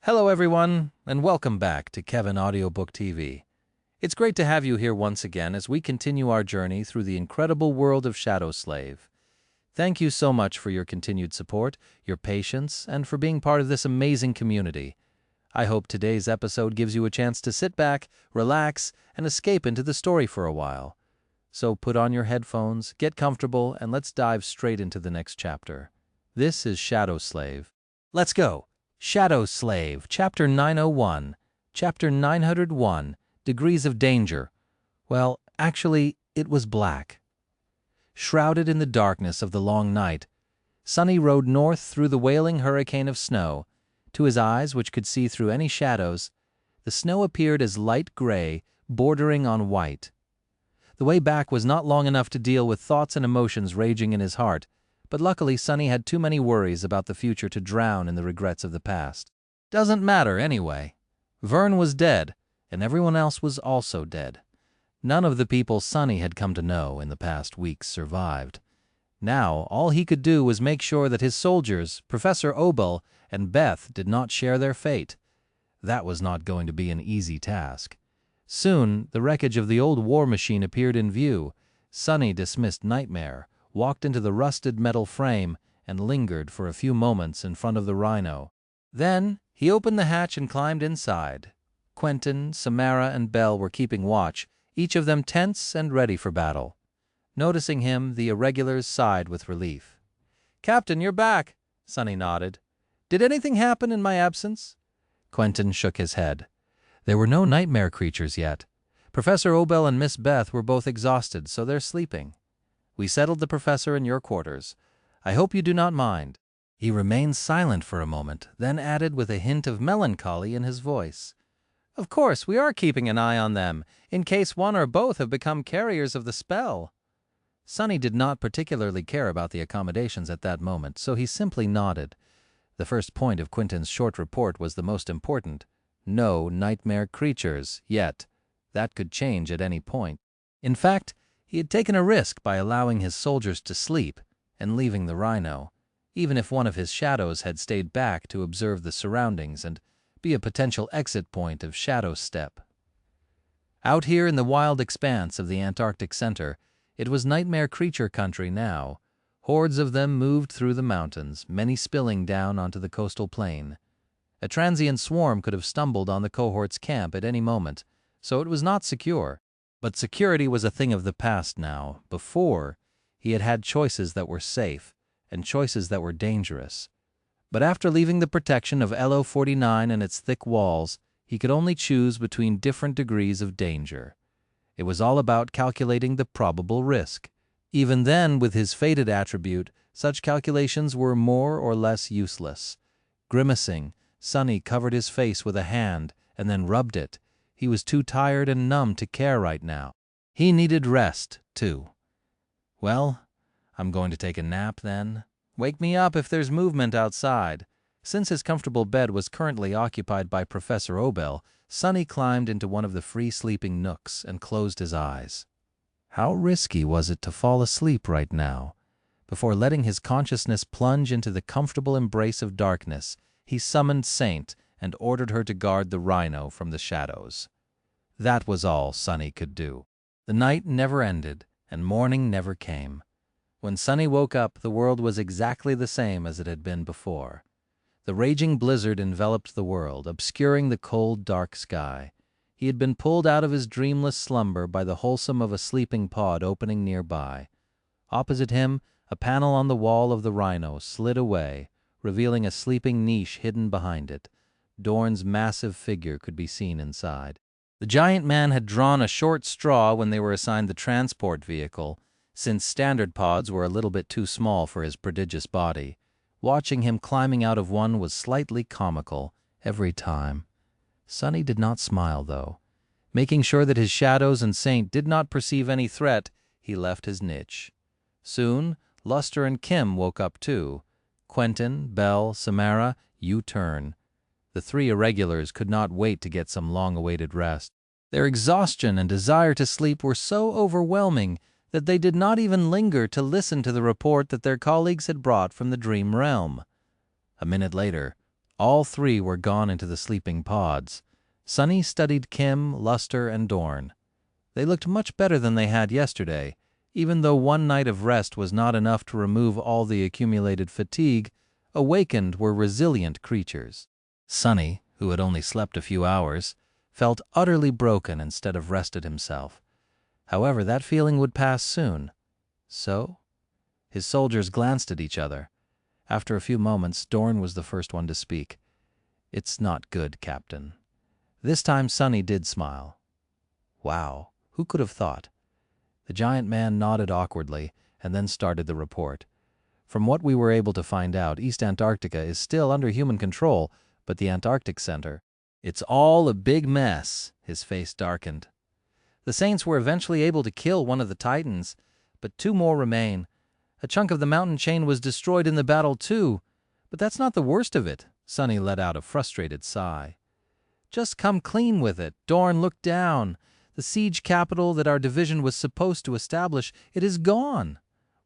Hello everyone, and welcome back to Kevin Audiobook TV. It's great to have you here once again as we continue our journey through the incredible world of Shadow Slave. Thank you so much for your continued support, your patience, and for being part of this amazing community. I hope today's episode gives you a chance to sit back, relax, and escape into the story for a while. So put on your headphones, get comfortable, and let's dive straight into the next chapter. This is Shadow Slave. Let's go! Shadow Slave, Chapter 901, Chapter 901, Degrees of Danger. Well, actually, it was black. Shrouded in the darkness of the long night, Sunny rode north through the wailing hurricane of snow. To his eyes, which could see through any shadows, the snow appeared as light gray, bordering on white. The way back was not long enough to deal with thoughts and emotions raging in his heart, but luckily Sunny had too many worries about the future to drown in the regrets of the past. Doesn't matter anyway. Vern was dead, and everyone else was also dead. None of the people Sunny had come to know in the past weeks survived. Now, all he could do was make sure that his soldiers, Professor Obel and Beth, did not share their fate. That was not going to be an easy task. Soon, the wreckage of the old war machine appeared in view. Sunny dismissed Nightmare, walked into the rusted metal frame, and lingered for a few moments in front of the rhino. Then, he opened the hatch and climbed inside. Quentin, Samara, and Belle were keeping watch, each of them tense and ready for battle. Noticing him, the irregulars sighed with relief. "Captain, you're back," Sunny nodded. "Did anything happen in my absence?" Quentin shook his head. There were no nightmare creatures yet. Professor Obel and Miss Beth were both exhausted, so they're sleeping. We settled the professor in your quarters. I hope you do not mind." He remained silent for a moment, then added with a hint of melancholy in his voice, "Of course, we are keeping an eye on them, in case one or both have become carriers of the spell." Sunny did not particularly care about the accommodations at that moment, so he simply nodded. The first point of Quentin's short report was the most important. No nightmare creatures, yet. That could change at any point. In fact, he had taken a risk by allowing his soldiers to sleep and leaving the rhino, even if one of his shadows had stayed back to observe the surroundings and be a potential exit point of Shadow Step. Out here in the wild expanse of the Antarctic Center, it was nightmare creature country now. Hordes of them moved through the mountains, many spilling down onto the coastal plain. A transient swarm could have stumbled on the cohort's camp at any moment, so it was not secure. But security was a thing of the past now. Before, he had had choices that were safe and choices that were dangerous. But after leaving the protection of LO 49 and its thick walls, he could only choose between different degrees of danger. It was all about calculating the probable risk. Even then, with his fated attribute, such calculations were more or less useless. Grimacing, Sunny covered his face with a hand and then rubbed it. He was too tired and numb to care right now. He needed rest, too. "Well, I'm going to take a nap then. Wake me up if there's movement outside." Since his comfortable bed was currently occupied by Professor Obel, Sunny climbed into one of the free sleeping nooks and closed his eyes. How risky was it to fall asleep right now? Before letting his consciousness plunge into the comfortable embrace of darkness, he summoned Saint and ordered her to guard the rhino from the shadows. That was all Sunny could do. The night never ended, and morning never came. When Sunny woke up, the world was exactly the same as it had been before. The raging blizzard enveloped the world, obscuring the cold, dark sky. He had been pulled out of his dreamless slumber by the wholesome of a sleeping pod opening nearby. Opposite him, a panel on the wall of the rhino slid away, revealing a sleeping niche hidden behind it. Dorn's massive figure could be seen inside. The giant man had drawn a short straw when they were assigned the transport vehicle, since standard pods were a little bit too small for his prodigious body. Watching him climbing out of one was slightly comical every time. Sunny did not smile, though. Making sure that his shadows and Saint did not perceive any threat, he left his niche. Soon, Luster and Kim woke up too. Quentin, Belle, Samara, U-turn. The three irregulars could not wait to get some long-awaited rest. Their exhaustion and desire to sleep were so overwhelming that they did not even linger to listen to the report that their colleagues had brought from the dream realm. A minute later, All three were gone into the sleeping pods. Sunny studied Kim, Luster, and Dorn. They looked much better than they had yesterday. Even though one night of rest was not enough to remove all the accumulated fatigue, awakened were resilient creatures. Sunny, who had only slept a few hours, felt utterly broken instead of rested himself. However, that feeling would pass soon. So? His soldiers glanced at each other. After a few moments, Dorn was the first one to speak. "It's not good, Captain." This time Sunny did smile. "Wow, who could have thought?" The giant man nodded awkwardly and then started the report. "From what we were able to find out, East Antarctica is still under human control, but the Antarctic Center, it's all a big mess." His face darkened. "The Saints were eventually able to kill one of the Titans, but 2 more remain. A chunk of the mountain chain was destroyed in the battle too. But that's not the worst of it." Sunny let out a frustrated sigh. "Just come clean with it." Dorn looked down. "The siege capital that our division was supposed to establish, it is gone.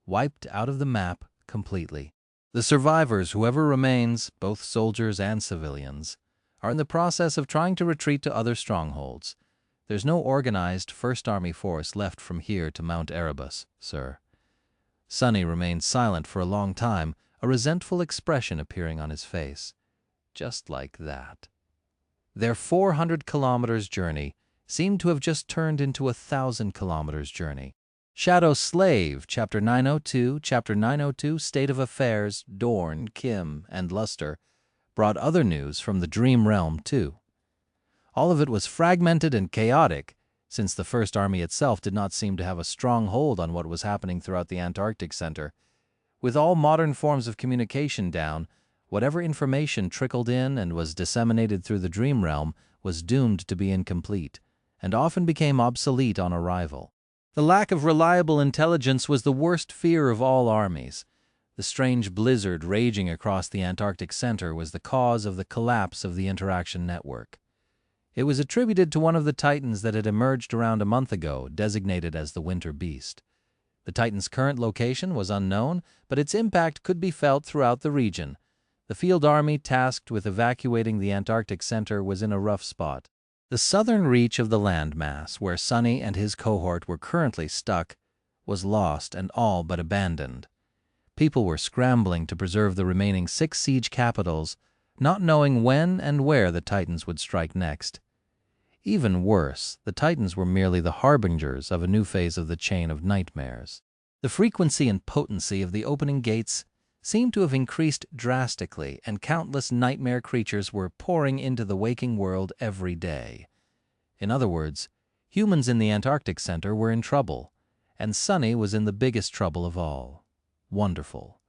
Wiped out of the map completely. The survivors, whoever remains, both soldiers and civilians, are in the process of trying to retreat to other strongholds. There's no organized First Army force left from here to Mount Erebus, sir." Sunny remained silent for a long time, a resentful expression appearing on his face. Just like that. Their 400 kilometers journey seemed to have just turned into 1,000 kilometers journey. Shadow Slave, Chapter 902, Chapter 902, State of Affairs, Dorn, Kim, and Luster, brought other news from the Dream Realm, too. All of it was fragmented and chaotic, since the First Army itself did not seem to have a strong hold on what was happening throughout the Antarctic Center. With all modern forms of communication down, whatever information trickled in and was disseminated through the Dream Realm was doomed to be incomplete, and often became obsolete on arrival. The lack of reliable intelligence was the worst fear of all armies. The strange blizzard raging across the Antarctic Center was the cause of the collapse of the interaction network. It was attributed to one of the Titans that had emerged around a month ago, designated as the Winter Beast. The Titan's current location was unknown, but its impact could be felt throughout the region. The field army tasked with evacuating the Antarctic Center was in a rough spot. The southern reach of the landmass, where Sunny and his cohort were currently stuck, was lost and all but abandoned. People were scrambling to preserve the remaining 6 siege capitals, not knowing when and where the Titans would strike next. Even worse, the Titans were merely the harbingers of a new phase of the chain of nightmares. The frequency and potency of the opening gates seemed to have increased drastically, and countless nightmare creatures were pouring into the waking world every day. In other words, humans in the Antarctic Center were in trouble, and Sunny was in the biggest trouble of all. Wonderful.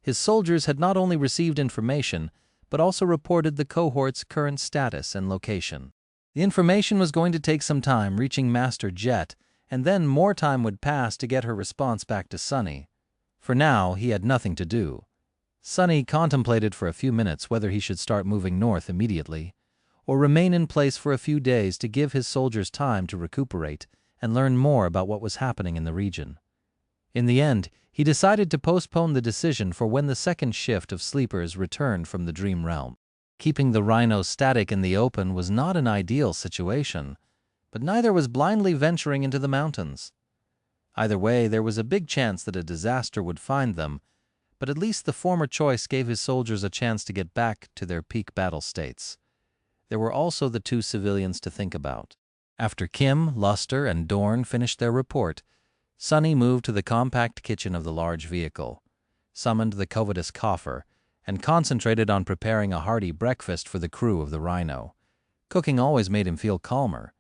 His soldiers had not only received information, but also reported the cohort's current status and location. The information was going to take some time reaching Master Jet, and then more time would pass to get her response back to Sunny. For now, he had nothing to do. Sunny contemplated for a few minutes whether he should start moving north immediately, or remain in place for a few days to give his soldiers time to recuperate and learn more about what was happening in the region. In the end, he decided to postpone the decision for when the second shift of sleepers returned from the Dream Realm. Keeping the rhino static in the open was not an ideal situation, but neither was blindly venturing into the mountains. Either way, there was a big chance that a disaster would find them, but at least the former choice gave his soldiers a chance to get back to their peak battle states. There were also the 2 civilians to think about. After Kim, Luster, and Dorn finished their report, Sunny moved to the compact kitchen of the large vehicle, summoned the covetous coffer, and concentrated on preparing a hearty breakfast for the crew of the Rhino. Cooking always made him feel calmer.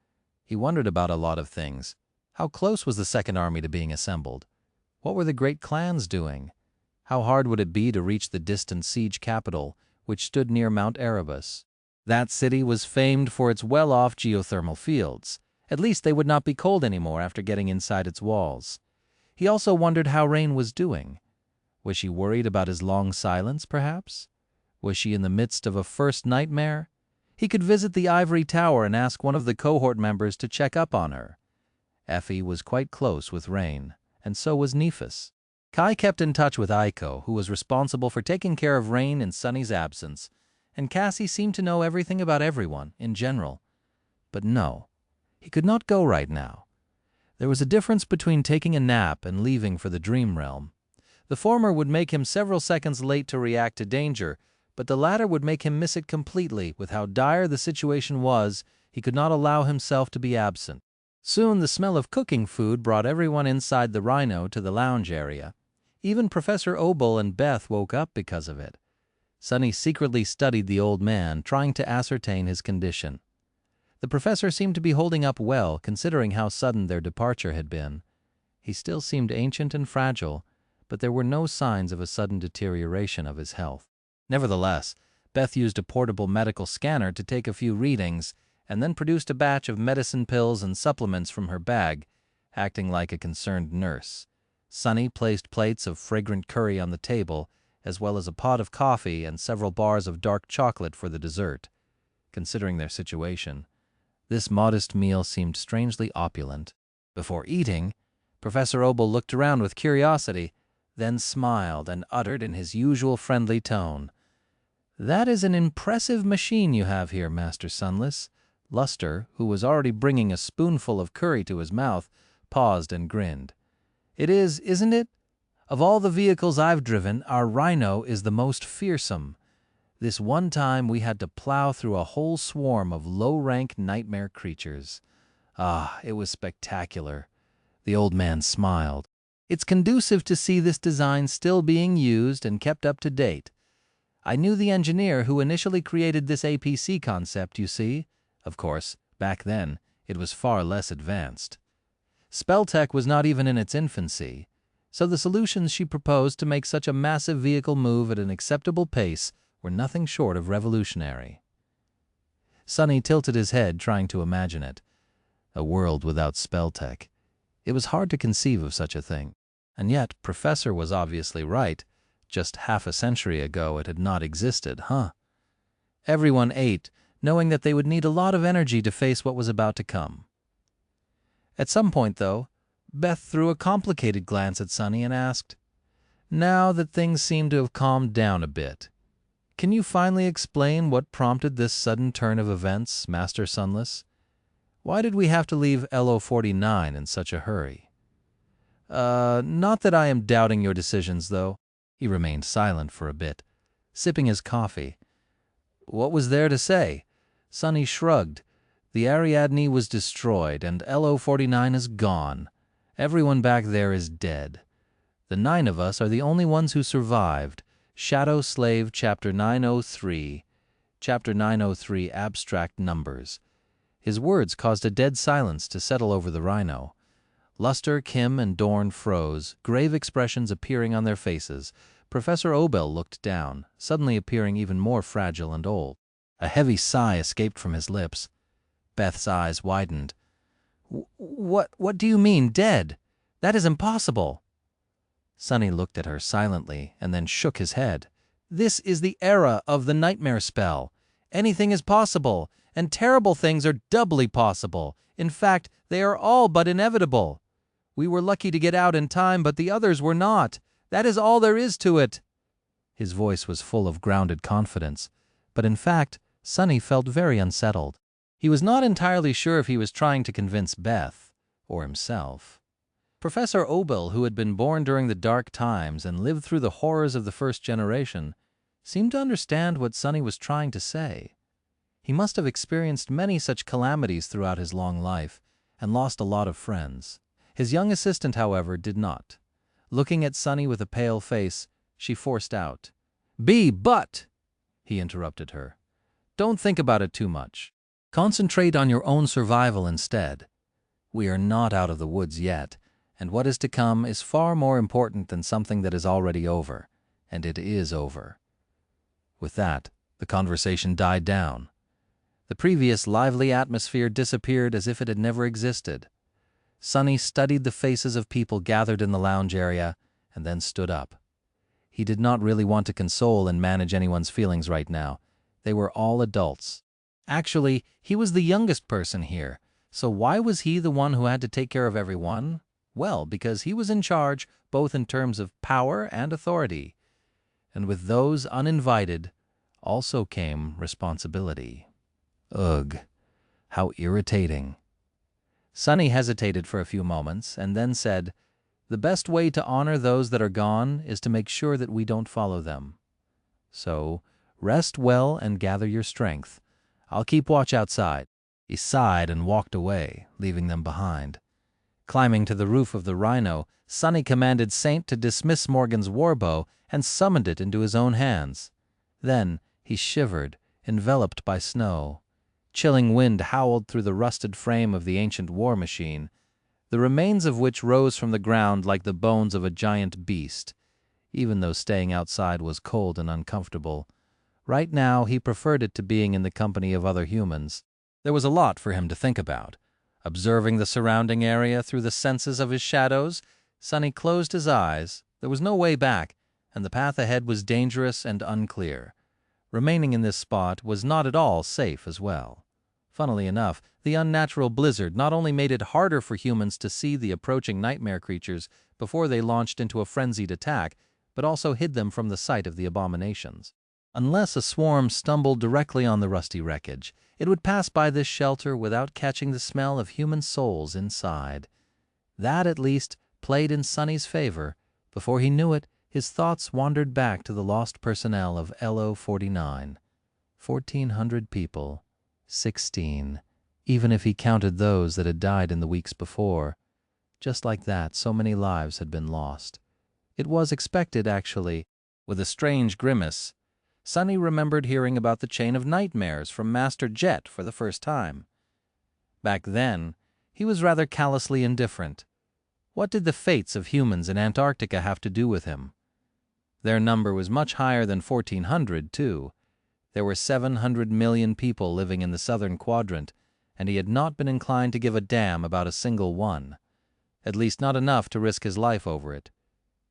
He wondered about a lot of things. How close was the Second Army to being assembled? What were the great clans doing? How hard would it be to reach the distant siege capital, which stood near Mount Erebus? That city was famed for its well-off geothermal fields. At least they would not be cold anymore after getting inside its walls. He also wondered how Rain was doing. Was she worried about his long silence, perhaps? Was she in the midst of a first nightmare? He could visit the ivory tower and ask one of the cohort members to check up on her. Effie was quite close with Rain, and so was Nephis. Kai kept in touch with Aiko, who was responsible for taking care of Rain in Sunny's absence, and Cassie seemed to know everything about everyone, in general. But no, he could not go right now. There was a difference between taking a nap and leaving for the dream realm. The former would make him several seconds late to react to danger, but the latter would make him miss it completely. With how dire the situation was, he could not allow himself to be absent. Soon the smell of cooking food brought everyone inside the Rhino to the lounge area. Even Professor Obel and Beth woke up because of it. Sonny secretly studied the old man, trying to ascertain his condition. The professor seemed to be holding up well, considering how sudden their departure had been. He still seemed ancient and fragile, but there were no signs of a sudden deterioration of his health. Nevertheless, Beth used a portable medical scanner to take a few readings and then produced a batch of medicine pills and supplements from her bag, acting like a concerned nurse. Sonny placed plates of fragrant curry on the table, as well as a pot of coffee and several bars of dark chocolate for the dessert. Considering their situation, this modest meal seemed strangely opulent. Before eating, Professor Obel looked around with curiosity, then smiled and uttered in his usual friendly tone, "That is an impressive machine you have here, Master Sunless." Luster, who was already bringing a spoonful of curry to his mouth, paused and grinned. "It is, isn't it? Of all the vehicles I've driven, our Rhino is the most fearsome. This one time we had to plow through a whole swarm of low-rank nightmare creatures. Ah, it was spectacular." The old man smiled. "It's conducive to see this design still being used and kept up to date. I knew the engineer who initially created this APC concept, you see. Of course, back then, it was far less advanced. Spelltech was not even in its infancy, so the solutions she proposed to make such a massive vehicle move at an acceptable pace were nothing short of revolutionary." Sonny tilted his head, trying to imagine it. A world without Spelltech. It was hard to conceive of such a thing. And yet, Professor was obviously right. Just half a century ago it had not existed, huh? Everyone ate, knowing that they would need a lot of energy to face what was about to come. At some point, though, Beth threw a complicated glance at Sonny and asked, "Now that things seem to have calmed down a bit, can you finally explain what prompted this sudden turn of events, Master Sunless? Why did we have to leave LO49 in such a hurry?" Not that I am doubting your decisions, though." He remained silent for a bit, sipping his coffee. "What was there to say?" Sonny shrugged. "The Ariadne was destroyed, and LO49 is gone. Everyone back there is dead. The 9 of us are the only ones who survived. Shadow Slave Chapter 903. Chapter 903 Abstract Numbers." His words caused a dead silence to settle over the Rhino. Luster, Kim, and Dorn froze, grave expressions appearing on their faces. Professor Obel looked down, suddenly appearing even more fragile and old. A heavy sigh escaped from his lips. Beth's eyes widened. What do you mean, dead? That is impossible." Sonny looked at her silently and then shook his head. "This is the era of the nightmare spell. Anything is possible, and terrible things are doubly possible. In fact, they are all but inevitable. We were lucky to get out in time, but the others were not. That is all there is to it." His voice was full of grounded confidence, but in fact, Sonny felt very unsettled. He was not entirely sure if he was trying to convince Beth or himself. Professor Obel, who had been born during the dark times and lived through the horrors of the first generation, seemed to understand what Sonny was trying to say. He must have experienced many such calamities throughout his long life and lost a lot of friends. His young assistant, however, did not. Looking at Sonny with a pale face, she forced out, But," he interrupted her. "Don't think about it too much. Concentrate on your own survival instead. We are not out of the woods yet, and what is to come is far more important than something that is already over, and it is over." With that, the conversation died down. The previous lively atmosphere disappeared as if it had never existed. Sonny studied the faces of people gathered in the lounge area and then stood up. He did not really want to console and manage anyone's feelings right now. They were all adults. Actually, he was the youngest person here, so why was he the one who had to take care of everyone? Well, because he was in charge both in terms of power and authority. And with those uninvited, also came responsibility. Ugh, how irritating. Sunny hesitated for a few moments and then said, "The best way to honor those that are gone is to make sure that we don't follow them. So, rest well and gather your strength. I'll keep watch outside." He sighed and walked away, leaving them behind. Climbing to the roof of the rhino, Sunny commanded Saint to dismiss Morgan's warbow and summoned it into his own hands. Then he shivered, enveloped by snow. Chilling wind howled through the rusted frame of the ancient war machine, the remains of which rose from the ground like the bones of a giant beast. Even though staying outside was cold and uncomfortable, right now he preferred it to being in the company of other humans. There was a lot for him to think about. Observing the surrounding area through the senses of his shadows, Sunny closed his eyes. There was no way back, and the path ahead was dangerous and unclear. Remaining in this spot was not at all safe as well. Funnily enough, the unnatural blizzard not only made it harder for humans to see the approaching nightmare creatures before they launched into a frenzied attack, but also hid them from the sight of the abominations. Unless a swarm stumbled directly on the rusty wreckage, it would pass by this shelter without catching the smell of human souls inside. That, at least, played in Sunny's favor. Before he knew it, his thoughts wandered back to the lost personnel of LO-49. 1,400 people. 16. Even if he counted those that had died in the weeks before. Just like that, so many lives had been lost. It was expected, actually. With a strange grimace, Sunny remembered hearing about the chain of nightmares from Master Jet for the first time. Back then, he was rather callously indifferent. What did the fates of humans in Antarctica have to do with him? Their number was much higher than 1,400, too. There were 700 million people living in the southern quadrant, and he had not been inclined to give a damn about a single one. At least not enough to risk his life over it.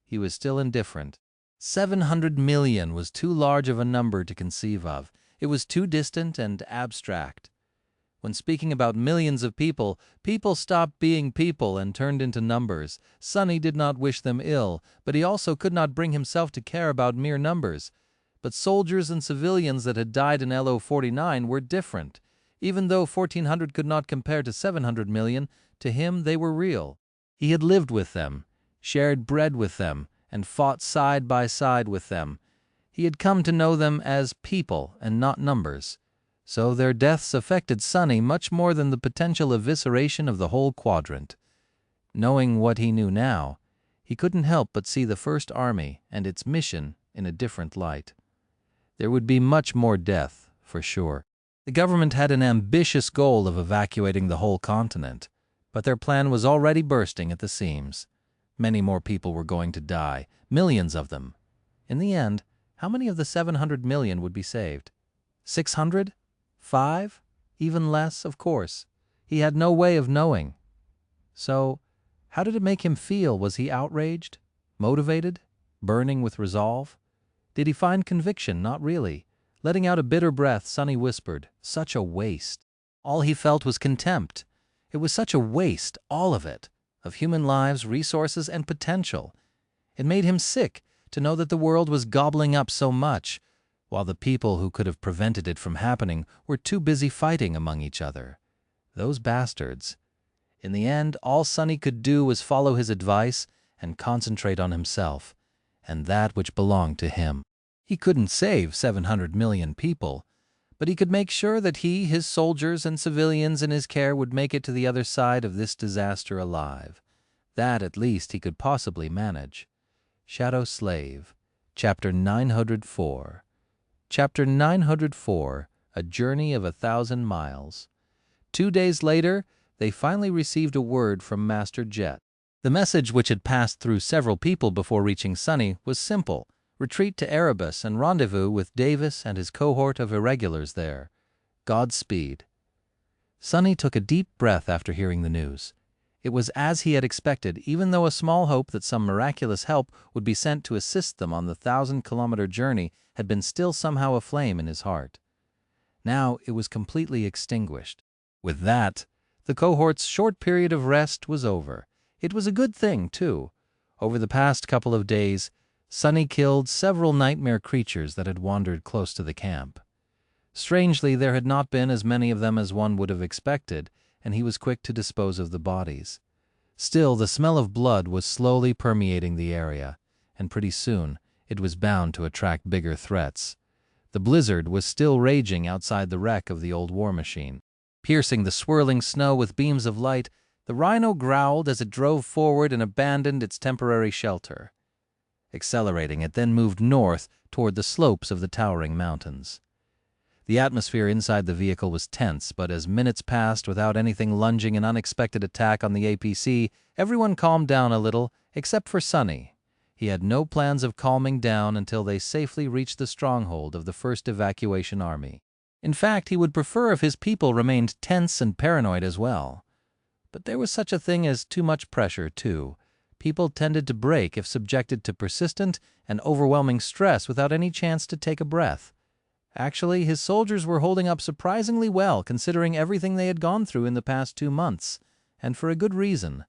He was still indifferent. 700 million was too large of a number to conceive of. It was too distant and abstract. When speaking about millions of people, people stopped being people and turned into numbers. Sunny did not wish them ill, but he also could not bring himself to care about mere numbers. But soldiers and civilians that had died in LO-49 were different. Even though 1,400 could not compare to 700 million, to him they were real. He had lived with them, shared bread with them, and fought side by side with them. He had come to know them as people and not numbers. So their deaths affected Sunny much more than the potential evisceration of the whole quadrant. Knowing what he knew now, he couldn't help but see the First Army and its mission in a different light. There would be much more death, for sure. The government had an ambitious goal of evacuating the whole continent, but their plan was already bursting at the seams. Many more people were going to die, millions of them. In the end, how many of the 700 million would be saved? 600? 5? Even less, of course. He had no way of knowing. So, how did it make him feel? Was he outraged? Motivated? Burning with resolve? Did he find conviction? Not really. Letting out a bitter breath, Sunny whispered, "Such a waste." All he felt was contempt. It was such a waste, all of it, of human lives, resources, and potential. It made him sick to know that the world was gobbling up so much, while the people who could have prevented it from happening were too busy fighting among each other. Those bastards. In the end, all Sunny could do was follow his advice and concentrate on himself, and that which belonged to him. He couldn't save 700 million people, but he could make sure that he, his soldiers, and civilians in his care would make it to the other side of this disaster alive. That, at least, he could possibly manage. Shadow Slave, Chapter 904. Chapter 904, A Journey of 1,000 Miles. 2 days later, they finally received a word from Master Jet. The message, which had passed through several people before reaching Sunny, was simple. Retreat to Erebus and rendezvous with Davis and his cohort of irregulars there. Godspeed. Sunny took a deep breath after hearing the news. It was as he had expected, even though a small hope that some miraculous help would be sent to assist them on the 1,000-kilometer journey had been still somehow aflame in his heart. Now it was completely extinguished. With that, the cohort's short period of rest was over. It was a good thing, too. Over the past couple of days, Sunny killed several nightmare creatures that had wandered close to the camp. Strangely, there had not been as many of them as one would have expected, and he was quick to dispose of the bodies. Still, the smell of blood was slowly permeating the area, and pretty soon it was bound to attract bigger threats. The blizzard was still raging outside the wreck of the old war machine. Piercing the swirling snow with beams of light, the rhino growled as it drove forward and abandoned its temporary shelter. Accelerating, it then moved north toward the slopes of the towering mountains. The atmosphere inside the vehicle was tense, but as minutes passed without anything lunging an unexpected attack on the APC, everyone calmed down a little, except for Sunny. He had no plans of calming down until they safely reached the stronghold of the 1st Evacuation Army. In fact, he would prefer if his people remained tense and paranoid as well. But there was such a thing as too much pressure, too. People tended to break if subjected to persistent and overwhelming stress without any chance to take a breath. Actually, his soldiers were holding up surprisingly well considering everything they had gone through in the past 2 months, and for a good reason.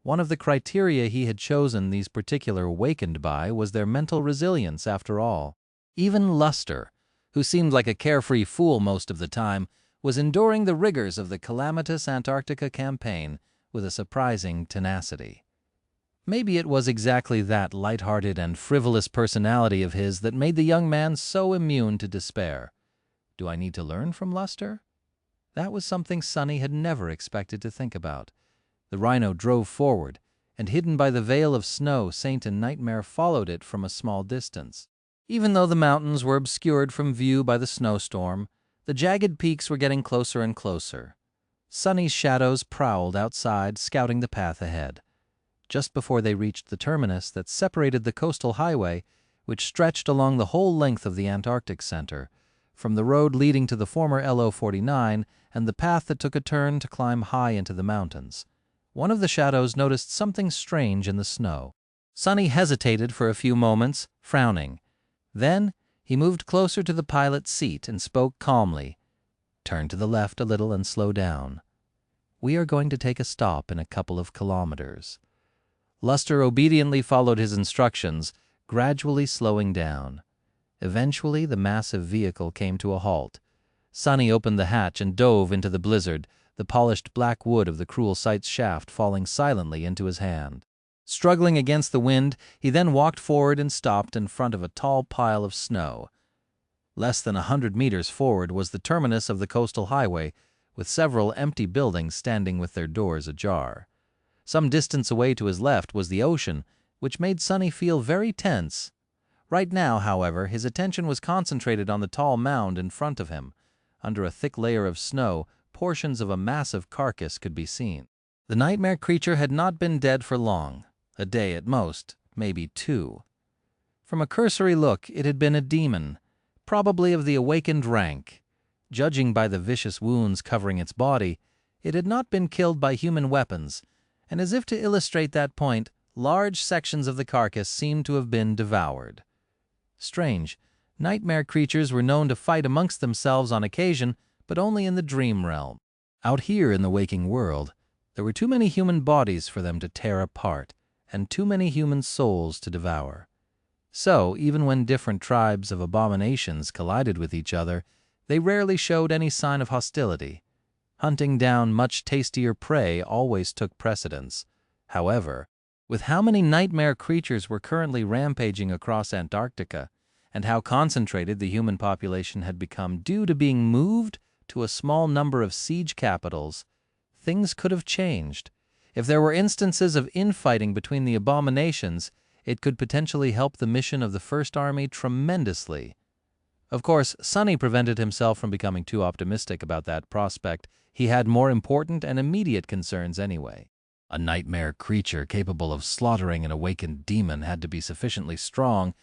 One of the criteria he had chosen these particular awakened by was their mental resilience, after all. Even Luster, who seemed like a carefree fool most of the time, was enduring the rigors of the calamitous Antarctica campaign with a surprising tenacity. Maybe it was exactly that light-hearted and frivolous personality of his that made the young man so immune to despair. Do I need to learn from Luster? That was something Sunny had never expected to think about. The rhino drove forward, and hidden by the veil of snow, Saint and Nightmare followed it from a small distance. Even though the mountains were obscured from view by the snowstorm, the jagged peaks were getting closer and closer. Sunny's shadows prowled outside, scouting the path ahead. Just before they reached the terminus that separated the coastal highway, which stretched along the whole length of the Antarctic Center, from the road leading to the former LO-49 and the path that took a turn to climb high into the mountains, one of the shadows noticed something strange in the snow. Sunny hesitated for a few moments, frowning. Then he moved closer to the pilot's seat and spoke calmly. "Turn to the left a little and slow down. We are going to take a stop in a couple of kilometers." Luster obediently followed his instructions, gradually slowing down. Eventually, the massive vehicle came to a halt. Sunny opened the hatch and dove into the blizzard, the polished black wood of the cruel sight's shaft falling silently into his hand. Struggling against the wind, he then walked forward and stopped in front of a tall pile of snow. Less than 100 meters forward was the terminus of the coastal highway, with several empty buildings standing with their doors ajar. Some distance away to his left was the ocean, which made Sunny feel very tense. Right now, however, his attention was concentrated on the tall mound in front of him. Under a thick layer of snow, portions of a massive carcass could be seen. The nightmare creature had not been dead for long, a day at most, maybe 2. From a cursory look, it had been a demon, probably of the awakened rank. Judging by the vicious wounds covering its body, it had not been killed by human weapons, and as if to illustrate that point, large sections of the carcass seemed to have been devoured. Strange, nightmare creatures were known to fight amongst themselves on occasion, but only in the dream realm. Out here in the waking world, there were too many human bodies for them to tear apart, and too many human souls to devour. So, even when different tribes of abominations collided with each other, they rarely showed any sign of hostility. Hunting down much tastier prey always took precedence. However, with how many nightmare creatures were currently rampaging across Antarctica, and how concentrated the human population had become due to being moved to a small number of siege capitals, things could have changed. If there were instances of infighting between the abominations, it could potentially help the mission of the First Army tremendously. Of course, Sunny prevented himself from becoming too optimistic about that prospect. He had more important and immediate concerns anyway. A nightmare creature capable of slaughtering an awakened demon had to be sufficiently strong,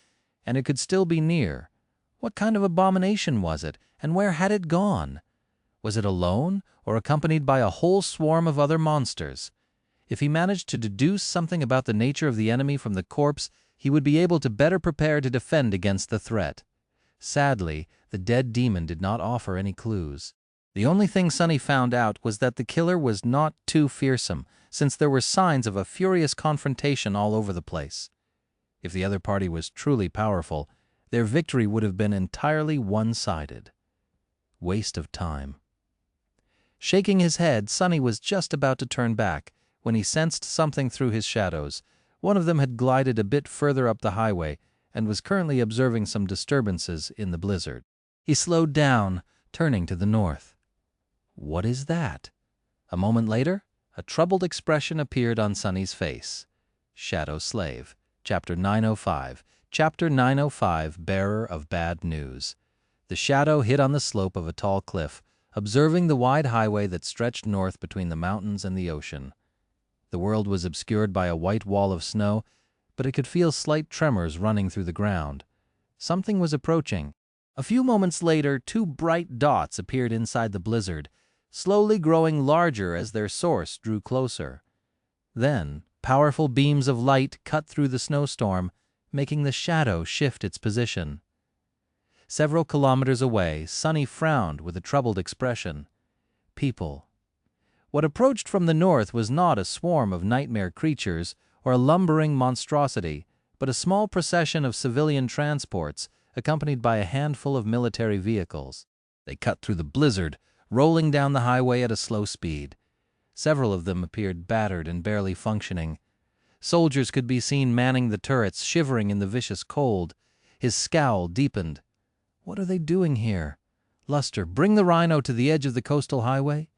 and it could still be near. What kind of abomination was it, and where had it gone? Was it alone, or accompanied by a whole swarm of other monsters? If he managed to deduce something about the nature of the enemy from the corpse, he would be able to better prepare to defend against the threat. Sadly, the dead demon did not offer any clues. The only thing Sunny found out was that the killer was not too fearsome, since there were signs of a furious confrontation all over the place. If the other party was truly powerful, their victory would have been entirely one-sided. Waste of time. Shaking his head, Sonny was just about to turn back when he sensed something through his shadows. One of them had glided a bit further up the highway and was currently observing some disturbances in the blizzard. He slowed down, turning to the north. What is that? A moment later, a troubled expression appeared on Sonny's face. Shadow Slave, Chapter 905. Chapter 905, Bearer of Bad News. The shadow hid on the slope of a tall cliff, observing the wide highway that stretched north between the mountains and the ocean. The world was obscured by a white wall of snow, but it could feel slight tremors running through the ground. Something was approaching. A few moments later, two bright dots appeared inside the blizzard, slowly growing larger as their source drew closer. Then, powerful beams of light cut through the snowstorm, making the shadow shift its position. Several kilometers away, Sonny frowned with a troubled expression. People. What approached from the north was not a swarm of nightmare creatures or a lumbering monstrosity, but a small procession of civilian transports accompanied by a handful of military vehicles. They cut through the blizzard, rolling down the highway at a slow speed. Several of them appeared battered and barely functioning. Soldiers could be seen manning the turrets, shivering in the vicious cold. His scowl deepened. What are they doing here? Luster, bring the rhino to the edge of the coastal highway.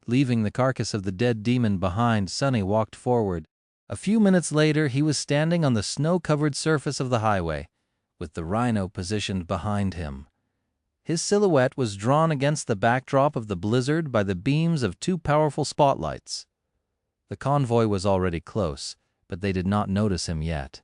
Leaving the carcass of the dead demon behind, Sonny walked forward. A few minutes later, he was standing on the snow-covered surface of the highway, with the rhino positioned behind him. His silhouette was drawn against the backdrop of the blizzard by the beams of two powerful spotlights. The convoy was already close, but they did not notice him yet.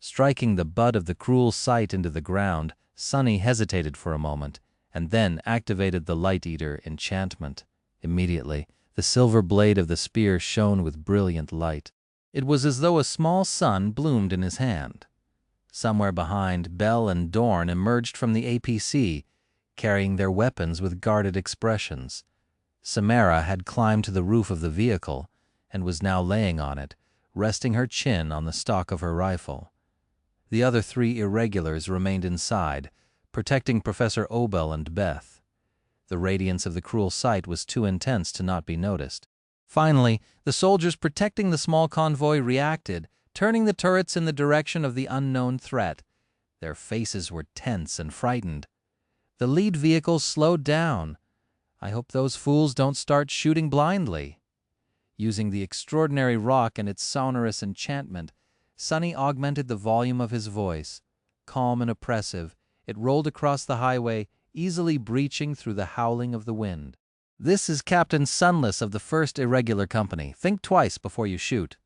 Striking the butt of the cruel sight into the ground, Sonny hesitated for a moment, and then activated the Light Eater enchantment. Immediately, the silver blade of the spear shone with brilliant light. It was as though a small sun bloomed in his hand. Somewhere behind, Bell and Dorn emerged from the APC, carrying their weapons with guarded expressions. Samara had climbed to the roof of the vehicle and was now laying on it, resting her chin on the stock of her rifle. The other three irregulars remained inside, protecting Professor Obel and Beth. The radiance of the cruel sight was too intense to not be noticed. Finally, the soldiers protecting the small convoy reacted, turning the turrets in the direction of the unknown threat. Their faces were tense and frightened. The lead vehicle slowed down. I hope those fools don't start shooting blindly. Using the extraordinary rock and its sonorous enchantment, Sonny augmented the volume of his voice. Calm and oppressive, it rolled across the highway, easily breaching through the howling of the wind. This is Captain Sunless of the 1st Irregular Company. Think twice before you shoot.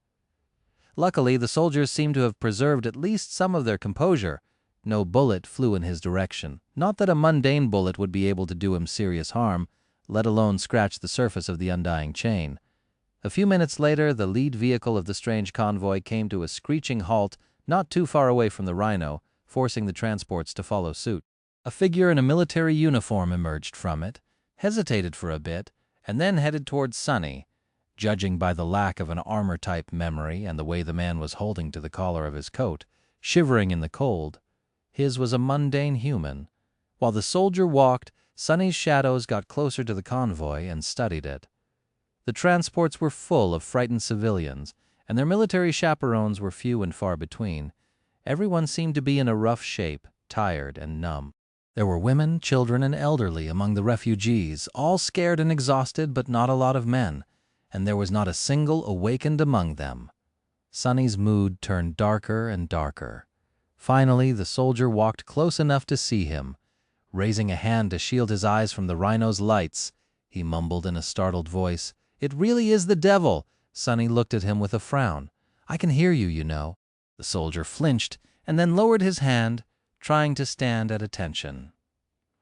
Luckily, the soldiers seemed to have preserved at least some of their composure. No bullet flew in his direction. Not that a mundane bullet would be able to do him serious harm, let alone scratch the surface of the undying chain. A few minutes later, the lead vehicle of the strange convoy came to a screeching halt not too far away from the rhino, forcing the transports to follow suit. A figure in a military uniform emerged from it, hesitated for a bit, and then headed towards Sonny. Judging by the lack of an armor-type memory and the way the man was holding to the collar of his coat, shivering in the cold, his was a mundane human. While the soldier walked, Sonny's shadows got closer to the convoy and studied it. The transports were full of frightened civilians, and their military chaperones were few and far between. Everyone seemed to be in a rough shape, tired and numb. There were women, children, and elderly among the refugees, all scared and exhausted, but not a lot of men, and there was not a single awakened among them. Sonny's mood turned darker and darker. Finally, the soldier walked close enough to see him. Raising a hand to shield his eyes from the rhino's lights, he mumbled in a startled voice, "It really is the devil!" Sonny looked at him with a frown. "I can hear you, you know." The soldier flinched and then lowered his hand, trying to stand at attention.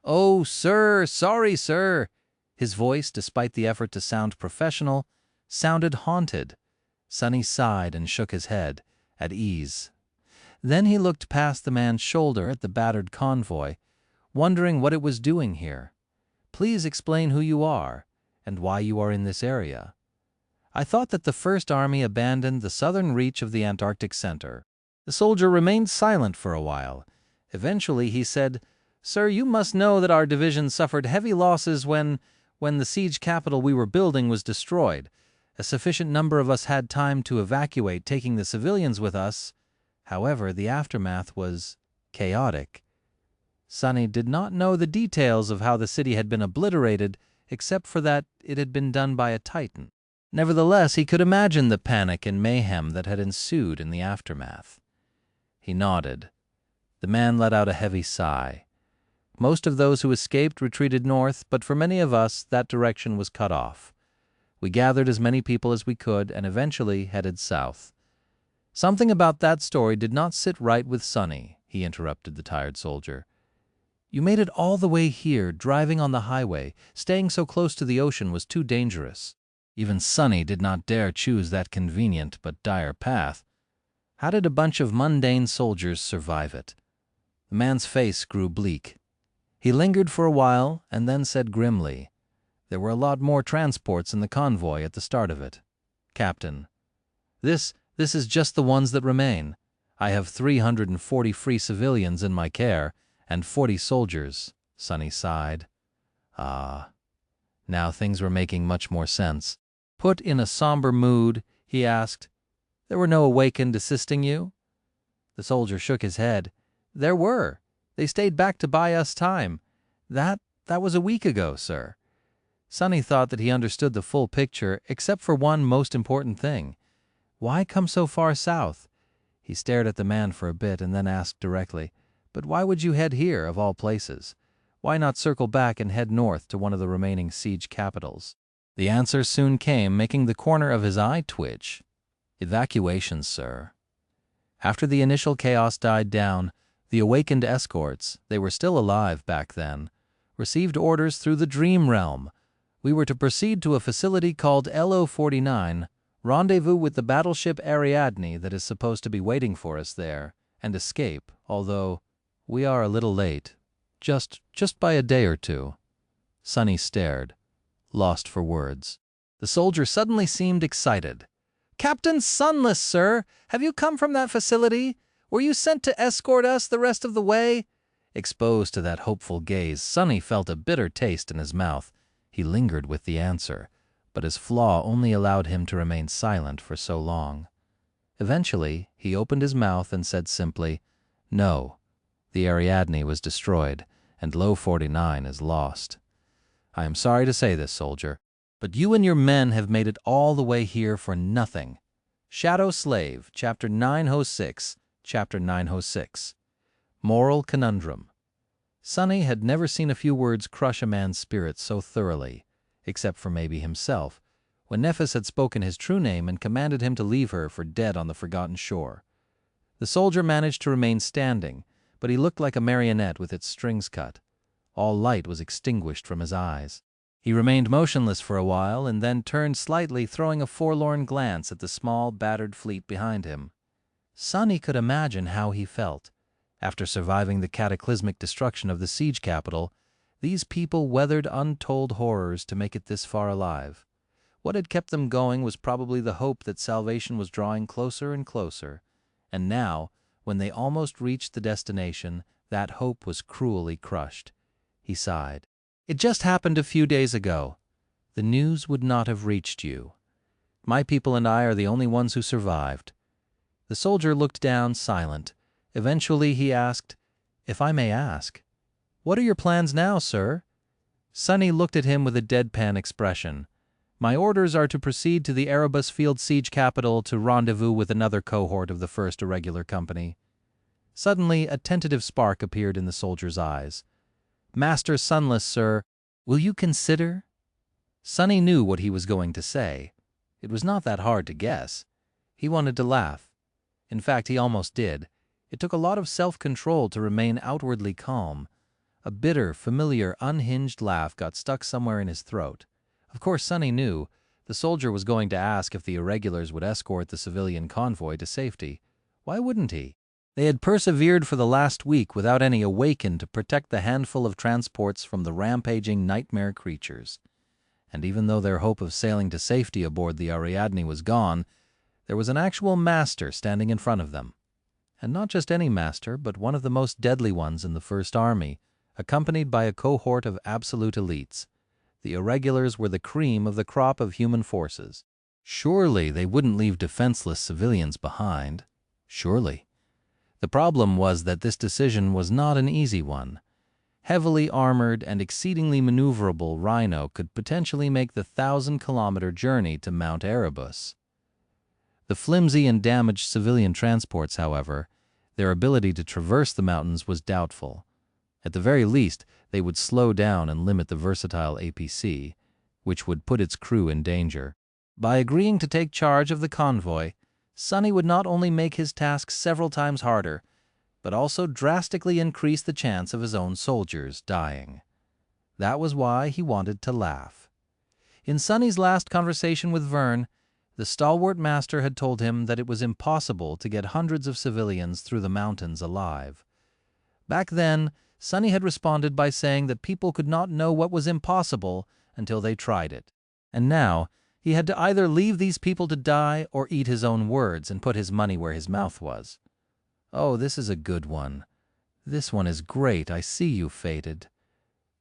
"Oh, sir, sorry, sir." His voice, despite the effort to sound professional, sounded haunted. Sonny sighed and shook his head, at ease. Then he looked past the man's shoulder at the battered convoy, wondering what it was doing here. "Please explain who you are, and why you are in this area." "I thought that the First Army abandoned the southern reach of the Antarctic Center." The soldier remained silent for a while. Eventually he said, "Sir, you must know that our division suffered heavy losses when the siege capital we were building was destroyed. A sufficient number of us had time to evacuate, taking the civilians with us. However, the aftermath was chaotic." Sonny did not know the details of how the city had been obliterated, except for that it had been done by a titan. Nevertheless, he could imagine the panic and mayhem that had ensued in the aftermath. He nodded. The man let out a heavy sigh. Most of those who escaped retreated north, but for many of us that direction was cut off. We gathered as many people as we could and eventually headed south. Something about that story did not sit right with Sonny, he interrupted the tired soldier. You made it all the way here, driving on the highway. Staying so close to the ocean was too dangerous. Even Sonny did not dare choose that convenient but dire path. How did a bunch of mundane soldiers survive it? The man's face grew bleak. He lingered for a while and then said grimly, "There were a lot more transports in the convoy at the start of it. Captain, this is just the ones that remain. I have 340 free civilians in my care and 40 soldiers," Sonny sighed. Ah, now things were making much more sense. Put in a somber mood, he asked, "There were no awakened assisting you?" The soldier shook his head. "There were. They stayed back to buy us time. That was a week ago, sir." Sonny thought that he understood the full picture, except for one most important thing. Why come so far south? He stared at the man for a bit and then asked directly, "But why would you head here, of all places? Why not circle back and head north to one of the remaining siege capitals?" The answer soon came, making the corner of his eye twitch. "Evacuations, sir." After the initial chaos died down, the awakened escorts, they were still alive back then, received orders through the dream realm. We were to proceed to a facility called LO-49, rendezvous with the battleship Ariadne that is supposed to be waiting for us there, and escape, although we are a little late, just by a day or two. Sonny stared, lost for words. The soldier suddenly seemed excited. "Captain Sunless, sir! Have you come from that facility? Were you sent to escort us the rest of the way?" Exposed to that hopeful gaze, Sonny felt a bitter taste in his mouth. He lingered with the answer, but his flaw only allowed him to remain silent for so long. Eventually, he opened his mouth and said simply, "No, the Ariadne was destroyed, and LO-49 is lost. I am sorry to say this, soldier, but you and your men have made it all the way here for nothing." Shadow Slave, Chapter 906, Chapter 906. Moral Conundrum. Sonny had never seen a few words crush a man's spirit so thoroughly, except for maybe himself, when Nephis had spoken his true name and commanded him to leave her for dead on the forgotten shore. The soldier managed to remain standing, but he looked like a marionette with its strings cut. All light was extinguished from his eyes. He remained motionless for a while and then turned slightly, throwing a forlorn glance at the small, battered fleet behind him. Sonny could imagine how he felt. After surviving the cataclysmic destruction of the siege capital, these people weathered untold horrors to make it this far alive. What had kept them going was probably the hope that salvation was drawing closer and closer, and now, when they almost reached the destination, that hope was cruelly crushed. He sighed. "It just happened a few days ago. The news would not have reached you. My people and I are the only ones who survived." The soldier looked down, silent. Eventually he asked, "If I may ask, what are your plans now, sir?" Sonny looked at him with a deadpan expression. "My orders are to proceed to the Erebus Field siege capital to rendezvous with another cohort of the 1st Irregular Company." Suddenly a tentative spark appeared in the soldier's eyes. "Master Sunless, sir, will you consider?" Sonny knew what he was going to say. It was not that hard to guess. He wanted to laugh. In fact, he almost did. It took a lot of self-control to remain outwardly calm. A bitter, familiar, unhinged laugh got stuck somewhere in his throat. Of course, Sonny knew. The soldier was going to ask if the irregulars would escort the civilian convoy to safety. Why wouldn't he? They had persevered for the last week without any awakened to protect the handful of transports from the rampaging nightmare creatures. And even though their hope of sailing to safety aboard the Ariadne was gone, there was an actual master standing in front of them. And not just any master, but one of the most deadly ones in the First Army, accompanied by a cohort of absolute elites. The irregulars were the cream of the crop of human forces. Surely they wouldn't leave defenseless civilians behind. Surely. The problem was that this decision was not an easy one. Heavily armored and exceedingly maneuverable Rhino could potentially make the 1,000-kilometer journey to Mount Erebus. The flimsy and damaged civilian transports, however, their ability to traverse the mountains was doubtful. At the very least, they would slow down and limit the versatile APC, which would put its crew in danger. By agreeing to take charge of the convoy, Sonny would not only make his task several times harder, but also drastically increase the chance of his own soldiers dying. That was why he wanted to laugh. In Sonny's last conversation with Vern, the stalwart master had told him that it was impossible to get hundreds of civilians through the mountains alive. Back then, Sonny had responded by saying that people could not know what was impossible until they tried it. And now, he had to either leave these people to die or eat his own words and put his money where his mouth was. Oh, this is a good one. This one is great. I see you, fated.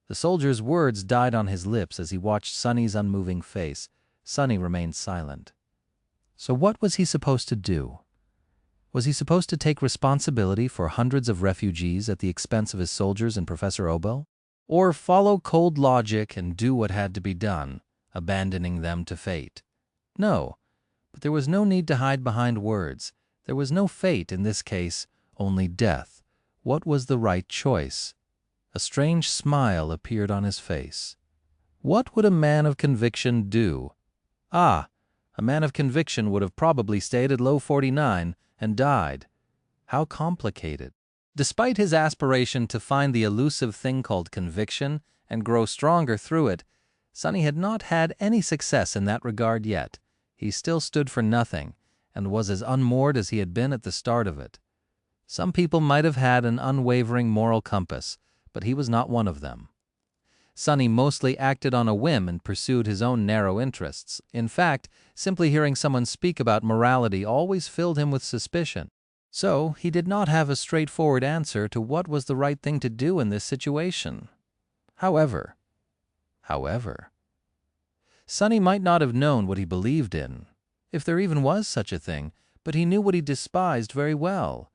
The soldier's words died on his lips as he watched Sonny's unmoving face. Sonny remained silent. So what was he supposed to do? Was he supposed to take responsibility for hundreds of refugees at the expense of his soldiers and Professor Obel? Or follow cold logic and do what had to be done, abandoning them to fate? No, but there was no need to hide behind words. There was no fate in this case, only death. What was the right choice? A strange smile appeared on his face. What would a man of conviction do? Ah, a man of conviction would have probably stayed at low 49 and died. How complicated. Despite his aspiration to find the elusive thing called conviction and grow stronger through it, Sonny had not had any success in that regard yet. He still stood for nothing and was as unmoored as he had been at the start of it. Some people might have had an unwavering moral compass, but he was not one of them. Sonny mostly acted on a whim and pursued his own narrow interests. In fact, simply hearing someone speak about morality always filled him with suspicion. So he did not have a straightforward answer to what was the right thing to do in this situation. However, Sonny might not have known what he believed in, if there even was such a thing, but he knew what he despised very well.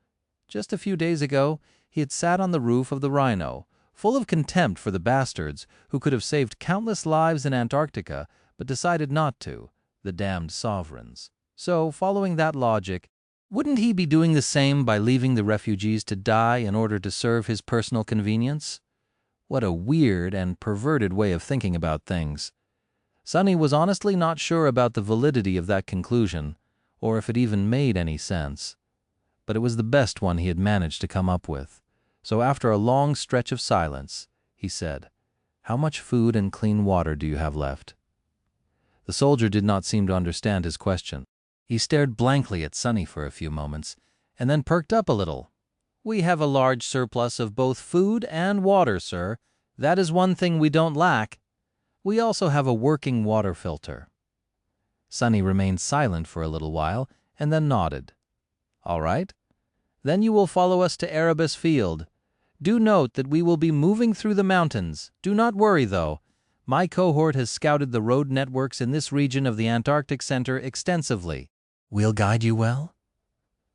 Just a few days ago, he had sat on the roof of the Rhino, full of contempt for the bastards who could have saved countless lives in Antarctica, but decided not to, the damned sovereigns. So, following that logic, wouldn't he be doing the same by leaving the refugees to die in order to serve his personal convenience? What a weird and perverted way of thinking about things. Sonny was honestly not sure about the validity of that conclusion, or if it even made any sense. But it was the best one he had managed to come up with. So after a long stretch of silence, he said, "How much food and clean water do you have left?" The soldier did not seem to understand his question. He stared blankly at Sonny for a few moments, and then perked up a little. "We have a large surplus of both food and water, sir. That is one thing we don't lack. We also have a working water filter." Sonny remained silent for a little while, and then nodded. "All right. Then you will follow us to Erebus Field. Do note that we will be moving through the mountains. Do not worry, though. My cohort has scouted the road networks in this region of the Antarctic Center extensively. We'll guide you well?"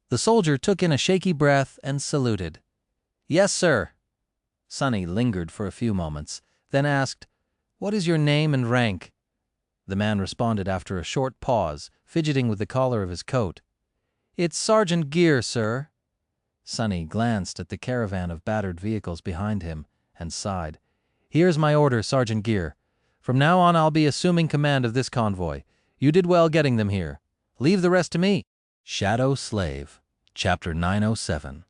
The soldier took in a shaky breath and saluted. "Yes, sir." Sonny lingered for a few moments, then asked, "What is your name and rank?" The man responded after a short pause, fidgeting with the collar of his coat. "It's Sergeant Gear, sir." Sonny glanced at the caravan of battered vehicles behind him and sighed. "Here's my order, Sergeant Gear. From now on I'll be assuming command of this convoy. You did well getting them here. Leave the rest to me." Shadow Slave, Chapter 907.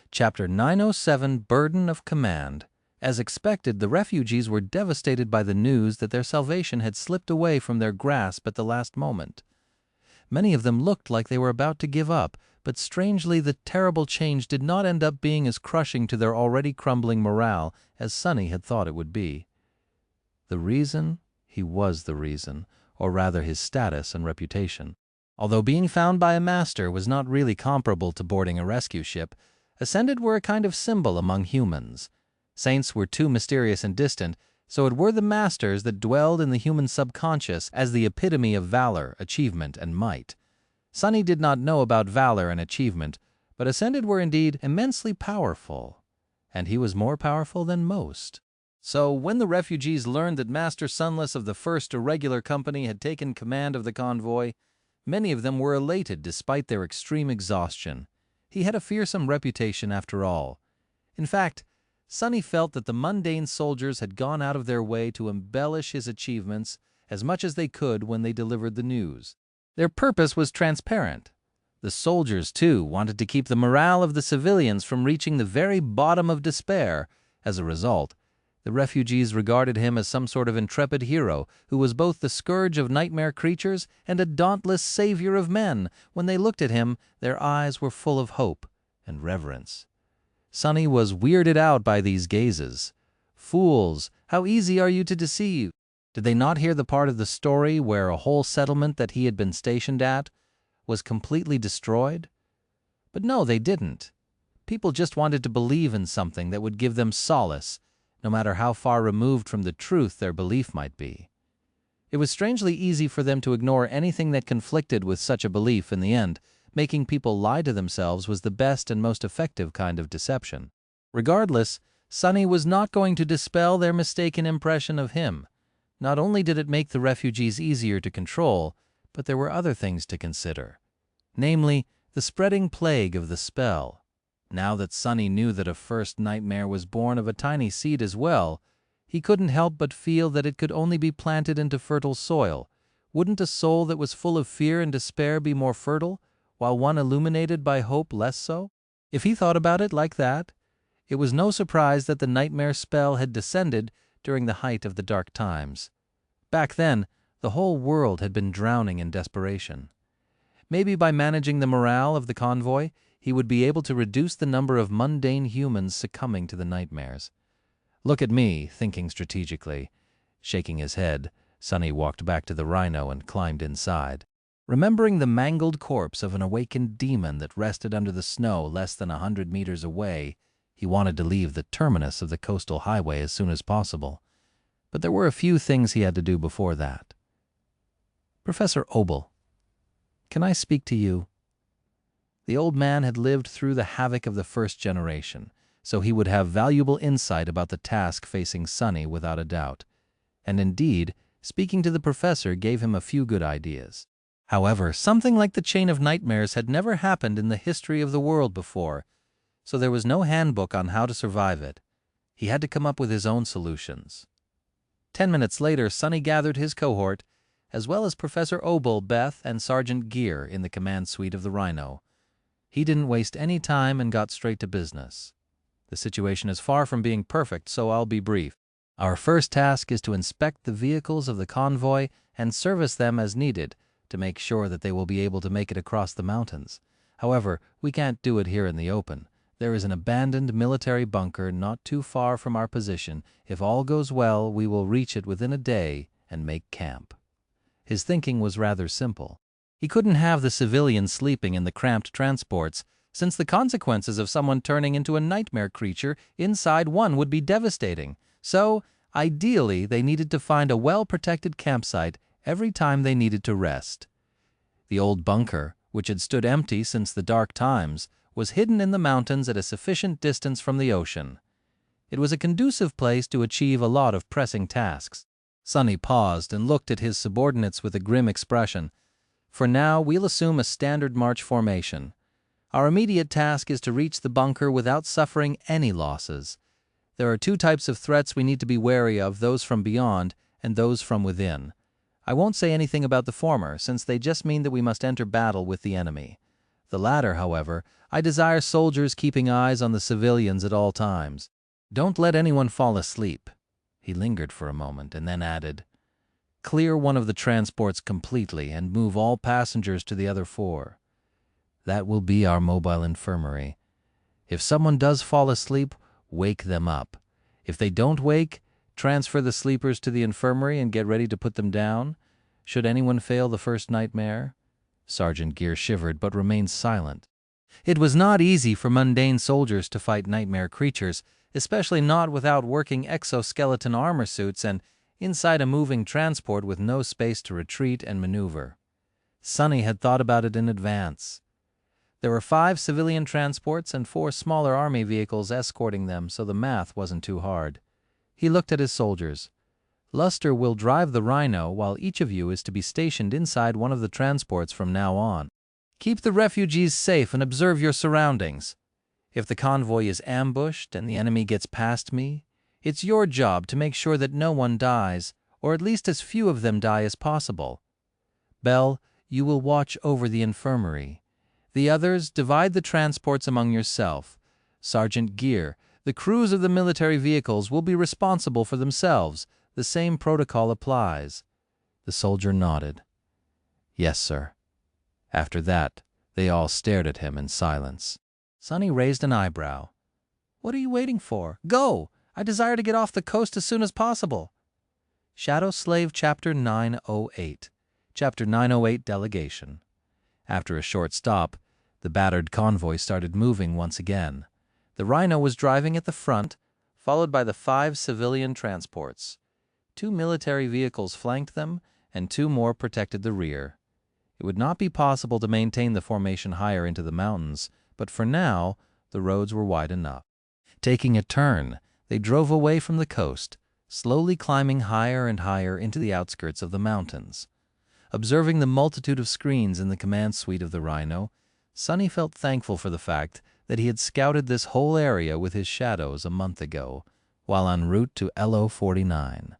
Chapter 907, Burden of Command. As expected, the refugees were devastated by the news that their salvation had slipped away from their grasp at the last moment. Many of them looked like they were about to give up, but strangely the terrible change did not end up being as crushing to their already crumbling morale as Sonny had thought it would be. The reason? He was the reason, or rather his status and reputation. Although being found by a master was not really comparable to boarding a rescue ship, Ascended were a kind of symbol among humans. Saints were too mysterious and distant, so it were the masters that dwelled in the human subconscious as the epitome of valor, achievement, and might. Sonny did not know about valor and achievement, but Ascended were indeed immensely powerful, and he was more powerful than most. So when the refugees learned that Master Sunless of the First Irregular Company had taken command of the convoy, many of them were elated despite their extreme exhaustion. He had a fearsome reputation after all. In fact, Sonny felt that the mundane soldiers had gone out of their way to embellish his achievements as much as they could when they delivered the news. Their purpose was transparent. The soldiers, too, wanted to keep the morale of the civilians from reaching the very bottom of despair. As a result, the refugees regarded him as some sort of intrepid hero who was both the scourge of nightmare creatures and a dauntless savior of men. When they looked at him, their eyes were full of hope and reverence. Sonny was weirded out by these gazes. Fools, how easy are you to deceive? Did they not hear the part of the story where a whole settlement that he had been stationed at was completely destroyed? But no, they didn't. People just wanted to believe in something that would give them solace, no matter how far removed from the truth their belief might be. It was strangely easy for them to ignore anything that conflicted with such a belief in the end. Making people lie to themselves was the best and most effective kind of deception. Regardless, Sonny was not going to dispel their mistaken impression of him. Not only did it make the refugees easier to control, but there were other things to consider. Namely, the spreading plague of the spell. Now that Sonny knew that a first nightmare was born of a tiny seed as well, he couldn't help but feel that it could only be planted into fertile soil. Wouldn't a soul that was full of fear and despair be more fertile, while one illuminated by hope less so? If he thought about it like that, it was no surprise that the nightmare spell had descended during the height of the dark times. Back then, the whole world had been drowning in desperation. Maybe by managing the morale of the convoy, he would be able to reduce the number of mundane humans succumbing to the nightmares. Look at me, thinking strategically. Shaking his head, Sonny walked back to the rhino and climbed inside. Remembering the mangled corpse of an awakened demon that rested under the snow less than 100 meters away, he wanted to leave the terminus of the coastal highway as soon as possible. But there were a few things he had to do before that. "Professor Obel, can I speak to you?" The old man had lived through the havoc of the first generation, so he would have valuable insight about the task facing Sonny without a doubt. And indeed, speaking to the professor gave him a few good ideas. However, something like the chain of nightmares had never happened in the history of the world before, so there was no handbook on how to survive it. He had to come up with his own solutions. 10 minutes later, Sonny gathered his cohort, as well as Professor Obel, Beth, and Sergeant Gear in the command suite of the Rhino. He didn't waste any time and got straight to business. The situation is far from being perfect, so I'll be brief. Our first task is to inspect the vehicles of the convoy and service them as needed, to make sure that they will be able to make it across the mountains. However, we can't do it here in the open. There is an abandoned military bunker not too far from our position. If all goes well, we will reach it within a day and make camp. His thinking was rather simple. He couldn't have the civilians sleeping in the cramped transports, since the consequences of someone turning into a nightmare creature inside one would be devastating. So, ideally, they needed to find a well-protected campsite every time they needed to rest. The old bunker, which had stood empty since the dark times, was hidden in the mountains at a sufficient distance from the ocean. It was a conducive place to achieve a lot of pressing tasks. Sonny paused and looked at his subordinates with a grim expression. For now, we'll assume a standard march formation. Our immediate task is to reach the bunker without suffering any losses. There are two types of threats we need to be wary of, those from beyond and those from within. I won't say anything about the former, since they just mean that we must enter battle with the enemy. The latter, however, I desire soldiers keeping eyes on the civilians at all times. Don't let anyone fall asleep. He lingered for a moment and then added, "Clear one of the transports completely and move all passengers to the other 4. That will be our mobile infirmary. If someone does fall asleep, wake them up. If they don't wake, transfer the sleepers to the infirmary and get ready to put them down, should anyone fail the first nightmare. Sergeant Gear shivered but remained silent. It was not easy for mundane soldiers to fight nightmare creatures, especially not without working exoskeleton armor suits and inside a moving transport with no space to retreat and maneuver. Sonny had thought about it in advance. There were 5 civilian transports and 4 smaller army vehicles escorting them, so the math wasn't too hard. He looked at his soldiers. Luster will drive the Rhino, while each of you is to be stationed inside one of the transports from now on. Keep the refugees safe and observe your surroundings. If the convoy is ambushed and the enemy gets past me, it's your job to make sure that no one dies, or at least as few of them die as possible. Bell, you will watch over the infirmary. The others, divide the transports among yourself. Sergeant Gear, the crews of the military vehicles will be responsible for themselves. The same protocol applies. The soldier nodded. Yes, sir. After that, they all stared at him in silence. Sonny raised an eyebrow. What are you waiting for? Go! I desire to get off the coast as soon as possible. Shadow Slave Chapter 908. Chapter 908 Delegation. After a short stop, the battered convoy started moving once again. The Rhino was driving at the front, followed by the 5 civilian transports. 2 military vehicles flanked them, and 2 more protected the rear. It would not be possible to maintain the formation higher into the mountains, but for now, the roads were wide enough. Taking a turn, they drove away from the coast, slowly climbing higher and higher into the outskirts of the mountains. Observing the multitude of screens in the command suite of the Rhino, Sonny felt thankful for the fact that he had scouted this whole area with his shadows a month ago, while en route to LO-49.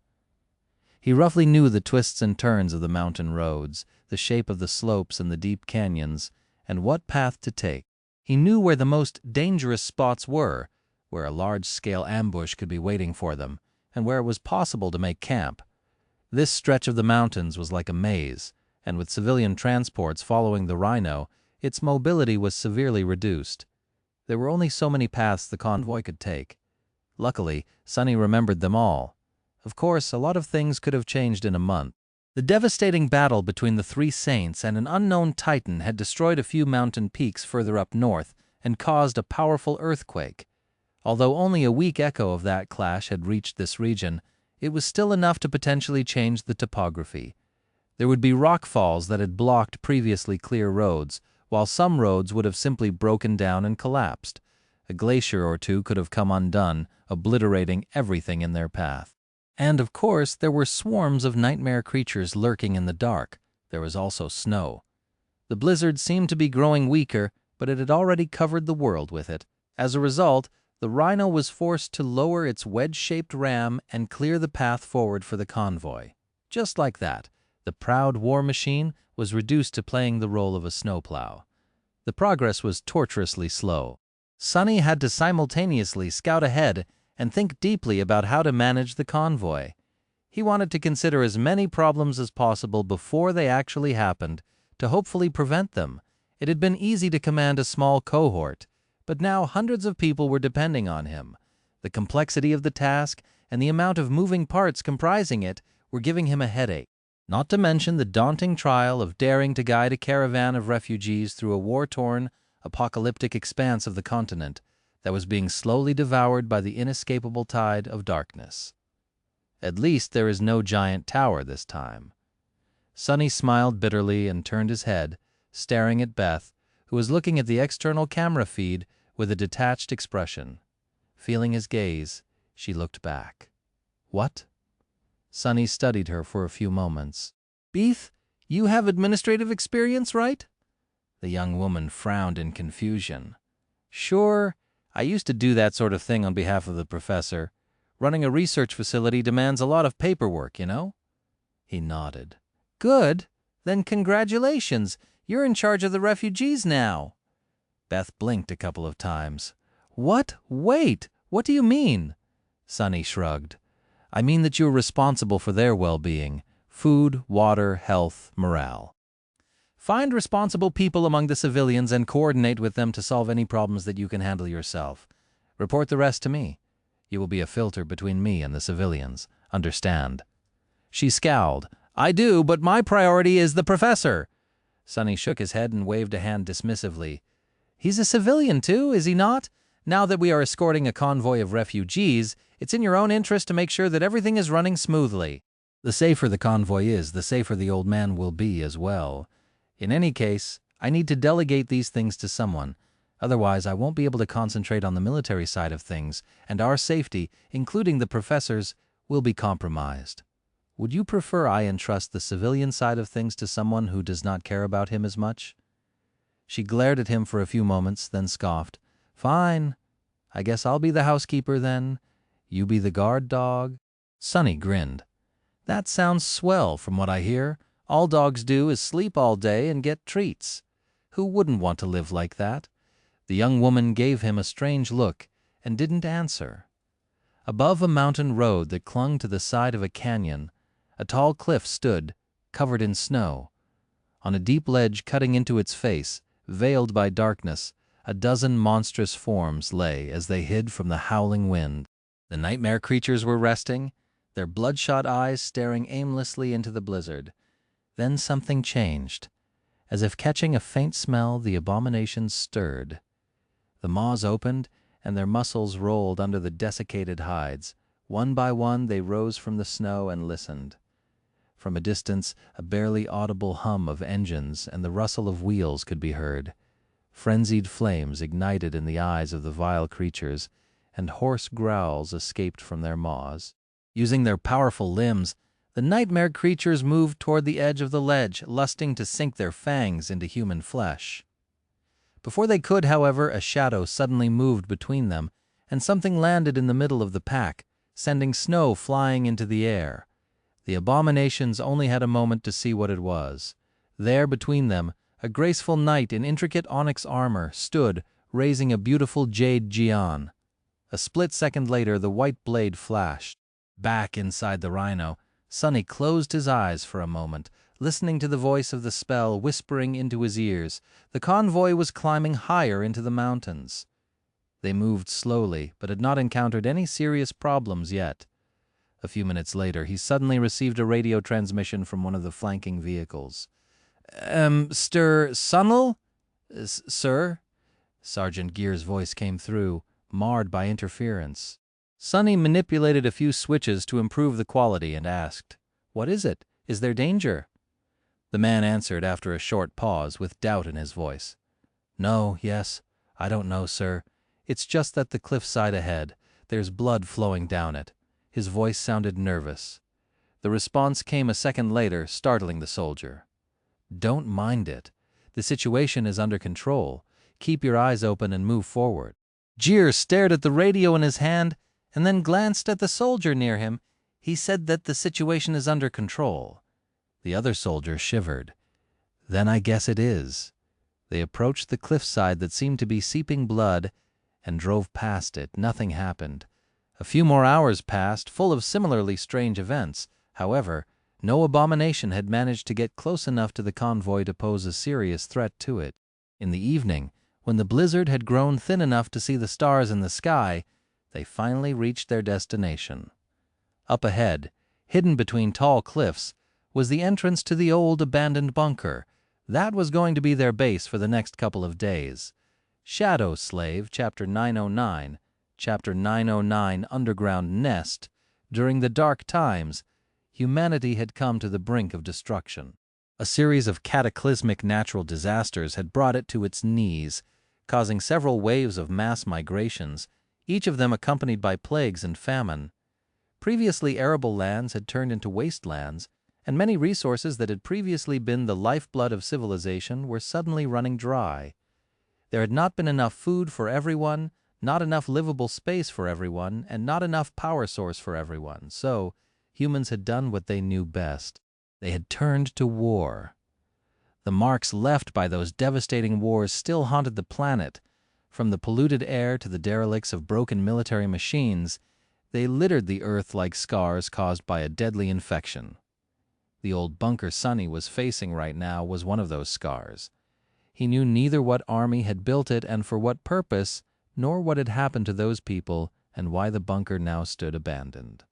He roughly knew the twists and turns of the mountain roads, the shape of the slopes and the deep canyons, and what path to take. He knew where the most dangerous spots were, where a large-scale ambush could be waiting for them, and where it was possible to make camp. This stretch of the mountains was like a maze, and with civilian transports following the Rhino, its mobility was severely reduced. There were only so many paths the convoy could take. Luckily, Sonny remembered them all. Of course, a lot of things could have changed in a month. The devastating battle between the 3 Saints and an unknown Titan had destroyed a few mountain peaks further up north and caused a powerful earthquake. Although only a weak echo of that clash had reached this region, it was still enough to potentially change the topography. There would be rock falls that had blocked previously clear roads, while some roads would have simply broken down and collapsed. A glacier or 2 could have come undone, obliterating everything in their path. And, of course, there were swarms of nightmare creatures lurking in the dark. There was also snow. The blizzard seemed to be growing weaker, but it had already covered the world with it. As a result, the Rhino was forced to lower its wedge-shaped ram and clear the path forward for the convoy. Just like that, the proud war machine was reduced to playing the role of a snowplow. The progress was tortuously slow. Sonny had to simultaneously scout ahead and think deeply about how to manage the convoy. He wanted to consider as many problems as possible before they actually happened, to hopefully prevent them. It had been easy to command a small cohort, but now hundreds of people were depending on him. The complexity of the task and the amount of moving parts comprising it were giving him a headache. Not to mention the daunting trial of daring to guide a caravan of refugees through a war-torn, apocalyptic expanse of the continent that was being slowly devoured by the inescapable tide of darkness. At least there is no giant tower this time. Sonny smiled bitterly and turned his head, staring at Beth, who was looking at the external camera feed with a detached expression. Feeling his gaze, she looked back. What? Sonny studied her for a few moments. Beef, you have administrative experience, right? The young woman frowned in confusion. Sure, I used to do that sort of thing on behalf of the professor. Running a research facility demands a lot of paperwork, you know? He nodded. Good. Then congratulations. You're in charge of the refugees now. Beth blinked a couple of times. What? Wait. What do you mean? Sonny shrugged. I mean that you're responsible for their well-being. Food, water, health, morale. Find responsible people among the civilians and coordinate with them to solve any problems that you can handle yourself. Report the rest to me. You will be a filter between me and the civilians. Understand? She scowled. I do, but my priority is the professor. Sonny shook his head and waved a hand dismissively. "He's a civilian too, is he not? Now that we are escorting a convoy of refugees, it's in your own interest to make sure that everything is running smoothly. The safer the convoy is, the safer the old man will be as well. In any case, I need to delegate these things to someone. Otherwise, I won't be able to concentrate on the military side of things, and our safety, including the professor's, will be compromised. Would you prefer I entrust the civilian side of things to someone who does not care about him as much?" She glared at him for a few moments, then scoffed. "Fine. I guess I'll be the housekeeper then. You be the guard dog." Sonny grinned. "That sounds swell from what I hear. All dogs do is sleep all day and get treats. Who wouldn't want to live like that?" The young woman gave him a strange look and didn't answer. Above a mountain road that clung to the side of a canyon, a tall cliff stood, covered in snow. On a deep ledge cutting into its face, veiled by darkness, a dozen monstrous forms lay as they hid from the howling wind. The nightmare creatures were resting, their bloodshot eyes staring aimlessly into the blizzard. Then something changed. As if catching a faint smell, the abominations stirred. The maws opened, and their muscles rolled under the desiccated hides. One by one they rose from the snow and listened. From a distance, a barely audible hum of engines and the rustle of wheels could be heard. Frenzied flames ignited in the eyes of the vile creatures, and hoarse growls escaped from their maws. Using their powerful limbs, the nightmare creatures moved toward the edge of the ledge, lusting to sink their fangs into human flesh. Before they could, however, a shadow suddenly moved between them, and something landed in the middle of the pack, sending snow flying into the air. The abominations only had a moment to see what it was. There, between them, a graceful knight in intricate onyx armor stood, raising a beautiful jade geon. A split second later, the white blade flashed. Back inside the rhino, Sonny closed his eyes for a moment, listening to the voice of the spell whispering into his ears. The convoy was climbing higher into the mountains. They moved slowly, but had not encountered any serious problems yet. A few minutes later, he suddenly received a radio transmission from one of the flanking vehicles. Stir Sunnel? Sir?" Sergeant Gear's voice came through, marred by interference. Sonny manipulated a few switches to improve the quality and asked, "What is it? Is there danger?" The man answered after a short pause with doubt in his voice. "No, yes, I don't know, sir. It's just that the cliffside ahead, there's blood flowing down it." His voice sounded nervous. The response came a second later, startling the soldier. "Don't mind it. The situation is under control. Keep your eyes open and move forward." Gear stared at the radio in his hand and then glanced at the soldier near him. "He said that the situation is under control." The other soldier shivered. "Then I guess it is." They approached the cliffside that seemed to be seeping blood and drove past it. Nothing happened. A few more hours passed, full of similarly strange events. However, no abomination had managed to get close enough to the convoy to pose a serious threat to it. In the evening, when the blizzard had grown thin enough to see the stars in the sky, they finally reached their destination. Up ahead, hidden between tall cliffs, was the entrance to the old abandoned bunker. That was going to be their base for the next couple of days. Shadow Slave, Chapter 909, Chapter 909, Underground Nest. During the dark times, humanity had come to the brink of destruction. A series of cataclysmic natural disasters had brought it to its knees, causing several waves of mass migrations, each of them accompanied by plagues and famine. Previously arable lands had turned into wastelands, and many resources that had previously been the lifeblood of civilization were suddenly running dry. There had not been enough food for everyone, not enough livable space for everyone, and not enough power source for everyone. So, humans had done what they knew best. They had turned to war. The marks left by those devastating wars still haunted the planet. From the polluted air to the derelicts of broken military machines, they littered the earth like scars caused by a deadly infection. The old bunker Sonny was facing right now was one of those scars. He knew neither what army had built it and for what purpose, nor what had happened to those people and why the bunker now stood abandoned.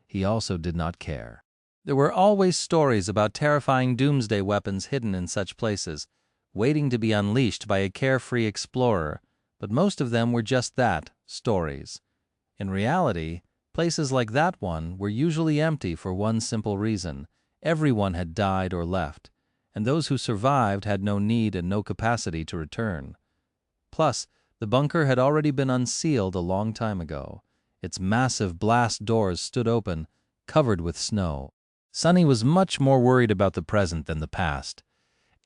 He also did not care. There were always stories about terrifying doomsday weapons hidden in such places, waiting to be unleashed by a carefree explorer, but most of them were just that, stories. In reality, places like that one were usually empty for one simple reason: everyone had died or left, and those who survived had no need and no capacity to return. Plus, the bunker had already been unsealed a long time ago. Its massive blast doors stood open, covered with snow. Sonny was much more worried about the present than the past.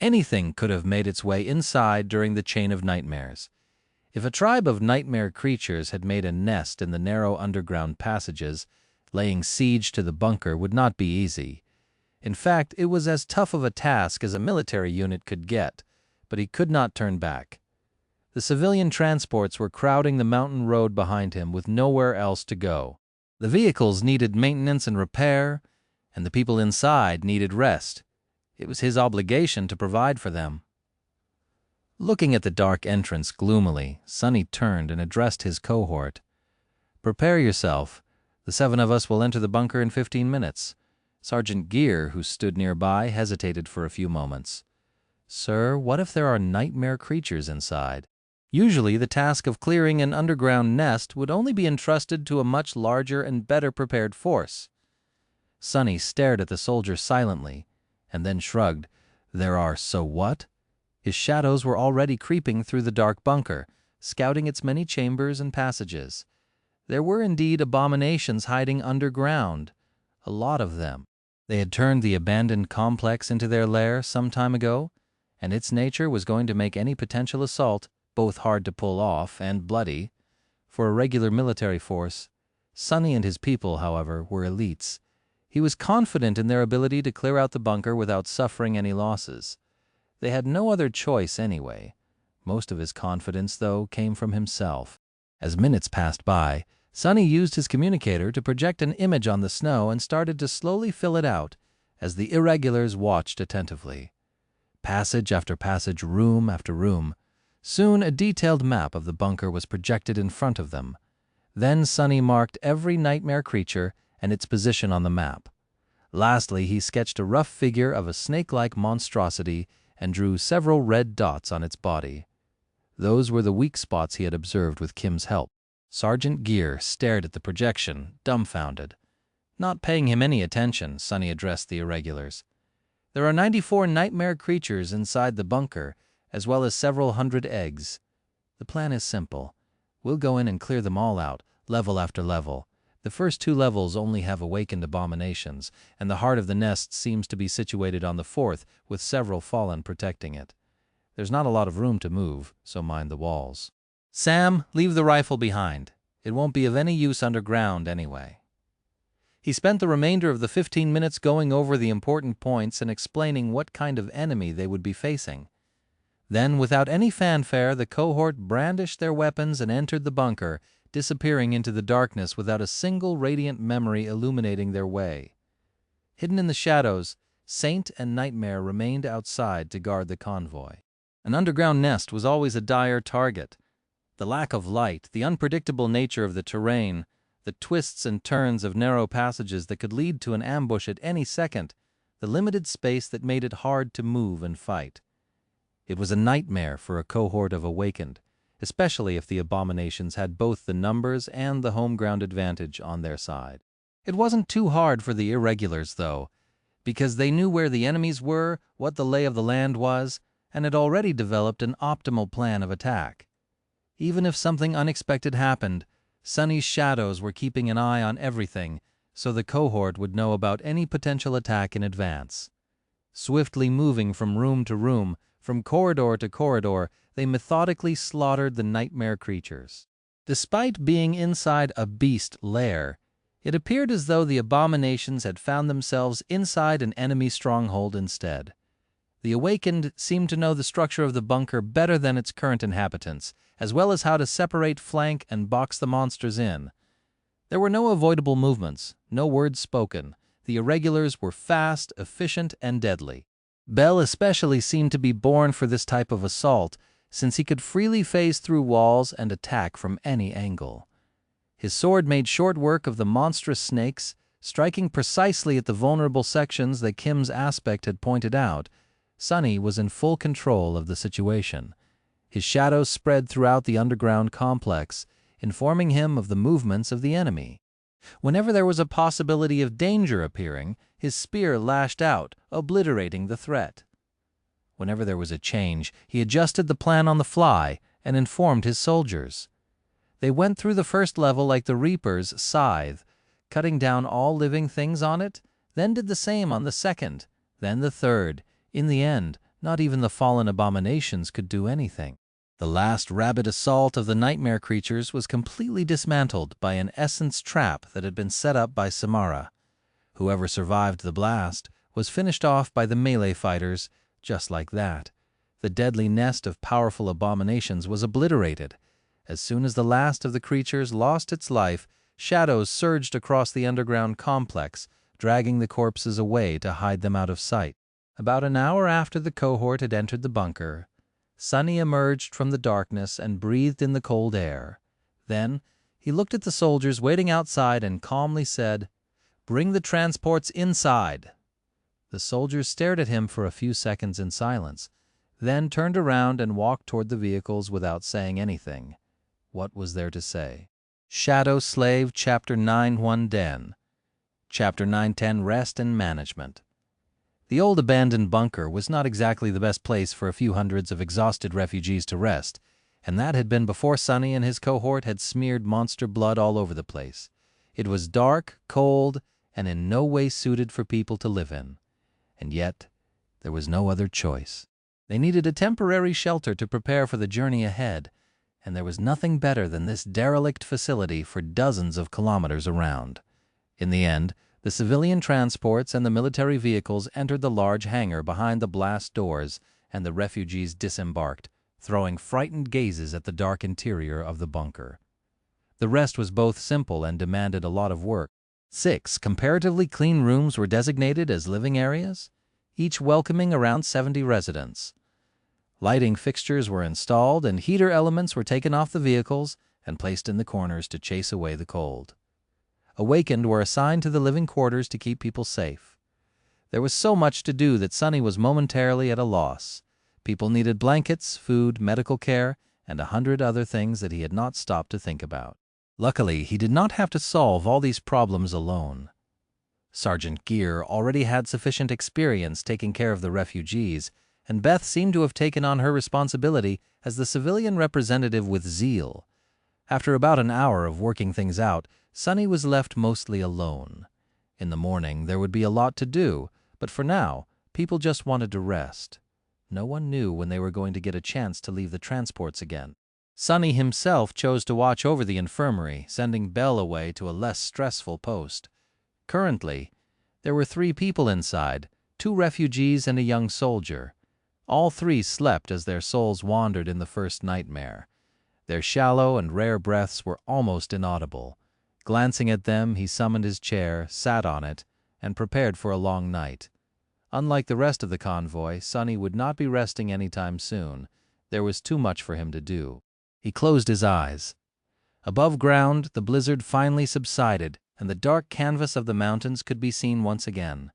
Anything could have made its way inside during the chain of nightmares. If a tribe of nightmare creatures had made a nest in the narrow underground passages, laying siege to the bunker would not be easy. In fact, it was as tough of a task as a military unit could get, but he could not turn back. The civilian transports were crowding the mountain road behind him with nowhere else to go. The vehicles needed maintenance and repair, and the people inside needed rest. It was his obligation to provide for them. Looking at the dark entrance gloomily, Sonny turned and addressed his cohort. "Prepare yourself. The 7 of us will enter the bunker in 15 minutes. Sergeant Gear, who stood nearby, hesitated for a few moments. "Sir, what if there are nightmare creatures inside?" Usually, the task of clearing an underground nest would only be entrusted to a much larger and better prepared force. Sonny stared at the soldier silently, and then shrugged. "There are so what?" His shadows were already creeping through the dark bunker, scouting its many chambers and passages. There were indeed abominations hiding underground, a lot of them. They had turned the abandoned complex into their lair some time ago, and its nature was going to make any potential assault both hard to pull off and bloody. For a regular military force, Sonny and his people, however, were elites. He was confident in their ability to clear out the bunker without suffering any losses. They had no other choice anyway. Most of his confidence, though, came from himself. As minutes passed by, Sonny used his communicator to project an image on the snow and started to slowly fill it out as the irregulars watched attentively. Passage after passage, room after room. Soon a detailed map of the bunker was projected in front of them. Then Sonny marked every nightmare creature and its position on the map. Lastly, he sketched a rough figure of a snake-like monstrosity and drew several red dots on its body. Those were the weak spots he had observed with Kim's help. Sergeant Gear stared at the projection, dumbfounded. Not paying him any attention, Sonny addressed the irregulars. "There are 94 nightmare creatures inside the bunker, as well as several hundred eggs. The plan is simple. We'll go in and clear them all out, level after level. The first 2 levels only have awakened abominations, and the heart of the nest seems to be situated on the 4th, with several fallen protecting it. There's not a lot of room to move, so mind the walls. Sam, leave the rifle behind. It won't be of any use underground anyway." He spent the remainder of the 15 minutes going over the important points and explaining what kind of enemy they would be facing. Then, without any fanfare, the cohort brandished their weapons and entered the bunker, disappearing into the darkness without a single radiant memory illuminating their way. Hidden in the shadows, Saint and Nightmare remained outside to guard the convoy. An underground nest was always a dire target. The lack of light, the unpredictable nature of the terrain, the twists and turns of narrow passages that could lead to an ambush at any second, the limited space that made it hard to move and fight. It was a nightmare for a cohort of awakened, especially if the abominations had both the numbers and the home ground advantage on their side. It wasn't too hard for the irregulars, though, because they knew where the enemies were, what the lay of the land was, and had already developed an optimal plan of attack. Even if something unexpected happened, Sonny's shadows were keeping an eye on everything, so the cohort would know about any potential attack in advance. Swiftly moving from room to room, from corridor to corridor, they methodically slaughtered the nightmare creatures. Despite being inside a beast lair, it appeared as though the abominations had found themselves inside an enemy stronghold instead. The awakened seemed to know the structure of the bunker better than its current inhabitants, as well as how to separate, flank, and box the monsters in. There were no avoidable movements, no words spoken. The irregulars were fast, efficient, and deadly. Bell especially seemed to be born for this type of assault, since he could freely phase through walls and attack from any angle. His sword made short work of the monstrous snakes, Striking precisely at the vulnerable sections that Kim's aspect had pointed out, Sunny was in full control of the situation. His shadows spread throughout the underground complex, informing him of the movements of the enemy. Whenever there was a possibility of danger appearing, his spear lashed out, obliterating the threat. Whenever there was a change, he adjusted the plan on the fly and informed his soldiers. They went through the first level like the Reaper's scythe, cutting down all living things on it, then did the same on the second, then the third. In the end, not even the fallen abominations could do anything. The last rabid assault of the nightmare creatures was completely dismantled by an essence trap that had been set up by Samara. Whoever survived the blast was finished off by the melee fighters, just like that. The deadly nest of powerful abominations was obliterated. As soon as the last of the creatures lost its life, shadows surged across the underground complex, dragging the corpses away to hide them out of sight. About an hour after the cohort had entered the bunker, Sunny emerged from the darkness and breathed in the cold air. Then he looked at the soldiers waiting outside and calmly said, "Bring the transports inside." The soldiers stared at him for a few seconds in silence, then turned around and walked toward the vehicles without saying anything. What was there to say? Shadow Slave, Chapter 9-1 Den. Chapter 9-10 Rest and Management. The old abandoned bunker was not exactly the best place for a few hundreds of exhausted refugees to rest, and that had been before Sunny and his cohort had smeared monster blood all over the place. It was dark, cold, and in no way suited for people to live in. And yet, there was no other choice. They needed a temporary shelter to prepare for the journey ahead, and there was nothing better than this derelict facility for dozens of kilometers around. In the end, the civilian transports and the military vehicles entered the large hangar behind the blast doors, and the refugees disembarked, throwing frightened gazes at the dark interior of the bunker. The rest was both simple and demanded a lot of work. 6 comparatively clean rooms were designated as living areas, each welcoming around 70 residents. Lighting fixtures were installed, and heater elements were taken off the vehicles and placed in the corners to chase away the cold. Awakened were assigned to the living quarters to keep people safe. There was so much to do that Sunny was momentarily at a loss. People needed blankets, food, medical care, and 100 other things that he had not stopped to think about. Luckily, he did not have to solve all these problems alone. Sergeant Gear already had sufficient experience taking care of the refugees, and Beth seemed to have taken on her responsibility as the civilian representative with zeal. After about an hour of working things out, Sunny was left mostly alone. In the morning, there would be a lot to do, but for now, people just wanted to rest. No one knew when they were going to get a chance to leave the transports again. Sunny himself chose to watch over the infirmary, sending Belle away to a less stressful post. Currently, there were 3 people inside, 2 refugees and a young soldier. All 3 slept as their souls wandered in the first nightmare. Their shallow and rare breaths were almost inaudible. Glancing at them, he summoned his chair, sat on it, and prepared for a long night. Unlike the rest of the convoy, Sunny would not be resting any time soon. There was too much for him to do. He closed his eyes. Above ground, the blizzard finally subsided, and the dark canvas of the mountains could be seen once again.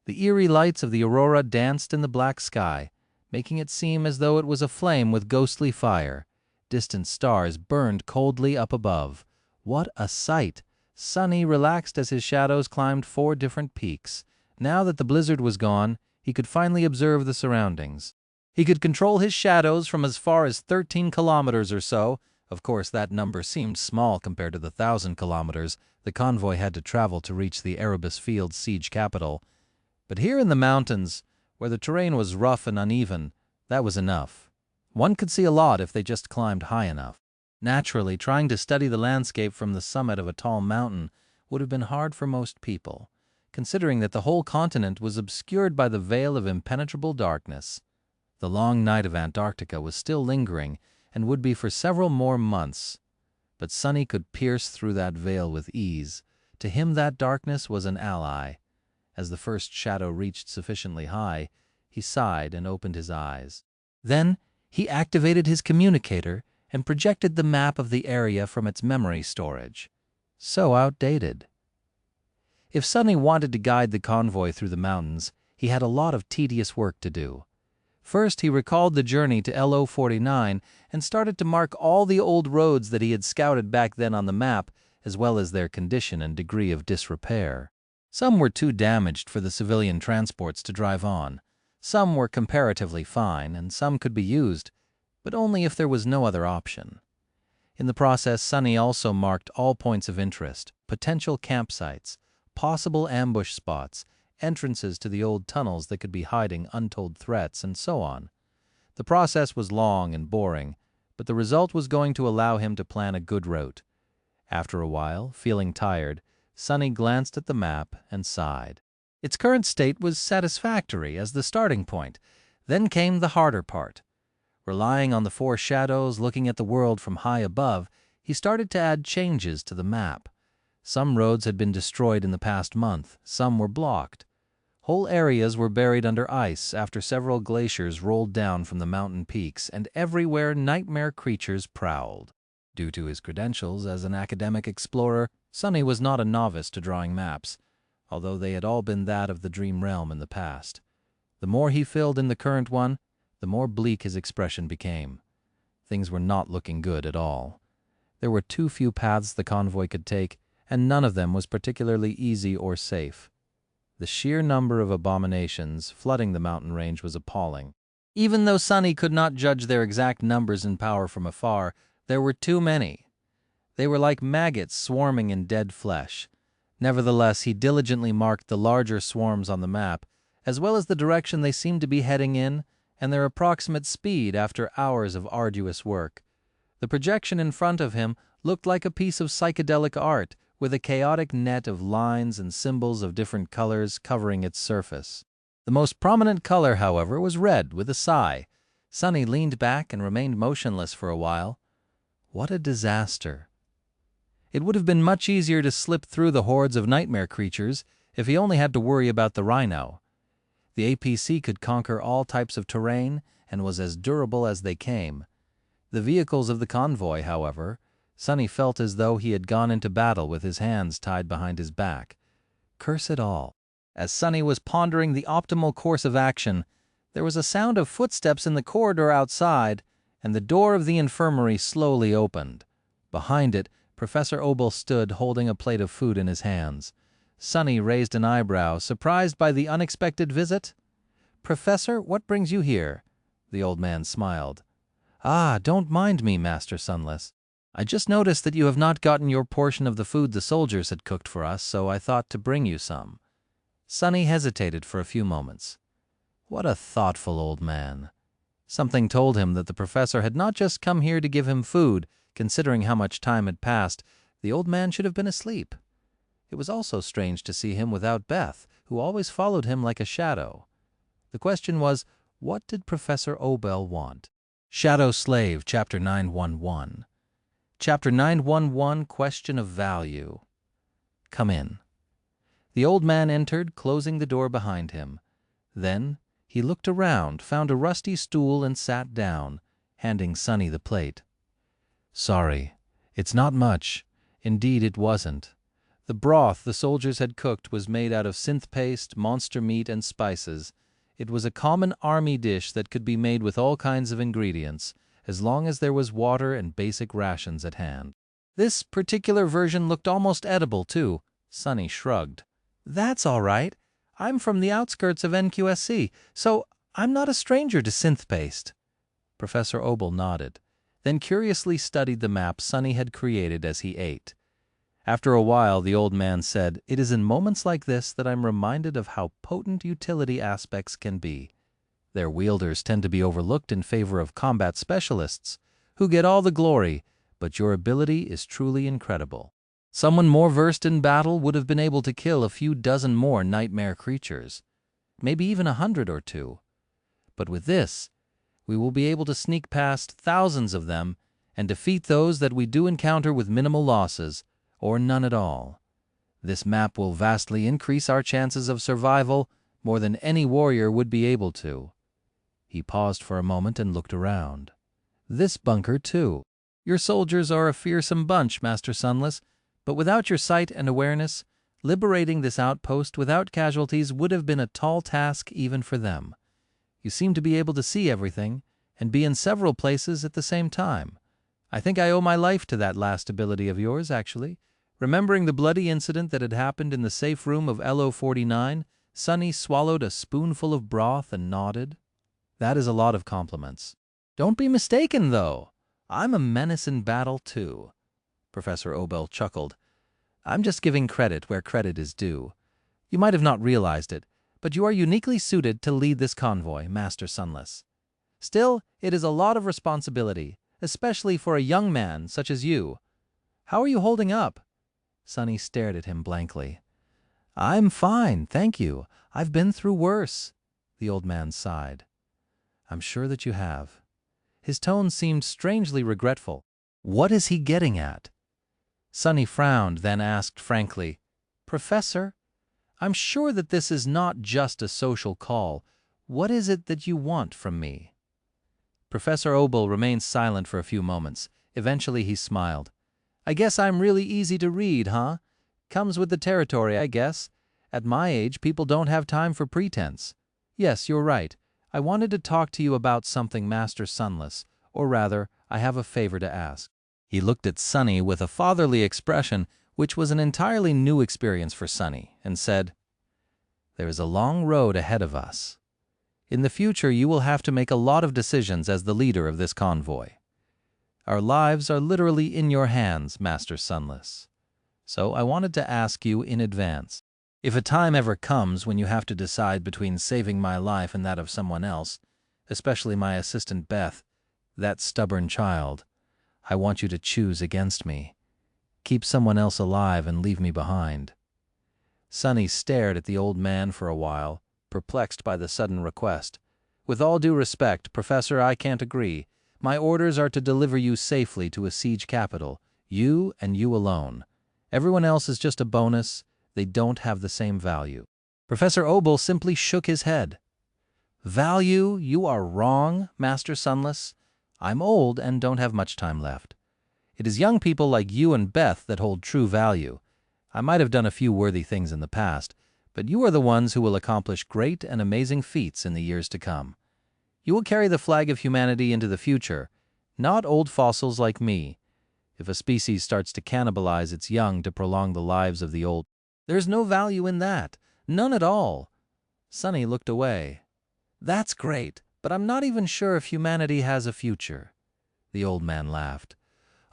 The eerie lights of the aurora danced in the black sky, making it seem as though it was aflame with ghostly fire. Distant stars burned coldly up above. What a sight! Sunny relaxed as his shadows climbed 4 different peaks. Now that the blizzard was gone, he could finally observe the surroundings. He could control his shadows from as far as 13 kilometers or so. Of course, that number seemed small compared to the 1,000 kilometers the convoy had to travel to reach the Erebus Field siege capital. But here in the mountains, where the terrain was rough and uneven, that was enough. One could see a lot if they just climbed high enough. Naturally, trying to study the landscape from the summit of a tall mountain would have been hard for most people, considering that the whole continent was obscured by the veil of impenetrable darkness. The long night of Antarctica was still lingering and would be for several more months. But Sunny could pierce through that veil with ease. To him that darkness was an ally. As the first shadow reached sufficiently high, he sighed and opened his eyes. Then he activated his communicator and projected the map of the area from its memory storage. So outdated. If Sunny wanted to guide the convoy through the mountains, he had a lot of tedious work to do. First, he recalled the journey to LO49 and started to mark all the old roads that he had scouted back then on the map, as well as their condition and degree of disrepair. Some were too damaged for the civilian transports to drive on. Some were comparatively fine, and some could be used, but only if there was no other option. In the process, Sunny also marked all points of interest, potential campsites, possible ambush spots, entrances to the old tunnels that could be hiding untold threats, and so on. The process was long and boring, but the result was going to allow him to plan a good route. After a while, feeling tired, Sunny glanced at the map and sighed. Its current state was satisfactory as the starting point. Then came the harder part. Relying on the four shadows, looking at the world from high above, he started to add changes to the map. Some roads had been destroyed in the past month, some were blocked. Whole areas were buried under ice after several glaciers rolled down from the mountain peaks, and everywhere nightmare creatures prowled. Due to his credentials as an academic explorer, Sunny was not a novice to drawing maps, although they had all been that of the dream realm in the past. The more he filled in the current one, the more bleak his expression became. Things were not looking good at all. There were too few paths the convoy could take, and none of them was particularly easy or safe. The sheer number of abominations flooding the mountain range was appalling. Even though Sunny could not judge their exact numbers and power from afar, there were too many. They were like maggots swarming in dead flesh. Nevertheless, he diligently marked the larger swarms on the map, as well as the direction they seemed to be heading in, and their approximate speed after hours of arduous work. The projection in front of him looked like a piece of psychedelic art, with a chaotic net of lines and symbols of different colors covering its surface. The most prominent color, however, was red, with a sigh. Sunny leaned back and remained motionless for a while. What a disaster! It would have been much easier to slip through the hordes of nightmare creatures if he only had to worry about the rhino. The APC could conquer all types of terrain and was as durable as they came. The vehicles of the convoy, however, Sunny felt as though he had gone into battle with his hands tied behind his back. Curse it all. As Sunny was pondering the optimal course of action, there was a sound of footsteps in the corridor outside, and the door of the infirmary slowly opened. Behind it, Professor Obel stood holding a plate of food in his hands. Sunny raised an eyebrow, surprised by the unexpected visit. "Professor, what brings you here?" The old man smiled. "Ah, don't mind me, Master Sunless. I just noticed that you have not gotten your portion of the food the soldiers had cooked for us, so I thought to bring you some." Sunny hesitated for a few moments. What a thoughtful old man. Something told him that the professor had not just come here to give him food. Considering how much time had passed, the old man should have been asleep. It was also strange to see him without Beth, who always followed him like a shadow. The question was, what did Professor Obel want? Shadow Slave, Chapter 911. Chapter 911, Question of Value. Come in. The old man entered, closing the door behind him. Then he looked around, found a rusty stool, and sat down, handing Sunny the plate. "Sorry, it's not much. Indeed, it wasn't. The broth the soldiers had cooked was made out of synth paste, monster meat, and spices. It was a common army dish that could be made with all kinds of ingredients, as long as there was water and basic rations at hand. This particular version looked almost edible, too." Sunny shrugged. "That's all right. I'm from the outskirts of NQSC, so I'm not a stranger to synth paste." Professor Obel nodded, then curiously studied the map Sunny had created as he ate. After a while, the old man said, "It is in moments like this that I'm reminded of how potent utility aspects can be. Their wielders tend to be overlooked in favor of combat specialists, who get all the glory, but your ability is truly incredible. Someone more versed in battle would have been able to kill a few dozen more nightmare creatures, maybe even 100 or two. But with this, we will be able to sneak past thousands of them and defeat those that we do encounter with minimal losses, or none at all. This map will vastly increase our chances of survival more than any warrior would be able to." He paused for a moment and looked around. "This bunker, too. Your soldiers are a fearsome bunch, Master Sunless, but without your sight and awareness, Liberating this outpost without casualties would have been a tall task even for them. You seem to be able to see everything and be in several places at the same time. I think I owe my life to that last ability of yours, actually. Remembering the bloody incident that had happened in the safe room of LO-49, Sonny swallowed a spoonful of broth and nodded. That is a lot of compliments. Don't be mistaken, though. I'm a menace in battle, too. Professor Obel chuckled. I'm just giving credit where credit is due. You might have not realized it, but you are uniquely suited to lead this convoy, Master Sunless. Still, it is a lot of responsibility, especially for a young man such as you. How are you holding up? Sonny stared at him blankly. I'm fine, thank you. I've been through worse. The old man sighed. I'm sure that you have. His tone seemed strangely regretful. What is he getting at? Sonny frowned, then asked frankly, Professor, I'm sure that this is not just a social call. What is it that you want from me? Professor Obel remained silent for a few moments. Eventually he smiled. I guess I'm really easy to read, huh? Comes with the territory, I guess. At my age, people don't have time for pretense. Yes, you're right. I wanted to talk to you about something, Master Sunless, or rather, I have a favor to ask. He looked at Sonny with a fatherly expression, which was an entirely new experience for Sonny, and said, There is a long road ahead of us. In the future, you will have to make a lot of decisions as the leader of this convoy. Our lives are literally in your hands, Master Sunless. So I wanted to ask you in advance, if a time ever comes when you have to decide between saving my life and that of someone else, especially my assistant Beth, that stubborn child, I want you to choose against me. Keep someone else alive and leave me behind. Sonny stared at the old man for a while, perplexed by the sudden request. With all due respect, Professor, I can't agree. My orders are to deliver you safely to a siege capital, you and you alone. Everyone else is just a bonus. They don't have the same value. Professor Obel simply shook his head. Value? You are wrong, Master Sunless. I'm old and don't have much time left. It is young people like you and Beth that hold true value. I might have done a few worthy things in the past, but you are the ones who will accomplish great and amazing feats in the years to come. You will carry the flag of humanity into the future, not old fossils like me. If a species starts to cannibalize its young to prolong the lives of the old, there's no value in that. None at all. Sonny looked away. That's great, but I'm not even sure if humanity has a future. The old man laughed.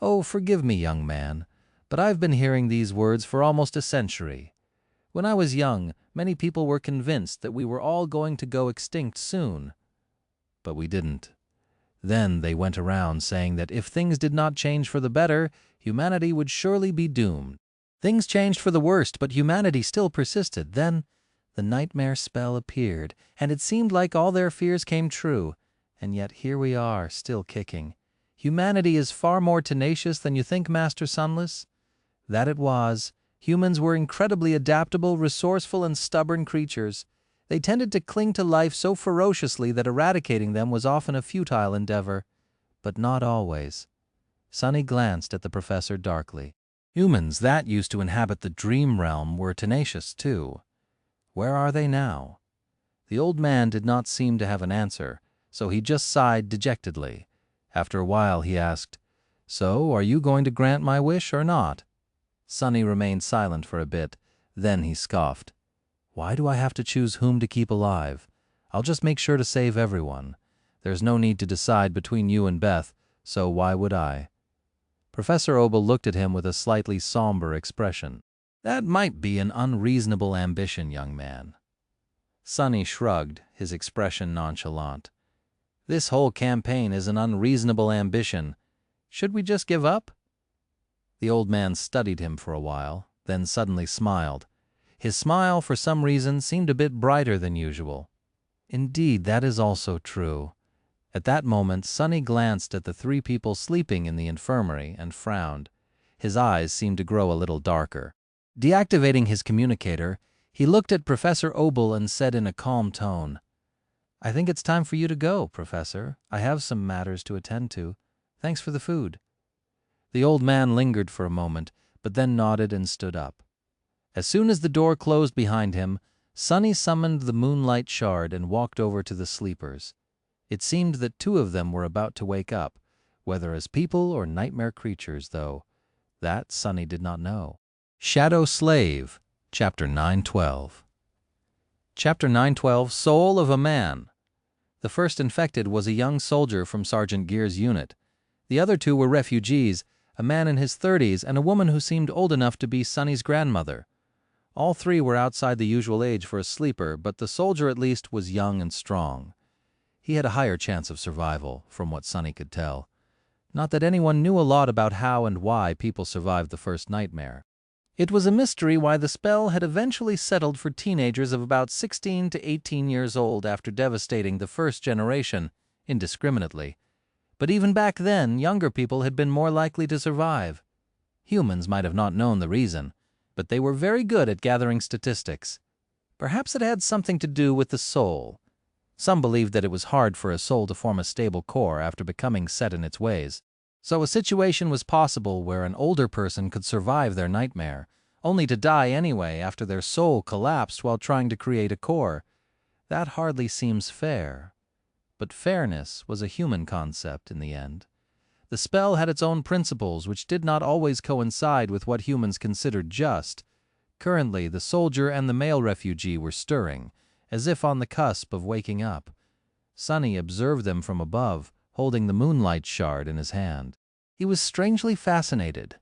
Oh, forgive me, young man, but I've been hearing these words for almost a century. When I was young, many people were convinced that we were all going to go extinct soon. But we didn't. Then they went around saying that if things did not change for the better, humanity would surely be doomed. Things changed for the worst, but humanity still persisted. Then the nightmare spell appeared, and it seemed like all their fears came true. And yet here we are, still kicking. Humanity is far more tenacious than you think, Master Sunless. That it was. Humans were incredibly adaptable, resourceful, and stubborn creatures. They tended to cling to life so ferociously that eradicating them was often a futile endeavor. But not always. Sonny glanced at the professor darkly. Humans that used to inhabit the dream realm were tenacious too. Where are they now? The old man did not seem to have an answer, so he just sighed dejectedly. After a while he asked, So, are you going to grant my wish or not? Sonny remained silent for a bit. Then he scoffed. Why do I have to choose whom to keep alive? I'll just make sure to save everyone. There's no need to decide between you and Beth, so why would I? Professor Obel looked at him with a slightly somber expression. That might be an unreasonable ambition, young man. Sonny shrugged, his expression nonchalant. This whole campaign is an unreasonable ambition. Should we just give up? The old man studied him for a while, then suddenly smiled. His smile, for some reason, seemed a bit brighter than usual. Indeed, that is also true. At that moment, Sonny glanced at the three people sleeping in the infirmary and frowned. His eyes seemed to grow a little darker. Deactivating his communicator, he looked at Professor Obel and said in a calm tone, I think it's time for you to go, Professor. I have some matters to attend to. Thanks for the food. The old man lingered for a moment, but then nodded and stood up. As soon as the door closed behind him, Sunny summoned the moonlight shard and walked over to the sleepers. It seemed that two of them were about to wake up, whether as people or nightmare creatures, though. That Sunny did not know. Shadow Slave, Chapter 912. Chapter 912, Soul of a Man. The first infected was a young soldier from Sergeant Gear's unit. The other two were refugees, a man in his 30s and a woman who seemed old enough to be Sunny's grandmother. All three were outside the usual age for a sleeper, but the soldier at least was young and strong. He had a higher chance of survival, from what Sunny could tell. Not that anyone knew a lot about how and why people survived the first nightmare. It was a mystery why the spell had eventually settled for teenagers of about 16 to 18 years old after devastating the first generation indiscriminately. But even back then, younger people had been more likely to survive. Humans might have not known the reason, but they were very good at gathering statistics. Perhaps it had something to do with the soul. Some believed that it was hard for a soul to form a stable core after becoming set in its ways. So a situation was possible where an older person could survive their nightmare, only to die anyway after their soul collapsed while trying to create a core. That hardly seems fair. But fairness was a human concept in the end. The spell had its own principles which did not always coincide with what humans considered just. Currently, the soldier and the male refugee were stirring, as if on the cusp of waking up. Sunny observed them from above, holding the moonlight shard in his hand. He was strangely fascinated.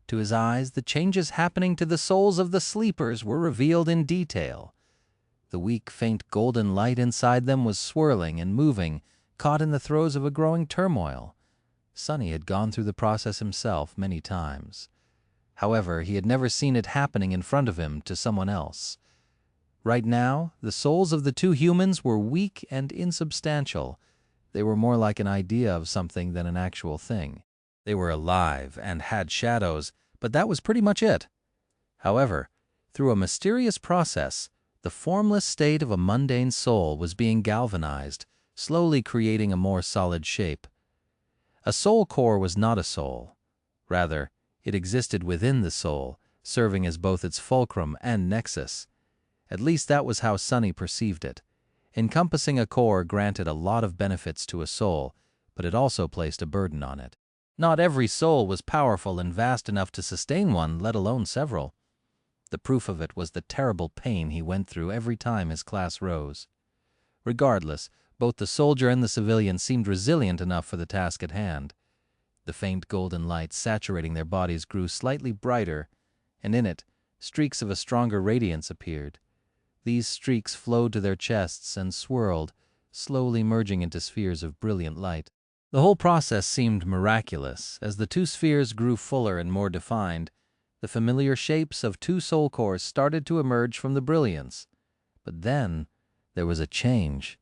To his eyes, the changes happening to the souls of the sleepers were revealed in detail. The weak, faint golden light inside them was swirling and moving, caught in the throes of a growing turmoil. Sunny had gone through the process himself many times. However, he had never seen it happening in front of him to someone else. Right now, the souls of the two humans were weak and insubstantial. They were more like an idea of something than an actual thing. They were alive and had shadows, but that was pretty much it. However, through a mysterious process, the formless state of a mundane soul was being galvanized, slowly creating a more solid shape. A soul core was not a soul. Rather, it existed within the soul, serving as both its fulcrum and nexus. At least that was how Sunny perceived it. Encompassing a core granted a lot of benefits to a soul, but it also placed a burden on it. Not every soul was powerful and vast enough to sustain one, let alone several. The proof of it was the terrible pain he went through every time his class rose. Regardless, both the soldier and the civilian seemed resilient enough for the task at hand. The faint golden light saturating their bodies grew slightly brighter, and in it, streaks of a stronger radiance appeared. These streaks flowed to their chests and swirled, slowly merging into spheres of brilliant light. The whole process seemed miraculous. As the two spheres grew fuller and more defined, the familiar shapes of two soul cores started to emerge from the brilliance. But then, there was a change.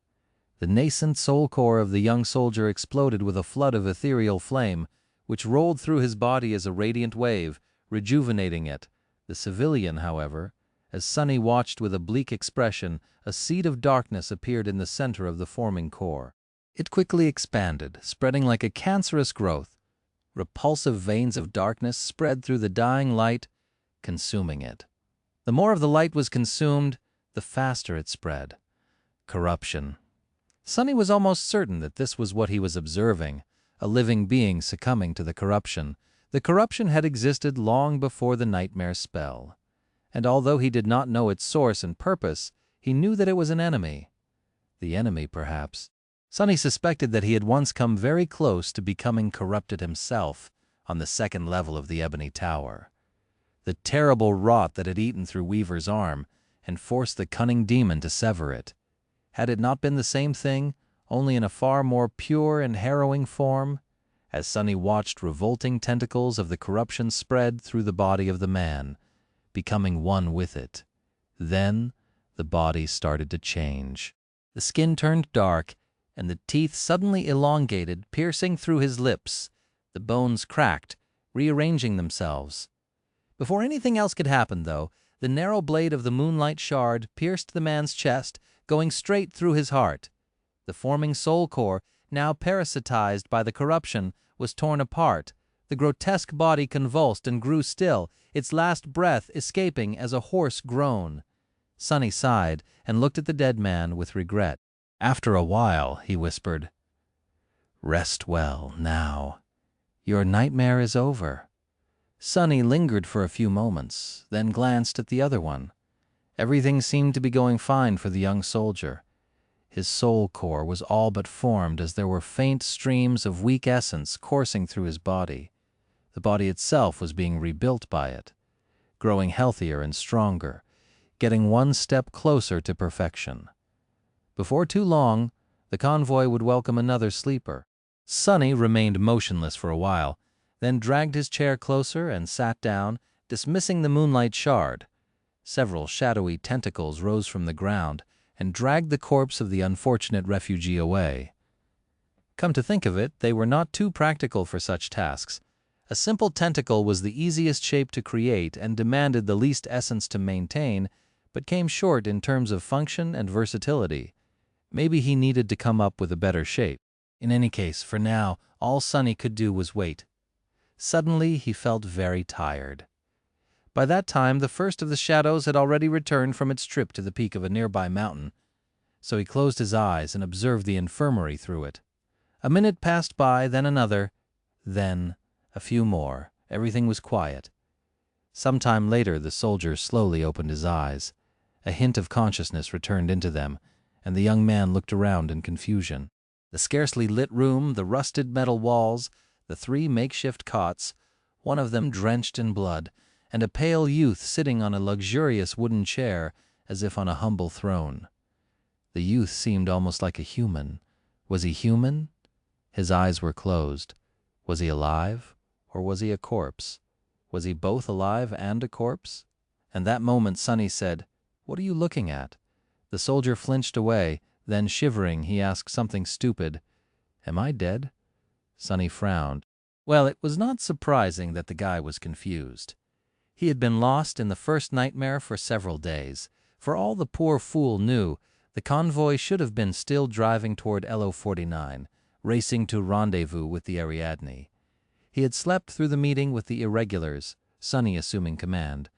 The nascent soul core of the young soldier exploded with a flood of ethereal flame, which rolled through his body as a radiant wave, rejuvenating it. The civilian, however, as Sunny watched with a bleak expression, a seed of darkness appeared in the center of the forming core. It quickly expanded, spreading like a cancerous growth. Repulsive veins of darkness spread through the dying light, consuming it. The more of the light was consumed, the faster it spread. Corruption. Sunny was almost certain that this was what he was observing, a living being succumbing to the corruption. The corruption had existed long before the nightmare spell. And although he did not know its source and purpose, he knew that it was an enemy. The enemy, perhaps. Sunny suspected that he had once come very close to becoming corrupted himself on the second level of the Ebony Tower. The terrible rot that had eaten through Weaver's arm and forced the cunning demon to sever it. Had it not been the same thing, only in a far more pure and harrowing form? As Sunny watched, revolting tentacles of the corruption spread through the body of the man, becoming one with it. Then the body started to change. The skin turned dark, and the teeth suddenly elongated, piercing through his lips. The bones cracked, rearranging themselves. Before anything else could happen, though, the narrow blade of the moonlight shard pierced the man's chest, going straight through his heart. The forming soul core, now parasitized by the corruption, was torn apart, The grotesque body convulsed and grew still, its last breath escaping as a hoarse groan. Sonny sighed and looked at the dead man with regret. After a while, he whispered, "Rest well now. Your nightmare is over." Sonny lingered for a few moments, then glanced at the other one. Everything seemed to be going fine for the young soldier. His soul core was all but formed as there were faint streams of weak essence coursing through his body. The body itself was being rebuilt by it, growing healthier and stronger, getting one step closer to perfection. Before too long, the convoy would welcome another sleeper. Sonny remained motionless for a while, then dragged his chair closer and sat down, dismissing the moonlight shard. Several shadowy tentacles rose from the ground and dragged the corpse of the unfortunate refugee away. Come to think of it, they were not too practical for such tasks. A simple tentacle was the easiest shape to create and demanded the least essence to maintain, but came short in terms of function and versatility. Maybe he needed to come up with a better shape. In any case, for now, all Sonny could do was wait. Suddenly, he felt very tired. By that time, the first of the shadows had already returned from its trip to the peak of a nearby mountain, so he closed his eyes and observed the infirmary through it. A minute passed by, then another, then a few more. Everything was quiet. Some time later, the soldier slowly opened his eyes. A hint of consciousness returned into them, and the young man looked around in confusion. The scarcely lit room, the rusted metal walls, the 3 makeshift cots, one of them drenched in blood, and a pale youth sitting on a luxurious wooden chair as if on a humble throne. The youth seemed almost like a human. Was he human? His eyes were closed. Was he alive, or was he a corpse? Was he both alive and a corpse? And that moment Sonny said, "What are you looking at?" The soldier flinched away, then shivering, he asked something stupid. "Am I dead?" Sonny frowned. Well, it was not surprising that the guy was confused. He had been lost in the first nightmare for several days. For all the poor fool knew, the convoy should have been still driving toward LO-49, racing to rendezvous with the Ariadne. He had slept through the meeting with the irregulars, Sonny assuming command,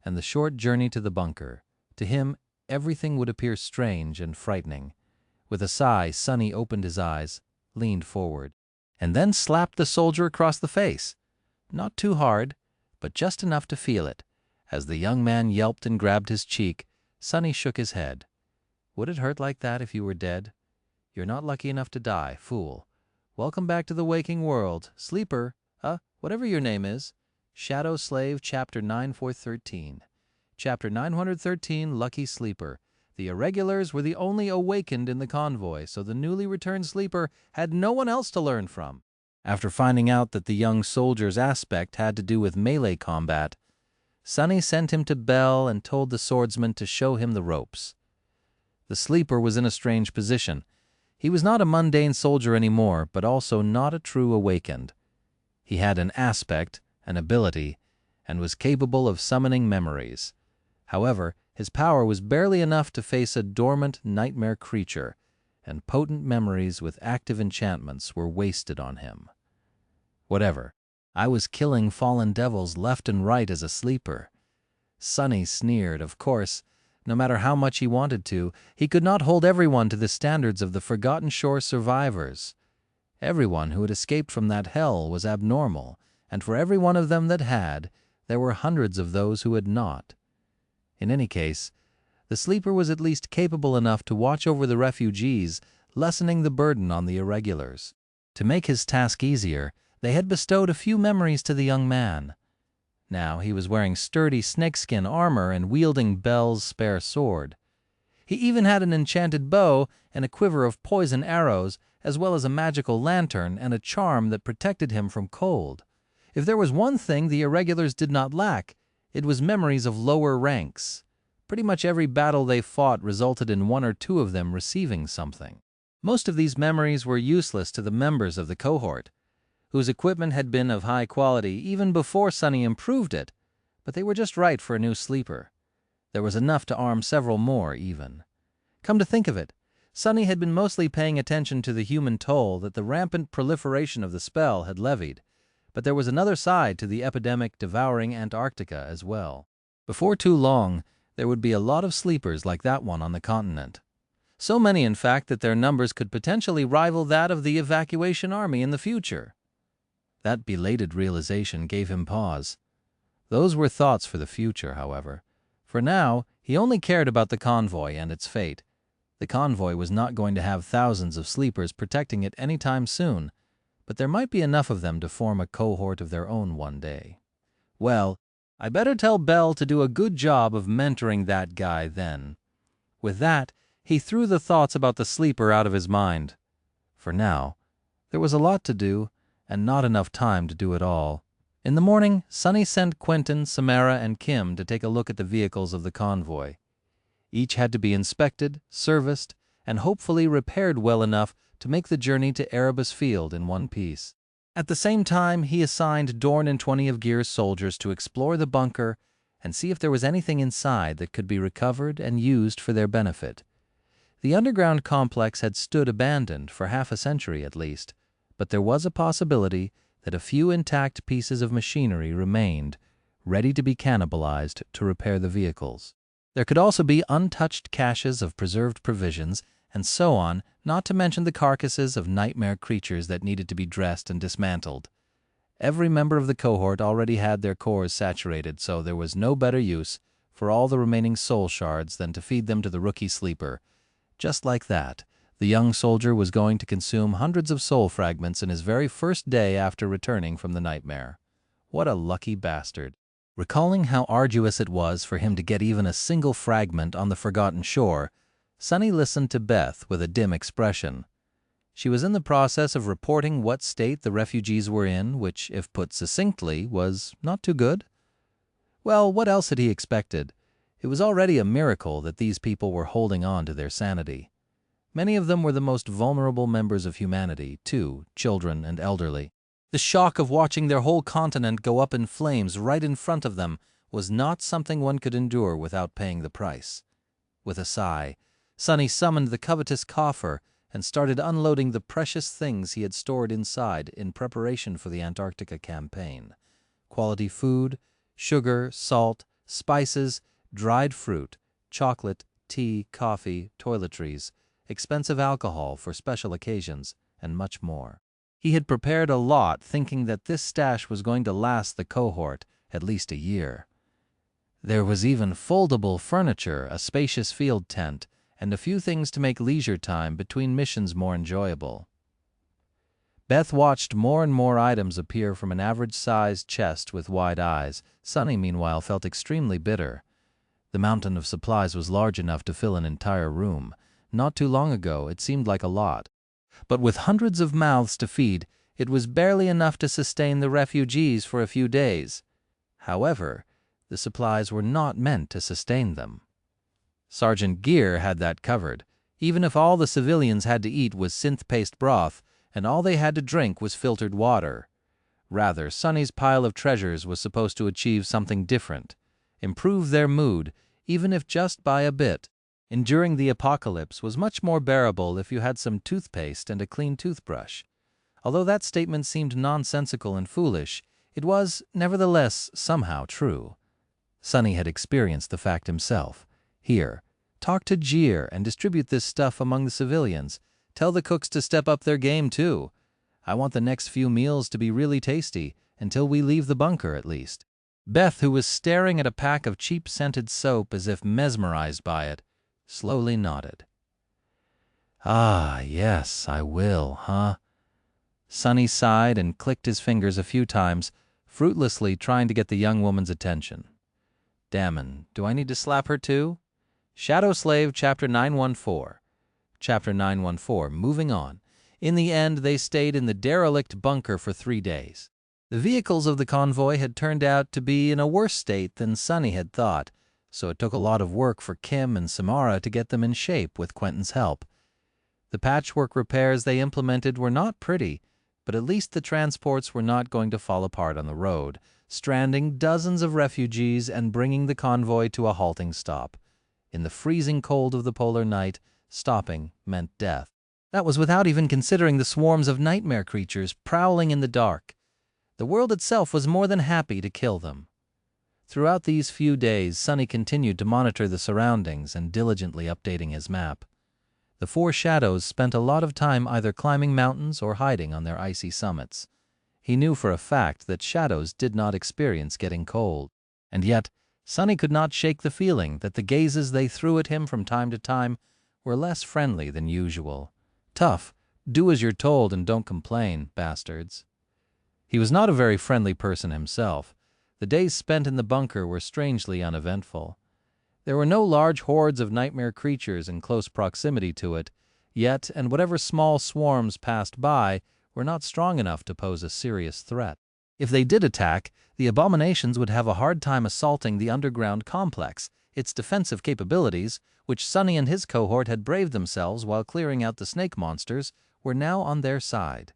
and the short journey to the bunker. To him, everything would appear strange and frightening. With a sigh, Sonny opened his eyes, leaned forward, and then slapped the soldier across the face. Not too hard, but just enough to feel it. As the young man yelped and grabbed his cheek, Sonny shook his head. "Would it hurt like that if you were dead? You're not lucky enough to die, fool. Welcome back to the waking world. Sleeper, whatever your name is. Shadow Slave, Chapter 9413. Chapter 913, Lucky Sleeper. The irregulars were the only awakened in the convoy, so the newly returned sleeper had no one else to learn from." After finding out that the young soldier's aspect had to do with melee combat, Sonny sent him to Bell and told the swordsman to show him the ropes. The sleeper was in a strange position. He was not a mundane soldier anymore, but also not a true awakened. He had an aspect, an ability, and was capable of summoning memories. However, his power was barely enough to face a dormant nightmare creature, and potent memories with active enchantments were wasted on him. Whatever. I was killing fallen devils left and right as a sleeper. Sonny sneered. Of course, no matter how much he wanted to, he could not hold everyone to the standards of the Forgotten Shore survivors. Everyone who had escaped from that hell was abnormal, and for every one of them that had, there were hundreds of those who had not. In any case, the sleeper was at least capable enough to watch over the refugees, lessening the burden on the irregulars. To make his task easier, they had bestowed a few memories to the young man. Now he was wearing sturdy snakeskin armor and wielding Bell's spare sword. He even had an enchanted bow and a quiver of poison arrows, as well as a magical lantern and a charm that protected him from cold. If there was one thing the irregulars did not lack, it was memories of lower ranks. Pretty much every battle they fought resulted in one or two of them receiving something. Most of these memories were useless to the members of the cohort, whose equipment had been of high quality even before Sonny improved it, but they were just right for a new sleeper. There was enough to arm several more, even. Come to think of it, Sonny had been mostly paying attention to the human toll that the rampant proliferation of the spell had levied, But there was another side to the epidemic devouring Antarctica as well. Before too long, there would be a lot of sleepers like that one on the continent. So many, in fact, that their numbers could potentially rival that of the evacuation army in the future. That belated realization gave him pause. Those were thoughts for the future, however. For now, he only cared about the convoy and its fate. The convoy was not going to have thousands of sleepers protecting it any time soon, but there might be enough of them to form a cohort of their own one day. Well, I better tell Bell to do a good job of mentoring that guy then. With that, he threw the thoughts about the sleeper out of his mind. For now, there was a lot to do, and not enough time to do it all. In the morning, Sonny sent Quentin, Samara, and Kim to take a look at the vehicles of the convoy. Each had to be inspected, serviced, and hopefully repaired well enough to make the journey to Erebus Field in one piece. At the same time, he assigned Dorn and 20 of Gear's soldiers to explore the bunker and see if there was anything inside that could be recovered and used for their benefit. The underground complex had stood abandoned for half a century at least, but there was a possibility that a few intact pieces of machinery remained, ready to be cannibalized to repair the vehicles. There could also be untouched caches of preserved provisions, and so on, not to mention the carcasses of nightmare creatures that needed to be dressed and dismantled. Every member of the cohort already had their cores saturated, so there was no better use for all the remaining soul shards than to feed them to the rookie sleeper. Just like that, the young soldier was going to consume hundreds of soul fragments in his very first day after returning from the nightmare. What a lucky bastard. Recalling how arduous it was for him to get even a single fragment on the forgotten shore, Sonny listened to Beth with a dim expression. She was in the process of reporting what state the refugees were in, which, if put succinctly, was not too good. Well, what else had he expected? It was already a miracle that these people were holding on to their sanity. Many of them were the most vulnerable members of humanity, too, children and elderly. The shock of watching their whole continent go up in flames right in front of them was not something one could endure without paying the price. With a sigh, Sonny summoned the covetous coffer and started unloading the precious things he had stored inside in preparation for the Antarctica campaign. Quality food, sugar, salt, spices, dried fruit, chocolate, tea, coffee, toiletries, expensive alcohol for special occasions, and much more. He had prepared a lot, thinking that this stash was going to last the cohort at least a year. There was even foldable furniture, a spacious field tent, and a few things to make leisure time between missions more enjoyable. Beth watched more and more items appear from an average-sized chest with wide eyes. Sonny, meanwhile, felt extremely bitter. The mountain of supplies was large enough to fill an entire room. Not too long ago, it seemed like a lot. But with hundreds of mouths to feed, it was barely enough to sustain the refugees for a few days. However, the supplies were not meant to sustain them. Sergeant Gear had that covered, even if all the civilians had to eat was synth-paste broth and all they had to drink was filtered water. Rather, Sonny's pile of treasures was supposed to achieve something different, improve their mood, even if just by a bit. Enduring the apocalypse was much more bearable if you had some toothpaste and a clean toothbrush. Although that statement seemed nonsensical and foolish, it was, nevertheless, somehow true. Sonny had experienced the fact himself. Here, talk to Gear and distribute this stuff among the civilians. Tell the cooks to step up their game, too. I want the next few meals to be really tasty, until we leave the bunker, at least. Beth, who was staring at a pack of cheap-scented soap as if mesmerized by it, slowly nodded. Ah, yes, I will, huh? Sonny sighed and clicked his fingers a few times, fruitlessly trying to get the young woman's attention. Damn, do I need to slap her too? Shadow Slave, Chapter 914. Chapter 914, moving on. In the end, they stayed in the derelict bunker for 3 days. The vehicles of the convoy had turned out to be in a worse state than Sonny had thought, so it took a lot of work for Kim and Samara to get them in shape with Quentin's help. The patchwork repairs they implemented were not pretty, but at least the transports were not going to fall apart on the road, stranding dozens of refugees and bringing the convoy to a halting stop. In the freezing cold of the polar night, stopping meant death. That was without even considering the swarms of nightmare creatures prowling in the dark. The world itself was more than happy to kill them. Throughout these few days, Sunny continued to monitor the surroundings and diligently updating his map. The four shadows spent a lot of time either climbing mountains or hiding on their icy summits. He knew for a fact that shadows did not experience getting cold, and yet Sunny could not shake the feeling that the gazes they threw at him from time to time were less friendly than usual. Tough, do as you're told and don't complain, bastards. He was not a very friendly person himself. The days spent in the bunker were strangely uneventful. There were no large hordes of nightmare creatures in close proximity to it, yet, and whatever small swarms passed by, were not strong enough to pose a serious threat. If they did attack, the abominations would have a hard time assaulting the underground complex. Its defensive capabilities, which Sunny and his cohort had braved themselves while clearing out the snake monsters, were now on their side.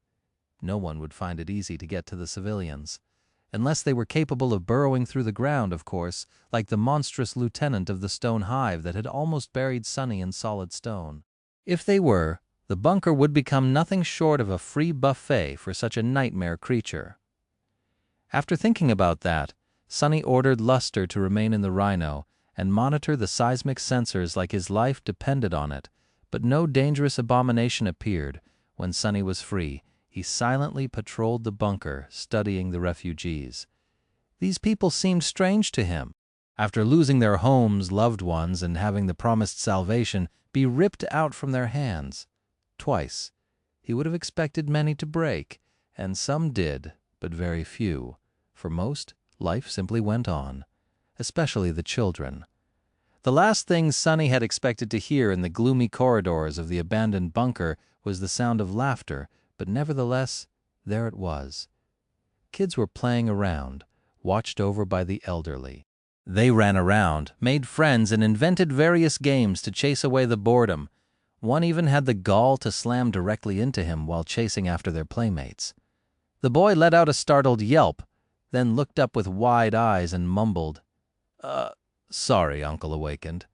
No one would find it easy to get to the civilians. Unless they were capable of burrowing through the ground, of course, like the monstrous lieutenant of the stone hive that had almost buried Sunny in solid stone. If they were, the bunker would become nothing short of a free buffet for such a nightmare creature. After thinking about that, Sunny ordered Luster to remain in the Rhino and monitor the seismic sensors like his life depended on it, but no dangerous abomination appeared. When Sunny was free, he silently patrolled the bunker, studying the refugees. These people seemed strange to him. After losing their homes, loved ones, and having the promised salvation be ripped out from their hands twice, he would have expected many to break, and some did, but very few. For most, life simply went on, especially the children. The last thing Sunny had expected to hear in the gloomy corridors of the abandoned bunker was the sound of laughter, but nevertheless, there it was. Kids were playing around, watched over by the elderly. They ran around, made friends, and invented various games to chase away the boredom. One even had the gall to slam directly into him while chasing after their playmates. The boy let out a startled yelp, then looked up with wide eyes and mumbled, Sorry, Uncle awakened."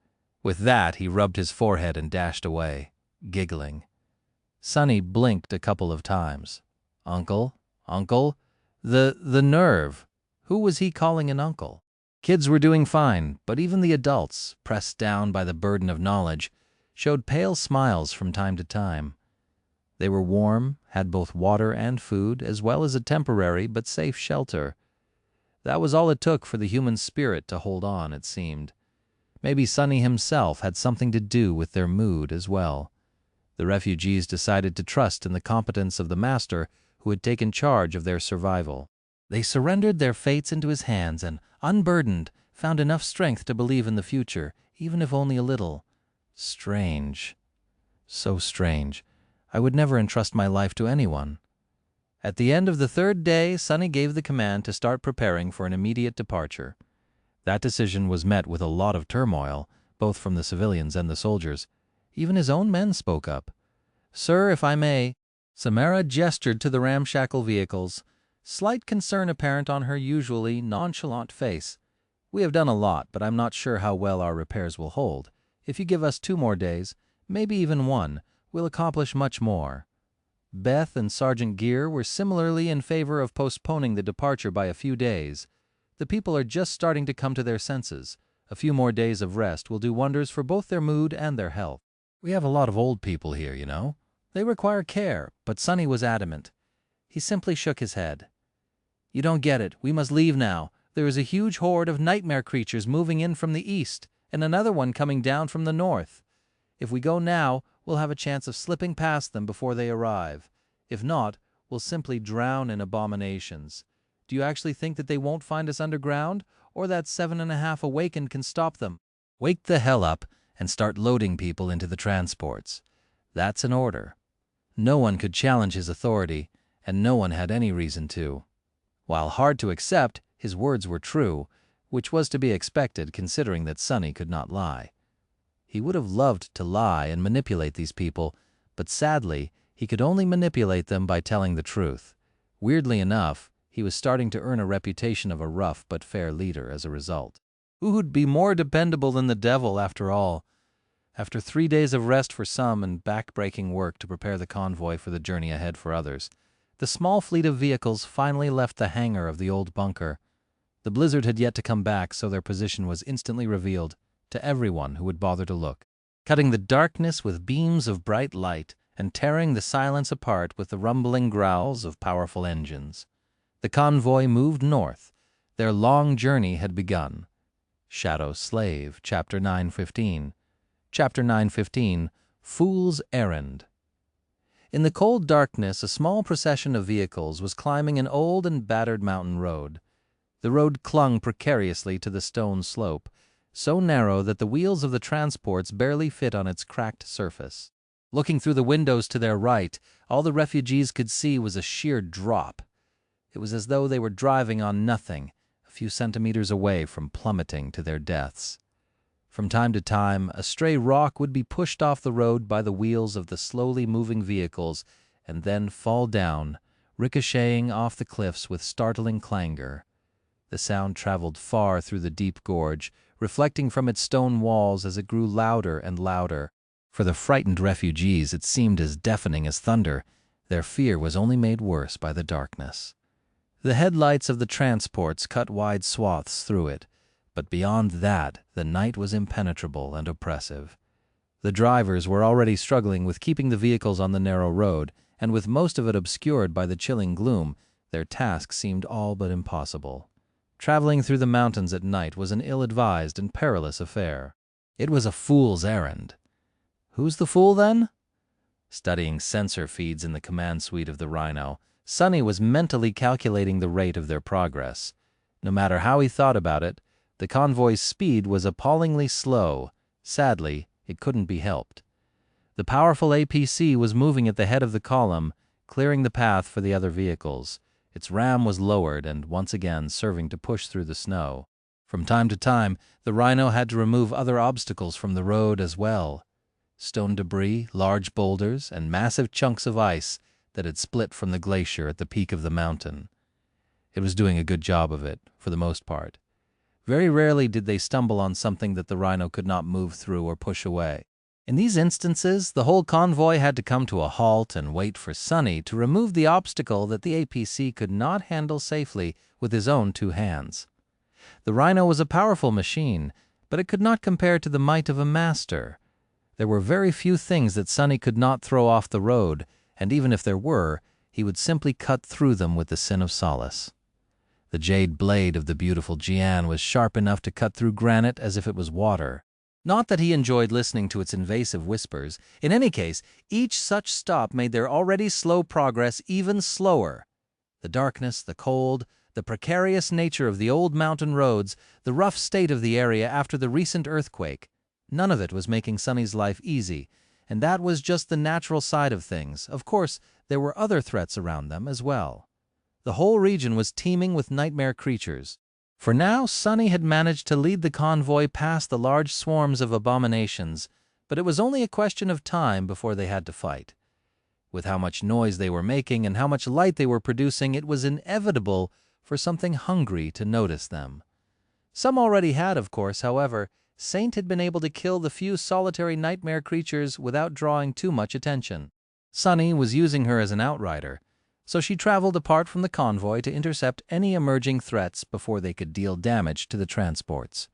With that, he rubbed his forehead and dashed away, giggling. Sunny blinked a couple of times. Uncle? Uncle? The nerve. Who was he calling an uncle? Kids were doing fine, but even the adults, pressed down by the burden of knowledge, showed pale smiles from time to time. They were warm, had both water and food, as well as a temporary but safe shelter. That was all it took for the human spirit to hold on, it seemed. Maybe Sunny himself had something to do with their mood as well. The refugees decided to trust in the competence of the master who had taken charge of their survival. They surrendered their fates into his hands and, unburdened, found enough strength to believe in the future, even if only a little. Strange. So strange. I would never entrust my life to anyone. At the end of the third day, Sunny gave the command to start preparing for an immediate departure. That decision was met with a lot of turmoil, both from the civilians and the soldiers. Even his own men spoke up. "Sir, if I may." Samara gestured to the ramshackle vehicles, slight concern apparent on her usually nonchalant face. "We have done a lot, but I'm not sure how well our repairs will hold. If you give us 2 more days, maybe even 1, we'll accomplish much more." Beth and Sergeant Gear were similarly in favor of postponing the departure by a few days. The people are just starting to come to their senses. A few more days of rest will do wonders for both their mood and their health. "We have a lot of old people here, you know. They require care," but Sunny was adamant. He simply shook his head. "You don't get it. We must leave now. There is a huge horde of nightmare creatures moving in from the east, and another one coming down from the north. If we go now, we'll have a chance of slipping past them before they arrive. If not, we'll simply drown in abominations. Do you actually think that they won't find us underground, or that 7.5 awakened can stop them? Wake the hell up and start loading people into the transports. That's an order." No one could challenge his authority, and no one had any reason to. While hard to accept, his words were true, which was to be expected considering that Sunny could not lie. He would have loved to lie and manipulate these people, but sadly, he could only manipulate them by telling the truth. Weirdly enough, he was starting to earn a reputation of a rough but fair leader as a result. Who'd be more dependable than the devil, after all? After 3 days of rest for some and back-breaking work to prepare the convoy for the journey ahead for others, the small fleet of vehicles finally left the hangar of the old bunker. The blizzard had yet to come back, so their position was instantly revealed to everyone who would bother to look, cutting the darkness with beams of bright light and tearing the silence apart with the rumbling growls of powerful engines. The convoy moved north. Their long journey had begun. Shadow Slave, Chapter 9:15. Chapter 9:15, Fool's Errand. In the cold darkness, a small procession of vehicles was climbing an old and battered mountain road. The road clung precariously to the stone slope, so narrow that the wheels of the transports barely fit on its cracked surface. Looking through the windows to their right, all the refugees could see was a sheer drop. It was as though they were driving on nothing, a few centimeters away from plummeting to their deaths. From time to time, a stray rock would be pushed off the road by the wheels of the slowly moving vehicles and then fall down, ricocheting off the cliffs with startling clangor. The sound traveled far through the deep gorge, reflecting from its stone walls as it grew louder and louder. For the frightened refugees, it seemed as deafening as thunder. Their fear was only made worse by the darkness. The headlights of the transports cut wide swaths through it, but beyond that, the night was impenetrable and oppressive. The drivers were already struggling with keeping the vehicles on the narrow road, and with most of it obscured by the chilling gloom, their task seemed all but impossible. Traveling through the mountains at night was an ill-advised and perilous affair. It was a fool's errand. Who's the fool, then? Studying sensor feeds in the command suite of the Rhino, Sonny was mentally calculating the rate of their progress. No matter how he thought about it, the convoy's speed was appallingly slow. Sadly, it couldn't be helped. The powerful APC was moving at the head of the column, clearing the path for the other vehicles. Its ram was lowered and once again serving to push through the snow. From time to time, the Rhino had to remove other obstacles from the road as well. Stone debris, large boulders, and massive chunks of ice that had split from the glacier at the peak of the mountain. It was doing a good job of it, for the most part. Very rarely did they stumble on something that the Rhino could not move through or push away. In these instances, the whole convoy had to come to a halt and wait for Sonny to remove the obstacle that the APC could not handle safely with his own two hands. The Rhino was a powerful machine, but it could not compare to the might of a master. There were very few things that Sonny could not throw off the road, and even if there were, he would simply cut through them with the sin of solace. The jade blade of the beautiful Jian was sharp enough to cut through granite as if it was water. Not that he enjoyed listening to its invasive whispers. In any case, each such stop made their already slow progress even slower. The darkness, the cold, the precarious nature of the old mountain roads, the rough state of the area after the recent earthquake, none of it was making Sonny's life easy, and that was just the natural side of things. Of course, there were other threats around them as well. The whole region was teeming with nightmare creatures. For now, Sonny had managed to lead the convoy past the large swarms of abominations, but it was only a question of time before they had to fight. With how much noise they were making and how much light they were producing, it was inevitable for something hungry to notice them. Some already had, of course. However, Saint had been able to kill the few solitary nightmare creatures without drawing too much attention. Sonny was using her as an outrider, so she traveled apart from the convoy to intercept any emerging threats before they could deal damage to the transports.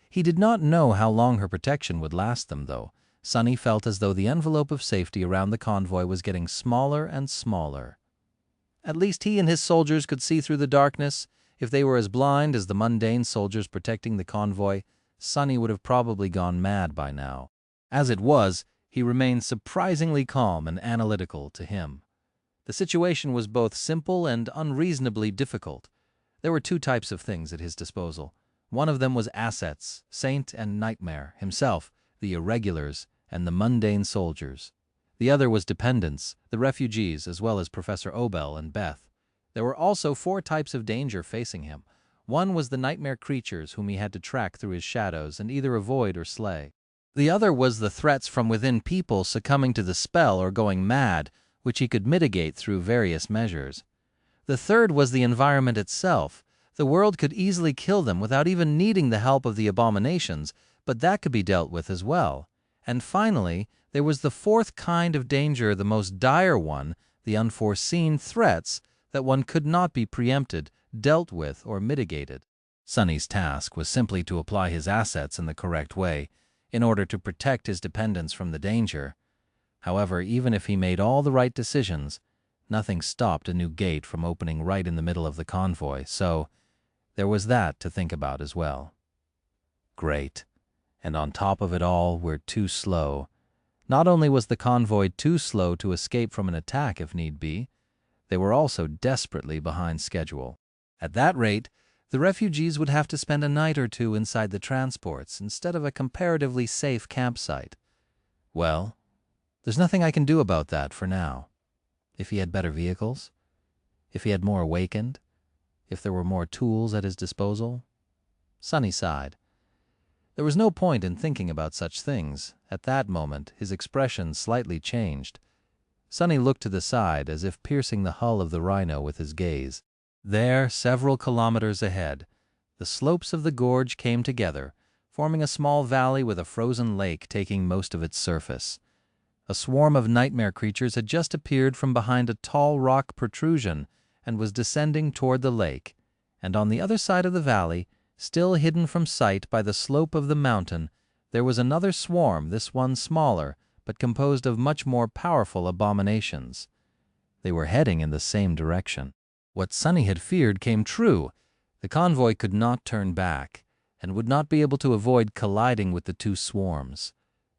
He did not know how long her protection would last them, though. Sonny felt as though the envelope of safety around the convoy was getting smaller and smaller. At least he and his soldiers could see through the darkness. If they were as blind as the mundane soldiers protecting the convoy, Sonny would have probably gone mad by now. As it was, he remained surprisingly calm and analytical to him. The situation was both simple and unreasonably difficult. There were two types of things at his disposal. One of them was assets, Saint and Nightmare, himself, the irregulars, and the mundane soldiers. The other was dependents, the refugees, as well as Professor Obel and Beth. There were also four types of danger facing him. One was the nightmare creatures whom he had to track through his shadows and either avoid or slay. The other was the threats from within people succumbing to the spell or going mad, which he could mitigate through various measures. The third was the environment itself. The world could easily kill them without even needing the help of the abominations, but that could be dealt with as well. And finally, there was the fourth kind of danger, the most dire one, the unforeseen threats that one could not be preempted, dealt with, or mitigated. Sonny's task was simply to apply his assets in the correct way in order to protect his dependents from the danger. However, even if he made all the right decisions, nothing stopped a new gate from opening right in the middle of the convoy, so there was that to think about as well. Great. And on top of it all, we're too slow. Not only was the convoy too slow to escape from an attack if need be, they were also desperately behind schedule. At that rate, the refugees would have to spend a night or two inside the transports instead of a comparatively safe campsite. Well, there's nothing I can do about that for now. If he had better vehicles, if he had more awakened, if there were more tools at his disposal. Sonny sighed. There was no point in thinking about such things. At that moment, his expression slightly changed. Sonny looked to the side as if piercing the hull of the rhino with his gaze. There, several kilometers ahead, the slopes of the gorge came together, forming a small valley with a frozen lake taking most of its surface. A swarm of nightmare creatures had just appeared from behind a tall rock protrusion and was descending toward the lake, and on the other side of the valley, still hidden from sight by the slope of the mountain, there was another swarm, this one smaller, but composed of much more powerful abominations. They were heading in the same direction. What Sonny had feared came true. The convoy could not turn back, and would not be able to avoid colliding with the two swarms.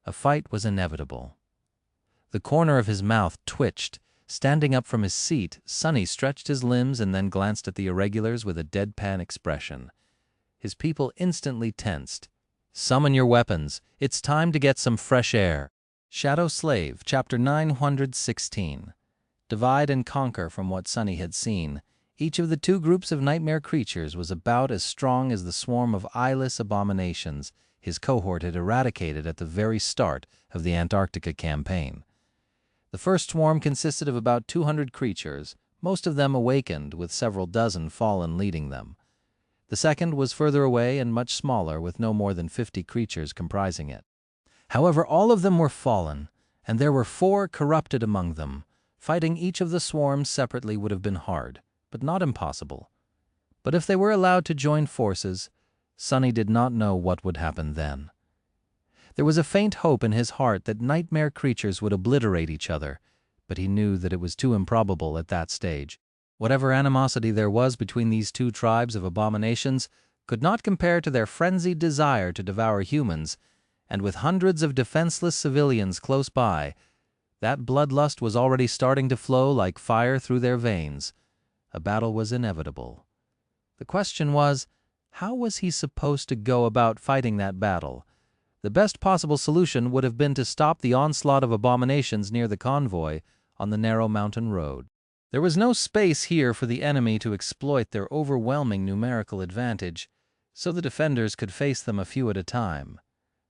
A fight was inevitable. The corner of his mouth twitched. Standing up from his seat, Sonny stretched his limbs and then glanced at the irregulars with a deadpan expression. His people instantly tensed. Summon your weapons. It's time to get some fresh air. Shadow Slave, Chapter 916. Divide and conquer. From what Sonny had seen, each of the two groups of nightmare creatures was about as strong as the swarm of eyeless abominations his cohort had eradicated at the very start of the Antarctica campaign. The first swarm consisted of about 200 creatures, most of them awakened, with several dozen fallen leading them. The second was further away and much smaller, with no more than 50 creatures comprising it. However, all of them were fallen, and there were 4 corrupted among them. Fighting each of the swarms separately would have been hard, but not impossible. But if they were allowed to join forces, Sonny did not know what would happen then. There was a faint hope in his heart that nightmare creatures would obliterate each other, but he knew that it was too improbable at that stage. Whatever animosity there was between these two tribes of abominations could not compare to their frenzied desire to devour humans, and with hundreds of defenseless civilians close by, that bloodlust was already starting to flow like fire through their veins. A battle was inevitable. The question was, how was he supposed to go about fighting that battle? The best possible solution would have been to stop the onslaught of abominations near the convoy on the narrow mountain road. There was no space here for the enemy to exploit their overwhelming numerical advantage, so the defenders could face them a few at a time.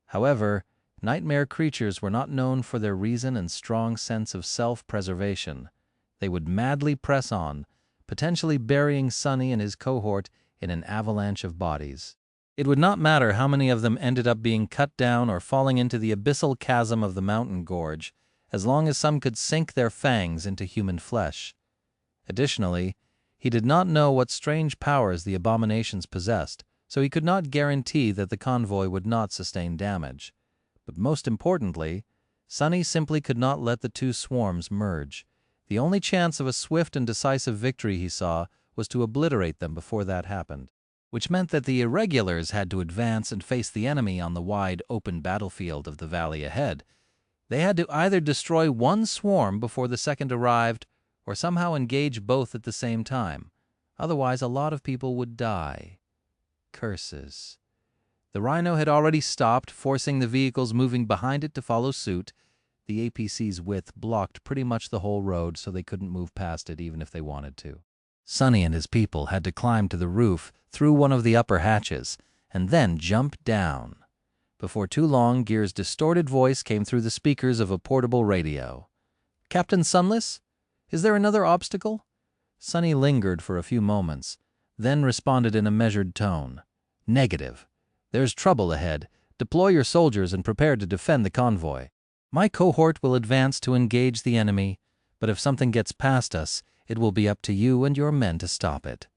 However, nightmare creatures were not known for their reason and strong sense of self-preservation. They would madly press on, potentially burying Sonny and his cohort in an avalanche of bodies. It would not matter how many of them ended up being cut down or falling into the abyssal chasm of the mountain gorge, as long as some could sink their fangs into human flesh. Additionally, he did not know what strange powers the abominations possessed, so he could not guarantee that the convoy would not sustain damage. But most importantly, Sonny simply could not let the two swarms merge. The only chance of a swift and decisive victory he saw was to obliterate them before that happened, which meant that the irregulars had to advance and face the enemy on the wide, open battlefield of the valley ahead. They had to either destroy one swarm before the second arrived, or somehow engage both at the same time. Otherwise, a lot of people would die. Curses. The rhino had already stopped, forcing the vehicles moving behind it to follow suit. The APC's width blocked pretty much the whole road, so they couldn't move past it even if they wanted to. Sonny and his people had to climb to the roof through one of the upper hatches, and then jump down. Before too long, Gear's distorted voice came through the speakers of a portable radio. "Captain Sunless? Is there another obstacle?" Sonny lingered for a few moments, then responded in a measured tone. "Negative. There's trouble ahead. Deploy your soldiers and prepare to defend the convoy. My cohort will advance to engage the enemy, but if something gets past us, it will be up to you and your men to stop it."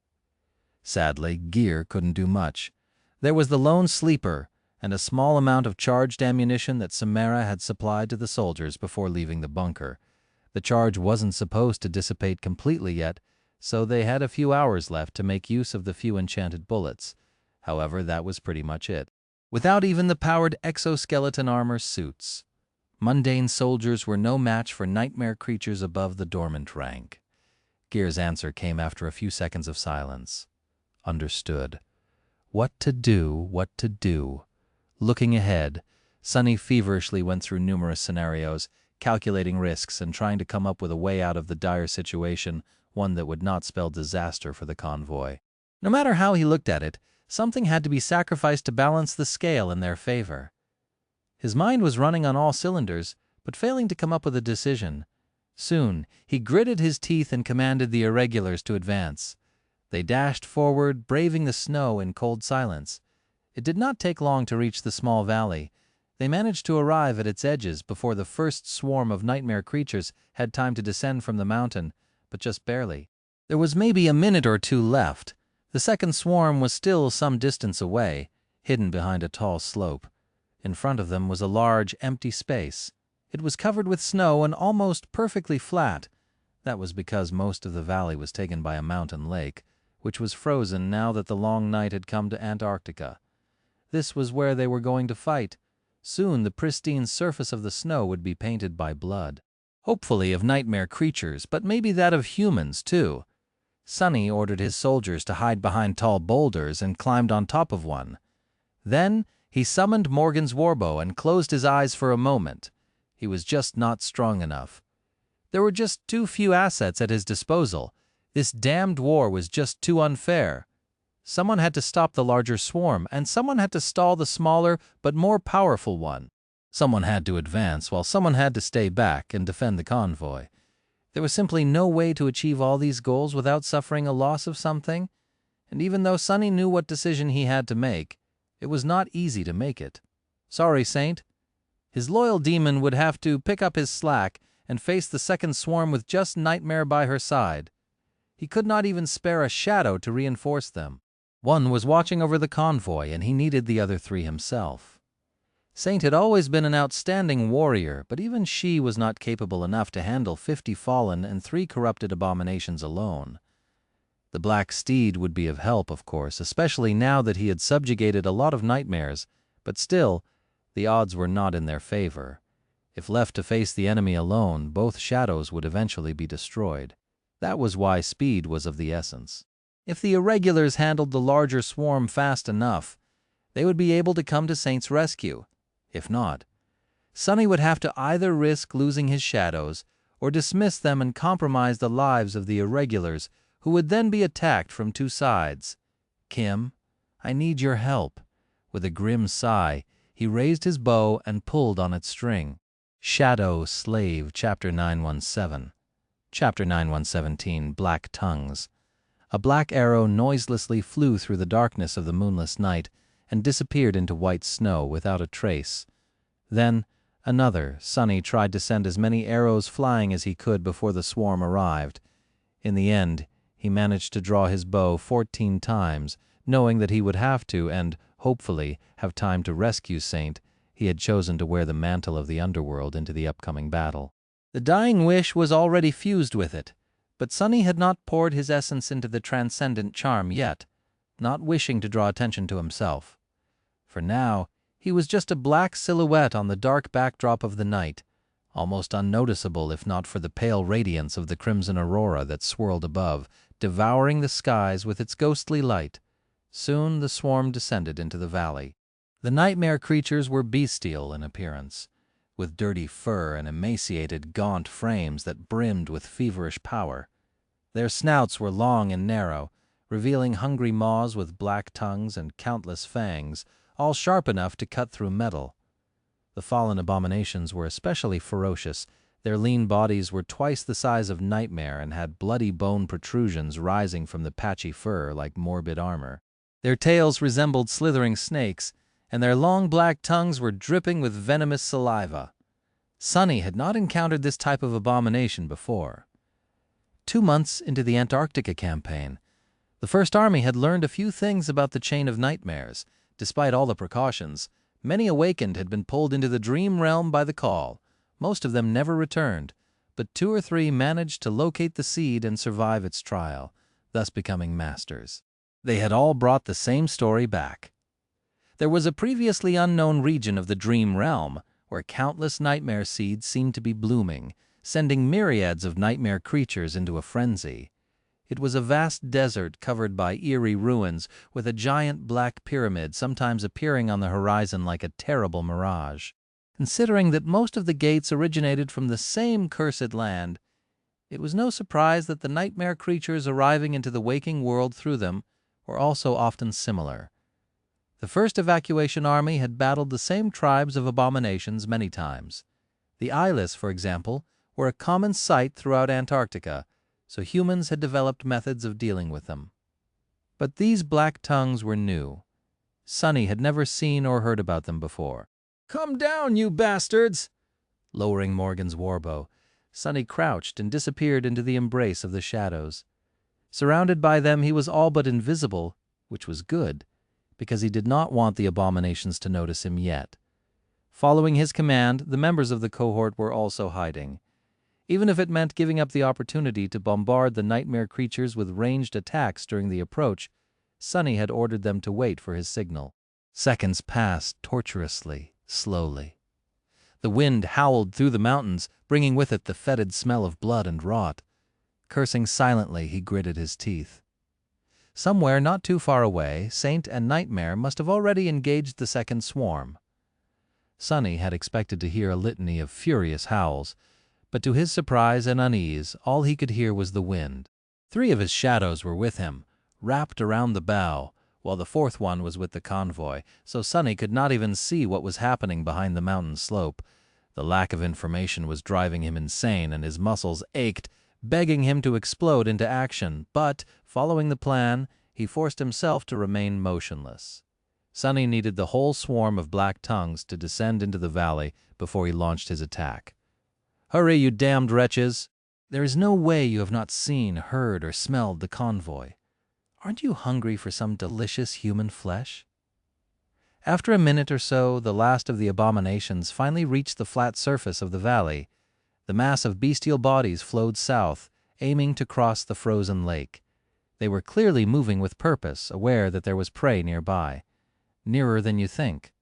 Sadly, gear couldn't do much. There was the lone sleeper and a small amount of charged ammunition that Samara had supplied to the soldiers before leaving the bunker. The charge wasn't supposed to dissipate completely yet, so they had a few hours left to make use of the few enchanted bullets. However, that was pretty much it. Without even the powered exoskeleton armor suits, mundane soldiers were no match for nightmare creatures above the dormant rank. Gear's answer came after a few seconds of silence. Understood. What to do, what to do. Looking ahead, Sunny feverishly went through numerous scenarios, calculating risks and trying to come up with a way out of the dire situation, one that would not spell disaster for the convoy. No matter how he looked at it, something had to be sacrificed to balance the scale in their favor. His mind was running on all cylinders, but failing to come up with a decision. Soon, he gritted his teeth and commanded the irregulars to advance. They dashed forward, braving the snow in cold silence. It did not take long to reach the small valley. They managed to arrive at its edges before the first swarm of nightmare creatures had time to descend from the mountain, but just barely. There was maybe a minute or two left. The second swarm was still some distance away, hidden behind a tall slope. In front of them was a large, empty space. It was covered with snow and almost perfectly flat. That was because most of the valley was taken by a mountain lake, which was frozen now that the long night had come to Antarctica. This was where they were going to fight. Soon the pristine surface of the snow would be painted by blood. Hopefully of nightmare creatures, but maybe that of humans too. Sunny ordered his soldiers to hide behind tall boulders and climbed on top of one. Then he summoned Morgan's warbow and closed his eyes for a moment. He was just not strong enough. There were just too few assets at his disposal. This damned war was just too unfair. Someone had to stop the larger swarm, and someone had to stall the smaller but more powerful one. Someone had to advance, while someone had to stay back and defend the convoy. There was simply no way to achieve all these goals without suffering a loss of something, and even though Sunny knew what decision he had to make, it was not easy to make it. Sorry, Saint. His loyal demon would have to pick up his slack and face the second swarm with just Nightmare by her side. He could not even spare a shadow to reinforce them. One was watching over the convoy, and he needed the other three himself. Saint had always been an outstanding warrior, but even she was not capable enough to handle 50 fallen and 3 corrupted abominations alone. The black steed would be of help, of course, especially now that he had subjugated a lot of nightmares, but still, the odds were not in their favor. If left to face the enemy alone, both shadows would eventually be destroyed. That was why speed was of the essence. If the irregulars handled the larger swarm fast enough, they would be able to come to Saint's rescue. If not, Sunny would have to either risk losing his shadows or dismiss them and compromise the lives of the irregulars, who would then be attacked from 2 sides. "Kim, I need your help." With a grim sigh, he raised his bow and pulled on its string. Shadow Slave, Chapter 917. Chapter 9117, Black Tongues. A black arrow noiselessly flew through the darkness of the moonless night and disappeared into white snow without a trace. Then another. Sunny tried to send as many arrows flying as he could before the swarm arrived. In the end, he managed to draw his bow 14 times, knowing that he would have to, and, hopefully, have time to rescue Saint. He had chosen to wear the mantle of the underworld into the upcoming battle. The dying wish was already fused with it, but Sunny had not poured his essence into the transcendent charm yet, not wishing to draw attention to himself. For now, he was just a black silhouette on the dark backdrop of the night, almost unnoticeable if not for the pale radiance of the crimson aurora that swirled above, devouring the skies with its ghostly light. Soon the swarm descended into the valley. The nightmare creatures were bestial in appearance, with dirty fur and emaciated, gaunt frames that brimmed with feverish power. Their snouts were long and narrow, revealing hungry maws with black tongues and countless fangs, all sharp enough to cut through metal. The fallen abominations were especially ferocious. Their lean bodies were twice the size of Nightmare and had bloody bone protrusions rising from the patchy fur like morbid armor. Their tails resembled slithering snakes, and their long black tongues were dripping with venomous saliva. Sunny had not encountered this type of abomination before. 2 months into the Antarctica campaign, the First Army had learned a few things about the chain of nightmares. Despite all the precautions, many awakened had been pulled into the dream realm by the call. Most of them never returned, but 2 or 3 managed to locate the seed and survive its trial, thus becoming masters. They had all brought the same story back. There was a previously unknown region of the dream realm where countless nightmare seeds seemed to be blooming, sending myriads of nightmare creatures into a frenzy. It was a vast desert covered by eerie ruins, with a giant black pyramid sometimes appearing on the horizon like a terrible mirage. Considering that most of the gates originated from the same cursed land, it was no surprise that the nightmare creatures arriving into the waking world through them were also often similar. The first evacuation army had battled the same tribes of abominations many times. The eyeless, for example, were a common sight throughout Antarctica, so humans had developed methods of dealing with them. But these black tongues were new. Sunny had never seen or heard about them before. "Come down, you bastards!" Lowering Morgan's warbow, Sunny crouched and disappeared into the embrace of the shadows. Surrounded by them, he was all but invisible, which was good, because he did not want the abominations to notice him yet. Following his command, the members of the cohort were also hiding. Even if it meant giving up the opportunity to bombard the nightmare creatures with ranged attacks during the approach, Sunny had ordered them to wait for his signal. Seconds passed torturously, slowly. The wind howled through the mountains, bringing with it the fetid smell of blood and rot. Cursing silently, he gritted his teeth. Somewhere not too far away, Saint and Nightmare must have already engaged the second swarm. Sunny had expected to hear a litany of furious howls, but to his surprise and unease, all he could hear was the wind. 3 of his shadows were with him, wrapped around the bow, while the 4th one was with the convoy, so Sunny could not even see what was happening behind the mountain slope. The lack of information was driving him insane, and his muscles ached, begging him to explode into action, but, following the plan, he forced himself to remain motionless. Sunny needed the whole swarm of black tongues to descend into the valley before he launched his attack. "Hurry, you damned wretches! There is no way you have not seen, heard, or smelled the convoy. Aren't you hungry for some delicious human flesh?" After a minute or so, the last of the abominations finally reached the flat surface of the valley. The mass of bestial bodies flowed south, aiming to cross the frozen lake. They were clearly moving with purpose, aware that there was prey nearby. Nearer than you think.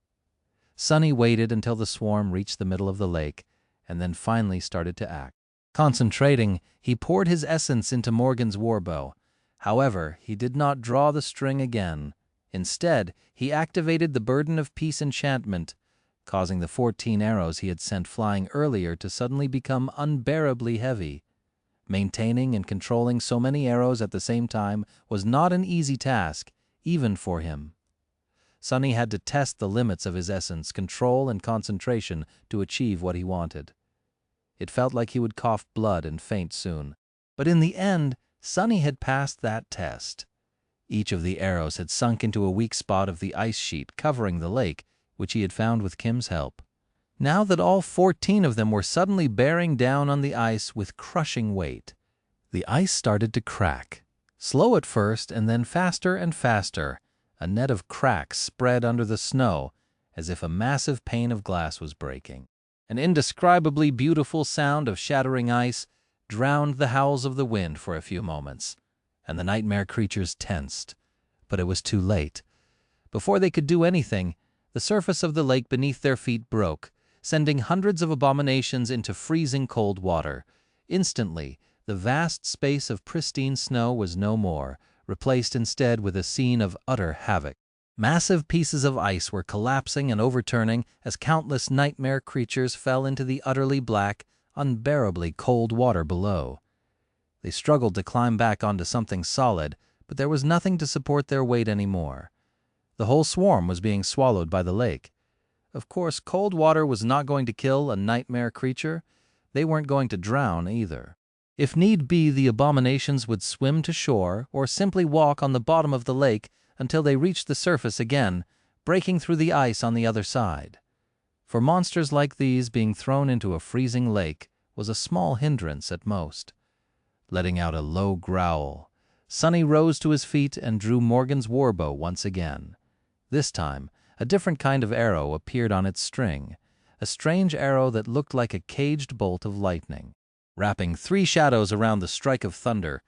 Sunny waited until the swarm reached the middle of the lake, and then finally started to act. Concentrating, he poured his essence into Morgan's warbow. However, he did not draw the string again. Instead, he activated the Burden of Peace enchantment, causing the 14 arrows he had sent flying earlier to suddenly become unbearably heavy. Maintaining and controlling so many arrows at the same time was not an easy task, even for him. Sunny had to test the limits of his essence, control, and concentration to achieve what he wanted. It felt like he would cough blood and faint soon. But in the end, Sunny had passed that test. Each of the arrows had sunk into a weak spot of the ice sheet covering the lake, which he had found with Kim's help. Now that all 14 of them were suddenly bearing down on the ice with crushing weight, the ice started to crack. Slow at first, and then faster and faster. A net of cracks spread under the snow, as if a massive pane of glass was breaking. An indescribably beautiful sound of shattering ice drowned the howls of the wind for a few moments, and the nightmare creatures tensed. But it was too late. Before they could do anything, the surface of the lake beneath their feet broke, sending hundreds of abominations into freezing cold water. Instantly, the vast space of pristine snow was no more, replaced instead with a scene of utter havoc. Massive pieces of ice were collapsing and overturning as countless nightmare creatures fell into the utterly black, unbearably cold water below. They struggled to climb back onto something solid, but there was nothing to support their weight anymore. The whole swarm was being swallowed by the lake. Of course, cold water was not going to kill a nightmare creature. They weren't going to drown either. If need be, the abominations would swim to shore or simply walk on the bottom of the lake until they reached the surface again, breaking through the ice on the other side. For monsters like these, being thrown into a freezing lake was a small hindrance at most. Letting out a low growl, Sonny rose to his feet and drew Morgan's warbow once again. This time, a different kind of arrow appeared on its string, a strange arrow that looked like a caged bolt of lightning. Wrapping 3 shadows around the strike of thunder,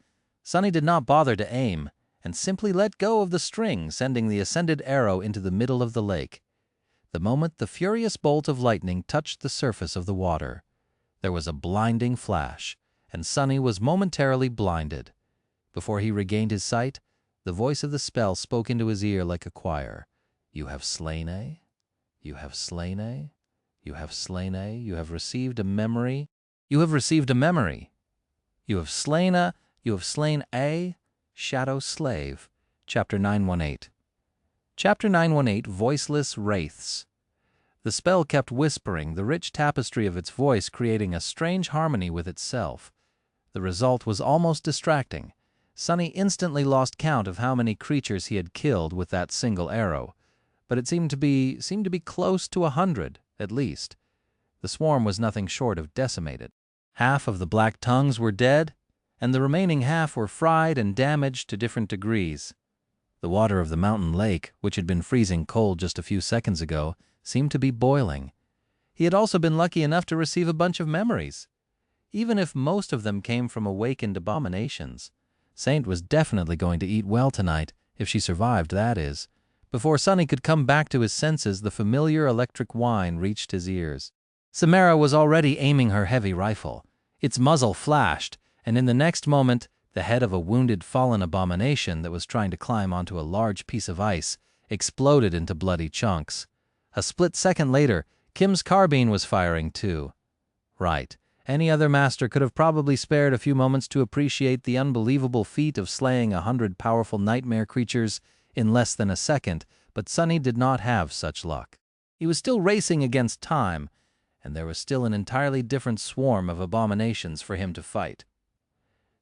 Sonny did not bother to aim, and simply let go of the string, sending the ascended arrow into the middle of the lake. The moment the furious bolt of lightning touched the surface of the water, there was a blinding flash, and Sonny was momentarily blinded. Before he regained his sight, the voice of the spell spoke into his ear like a choir. "You have slain a? You have slain a? You have slain a? You have received a memory? You have received a memory. You have slain a? You have slain a shadow slave." Chapter 918. Chapter 918, Voiceless Wraiths. The spell kept whispering, the rich tapestry of its voice creating a strange harmony with itself. The result was almost distracting. Sonny instantly lost count of how many creatures he had killed with that single arrow, but it seemed to be close to 100, at least. The swarm was nothing short of decimated. Half of the black tongues were dead, and the remaining half were fried and damaged to different degrees. The water of the mountain lake, which had been freezing cold just a few seconds ago, seemed to be boiling. He had also been lucky enough to receive a bunch of memories. Even if most of them came from awakened abominations, Saint was definitely going to eat well tonight, if she survived, that is. Before Sonny could come back to his senses, the familiar electric whine reached his ears. Samara was already aiming her heavy rifle. Its muzzle flashed, and in the next moment, the head of a wounded fallen abomination that was trying to climb onto a large piece of ice exploded into bloody chunks. A split second later, Kim's carbine was firing too. Right. Any other master could have probably spared a few moments to appreciate the unbelievable feat of slaying 100 powerful nightmare creatures in less than a second, but Sonny did not have such luck. He was still racing against time, and there was still an entirely different swarm of abominations for him to fight.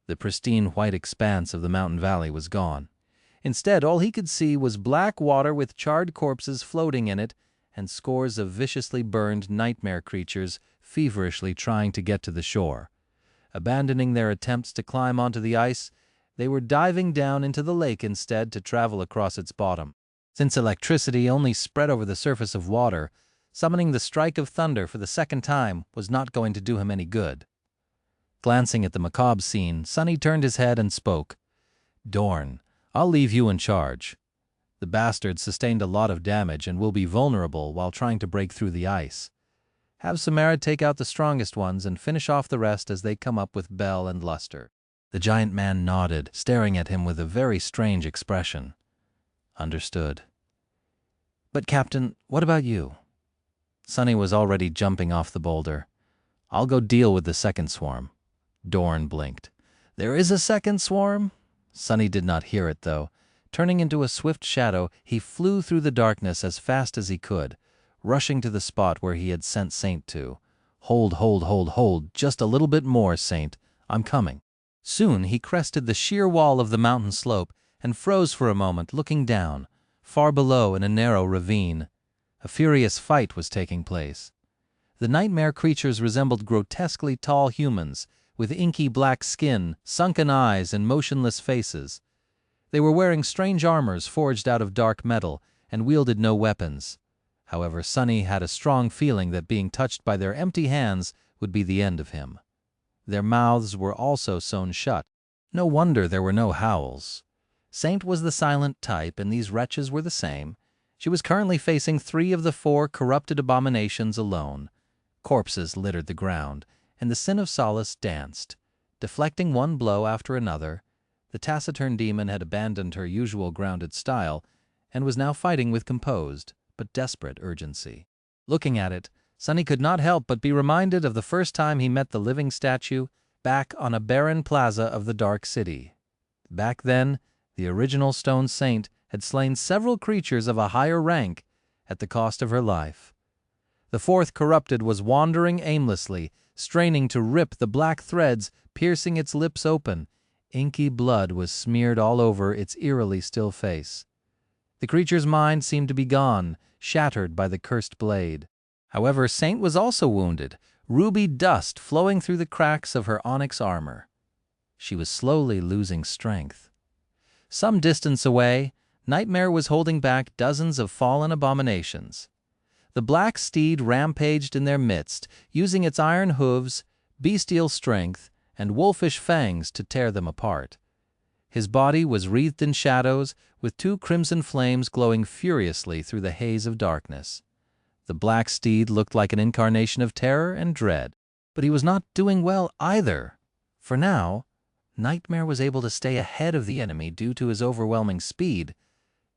The pristine white expanse of the mountain valley was gone. Instead, all he could see was black water with charred corpses floating in it, and scores of viciously burned nightmare creatures feverishly trying to get to the shore. Abandoning their attempts to climb onto the ice, they were diving down into the lake instead to travel across its bottom. Since electricity only spread over the surface of water, summoning the strike of thunder for the second time was not going to do him any good. Glancing at the macabre scene, Sonny turned his head and spoke. "Dorn, I'll leave you in charge. The bastard sustained a lot of damage and will be vulnerable while trying to break through the ice. Have Samara take out the strongest ones and finish off the rest as they come up with Bell and Luster." The giant man nodded, staring at him with a very strange expression. "Understood. But Captain, what about you?" Sonny was already jumping off the boulder. "I'll go deal with the second swarm." Dorn blinked. "There is a second swarm?" Sonny did not hear it, though. Turning into a swift shadow, he flew through the darkness as fast as he could, rushing to the spot where he had sent Saint to. Hold, just a little bit more, Saint. I'm coming." Soon he crested the sheer wall of the mountain slope and froze for a moment, looking down. Far below, in a narrow ravine, a furious fight was taking place. The nightmare creatures resembled grotesquely tall humans, with inky black skin, sunken eyes, and motionless faces. They were wearing strange armors forged out of dark metal and wielded no weapons. However, Sonny had a strong feeling that being touched by their empty hands would be the end of him. Their mouths were also sewn shut. No wonder there were no howls. Saint was the silent type, and these wretches were the same. She was currently facing 3 of the 4 corrupted abominations alone. Corpses littered the ground, and the Sin of Solace danced. Deflecting one blow after another, the taciturn demon had abandoned her usual grounded style and was now fighting with composed but desperate urgency. Looking at it, Sonny could not help but be reminded of the first time he met the living statue back on a barren plaza of the Dark City. Back then, the original stone saint had slain several creatures of a higher rank at the cost of her life. The 4th corrupted was wandering aimlessly, straining to rip the black threads piercing its lips open. Inky blood was smeared all over its eerily still face. The creature's mind seemed to be gone, shattered by the cursed blade. However, Saint was also wounded, ruby dust flowing through the cracks of her onyx armor. She was slowly losing strength. Some distance away, Nightmare was holding back dozens of fallen abominations. The black steed rampaged in their midst, using its iron hooves, bestial strength, and wolfish fangs to tear them apart. His body was wreathed in shadows, with two crimson flames glowing furiously through the haze of darkness. The black steed looked like an incarnation of terror and dread, but he was not doing well either. For now, Nightmare was able to stay ahead of the enemy due to his overwhelming speed,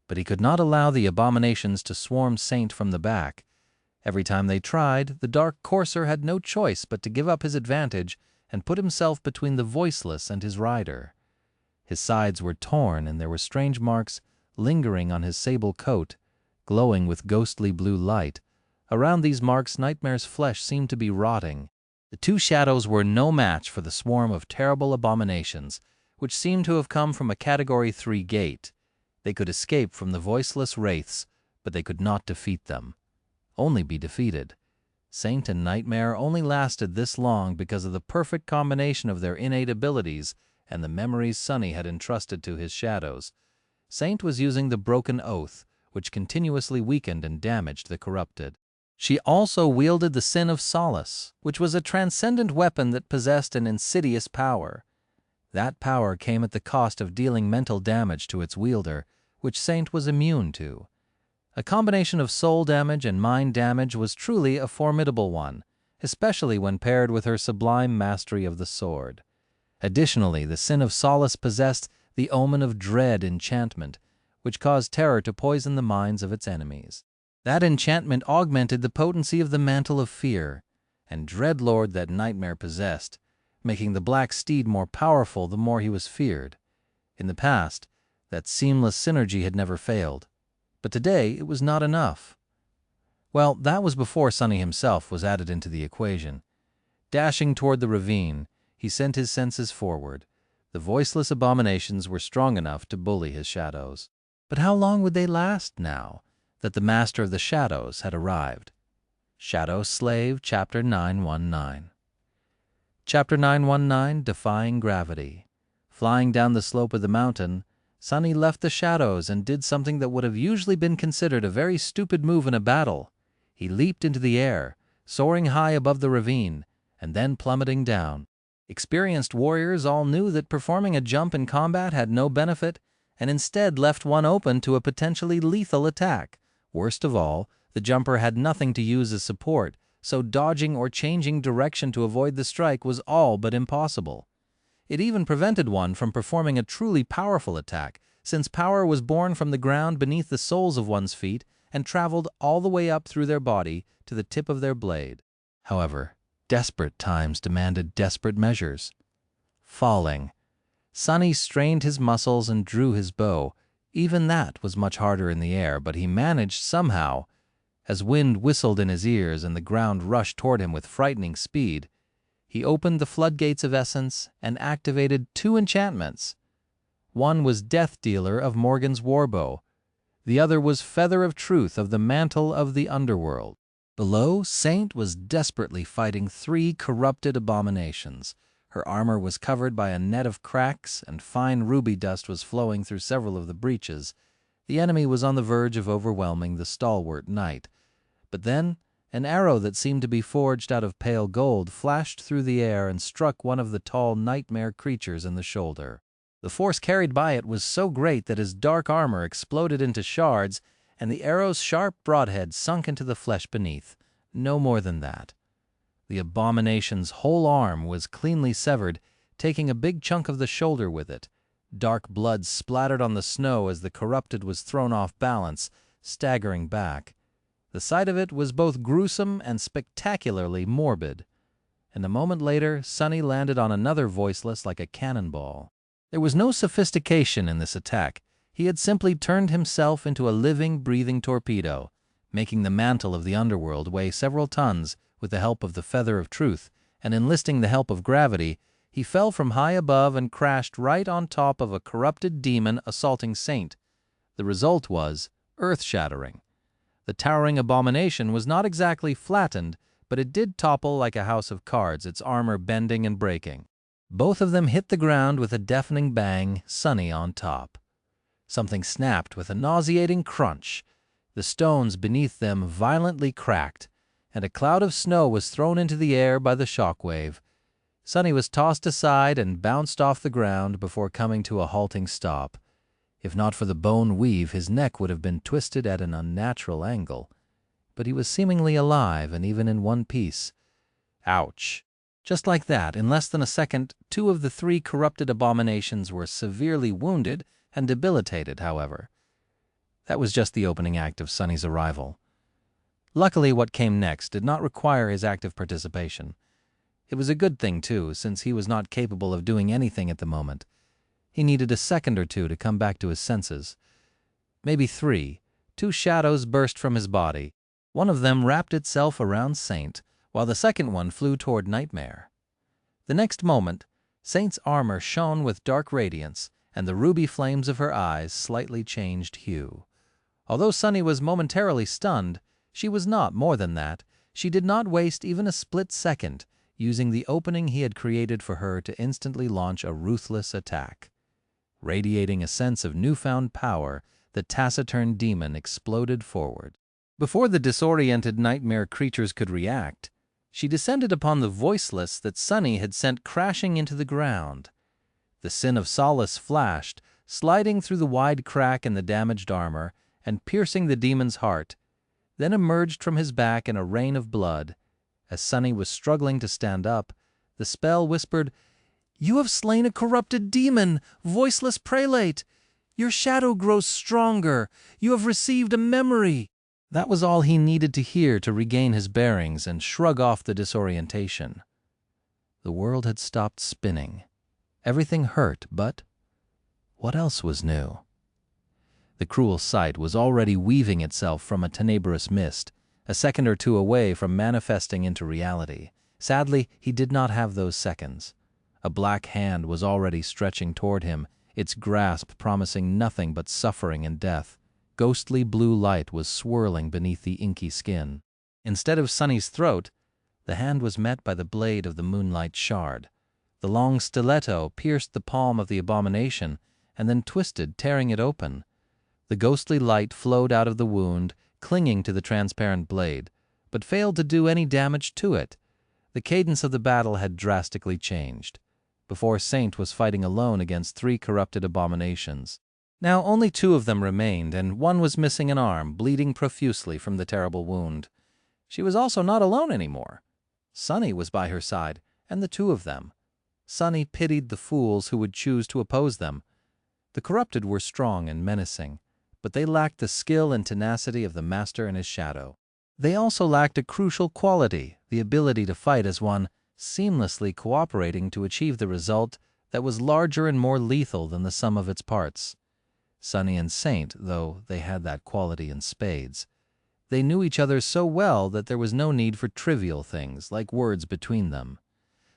but he could not allow the abominations to swarm Saint from the back. Every time they tried, the dark courser had no choice but to give up his advantage and put himself between the Voiceless and his rider. His sides were torn, and there were strange marks lingering on his sable coat, glowing with ghostly blue light. Around these marks, Nightmare's flesh seemed to be rotting. The two shadows were no match for the swarm of terrible abominations, which seemed to have come from a Category 3 gate. They could escape from the Voiceless Wraiths, but they could not defeat them. Only be defeated. Saint and Nightmare only lasted this long because of the perfect combination of their innate abilities and the memories Sunny had entrusted to his shadows. Saint was using the Broken Oath, which continuously weakened and damaged the corrupted. She also wielded the Sin of Solace, which was a transcendent weapon that possessed an insidious power. That power came at the cost of dealing mental damage to its wielder, which Saint was immune to. A combination of soul damage and mind damage was truly a formidable one, especially when paired with her sublime mastery of the sword. Additionally, the Sin of Solace possessed the Omen of Dread enchantment, which caused terror to poison the minds of its enemies. That enchantment augmented the potency of the Mantle of Fear and Dreadlord that Nightmare possessed, making the black steed more powerful the more he was feared. In the past, that seamless synergy had never failed, but today it was not enough. Well, that was before Sunny himself was added into the equation. Dashing toward the ravine, he sent his senses forward. The voiceless abominations were strong enough to bully his shadows. But how long would they last now that the Master of the Shadows had arrived? Shadow Slave, Chapter 919. Chapter 919, Defying Gravity. Flying down the slope of the mountain, Sunny left the shadows and did something that would have usually been considered a very stupid move in a battle. He leaped into the air, soaring high above the ravine, and then plummeting down. Experienced warriors all knew that performing a jump in combat had no benefit, and instead left one open to a potentially lethal attack. Worst of all, the jumper had nothing to use as support, so dodging or changing direction to avoid the strike was all but impossible. It even prevented one from performing a truly powerful attack, since power was born from the ground beneath the soles of one's feet and traveled all the way up through their body to the tip of their blade. However, desperate times demanded desperate measures. Falling. Sunny strained his muscles and drew his bow. Even that was much harder in the air, but he managed somehow. As wind whistled in his ears and the ground rushed toward him with frightening speed, he opened the floodgates of essence and activated two enchantments. One was Death Dealer of Morgan's Warbow. The other was Feather of Truth of the Mantle of the Underworld. Below, Saint was desperately fighting 3 corrupted abominations. Her armor was covered by a net of cracks, and fine ruby dust was flowing through several of the breaches. The enemy was on the verge of overwhelming the stalwart knight. But then, an arrow that seemed to be forged out of pale gold flashed through the air and struck one of the tall nightmare creatures in the shoulder. The force carried by it was so great that his dark armor exploded into shards, and the arrow's sharp broadhead sunk into the flesh beneath. No more than that. The abomination's whole arm was cleanly severed, taking a big chunk of the shoulder with it. Dark blood splattered on the snow as the corrupted was thrown off balance, staggering back. The sight of it was both gruesome and spectacularly morbid. And a moment later, Sunny landed on another Voiceless like a cannonball. There was no sophistication in this attack. He had simply turned himself into a living, breathing torpedo, making the Mantle of the Underworld weigh several tons with the help of the Feather of Truth, and enlisting the help of gravity. He fell from high above and crashed right on top of a corrupted demon assaulting Saint. The result was earth-shattering. The towering abomination was not exactly flattened, but it did topple like a house of cards, its armor bending and breaking. Both of them hit the ground with a deafening bang, Sunny on top. Something snapped with a nauseating crunch. The stones beneath them violently cracked, and a cloud of snow was thrown into the air by the shockwave. Sunny was tossed aside and bounced off the ground before coming to a halting stop. If not for the bone weave, his neck would have been twisted at an unnatural angle. But he was seemingly alive and even in one piece. Ouch! Just like that, in less than a second, 2 of the 3 corrupted abominations were severely wounded and debilitated, however. That was just the opening act of Sunny's arrival. Luckily, what came next did not require his active participation. It was a good thing, too, since he was not capable of doing anything at the moment. He needed a second or two to come back to his senses. Maybe 3. 2 shadows burst from his body. One of them wrapped itself around Saint, while the second one flew toward Nightmare. The next moment, Saint's armor shone with dark radiance, and the ruby flames of her eyes slightly changed hue. Although Sunny was momentarily stunned, she was not more than that. She did not waste even a split second, using the opening he had created for her to instantly launch a ruthless attack. Radiating a sense of newfound power, the taciturn demon exploded forward. Before the disoriented nightmare creatures could react, she descended upon the Voiceless that Sunny had sent crashing into the ground. The Sin of Solace flashed, sliding through the wide crack in the damaged armor and piercing the demon's heart, then emerged from his back in a rain of blood. As Sunny was struggling to stand up, the spell whispered, "You have slain a corrupted demon, Voiceless Prelate! Your shadow grows stronger! You have received a memory!" That was all he needed to hear to regain his bearings and shrug off the disorientation. The world had stopped spinning. Everything hurt, but what else was new? The cruel sight was already weaving itself from a tenebrous mist, a second or two away from manifesting into reality. Sadly, he did not have those seconds. A black hand was already stretching toward him, its grasp promising nothing but suffering and death. Ghostly blue light was swirling beneath the inky skin. Instead of Sunny's throat, the hand was met by the blade of the moonlight shard. The long stiletto pierced the palm of the abomination and then twisted, tearing it open. The ghostly light flowed out of the wound, clinging to the transparent blade, but failed to do any damage to it. The cadence of the battle had drastically changed. Before, Saint was fighting alone against 3 corrupted abominations. Now only 2 of them remained, and one was missing an arm, bleeding profusely from the terrible wound. She was also not alone anymore. Sunny was by her side, and the 2 of them. Sunny pitied the fools who would choose to oppose them. The corrupted were strong and menacing, but they lacked the skill and tenacity of the Master and his shadow. They also lacked a crucial quality, the ability to fight as one, seamlessly cooperating to achieve the result that was larger and more lethal than the sum of its parts. Sunny and Saint, though they had that quality in spades. They knew each other so well that there was no need for trivial things, like words between them.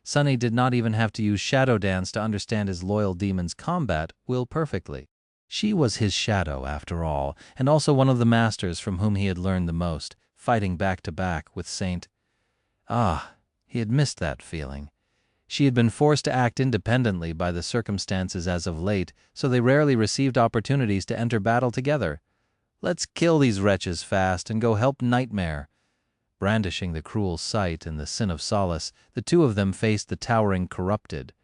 Sunny did not even have to use shadow dance to understand his loyal demon's combat will perfectly. She was his shadow, after all, and also one of the masters from whom he had learned the most, fighting back to back with Saint. Ah, he had missed that feeling. She had been forced to act independently by the circumstances as of late, so they rarely received opportunities to enter battle together. Let's kill these wretches fast and go help Nightmare. Brandishing the cruel sight and the Sin of Solace, the 2 of them faced the towering corrupted.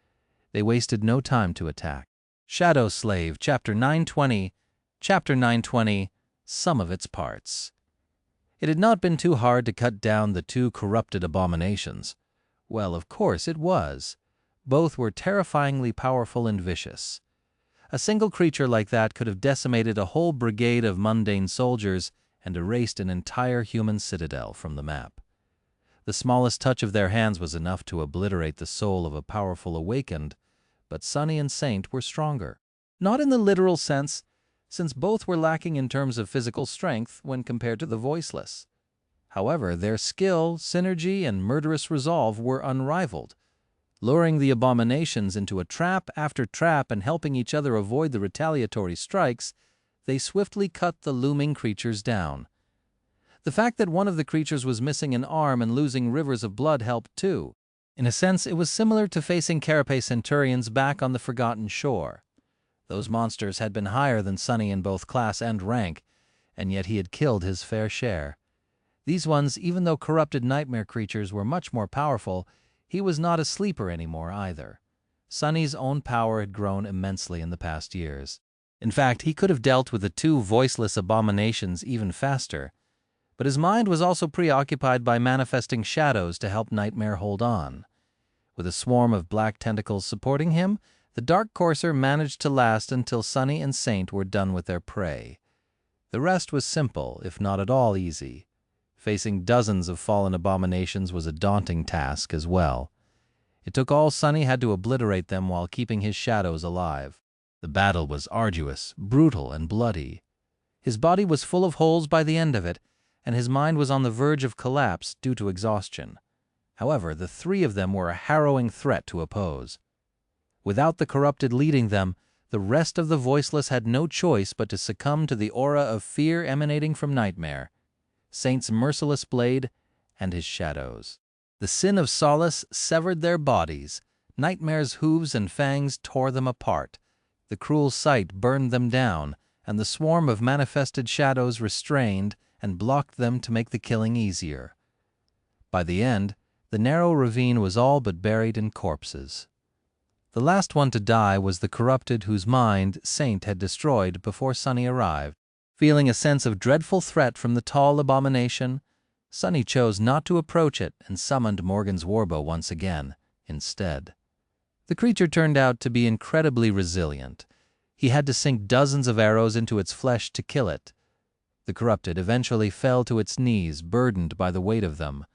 They wasted no time to attack. Shadow Slave, Chapter 920, Chapter 920, Sum of its Parts. It had not been too hard to cut down the 2 corrupted abominations. Well, of course it was. Both were terrifyingly powerful and vicious. A single creature like that could have decimated a whole brigade of mundane soldiers and erased an entire human citadel from the map. The smallest touch of their hands was enough to obliterate the soul of a powerful awakened, but Sunny and Saint were stronger. Not in the literal sense, since both were lacking in terms of physical strength when compared to the Voiceless. However, their skill, synergy, and murderous resolve were unrivaled. Luring the abominations into a trap after trap and helping each other avoid the retaliatory strikes, they swiftly cut the looming creatures down. The fact that one of the creatures was missing an arm and losing rivers of blood helped too. In a sense, it was similar to facing carapace centurions back on the Forgotten Shore. Those monsters had been higher than Sonny in both class and rank, and yet he had killed his fair share. These ones, even though corrupted nightmare creatures were much more powerful, he was not a sleeper anymore either. Sonny's own power had grown immensely in the past years. In fact, he could have dealt with the two voiceless abominations even faster. But his mind was also preoccupied by manifesting shadows to help Nightmare hold on. With a swarm of black tentacles supporting him, the Dark Courser managed to last until Sonny and Saint were done with their prey. The rest was simple, if not at all easy. Facing dozens of fallen abominations was a daunting task as well. It took all Sonny had to obliterate them while keeping his shadows alive. The battle was arduous, brutal, and bloody. His body was full of holes by the end of it, and his mind was on the verge of collapse due to exhaustion. However, the three of them were a harrowing threat to oppose. Without the corrupted leading them, the rest of the Voiceless had no choice but to succumb to the aura of fear emanating from Nightmare, Saint's merciless blade, and his shadows. The sin of Solace severed their bodies. Nightmare's hooves and fangs tore them apart. The cruel sight burned them down, and the swarm of manifested shadows restrained and blocked them to make the killing easier. By the end, the narrow ravine was all but buried in corpses. The last one to die was the corrupted whose mind Saint had destroyed before Sonny arrived. Feeling a sense of dreadful threat from the tall abomination, Sonny chose not to approach it and summoned Morgan's warbow once again, instead. The creature turned out to be incredibly resilient. He had to sink dozens of arrows into its flesh to kill it. The corrupted eventually fell to its knees, burdened by the weight of them.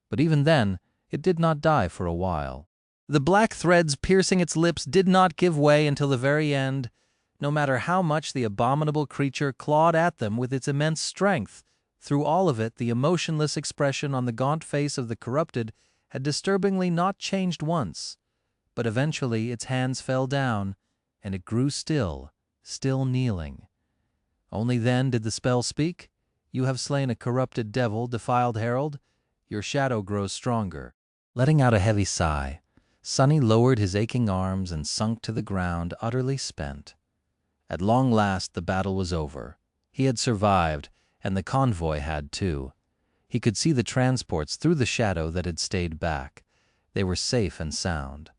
But even then, it did not die for a while. The black threads piercing its lips did not give way until the very end, no matter how much the abominable creature clawed at them with its immense strength. Through all of it, the emotionless expression on the gaunt face of the corrupted had disturbingly not changed once. But eventually its hands fell down, and it grew still kneeling. Only then did the spell speak. "You have slain a corrupted devil, defiled herald. Your shadow grows stronger." Letting out a heavy sigh, Sonny lowered his aching arms and sunk to the ground, utterly spent. At long last the battle was over. He had survived, and the convoy had too. He could see the transports through the shadow that had stayed back. They were safe and sound.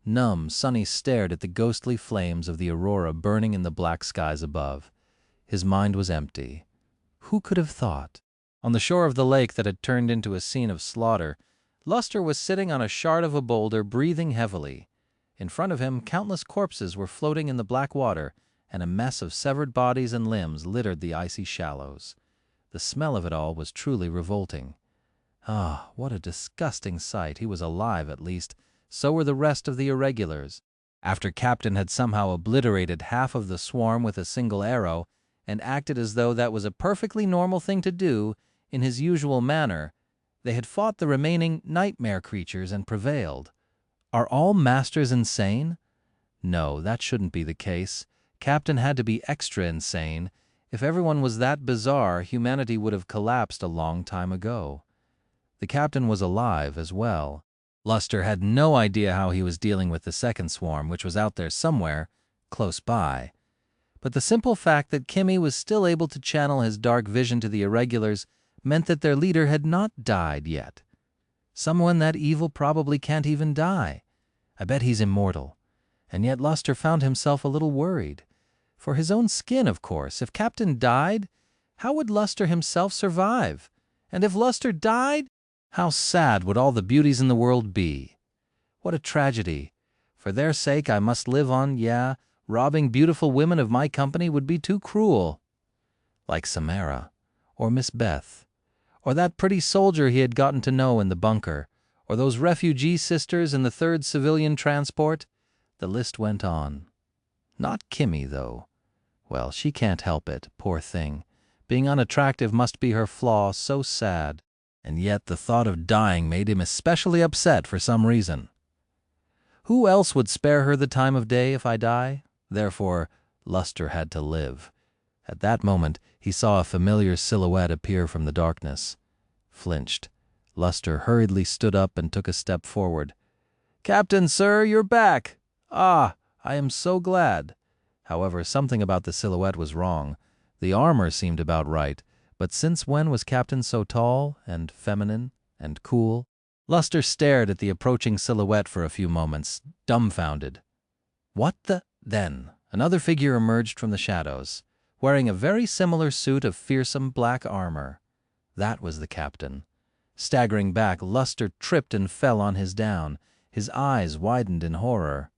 Numb, Sonny stared at the ghostly flames of the aurora burning in the black skies above. His mind was empty. Who could have thought? On the shore of the lake that had turned into a scene of slaughter, Luster was sitting on a shard of a boulder, breathing heavily. In front of him, countless corpses were floating in the black water, and a mess of severed bodies and limbs littered the icy shallows. The smell of it all was truly revolting. Ah, what a disgusting sight. He was alive, at least. So were the rest of the irregulars. After Captain had somehow obliterated half of the swarm with a single arrow, and acted as though that was a perfectly normal thing to do, in his usual manner, they had fought the remaining nightmare creatures and prevailed. Are all masters insane? No, that shouldn't be the case. Captain had to be extra insane. If everyone was that bizarre, humanity would have collapsed a long time ago. The captain was alive as well. Luster had no idea how he was dealing with the second swarm, which was out there somewhere, close by. But the simple fact that Kimmy was still able to channel his dark vision to the irregulars meant that their leader had not died yet. Someone that evil probably can't even die. I bet he's immortal. And yet Luster found himself a little worried. For his own skin, of course. If Captain died, how would Luster himself survive? And if Luster died, how sad would all the beauties in the world be? What a tragedy. For their sake I must live on, yeah, robbing beautiful women of my company would be too cruel. Like Samara, or Miss Beth, or that pretty soldier he had gotten to know in the bunker, or those refugee sisters in the 3rd Civilian Transport. The list went on. Not Kimmy, though. Well, she can't help it, poor thing. Being unattractive must be her flaw, so sad. And yet the thought of dying made him especially upset for some reason. Who else would spare her the time of day if I die? Therefore, Luster had to live. At that moment, he saw a familiar silhouette appear from the darkness. Flinched, Luster hurriedly stood up and took a step forward. "Captain, sir, you're back! Ah, I am so glad." However, something about the silhouette was wrong. The armor seemed about right, but since when was Captain so tall and feminine and cool? Luster stared at the approaching silhouette for a few moments, dumbfounded. What the— Then another figure emerged from the shadows, wearing a very similar suit of fearsome black armor. That was the captain. Staggering back, Luster tripped and fell on his down. His eyes widened in horror.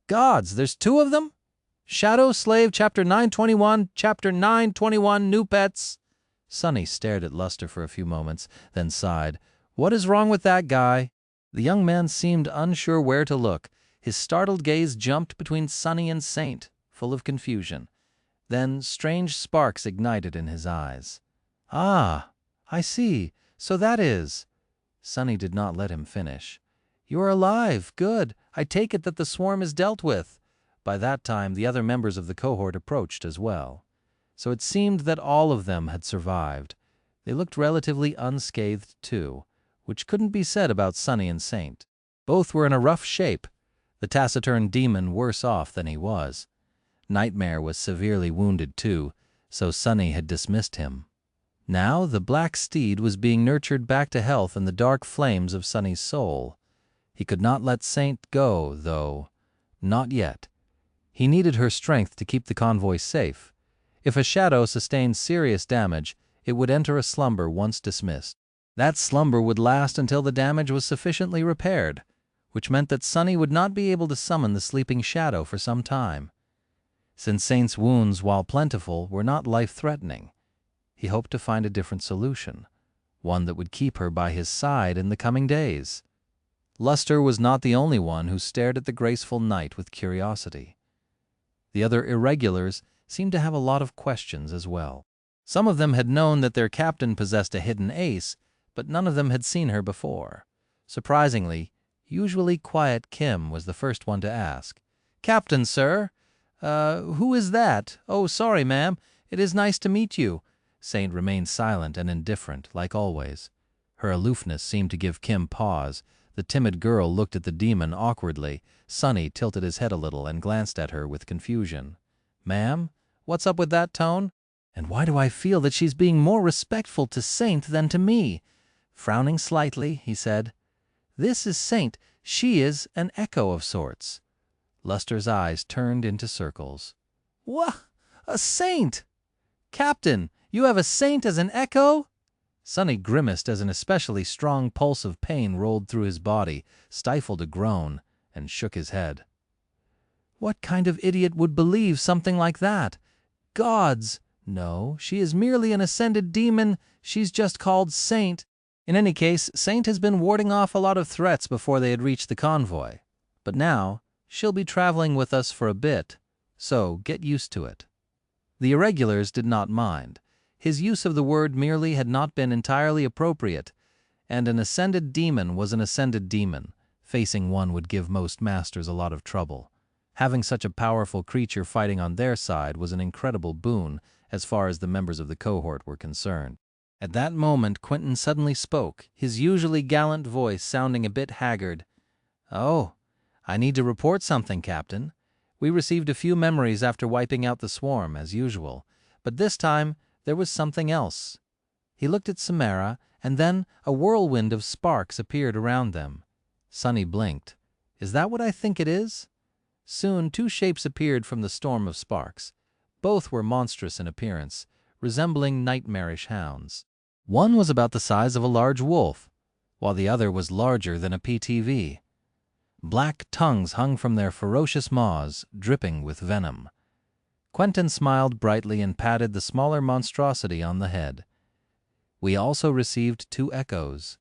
"Gods, there's two of them? Shadow Slave, Chapter 921, Chapter 921, New Pets." Sonny stared at Luster for a few moments, then sighed. "What is wrong with that guy?" The young man seemed unsure where to look. His startled gaze jumped between Sonny and Saint, full of confusion. Then strange sparks ignited in his eyes. "Ah, I see. So that is—" Sonny did not let him finish. "You are alive. Good. I take it that the swarm is dealt with." By that time, the other members of the cohort approached as well. So it seemed that all of them had survived. They looked relatively unscathed, too, which couldn't be said about Sonny and Saint. Both were in a rough shape, the taciturn demon worse off than he was. Nightmare was severely wounded, too, so Sonny had dismissed him. Now the black steed was being nurtured back to health in the dark flames of Sonny's soul. He could not let Saint go, though. Not yet. He needed her strength to keep the convoy safe. If a shadow sustained serious damage, it would enter a slumber once dismissed. That slumber would last until the damage was sufficiently repaired, which meant that Sonny would not be able to summon the sleeping shadow for some time. Since Saint's wounds, while plentiful, were not life-threatening, he hoped to find a different solution, one that would keep her by his side in the coming days. Luster was not the only one who stared at the graceful knight with curiosity. The other irregulars seemed to have a lot of questions as well. Some of them had known that their captain possessed a hidden ace, but none of them had seen her before. Surprisingly, usually quiet Kim was the first one to ask. "Captain, sir? Who is that? Oh, sorry, ma'am. It is nice to meet you." Saint remained silent and indifferent, like always. Her aloofness seemed to give Kim pause. The timid girl looked at the demon awkwardly. Sonny tilted his head a little and glanced at her with confusion. "Ma'am? What's up with that tone? And why do I feel that she's being more respectful to Saint than to me?" Frowning slightly, he said, "This is Saint. She is an echo of sorts." Luster's eyes turned into circles. "What? A saint? Captain, you have a saint as an echo?" Sonny grimaced as an especially strong pulse of pain rolled through his body, stifled a groan, and shook his head. "What kind of idiot would believe something like that? Gods! No, she is merely an ascended demon. She's just called Saint. In any case, Saint has been warding off a lot of threats before they had reached the convoy. But now, she'll be traveling with us for a bit, so get used to it." The irregulars did not mind. His use of the word merely had not been entirely appropriate, and an ascended demon was an ascended demon. Facing one would give most masters a lot of trouble. Having such a powerful creature fighting on their side was an incredible boon as far as the members of the cohort were concerned. At that moment, Quentin suddenly spoke, his usually gallant voice sounding a bit haggard. "Oh, I need to report something, Captain. We received a few memories after wiping out the swarm, as usual, but this time there was something else." He looked at Samara, and then a whirlwind of sparks appeared around them. Sonny blinked. "Is that what I think it is?" Soon 2 shapes appeared from the storm of sparks. Both were monstrous in appearance, resembling nightmarish hounds. One was about the size of a large wolf, while the other was larger than a PTV. Black tongues hung from their ferocious maws, dripping with venom. Quentin smiled brightly and patted the smaller monstrosity on the head. "We also received 2 echoes.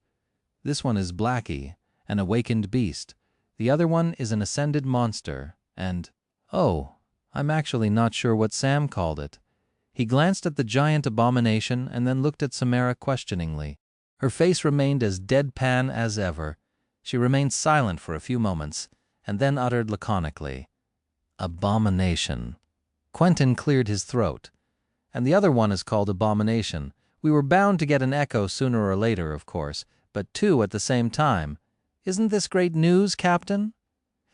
This one is Blackie, an awakened beast. The other one is an ascended monster, and, oh, I'm actually not sure what Sam called it." He glanced at the giant abomination and then looked at Samara questioningly. Her face remained as deadpan as ever. She remained silent for a few moments, and then uttered laconically, "Abomination." Quentin cleared his throat. and the other one is called Abomination. We were bound to get an echo sooner or later, of course, but two at the same time. Isn't this great news, Captain?"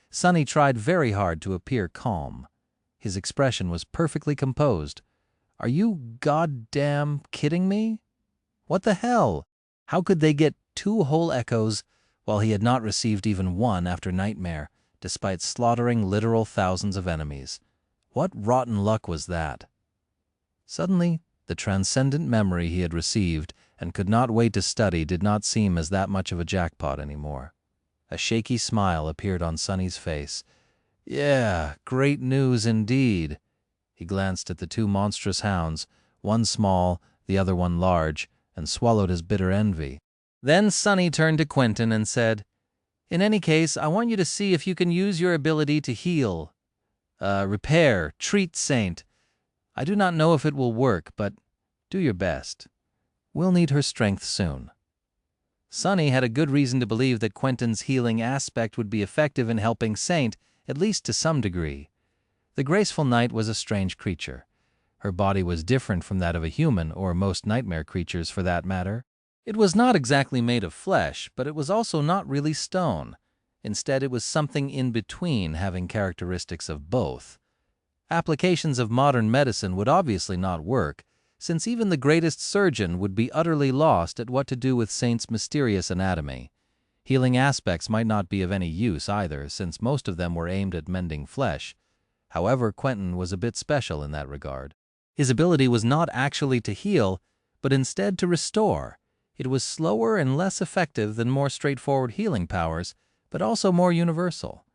Sonny tried very hard to appear calm. His expression was perfectly composed. "Are you goddamn kidding me? What the hell? How could they get two whole echoes while he had not received even one after Nightmare, despite slaughtering literal thousands of enemies? What rotten luck was that?" Suddenly, the transcendent memory he had received and could not wait to study did not seem as that much of a jackpot anymore. A shaky smile appeared on Sonny's face. "Yeah, great news indeed." He glanced at the two monstrous hounds, one small, the other one large, and swallowed his bitter envy. Then Sonny turned to Quentin and said, "In any case, I want you to see if you can use your ability to heal, repair, treat Saint. I do not know if it will work, but do your best. We'll need her strength soon." Sonny had a good reason to believe that Quentin's healing aspect would be effective in helping Saint, at least to some degree. The graceful knight was a strange creature. Her body was different from that of a human, or most nightmare creatures for that matter. It was not exactly made of flesh, but it was also not really stone. Instead, it was something in between, having characteristics of both. Applications of modern medicine would obviously not work, since even the greatest surgeon would be utterly lost at what to do with Saint's mysterious anatomy. Healing aspects might not be of any use either, since most of them were aimed at mending flesh. However, Quentin was a bit special in that regard. His ability was not actually to heal, but instead to restore. It was slower and less effective than more straightforward healing powers, but also more universal.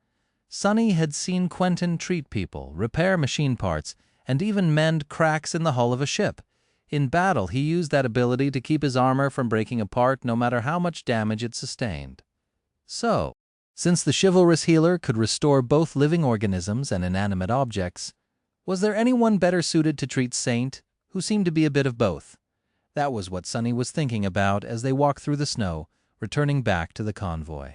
Sonny had seen Quentin treat people, repair machine parts, and even mend cracks in the hull of a ship. In battle, he used that ability to keep his armor from breaking apart no matter how much damage it sustained. So, since the chivalrous healer could restore both living organisms and inanimate objects, was there anyone better suited to treat Saint, who seemed to be a bit of both? That was what Sonny was thinking about as they walked through the snow, returning back to the convoy.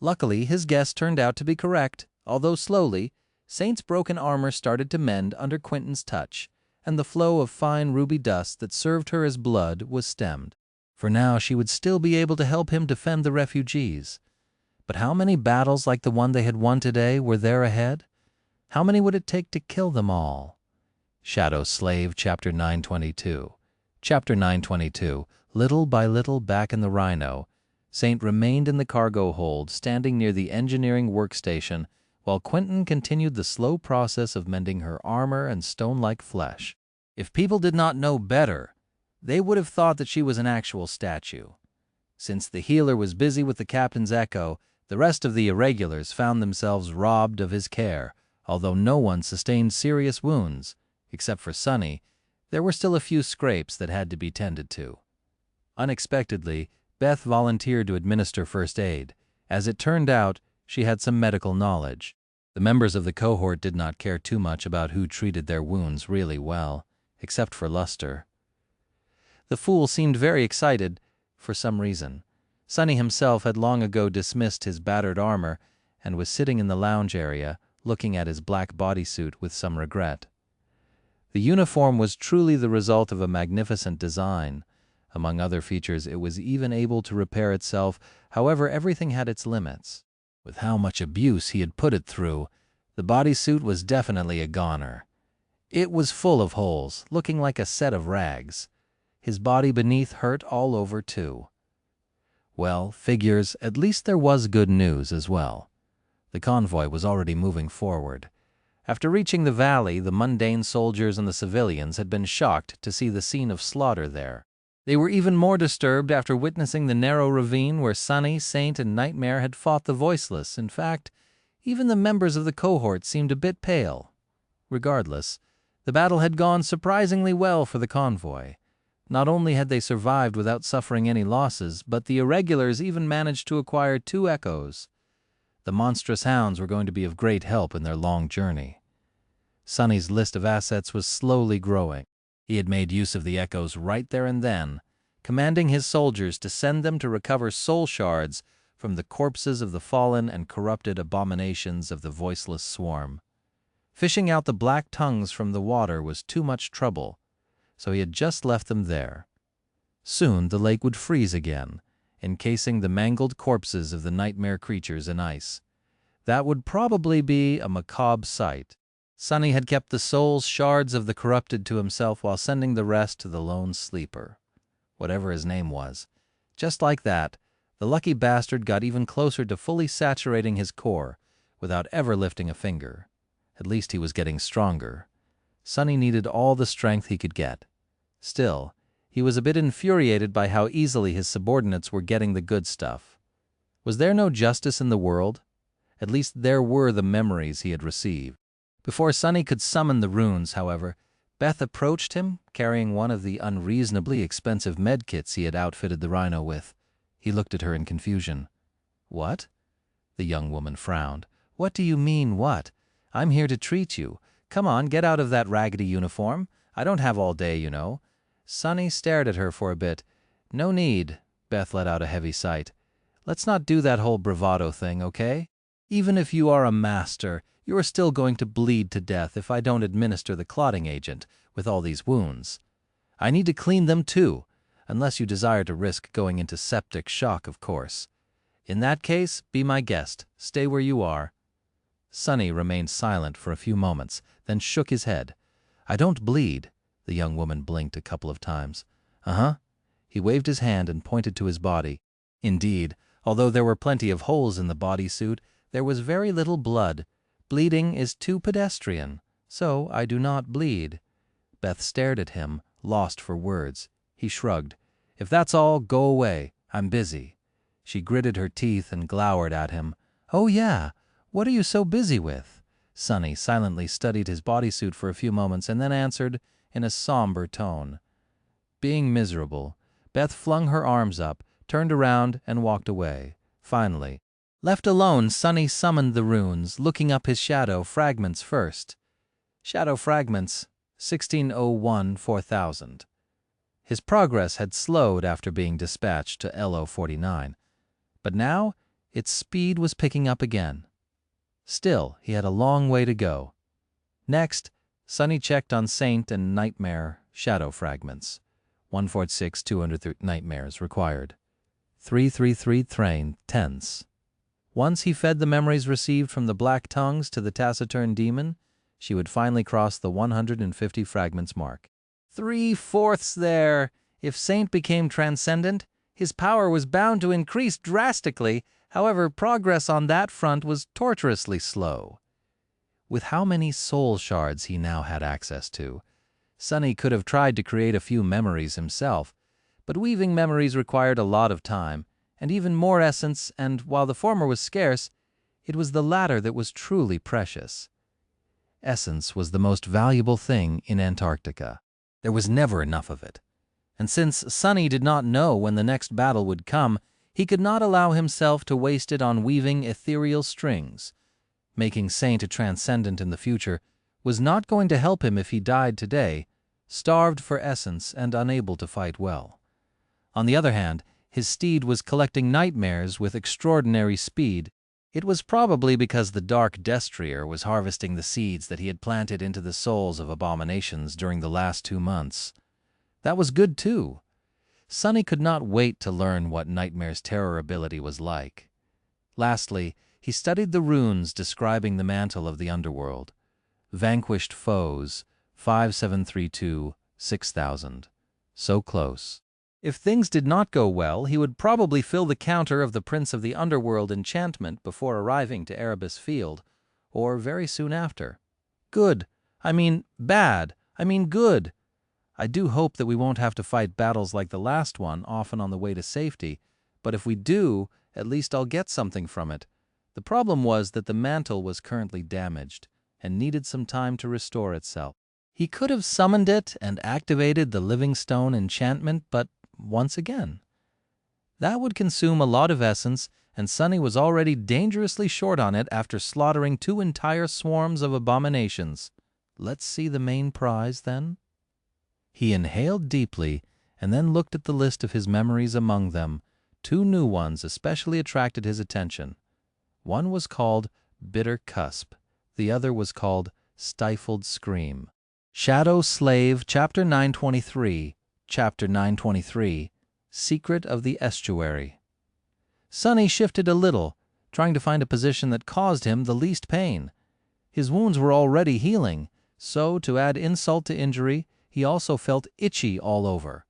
Luckily, his guess turned out to be correct. Although slowly, Saint's broken armor started to mend under Quentin's touch, and the flow of fine ruby dust that served her as blood was stemmed. For now she would still be able to help him defend the refugees. But how many battles like the one they had won today were there ahead? How many would it take to kill them all? Shadow Slave, Chapter 922. Chapter 922. Little by little back in the Rhino, Saint remained in the cargo hold, standing near the engineering workstation, while Quentin continued the slow process of mending her armor and stone-like flesh. If people did not know better, they would have thought that she was an actual statue. Since the healer was busy with the captain's echo, the rest of the irregulars found themselves robbed of his care. Although no one sustained serious wounds, except for Sonny, there were still a few scrapes that had to be tended to. Unexpectedly, Beth volunteered to administer first aid. As it turned out, she had some medical knowledge. The members of the cohort did not care too much about who treated their wounds really well, except for Luster. The fool seemed very excited, for some reason. Sonny himself had long ago dismissed his battered armor and was sitting in the lounge area, looking at his black bodysuit with some regret. The uniform was truly the result of a magnificent design. Among other features, it was even able to repair itself. However, everything had its limits. With how much abuse he had put it through, the bodysuit was definitely a goner. It was full of holes, looking like a set of rags. His body beneath hurt all over, too. Well, figures, at least there was good news as well. The convoy was already moving forward. After reaching the valley, the mundane soldiers and the civilians had been shocked to see the scene of slaughter there. They were even more disturbed after witnessing the narrow ravine where Sonny, Saint, and Nightmare had fought the Voiceless. In fact, even the members of the cohort seemed a bit pale. Regardless, the battle had gone surprisingly well for the convoy. Not only had they survived without suffering any losses, but the irregulars even managed to acquire 2 echoes. The monstrous hounds were going to be of great help in their long journey. Sonny's list of assets was slowly growing. He had made use of the echoes right there and then, commanding his soldiers to send them to recover soul shards from the corpses of the fallen and corrupted abominations of the voiceless swarm. Fishing out the black tongues from the water was too much trouble. so he had just left them there. Soon the lake would freeze again, encasing the mangled corpses of the nightmare creatures in ice. That would probably be a macabre sight. Sonny had kept the soul's shards of the corrupted to himself while sending the rest to the lone sleeper, whatever his name was. Just like that, the lucky bastard got even closer to fully saturating his core without ever lifting a finger. At least he was getting stronger. Sonny needed all the strength he could get. Still, he was a bit infuriated by how easily his subordinates were getting the good stuff. Was there no justice in the world? At least there were the memories he had received. Before Sonny could summon the runes, however, Beth approached him, carrying one of the unreasonably expensive medkits he had outfitted the rhino with. He looked at her in confusion. "What?" The young woman frowned. "What do you mean, what? I'm here to treat you. Come on, get out of that raggedy uniform. I don't have all day, you know." Sonny stared at her for a bit. "No need," Beth let out a heavy sigh. "Let's not do that whole bravado thing, okay? Even if you are a master, you are still going to bleed to death if I don't administer the clotting agent with all these wounds. I need to clean them too, unless you desire to risk going into septic shock, of course. In that case, be my guest. Stay where you are." Sonny remained silent for a few moments, then shook his head. "I don't bleed." The young woman blinked a couple of times. "Uh-huh." He waved his hand and pointed to his body. Indeed, although there were plenty of holes in the bodysuit, there was very little blood. Bleeding is too pedestrian, so I do not bleed. Beth stared at him, lost for words. He shrugged. "If that's all, go away. I'm busy." She gritted her teeth and glowered at him. "Oh yeah, what are you so busy with?" Sonny silently studied his bodysuit for a few moments and then answered in a somber tone. Being miserable, Beth flung her arms up, turned around, and walked away. Finally, left alone, Sonny summoned the runes, looking up his shadow fragments first. Shadow fragments, 1601-4000. His progress had slowed after being dispatched to LO-49, but now its speed was picking up again. Still, he had a long way to go. Next, Sonny checked on Saint and Nightmare shadow fragments. 146-200 nightmares required. 333 train tense. Once he fed the memories received from the Black Tongues to the taciturn demon, she would finally cross the 150 fragments mark. 3/4 there! If Saint became transcendent, his power was bound to increase drastically. However, progress on that front was torturously slow. With how many soul shards he now had access to, Sonny could have tried to create a few memories himself, but weaving memories required a lot of time, and even more essence, and while the former was scarce, it was the latter that was truly precious. Essence was the most valuable thing in Antarctica. There was never enough of it. And since Sonny did not know when the next battle would come, he could not allow himself to waste it on weaving ethereal strings. Making Saint a transcendent in the future was not going to help him if he died today, starved for essence and unable to fight well. On the other hand, his steed was collecting nightmares with extraordinary speed. It was probably because the dark destrier was harvesting the seeds that he had planted into the souls of abominations during the last 2 months. That was good too. Sonny could not wait to learn what Nightmare's terror ability was like. Lastly, he studied the runes describing the mantle of the underworld. Vanquished foes, 5732-6000. So close. If things did not go well, he would probably fill the counter of the Prince of the Underworld enchantment before arriving to Erebus Field, or very soon after. Good. I mean bad. I mean good. I do hope that we won't have to fight battles like the last one, often on the way to safety, but if we do, at least I'll get something from it. The problem was that the mantle was currently damaged and needed some time to restore itself. He could have summoned it and activated the Living Stone enchantment, but once again, that would consume a lot of essence, and Sonny was already dangerously short on it after slaughtering 2 entire swarms of abominations. Let's see the main prize, then. He inhaled deeply and then looked at the list of his memories. Among them, 2 new ones especially attracted his attention. One was called Bitter Cusp. The other was called Stifled Scream. Shadow Slave, Chapter 923, Chapter 923, Secret of the Estuary. Sonny shifted a little, trying to find a position that caused him the least pain. His wounds were already healing, so to add insult to injury, he also felt itchy all over.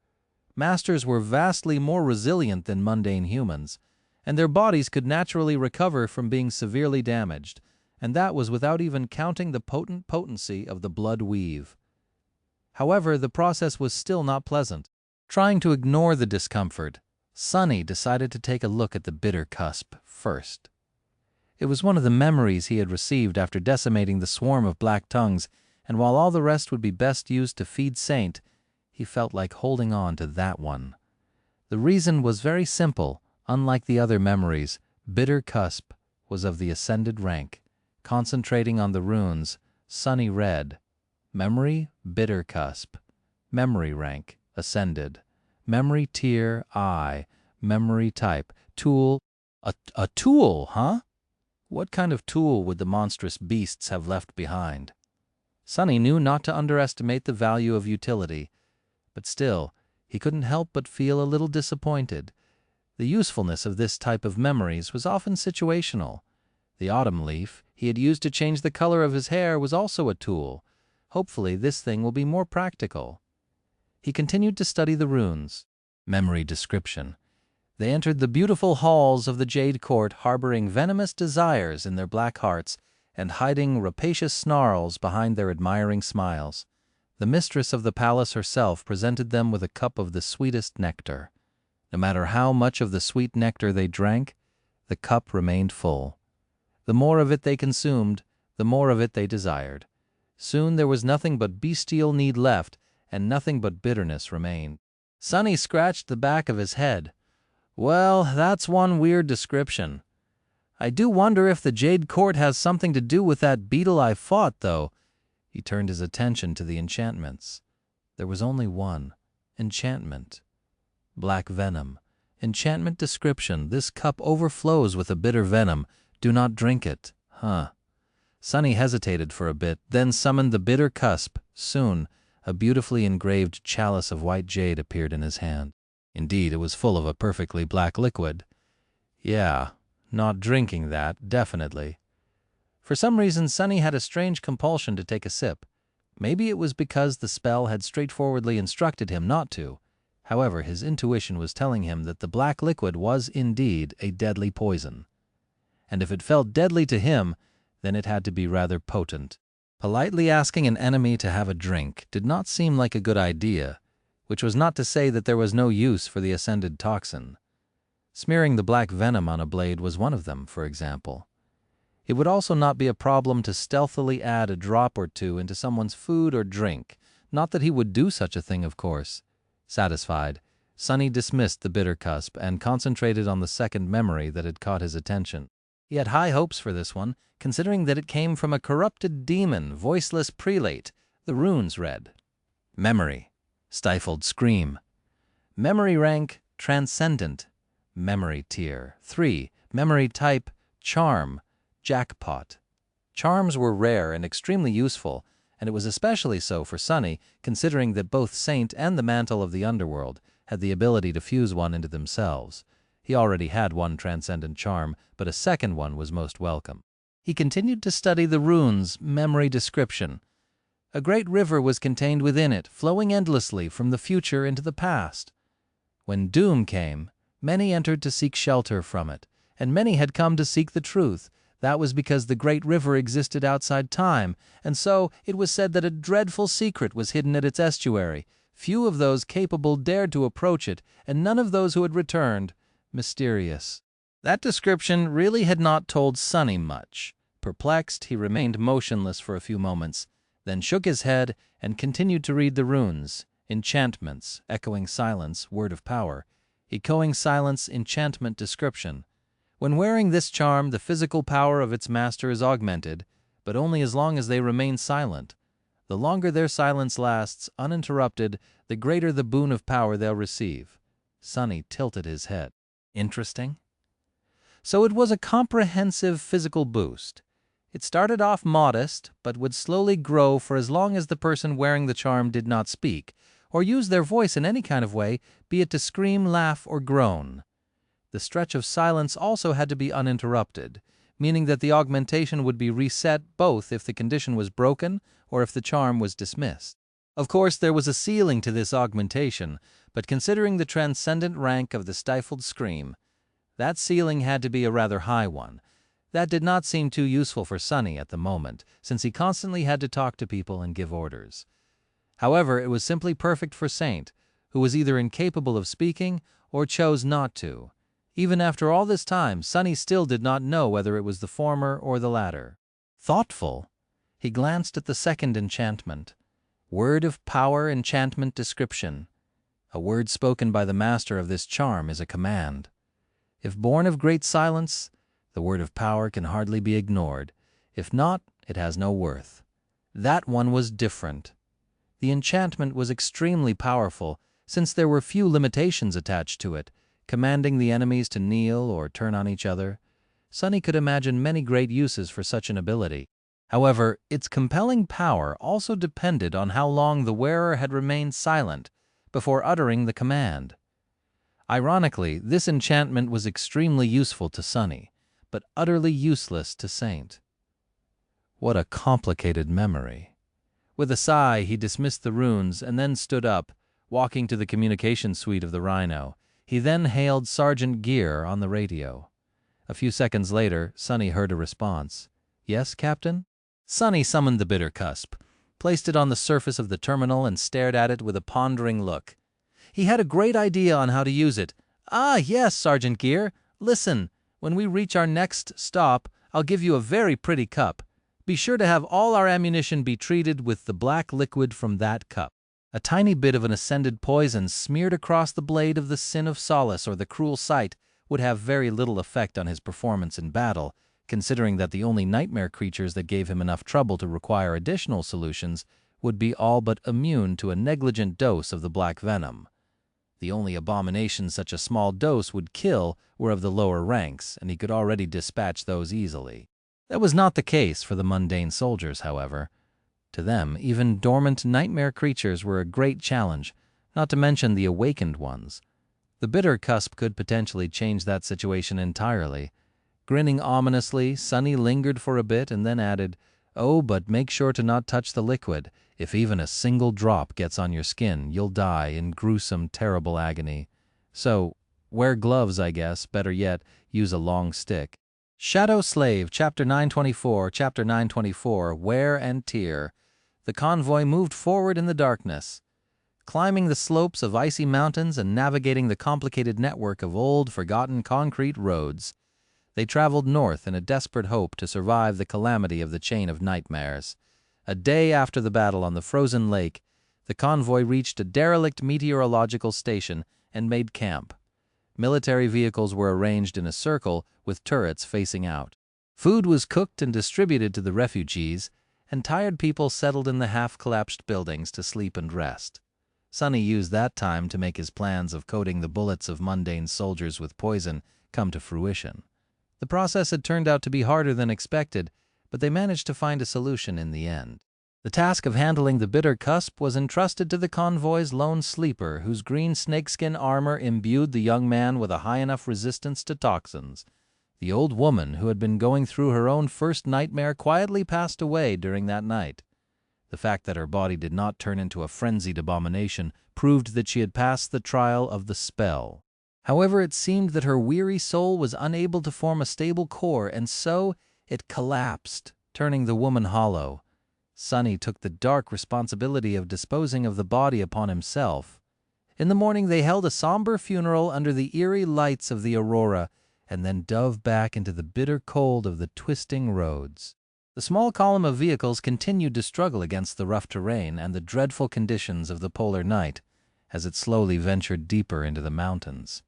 Masters were vastly more resilient than mundane humans, and their bodies could naturally recover from being severely damaged, and that was without even counting the potency of the blood weave. However, the process was still not pleasant. Trying to ignore the discomfort, Sonny decided to take a look at the bitter cusp first. It was one of the memories he had received after decimating the swarm of black tongues, and while all the rest would be best used to feed Saint, he felt like holding on to that one. The reason was very simple. Unlike the other memories, bitter cusp was of the ascended rank. Concentrating on the runes, Sonny read, Memory, bitter cusp. Memory rank, ascended. Memory tier, I. Memory type, tool. A tool, huh? What kind of tool would the monstrous beasts have left behind? Sonny knew not to underestimate the value of utility, but still, he couldn't help but feel a little disappointed. The usefulness of this type of memories was often situational. The autumn leaf he had used to change the color of his hair was also a tool. Hopefully this thing will be more practical. He continued to study the runes. Memory description. They entered the beautiful halls of the Jade Court harboring venomous desires in their black hearts and hiding rapacious snarls behind their admiring smiles. The mistress of the palace herself presented them with a cup of the sweetest nectar. No matter how much of the sweet nectar they drank, the cup remained full. The more of it they consumed, the more of it they desired. Soon there was nothing but bestial need left, and nothing but bitterness remained. Sonny scratched the back of his head. Well, that's one weird description. I do wonder if the Jade Court has something to do with that beetle I fought, though. He turned his attention to the enchantments. There was only one. Enchantment. Black venom. Enchantment description. This cup overflows with a bitter venom. Do not drink it. Huh. Sonny hesitated for a bit, then summoned the bitter cusp. Soon, a beautifully engraved chalice of white jade appeared in his hand. Indeed, it was full of a perfectly black liquid. Yeah, not drinking that, definitely. For some reason, Sonny had a strange compulsion to take a sip. Maybe it was because the spell had straightforwardly instructed him not to. However, his intuition was telling him that the black liquid was indeed a deadly poison. And if it felt deadly to him, then it had to be rather potent. Politely asking an enemy to have a drink did not seem like a good idea, which was not to say that there was no use for the ascended toxin. Smearing the black venom on a blade was one of them, for example. It would also not be a problem to stealthily add a drop or two into someone's food or drink. Not that he would do such a thing, of course. Satisfied, Sonny dismissed the bitter cusp and concentrated on the second memory that had caught his attention. He had high hopes for this one, considering that it came from a corrupted demon, voiceless prelate. The runes read, Memory, stifled scream. Memory rank, transcendent. Memory tier, 3. Memory type, charm, jackpot. Charms were rare and extremely useful, and it was especially so for Sonny, considering that both Saint and the Mantle of the Underworld had the ability to fuse one into themselves. He already had one transcendent charm, but a second one was most welcome. He continued to study the runes' memory description. A great river was contained within it, flowing endlessly from the future into the past. When doom came, many entered to seek shelter from it, and many had come to seek the truth. That was because the great river existed outside time, and so it was said that a dreadful secret was hidden at its estuary. Few of those capable dared to approach it, and none of those who had returned. Mysterious. That description really had not told Sonny much. Perplexed, he remained motionless for a few moments, then shook his head and continued to read the runes. Enchantments, echoing silence, word of power. Echoing silence, enchantment description. When wearing this charm, the physical power of its master is augmented, but only as long as they remain silent. The longer their silence lasts, uninterrupted, the greater the boon of power they'll receive. Sonny tilted his head. Interesting. So it was a comprehensive physical boost. It started off modest, but would slowly grow for as long as the person wearing the charm did not speak, or use their voice in any kind of way, be it to scream, laugh, or groan. The stretch of silence also had to be uninterrupted, meaning that the augmentation would be reset both if the condition was broken or if the charm was dismissed. Of course, there was a ceiling to this augmentation, but considering the transcendent rank of the stifled scream, that ceiling had to be a rather high one. That did not seem too useful for Sonny at the moment, since he constantly had to talk to people and give orders. However, it was simply perfect for Saint, who was either incapable of speaking or chose not to. Even after all this time, Sonny still did not know whether it was the former or the latter. Thoughtful, he glanced at the second enchantment. Word of power enchantment description. A word spoken by the master of this charm is a command. If born of great silence, the word of power can hardly be ignored. If not, it has no worth. That one was different. The enchantment was extremely powerful, since there were few limitations attached to it, commanding the enemies to kneel or turn on each other. Sonny could imagine many great uses for such an ability. However, its compelling power also depended on how long the wearer had remained silent before uttering the command. Ironically, this enchantment was extremely useful to Sonny, but utterly useless to Saint. What a complicated memory. With a sigh, he dismissed the runes and then stood up, walking to the communication suite of the Rhino. He then hailed Sergeant Gear on the radio. A few seconds later, Sonny heard a response. "Yes, Captain?" Sonny summoned the bitter cusp, placed it on the surface of the terminal and stared at it with a pondering look. He had a great idea on how to use it. "Ah, yes, Sergeant Gear. Listen, when we reach our next stop, I'll give you a very pretty cup. Be sure to have all our ammunition be treated with the black liquid from that cup." A tiny bit of an ascended poison smeared across the blade of the Sin of Solace or the Cruel Sight would have very little effect on his performance in battle, considering that the only nightmare creatures that gave him enough trouble to require additional solutions would be all but immune to a negligent dose of the black venom. The only abominations such a small dose would kill were of the lower ranks, and he could already dispatch those easily. That was not the case for the mundane soldiers, however. To them, even dormant nightmare creatures were a great challenge, not to mention the awakened ones. The bitter cusp could potentially change that situation entirely. Grinning ominously, Sonny lingered for a bit and then added, "Oh, but make sure to not touch the liquid. If even a single drop gets on your skin, you'll die in gruesome, terrible agony. So, wear gloves, I guess. Better yet, use a long stick." Shadow Slave, Chapter 924, Wear and Tear. The convoy moved forward in the darkness. Climbing the slopes of icy mountains and navigating the complicated network of old, forgotten concrete roads, they traveled north in a desperate hope to survive the calamity of the chain of nightmares. A day after the battle on the frozen lake, the convoy reached a derelict meteorological station and made camp. Military vehicles were arranged in a circle with turrets facing out. Food was cooked and distributed to the refugees, and tired people settled in the half-collapsed buildings to sleep and rest. Sonny used that time to make his plans of coating the bullets of mundane soldiers with poison come to fruition. The process had turned out to be harder than expected, but they managed to find a solution in the end. The task of handling the bitter cusp was entrusted to the convoy's lone sleeper, whose green snakeskin armor imbued the young man with a high enough resistance to toxins. The old woman, who had been going through her own first nightmare, quietly passed away during that night. The fact that her body did not turn into a frenzied abomination proved that she had passed the trial of the spell. However, it seemed that her weary soul was unable to form a stable core, and so it collapsed, turning the woman hollow. Sonny took the dark responsibility of disposing of the body upon himself. In the morning they held a somber funeral under the eerie lights of the aurora, and then dove back into the bitter cold of the twisting roads. The small column of vehicles continued to struggle against the rough terrain and the dreadful conditions of the polar night as it slowly ventured deeper into the mountains.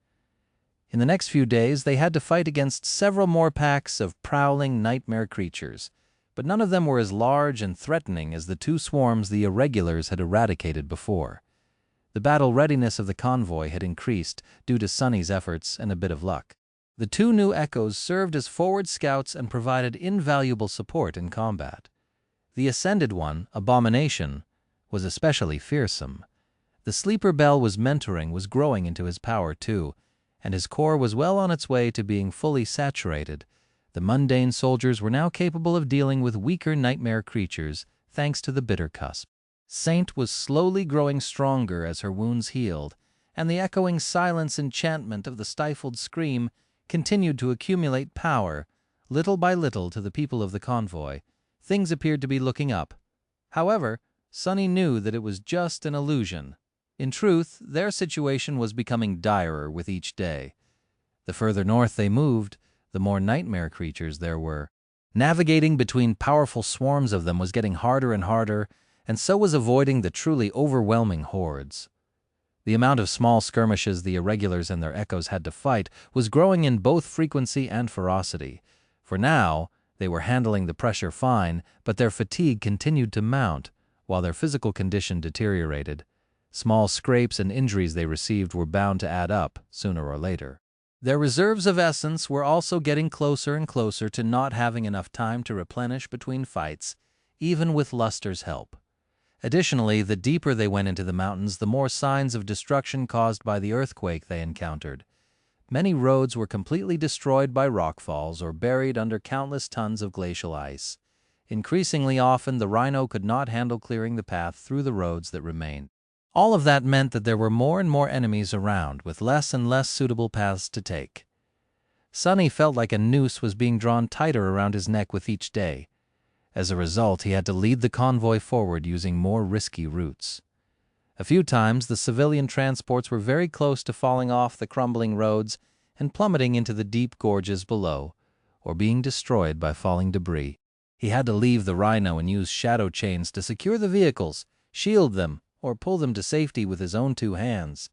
In the next few days they had to fight against several more packs of prowling nightmare creatures, but none of them were as large and threatening as the two swarms the irregulars had eradicated before. The battle readiness of the convoy had increased due to Sonny's efforts and a bit of luck. The two new echoes served as forward scouts and provided invaluable support in combat. The ascended one, Abomination, was especially fearsome. The sleeper bell was growing into his power too, and his core was well on its way to being fully saturated. The mundane soldiers were now capable of dealing with weaker nightmare creatures, thanks to the bitter cusp. Saint was slowly growing stronger as her wounds healed, and the echoing silence enchantment of the stifled scream continued to accumulate power. Little by little, to the people of the convoy, things appeared to be looking up. However, Sunny knew that it was just an illusion. In truth, their situation was becoming direr with each day. The further north they moved, the more nightmare creatures there were. Navigating between powerful swarms of them was getting harder and harder, and so was avoiding the truly overwhelming hordes. The amount of small skirmishes the irregulars and their echoes had to fight was growing in both frequency and ferocity. For now, they were handling the pressure fine, but their fatigue continued to mount, while their physical condition deteriorated. Small scrapes and injuries they received were bound to add up, sooner or later. Their reserves of essence were also getting closer and closer to not having enough time to replenish between fights, even with Luster's help. Additionally, the deeper they went into the mountains, the more signs of destruction caused by the earthquake they encountered. Many roads were completely destroyed by rockfalls or buried under countless tons of glacial ice. Increasingly often, the rhino could not handle clearing the path through the roads that remained. All of that meant that there were more and more enemies around, with less and less suitable paths to take. Sunny felt like a noose was being drawn tighter around his neck with each day. As a result, he had to lead the convoy forward using more risky routes. A few times, the civilian transports were very close to falling off the crumbling roads and plummeting into the deep gorges below, or being destroyed by falling debris. He had to leave the rhino and use shadow chains to secure the vehicles, shield them, or pull them to safety with his own two hands.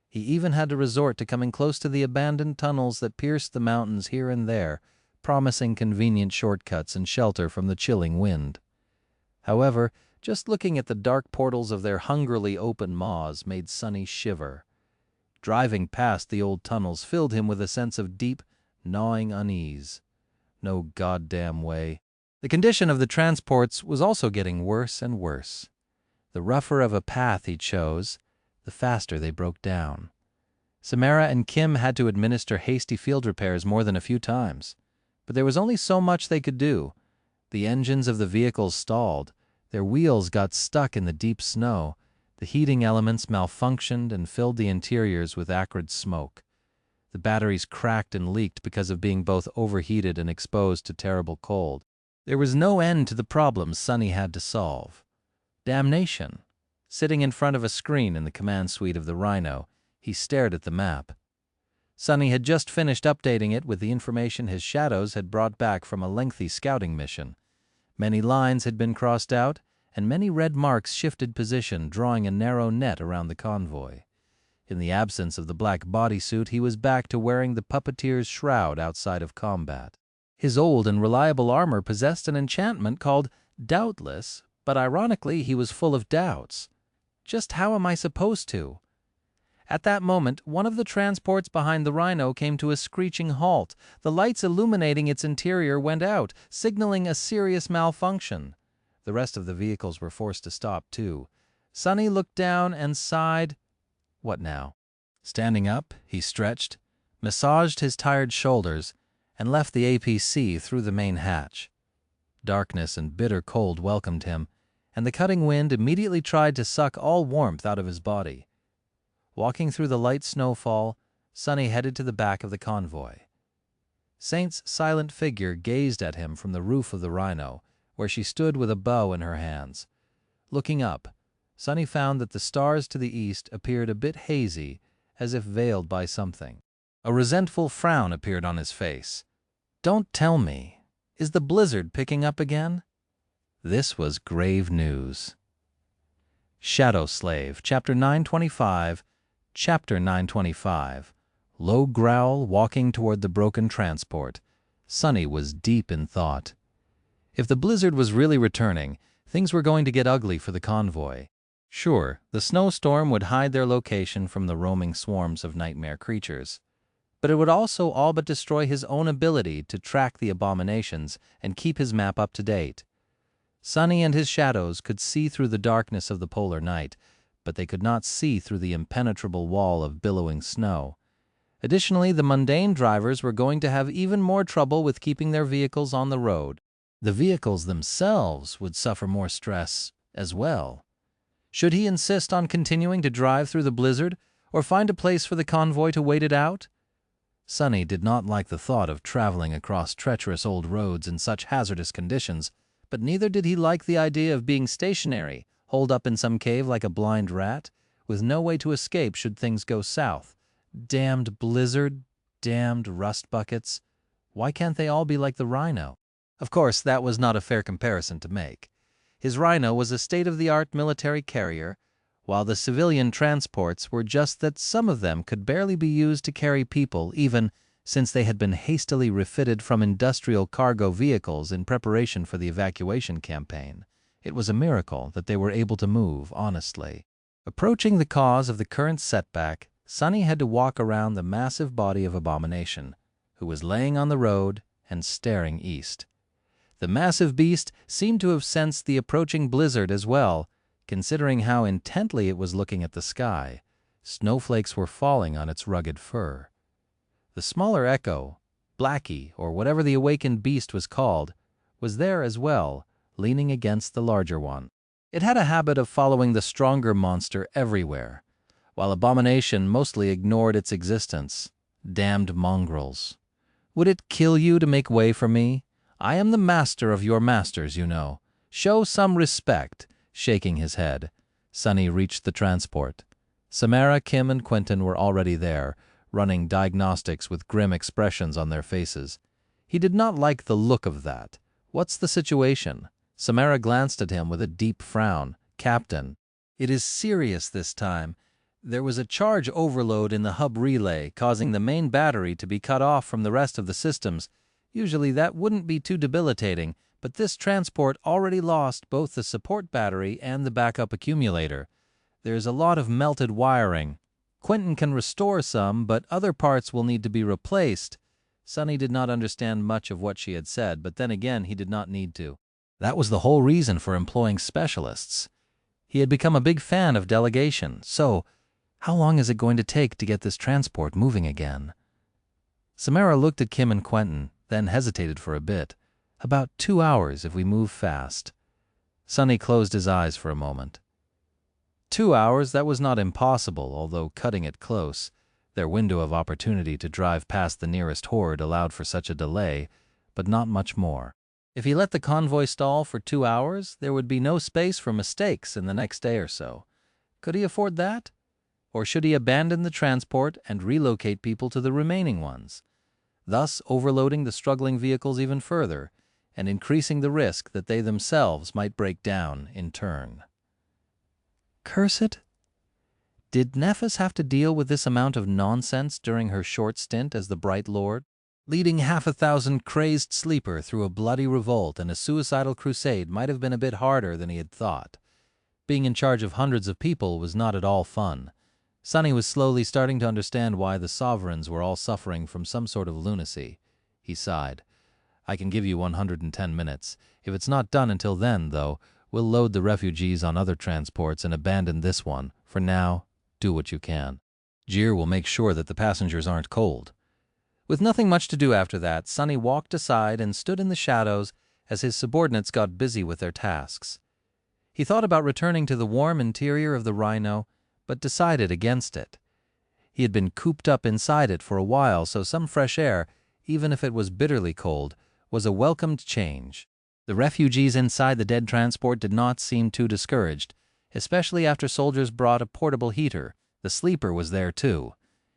He even had to resort to coming close to the abandoned tunnels that pierced the mountains here and there, promising convenient shortcuts and shelter from the chilling wind. However, just looking at the dark portals of their hungrily open maws made Sunny shiver. Driving past the old tunnels filled him with a sense of deep, gnawing unease. No goddamn way. The condition of the transports was also getting worse and worse. The rougher of a path he chose, the faster they broke down. Samara and Kim had to administer hasty field repairs more than a few times. But there was only so much they could do. The engines of the vehicles stalled, their wheels got stuck in the deep snow, the heating elements malfunctioned and filled the interiors with acrid smoke. The batteries cracked and leaked because of being both overheated and exposed to terrible cold. There was no end to the problems Sunny had to solve. Damnation! Sitting in front of a screen in the command suite of the Rhino, he stared at the map. Sunny had just finished updating it with the information his shadows had brought back from a lengthy scouting mission. Many lines had been crossed out, and many red marks shifted position, drawing a narrow net around the convoy. In the absence of the black bodysuit, he was back to wearing the puppeteer's shroud outside of combat. His old and reliable armor possessed an enchantment called Doubtless, but ironically he was full of doubts. Just how am I supposed to? At that moment, one of the transports behind the Rhino came to a screeching halt. The lights illuminating its interior went out, signaling a serious malfunction. The rest of the vehicles were forced to stop, too. Sunny looked down and sighed. What now? Standing up, he stretched, massaged his tired shoulders, and left the APC through the main hatch. Darkness and bitter cold welcomed him, and the cutting wind immediately tried to suck all warmth out of his body. Walking through the light snowfall, Sunny headed to the back of the convoy. Saint's silent figure gazed at him from the roof of the Rhino, where she stood with a bow in her hands. Looking up, Sunny found that the stars to the east appeared a bit hazy, as if veiled by something. A resentful frown appeared on his face. "Don't tell me. Is the blizzard picking up again?" This was grave news. Shadow Slave, Chapter 925, Chapter 925. Low growl walking toward the broken transport. Sunny was deep in thought. If the blizzard was really returning, things were going to get ugly for the convoy. Sure, the snowstorm would hide their location from the roaming swarms of nightmare creatures. but it would also all but destroy his own ability to track the abominations and keep his map up to date. Sunny and his shadows could see through the darkness of the polar night, but they could not see through the impenetrable wall of billowing snow. Additionally, the mundane drivers were going to have even more trouble with keeping their vehicles on the road. The vehicles themselves would suffer more stress as well. Should he insist on continuing to drive through the blizzard, or find a place for the convoy to wait it out? Sunny did not like the thought of traveling across treacherous old roads in such hazardous conditions, but neither did he like the idea of being stationary, holed up in some cave like a blind rat, with no way to escape should things go south. Damned blizzard, damned rust buckets. Why can't they all be like the Rhino? Of course, that was not a fair comparison to make. His Rhino was a state-of-the-art military carrier, while the civilian transports were just that some of them could barely be used to carry people, even since they had been hastily refitted from industrial cargo vehicles in preparation for the evacuation campaign. It was a miracle that they were able to move honestly. Approaching the cause of the current setback, Sunny had to walk around the massive body of Abomination, who was laying on the road and staring east. The massive beast seemed to have sensed the approaching blizzard as well, considering how intently it was looking at the sky. Snowflakes were falling on its rugged fur. The smaller Echo, Blackie, or whatever the awakened beast was called, was there as well, leaning against the larger one. It had a habit of following the stronger monster everywhere, while Abomination mostly ignored its existence. Damned mongrels. Would it kill you to make way for me? I am the master of your masters, you know. Show some respect. Shaking his head, Sunny reached the transport. Samara, Kim, and Quentin were already there, running diagnostics with grim expressions on their faces. He did not like the look of that. What's the situation? Samara glanced at him with a deep frown. Captain, it is serious this time. There was a charge overload in the hub relay, causing the main battery to be cut off from the rest of the systems. Usually that wouldn't be too debilitating, but this transport already lost both the support battery and the backup accumulator. There's a lot of melted wiring. Quentin can restore some, but other parts will need to be replaced. Sunny did not understand much of what she had said, but then again he did not need to. That was the whole reason for employing specialists. He had become a big fan of delegation, so how long is it going to take to get this transport moving again? Samara looked at Kim and Quentin, then hesitated for a bit. About 2 hours if we move fast. Sunny closed his eyes for a moment. 2 hours, that was not impossible, although cutting it close. Their window of opportunity to drive past the nearest horde allowed for such a delay, but not much more. If he let the convoy stall for 2 hours, there would be no space for mistakes in the next day or so. Could he afford that? Or should he abandon the transport and relocate people to the remaining ones, thus overloading the struggling vehicles even further, and increasing the risk that they themselves might break down in turn? Curse it! Did Nephis have to deal with this amount of nonsense during her short stint as the Bright Lord? Leading 1,000 crazed sleeper through a bloody revolt and a suicidal crusade might have been a bit harder than he had thought. Being in charge of hundreds of people was not at all fun. Sunny was slowly starting to understand why the sovereigns were all suffering from some sort of lunacy. He sighed. I can give you 110 minutes. If it's not done until then, though, we'll load the refugees on other transports and abandon this one. For now, do what you can. Jir will make sure that the passengers aren't cold. With nothing much to do after that, Sunny walked aside and stood in the shadows as his subordinates got busy with their tasks. He thought about returning to the warm interior of the Rhino, but decided against it. He had been cooped up inside it for a while, so some fresh air, even if it was bitterly cold, was a welcomed change. The refugees inside the dead transport did not seem too discouraged, especially after soldiers brought a portable heater. The sleeper was there too.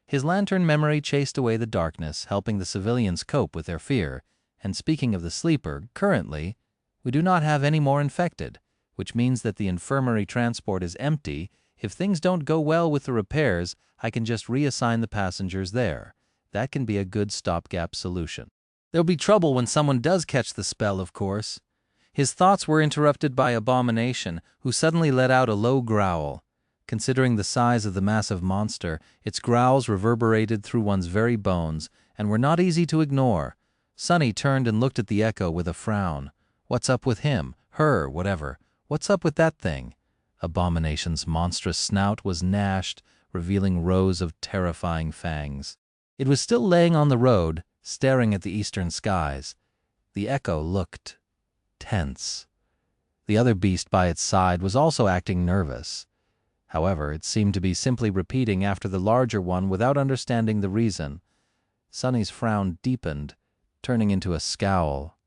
His lantern memory chased away the darkness, helping the civilians cope with their fear. And speaking of the sleeper, currently, we do not have any more infected, which means that the infirmary transport is empty. If things don't go well with the repairs, I can just reassign the passengers there. That can be a good stopgap solution. There'll be trouble when someone does catch the spell, of course. His thoughts were interrupted by Abomination, who suddenly let out a low growl. Considering the size of the massive monster, its growls reverberated through one's very bones and were not easy to ignore. Sonny turned and looked at the echo with a frown. What's up with him? Her, whatever. What's up with that thing? Abomination's monstrous snout was gnashed, revealing rows of terrifying fangs. It was still laying on the road, staring at the eastern skies. The echo looked tense. The other beast by its side was also acting nervous. However, it seemed to be simply repeating after the larger one without understanding the reason. Sonny's frown deepened, turning into a scowl.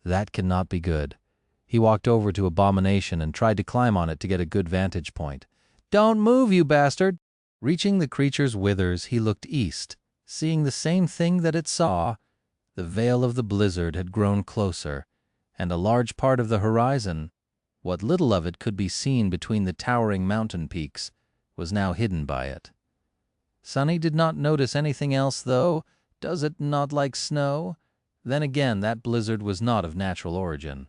That cannot be good. He walked over to Abomination and tried to climb on it to get a good vantage point. "Don't move, you bastard!" Reaching the creature's withers, he looked east, seeing the same thing that it saw. The veil of the blizzard had grown closer, and a large part of the horizon, what little of it could be seen between the towering mountain peaks, was now hidden by it. Sonny did not notice anything else, though. Does it not like snow? Then again, that blizzard was not of natural origin.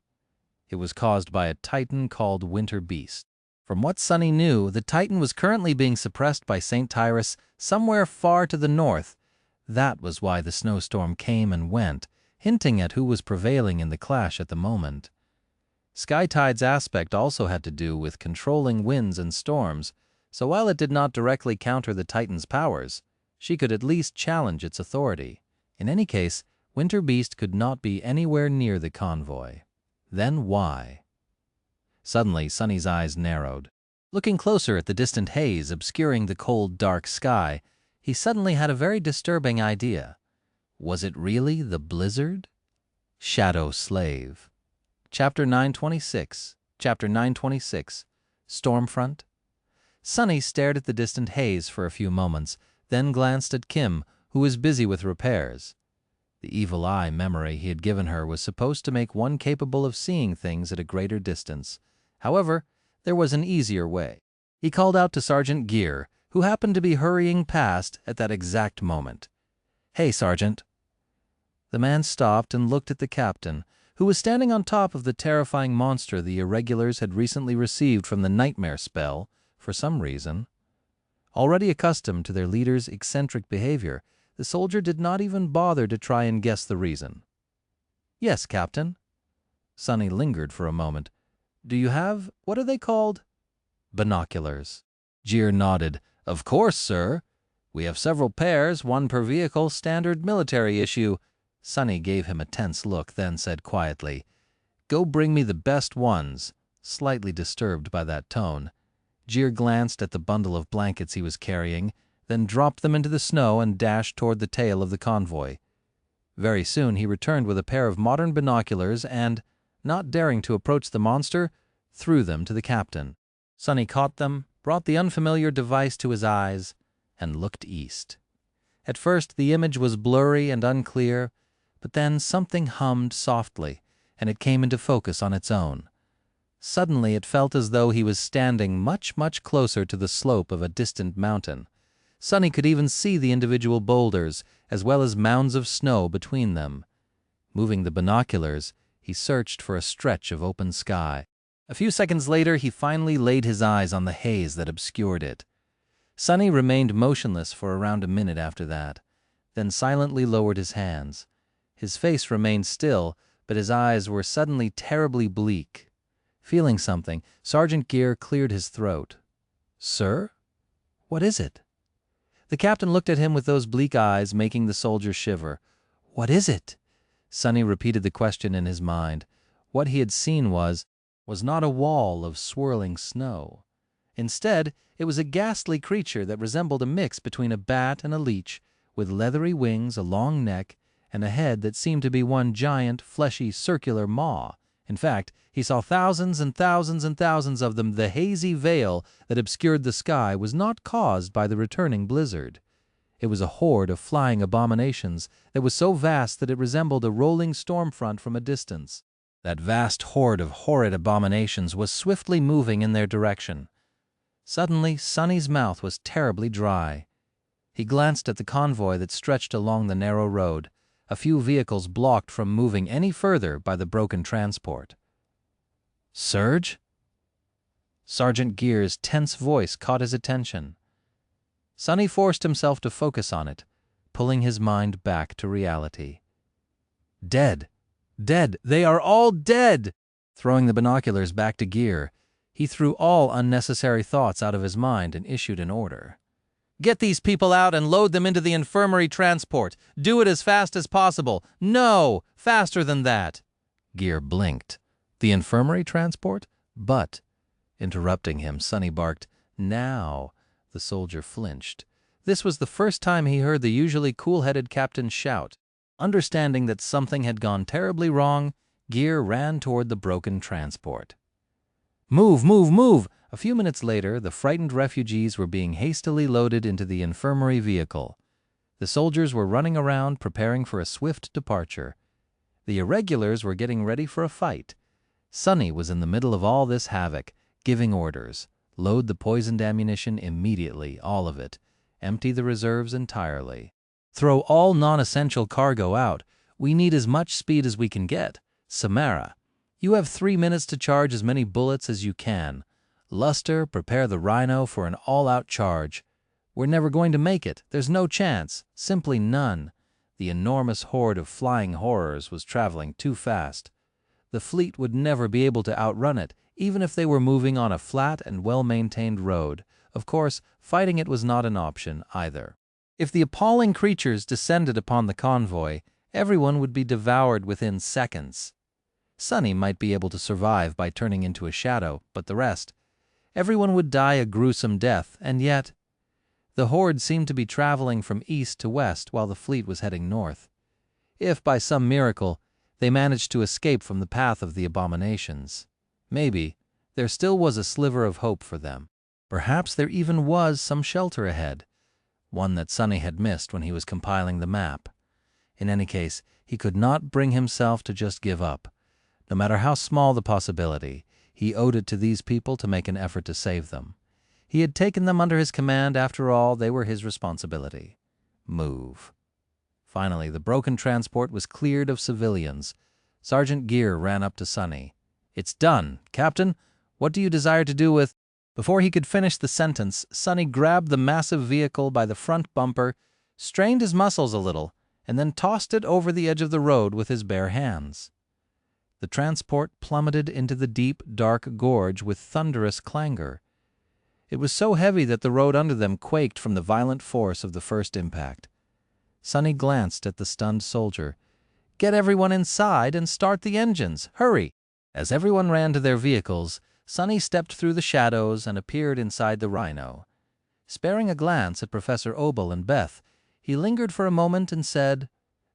It was caused by a titan called Winter Beast. From what Sonny knew, the titan was currently being suppressed by St. Tyrus somewhere far to the north. That was why the snowstorm came and went, hinting at who was prevailing in the clash at the moment. Skytide's aspect also had to do with controlling winds and storms, so while it did not directly counter the Titan's powers, she could at least challenge its authority. In any case, Winter Beast could not be anywhere near the convoy. Then why? Suddenly, Sonny's eyes narrowed. Looking closer at the distant haze obscuring the cold, dark sky, he suddenly had a very disturbing idea. Was it really the blizzard? Shadow Slave. Chapter 926. Stormfront. Sonny stared at the distant haze for a few moments, then glanced at Kim, who was busy with repairs. The evil eye memory he had given her was supposed to make one capable of seeing things at a greater distance. However, there was an easier way. He called out to Sergeant Gear, who happened to be hurrying past at that exact moment. "Hey, Sergeant." The man stopped and looked at the captain, who was standing on top of the terrifying monster the irregulars had recently received from the nightmare spell, for some reason. Already accustomed to their leader's eccentric behavior, the soldier did not even bother to try and guess the reason. "Yes, Captain." Sonny lingered for a moment. "Do you have, what are they called?" "Binoculars." Jeer nodded. "Of course, sir. We have several pairs, one per vehicle, standard military issue." Sonny gave him a tense look, then said quietly, "Go bring me the best ones," slightly disturbed by that tone. Jeer glanced at the bundle of blankets he was carrying, then dropped them into the snow and dashed toward the tail of the convoy. Very soon he returned with a pair of modern binoculars and, not daring to approach the monster, threw them to the captain. Sonny caught them, brought the unfamiliar device to his eyes, and looked east. At first the image was blurry and unclear, but then something hummed softly, and it came into focus on its own. Suddenly it felt as though he was standing much, much closer to the slope of a distant mountain. Sonny could even see the individual boulders, as well as mounds of snow between them. Moving the binoculars, he searched for a stretch of open sky. A few seconds later, he finally laid his eyes on the haze that obscured it. Sonny remained motionless for around a minute after that, then silently lowered his hands. His face remained still, but his eyes were suddenly terribly bleak. Feeling something, Sergeant Gear cleared his throat. "Sir? What is it?" The captain looked at him with those bleak eyes, making the soldier shiver. "What is it?" Sonny repeated the question in his mind. What he had seen was not a wall of swirling snow. Instead, it was a ghastly creature that resembled a mix between a bat and a leech, with leathery wings, a long neck, and a head that seemed to be one giant, fleshy, circular maw. In fact, he saw thousands and thousands and thousands of them. The hazy veil that obscured the sky was not caused by the returning blizzard. It was a horde of flying abominations that was so vast that it resembled a rolling storm front from a distance. That vast horde of horrid abominations was swiftly moving in their direction. Suddenly, Sonny's mouth was terribly dry. He glanced at the convoy that stretched along the narrow road, a few vehicles blocked from moving any further by the broken transport. "Surge?" Sergeant Gear's tense voice caught his attention. Sonny forced himself to focus on it, pulling his mind back to reality. Dead! Dead! They are all dead! Throwing the binoculars back to Gear, he threw all unnecessary thoughts out of his mind and issued an order. Get these people out and load them into the infirmary transport. Do it as fast as possible. No! Faster than that! Gear blinked. The infirmary transport? But, interrupting him, Sonny barked, Now! The soldier flinched. This was the first time he heard the usually cool-headed captain shout. Understanding that something had gone terribly wrong, Gear ran toward the broken transport. Move, move, move! A few minutes later, the frightened refugees were being hastily loaded into the infirmary vehicle. The soldiers were running around preparing for a swift departure. The irregulars were getting ready for a fight. Sonny was in the middle of all this havoc, giving orders. Load the poisoned ammunition immediately, all of it. Empty the reserves entirely. Throw all non-essential cargo out. We need as much speed as we can get. Samara, you have 3 minutes to charge as many bullets as you can. Luster, prepare the Rhino for an all-out charge. We're never going to make it. There's no chance. Simply none. The enormous horde of flying horrors was traveling too fast. The fleet would never be able to outrun it, even if they were moving on a flat and well-maintained road. Of course, fighting it was not an option either. If the appalling creatures descended upon the convoy, everyone would be devoured within seconds. Sonny might be able to survive by turning into a shadow, but the rest, everyone would die a gruesome death, and yet the horde seemed to be traveling from east to west while the fleet was heading north. If, by some miracle, they managed to escape from the path of the abominations, maybe there still was a sliver of hope for them. Perhaps there even was some shelter ahead, one that Sonny had missed when he was compiling the map. In any case, he could not bring himself to just give up. No matter how small the possibility, he owed it to these people to make an effort to save them. He had taken them under his command. After all, they were his responsibility. Move. Finally, the broken transport was cleared of civilians. Sergeant Gear ran up to Sonny. It's done. Captain, what do you desire to do with... Before he could finish the sentence, Sonny grabbed the massive vehicle by the front bumper, strained his muscles a little, and then tossed it over the edge of the road with his bare hands. The transport plummeted into the deep, dark gorge with thunderous clangor. It was so heavy that the road under them quaked from the violent force of the first impact. Sonny glanced at the stunned soldier. Get everyone inside and start the engines. Hurry! As everyone ran to their vehicles, Sonny stepped through the shadows and appeared inside the Rhino. Sparing a glance at Professor Obel and Beth, he lingered for a moment and said,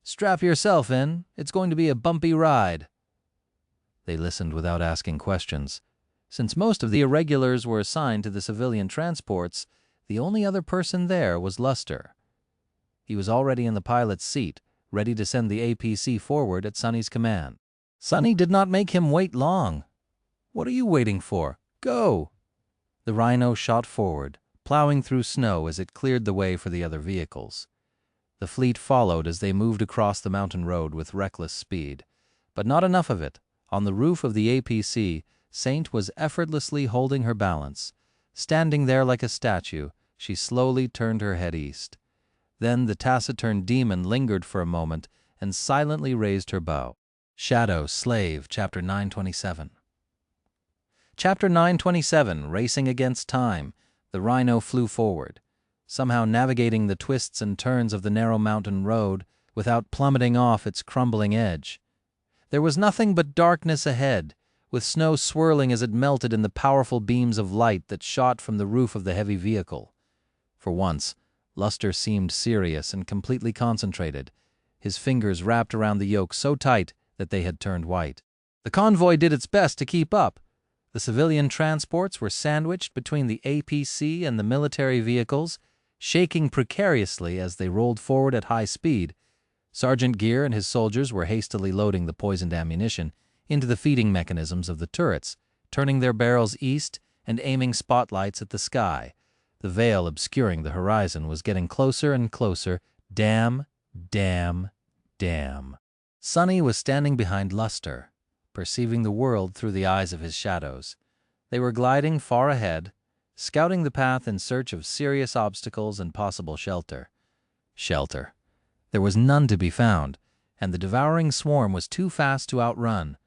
Strap yourself in. It's going to be a bumpy ride. They listened without asking questions. Since most of the irregulars were assigned to the civilian transports, the only other person there was Luster. He was already in the pilot's seat, ready to send the APC forward at Sonny's command. Sonny did not make him wait long. What are you waiting for? Go! The Rhino shot forward, plowing through snow as it cleared the way for the other vehicles. The fleet followed as they moved across the mountain road with reckless speed. But not enough of it. On the roof of the APC, Saint was effortlessly holding her balance. Standing there like a statue, she slowly turned her head east. Then the taciturn demon lingered for a moment and silently raised her bow. Shadow Slave, Chapter 927. Chapter 927, Racing Against Time. The Rhino flew forward, somehow navigating the twists and turns of the narrow mountain road without plummeting off its crumbling edge. There was nothing but darkness ahead, with snow swirling as it melted in the powerful beams of light that shot from the roof of the heavy vehicle. For once, Luster seemed serious and completely concentrated, his fingers wrapped around the yoke so tight that they had turned white. The convoy did its best to keep up. The civilian transports were sandwiched between the APC and the military vehicles, shaking precariously as they rolled forward at high speed. Sergeant Gear and his soldiers were hastily loading the poisoned ammunition into the feeding mechanisms of the turrets, turning their barrels east and aiming spotlights at the sky. The veil obscuring the horizon was getting closer and closer. Damn, damn, damn. Sonny was standing behind Luster, perceiving the world through the eyes of his shadows. They were gliding far ahead, scouting the path in search of serious obstacles and possible shelter. Shelter. There was none to be found, and the devouring swarm was too fast to outrun.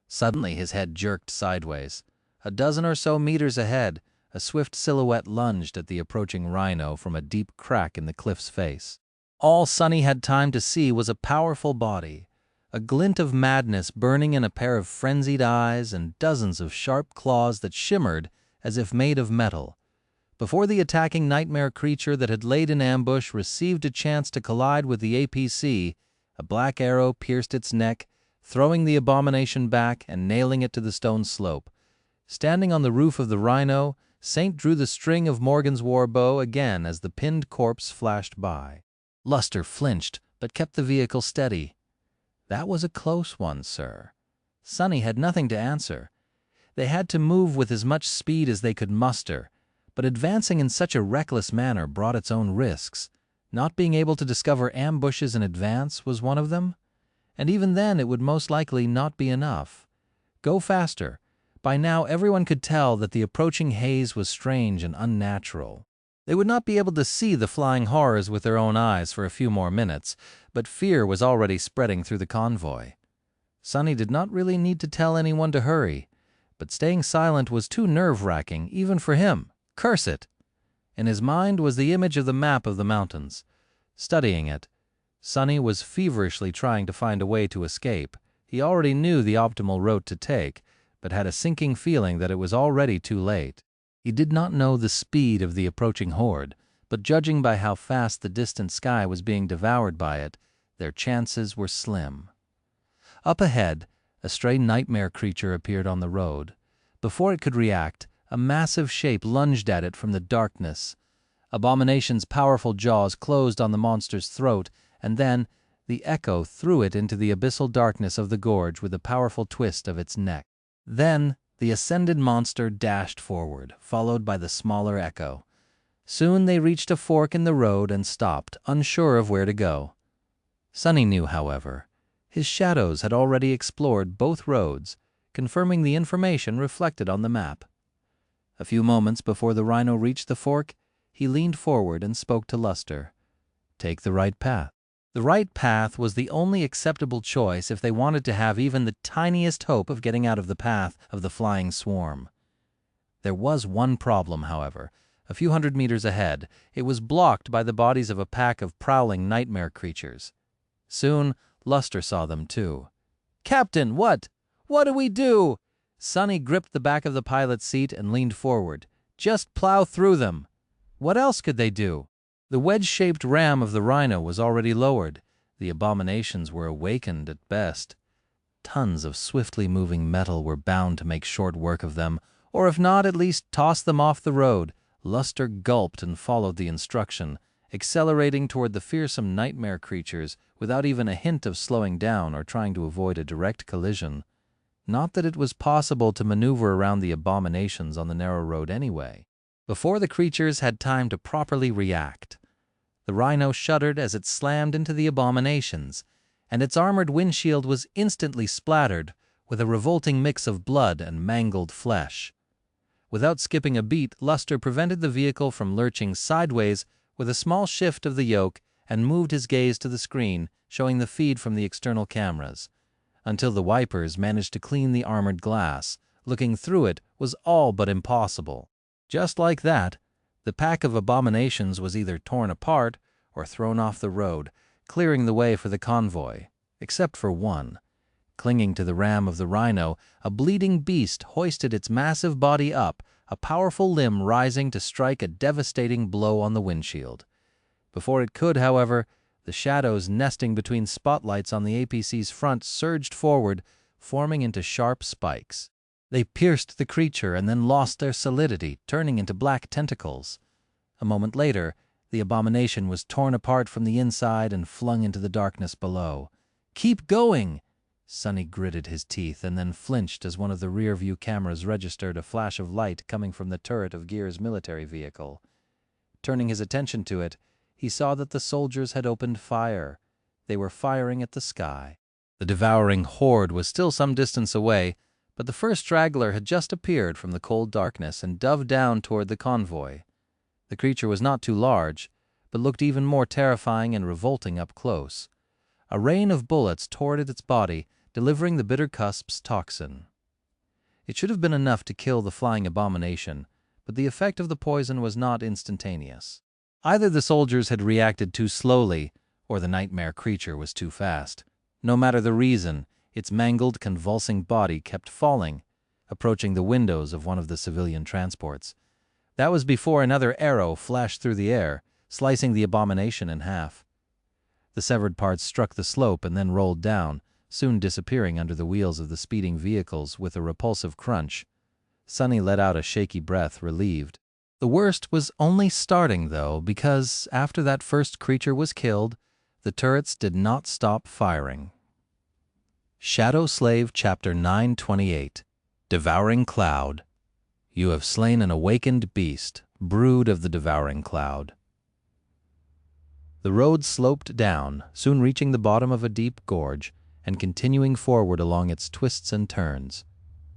Suddenly his head jerked sideways. A dozen or so meters ahead, a swift silhouette lunged at the approaching rhino from a deep crack in the cliff's face. All Sonny had time to see was a powerful body, a glint of madness burning in a pair of frenzied eyes and dozens of sharp claws that shimmered as if made of metal. Before the attacking nightmare creature that had laid in ambush received a chance to collide with the APC, a black arrow pierced its neck, throwing the abomination back and nailing it to the stone slope. Standing on the roof of the rhino, Saint drew the string of Morgan's warbow again as the pinned corpse flashed by. Luster flinched, but kept the vehicle steady. That was a close one, sir. Sonny had nothing to answer. They had to move with as much speed as they could muster, but advancing in such a reckless manner brought its own risks. Not being able to discover ambushes in advance was one of them, and even then it would most likely not be enough. Go faster. By now everyone could tell that the approaching haze was strange and unnatural. They would not be able to see the flying horrors with their own eyes for a few more minutes, but fear was already spreading through the convoy. Sonny did not really need to tell anyone to hurry, but staying silent was too nerve-wracking even for him. Curse it! In his mind was the image of the map of the mountains. Studying it, Sonny was feverishly trying to find a way to escape. He already knew the optimal route to take, but had a sinking feeling that it was already too late. He did not know the speed of the approaching horde, but judging by how fast the distant sky was being devoured by it, their chances were slim. Up ahead, a stray nightmare creature appeared on the road. Before it could react, a massive shape lunged at it from the darkness. Abomination's powerful jaws closed on the monster's throat, and then the echo threw it into the abyssal darkness of the gorge with a powerful twist of its neck. Then the ascended monster dashed forward, followed by the smaller echo. Soon they reached a fork in the road and stopped, unsure of where to go. Sonny knew, however. His shadows had already explored both roads, confirming the information reflected on the map. A few moments before the rhino reached the fork, he leaned forward and spoke to Luster. Take the right path. The right path was the only acceptable choice if they wanted to have even the tiniest hope of getting out of the path of the flying swarm. There was one problem, however. A few hundred meters ahead, it was blocked by the bodies of a pack of prowling nightmare creatures. Soon, Luster saw them too. "Captain, what? What do we do?" Sonny gripped the back of the pilot's seat and leaned forward. "Just plow through them." What else could they do? The wedge-shaped ram of the rhino was already lowered. The abominations were awakened at best. Tons of swiftly moving metal were bound to make short work of them, or if not, at least toss them off the road. Luster gulped and followed the instruction, accelerating toward the fearsome nightmare creatures without even a hint of slowing down or trying to avoid a direct collision. Not that it was possible to maneuver around the abominations on the narrow road anyway. Before the creatures had time to properly react, the rhino shuddered as it slammed into the abominations, and its armored windshield was instantly splattered with a revolting mix of blood and mangled flesh. Without skipping a beat, Luster prevented the vehicle from lurching sideways with a small shift of the yoke and moved his gaze to the screen, showing the feed from the external cameras. Until the wipers managed to clean the armored glass, looking through it was all but impossible. Just like that, the pack of abominations was either torn apart or thrown off the road, clearing the way for the convoy, except for one. Clinging to the ram of the rhino, a bleeding beast hoisted its massive body up, a powerful limb rising to strike a devastating blow on the windshield. Before it could, however, the shadows nesting between spotlights on the APC's front surged forward, forming into sharp spikes. They pierced the creature and then lost their solidity, turning into black tentacles. A moment later, the abomination was torn apart from the inside and flung into the darkness below. "Keep going!" Sonny gritted his teeth and then flinched as one of the rear-view cameras registered a flash of light coming from the turret of Gear's military vehicle. Turning his attention to it, he saw that the soldiers had opened fire. They were firing at the sky. The devouring horde was still some distance away, But the first straggler had just appeared from the cold darkness and dove down toward the convoy. The creature was not too large, but looked even more terrifying and revolting up close. A rain of bullets tore at its body, delivering the bitter cusp's toxin. It should have been enough to kill the flying abomination, but the effect of the poison was not instantaneous. Either the soldiers had reacted too slowly, or the nightmare creature was too fast. No matter the reason, its mangled, convulsing body kept falling, approaching the windows of one of the civilian transports. That was before another arrow flashed through the air, slicing the abomination in half. The severed parts struck the slope and then rolled down, soon disappearing under the wheels of the speeding vehicles with a repulsive crunch. Sonny let out a shaky breath, relieved. The worst was only starting, though, because after that first creature was killed, the turrets did not stop firing. Shadow Slave Chapter 928 Devouring Cloud. You have slain an awakened beast, brood of the devouring cloud. The road sloped down, soon reaching the bottom of a deep gorge and continuing forward along its twists and turns.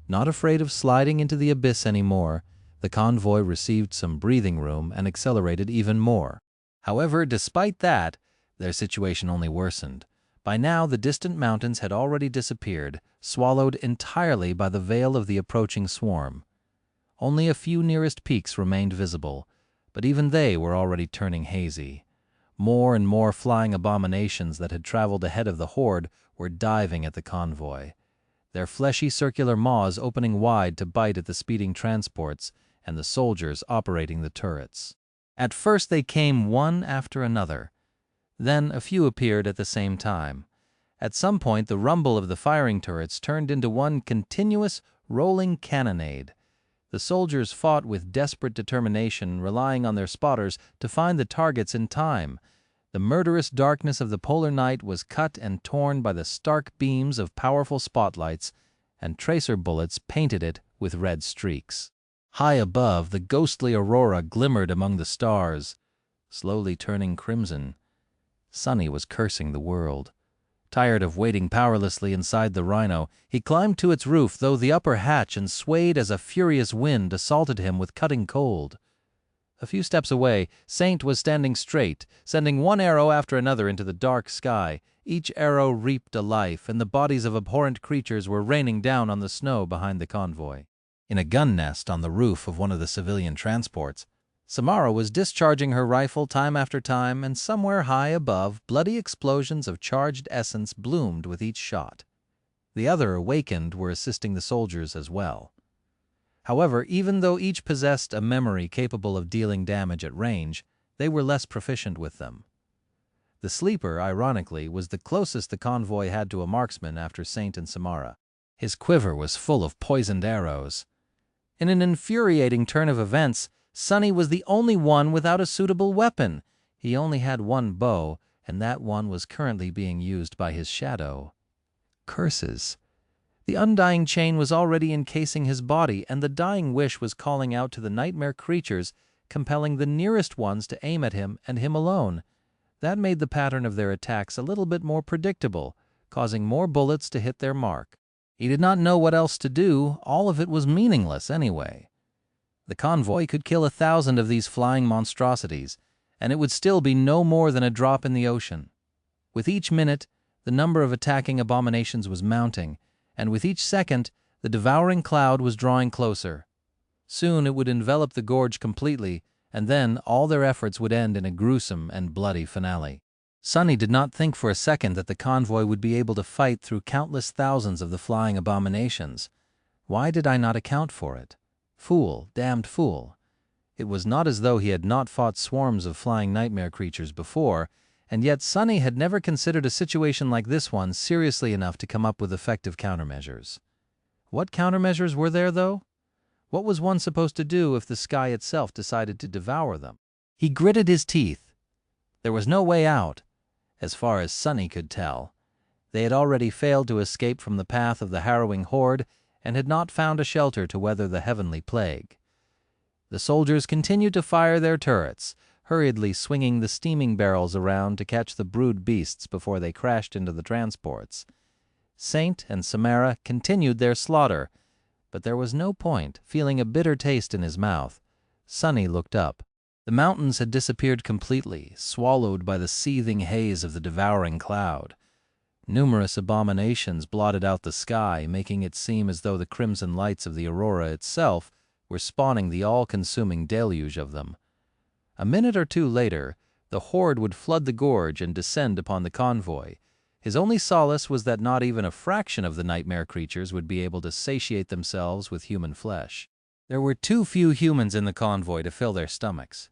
Not afraid of sliding into the abyss anymore, the convoy received some breathing room and accelerated even more. However, despite that, their situation only worsened. By now, the distant mountains had already disappeared, swallowed entirely by the veil of the approaching swarm. Only a few nearest peaks remained visible, but even they were already turning hazy. More and more flying abominations that had traveled ahead of the horde were diving at the convoy, their fleshy circular maws opening wide to bite at the speeding transports and the soldiers operating the turrets. At first they came one after another. Then a few appeared at the same time. At some point the rumble of the firing turrets turned into one continuous, rolling cannonade. The soldiers fought with desperate determination, relying on their spotters to find the targets in time. The murderous darkness of the polar night was cut and torn by the stark beams of powerful spotlights, and tracer bullets painted it with red streaks. High above, the ghostly aurora glimmered among the stars, slowly turning crimson. Sonny was cursing the world. Tired of waiting powerlessly inside the rhino, he climbed to its roof, though the upper hatch, and swayed as a furious wind assaulted him with cutting cold. A few steps away, Saint was standing straight, sending one arrow after another into the dark sky. Each arrow reaped a life, and the bodies of abhorrent creatures were raining down on the snow behind the convoy. In a gun nest on the roof of one of the civilian transports, Samara was discharging her rifle time after time, and somewhere high above, bloody explosions of charged essence bloomed with each shot. The other awakened were assisting the soldiers as well. However, even though each possessed a memory capable of dealing damage at range, they were less proficient with them. The sleeper, ironically, was the closest the convoy had to a marksman after Saint and Samara. His quiver was full of poisoned arrows. In an infuriating turn of events, Sonny was the only one without a suitable weapon. He only had one bow, and that one was currently being used by his shadow. Curses. The undying chain was already encasing his body, and the dying wish was calling out to the nightmare creatures, compelling the nearest ones to aim at him and him alone. That made the pattern of their attacks a little bit more predictable, causing more bullets to hit their mark. He did not know what else to do. All of it was meaningless anyway. The convoy could kill 1,000 of these flying monstrosities, and it would still be no more than a drop in the ocean. With each minute, the number of attacking abominations was mounting, and with each second, the devouring cloud was drawing closer. Soon it would envelop the gorge completely, and then all their efforts would end in a gruesome and bloody finale. Sonny did not think for a second that the convoy would be able to fight through countless thousands of the flying abominations. Why did I not account for it? Fool, damned fool. It was not as though he had not fought swarms of flying nightmare creatures before, and yet Sonny had never considered a situation like this one seriously enough to come up with effective countermeasures. What countermeasures were there, though? What was one supposed to do if the sky itself decided to devour them? He gritted his teeth. There was no way out, as far as Sonny could tell. They had already failed to escape from the path of the harrowing horde and had not found a shelter to weather the heavenly plague. The soldiers continued to fire their turrets, hurriedly swinging the steaming barrels around to catch the brood beasts before they crashed into the transports. Saint and Samara continued their slaughter, But there was no point. Feeling a bitter taste in his mouth, Sonny looked up. The mountains had disappeared completely, swallowed by the seething haze of the devouring cloud. Numerous abominations blotted out the sky, making it seem as though the crimson lights of the aurora itself were spawning the all-consuming deluge of them. A minute or two later, the horde would flood the gorge and descend upon the convoy. His only solace was that not even a fraction of the nightmare creatures would be able to satiate themselves with human flesh. There were too few humans in the convoy to fill their stomachs.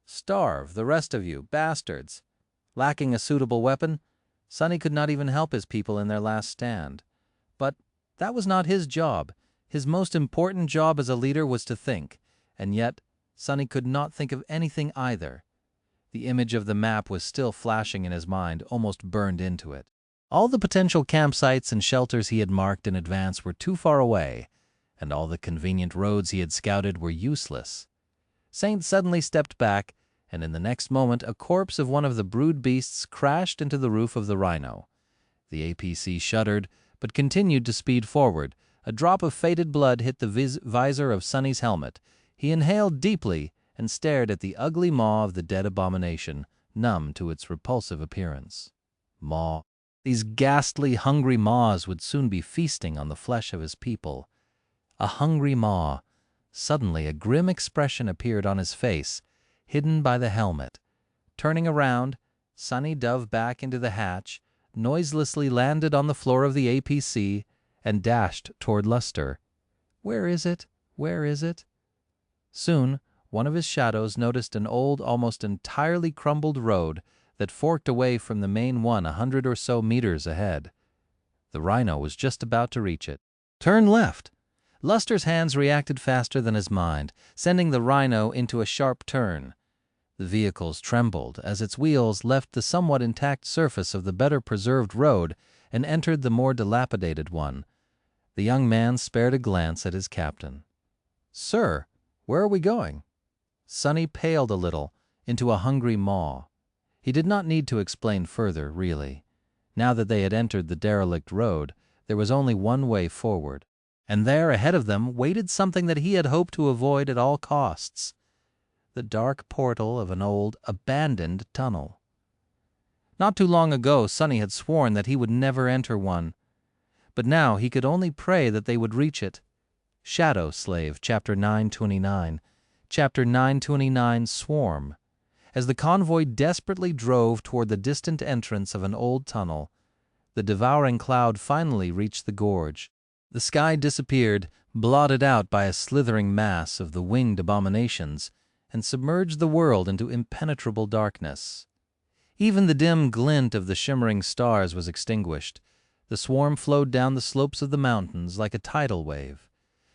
Starve, the rest of you, bastards! Lacking a suitable weapon, Sonny could not even help his people in their last stand. But that was not his job. His most important job as a leader was to think, and yet Sonny could not think of anything either. The image of the map was still flashing in his mind, almost burned into it. All the potential campsites and shelters he had marked in advance were too far away, and all the convenient roads he had scouted were useless. Saint suddenly stepped back, and in the next moment a corpse of one of the brood beasts crashed into the roof of the Rhino. The APC shuddered, but continued to speed forward. A drop of faded blood hit the visor of Sonny's helmet. He inhaled deeply and stared at the ugly maw of the dead abomination, numb to its repulsive appearance. Maw. These ghastly, hungry maws would soon be feasting on the flesh of his people. A hungry maw. Suddenly a grim expression appeared on his face, hidden by the helmet. Turning around, Sonny dove back into the hatch, noiselessly landed on the floor of the APC, and dashed toward Luster. Where is it? Where is it? Soon, one of his shadows noticed an old, almost entirely crumbled road that forked away from the main one 100 or so meters ahead. The Rhino was just about to reach it. Turn left! Luster's hands reacted faster than his mind, sending the Rhino into a sharp turn. The vehicles trembled as its wheels left the somewhat intact surface of the better-preserved road and entered the more dilapidated one. The young man spared a glance at his captain. "Sir, where are we going?" Sonny paled a little into a hungry maw. He did not need to explain further, really. Now that they had entered the derelict road, there was only one way forward. And there, ahead of them, waited something that he had hoped to avoid at all costs. The dark portal of an old, abandoned tunnel. Not too long ago, Sonny had sworn that he would never enter one. But now he could only pray that they would reach it. Shadow Slave, Chapter 929. Chapter 929, Swarm. As the convoy desperately drove toward the distant entrance of an old tunnel, the devouring cloud finally reached the gorge. The sky disappeared, blotted out by a slithering mass of the winged abominations, and submerged the world into impenetrable darkness. Even the dim glint of the shimmering stars was extinguished. The swarm flowed down the slopes of the mountains like a tidal wave.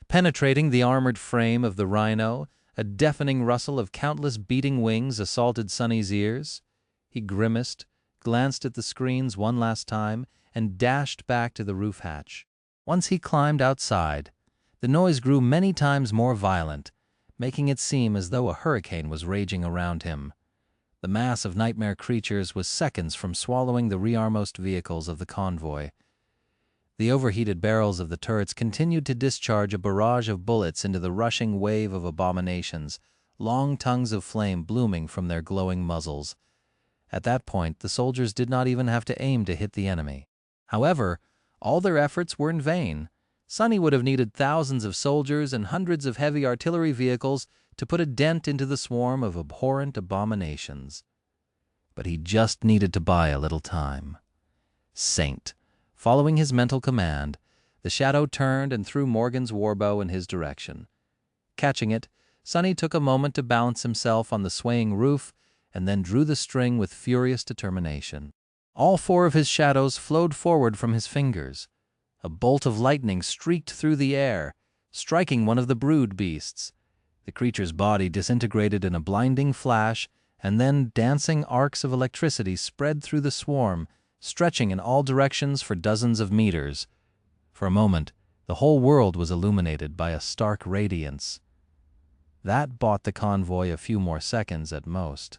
Penetrating the armored frame of the Rhino, a deafening rustle of countless beating wings assaulted Sonny's ears. He grimaced, glanced at the screens one last time, and dashed back to the roof hatch. Once he climbed outside, the noise grew many times more violent, making it seem as though a hurricane was raging around him. The mass of nightmare creatures was seconds from swallowing the rearmost vehicles of the convoy. The overheated barrels of the turrets continued to discharge a barrage of bullets into the rushing wave of abominations, long tongues of flame blooming from their glowing muzzles. At that point, the soldiers did not even have to aim to hit the enemy. However, all their efforts were in vain. Sonny would have needed thousands of soldiers and hundreds of heavy artillery vehicles to put a dent into the swarm of abhorrent abominations. But he just needed to buy a little time. Saint. Following his mental command, the shadow turned and threw Morgan's warbow in his direction. Catching it, Sonny took a moment to balance himself on the swaying roof and then drew the string with furious determination. All four of his shadows flowed forward from his fingers. A bolt of lightning streaked through the air, striking one of the brood beasts. The creature's body disintegrated in a blinding flash, and then dancing arcs of electricity spread through the swarm, stretching in all directions for dozens of meters. For a moment, the whole world was illuminated by a stark radiance. That bought the convoy a few more seconds at most.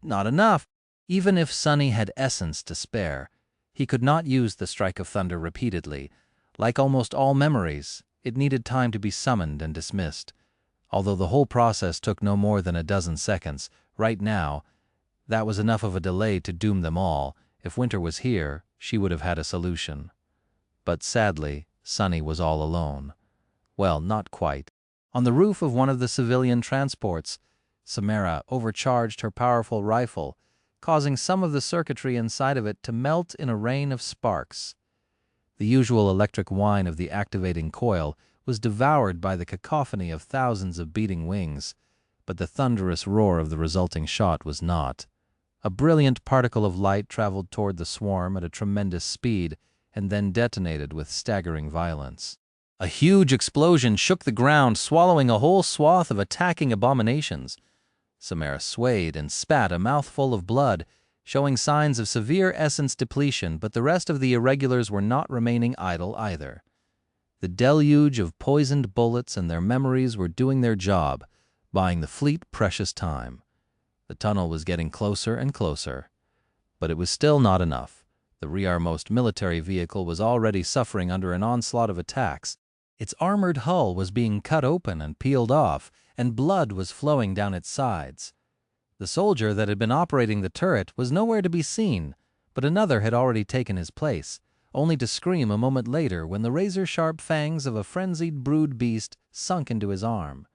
Not enough! Even if Sonny had essence to spare, he could not use the strike of thunder repeatedly. Like almost all memories, It needed time to be summoned and dismissed. Although the whole process took no more than a dozen seconds, right now, that was enough of a delay to doom them all. If Winter was here, she would have had a solution. But sadly, Sunny was all alone. Well, not quite. On the roof of one of the civilian transports, Samara overcharged her powerful rifle, causing some of the circuitry inside of it to melt in a rain of sparks. The usual electric whine of the activating coil was devoured by the cacophony of thousands of beating wings, but the thunderous roar of the resulting shot was not. A brilliant particle of light traveled toward the swarm at a tremendous speed and then detonated with staggering violence. A huge explosion shook the ground, swallowing a whole swath of attacking abominations. Samara swayed and spat a mouthful of blood, showing signs of severe essence depletion, but the rest of the irregulars were not remaining idle either. The deluge of poisoned bullets and their memories were doing their job, buying the fleet precious time. The tunnel was getting closer and closer. But it was still not enough. The rearmost military vehicle was already suffering under an onslaught of attacks. Its armored hull was being cut open and peeled off, and blood was flowing down its sides. The soldier that had been operating the turret was nowhere to be seen, but another had already taken his place, only to scream a moment later when the razor-sharp fangs of a frenzied brood beast sunk into his arm.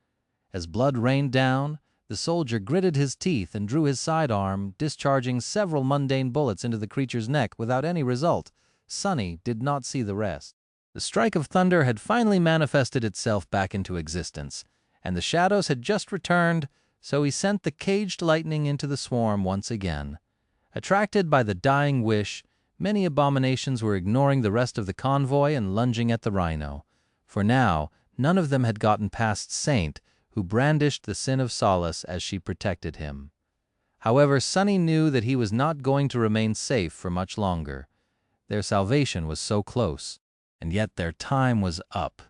As blood rained down, the soldier gritted his teeth and drew his sidearm, discharging several mundane bullets into the creature's neck without any result. Sunny did not see the rest. The strike of thunder had finally manifested itself back into existence, and the shadows had just returned, so he sent the caged lightning into the swarm once again. Attracted by the dying wish, many abominations were ignoring the rest of the convoy and lunging at the rhino. For now, none of them had gotten past Saint, who brandished the sin of solace as she protected him. However, Sunny knew that he was not going to remain safe for much longer. Their salvation was so close, and yet their time was up.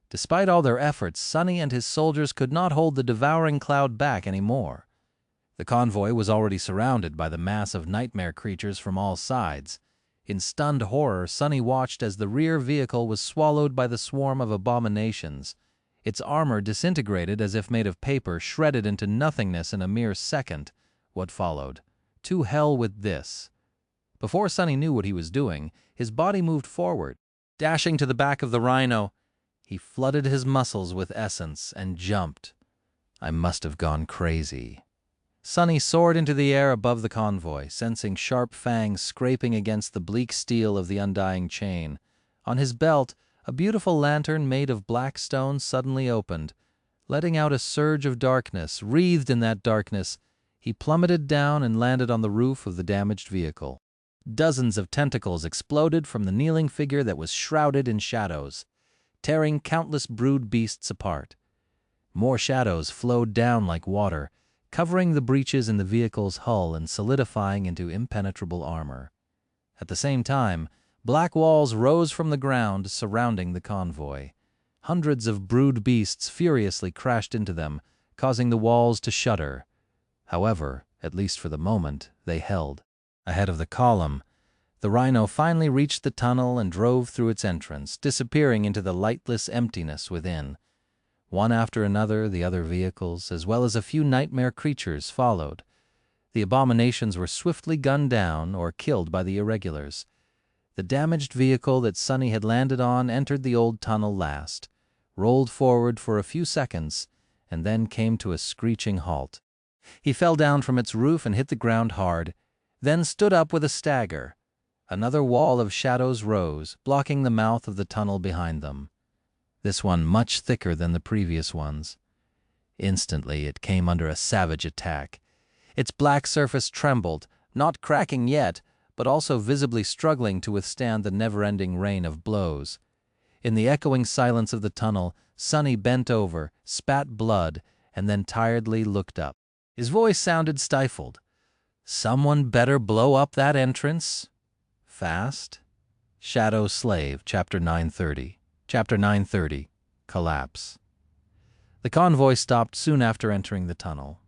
Despite all their efforts, Sunny and his soldiers could not hold the devouring cloud back anymore. The convoy was already surrounded by the mass of nightmare creatures from all sides. In stunned horror, Sunny watched as the rear vehicle was swallowed by the swarm of abominations. Its armor disintegrated as if made of paper, shredded into nothingness in a mere second. What followed? To hell with this. Before Sunny knew what he was doing, his body moved forward. Dashing to the back of the rhino, he flooded his muscles with essence and jumped. I must have gone crazy. Sunny soared into the air above the convoy, sensing sharp fangs scraping against the bleak steel of the undying chain. On his belt, a beautiful lantern made of black stone suddenly opened. Letting out a surge of darkness, wreathed in that darkness, he plummeted down and landed on the roof of the damaged vehicle. Dozens of tentacles exploded from the kneeling figure that was shrouded in shadows, tearing countless brood beasts apart. More shadows flowed down like water, covering the breaches in the vehicle's hull and solidifying into impenetrable armor. At the same time, black walls rose from the ground surrounding the convoy. Hundreds of brood beasts furiously crashed into them, causing the walls to shudder. However, at least for the moment, they held. Ahead of the column, the rhino finally reached the tunnel and drove through its entrance, disappearing into the lightless emptiness within. One after another, the other vehicles, as well as a few nightmare creatures, followed. The abominations were swiftly gunned down or killed by the irregulars. The damaged vehicle that Sunny had landed on entered the old tunnel last, rolled forward for a few seconds, and then came to a screeching halt. He fell down from its roof and hit the ground hard, then stood up with a stagger. Another wall of shadows rose, blocking the mouth of the tunnel behind them. This one much thicker than the previous ones. Instantly it came under a savage attack. Its black surface trembled, not cracking yet, but also visibly struggling to withstand the never-ending rain of blows. In the echoing silence of the tunnel, Sunny bent over, spat blood, and then tiredly looked up. His voice sounded stifled. Someone better blow up that entrance. Fast. Shadow Slave, Chapter 930. Chapter 930. Collapse. The convoy stopped soon after entering the tunnel.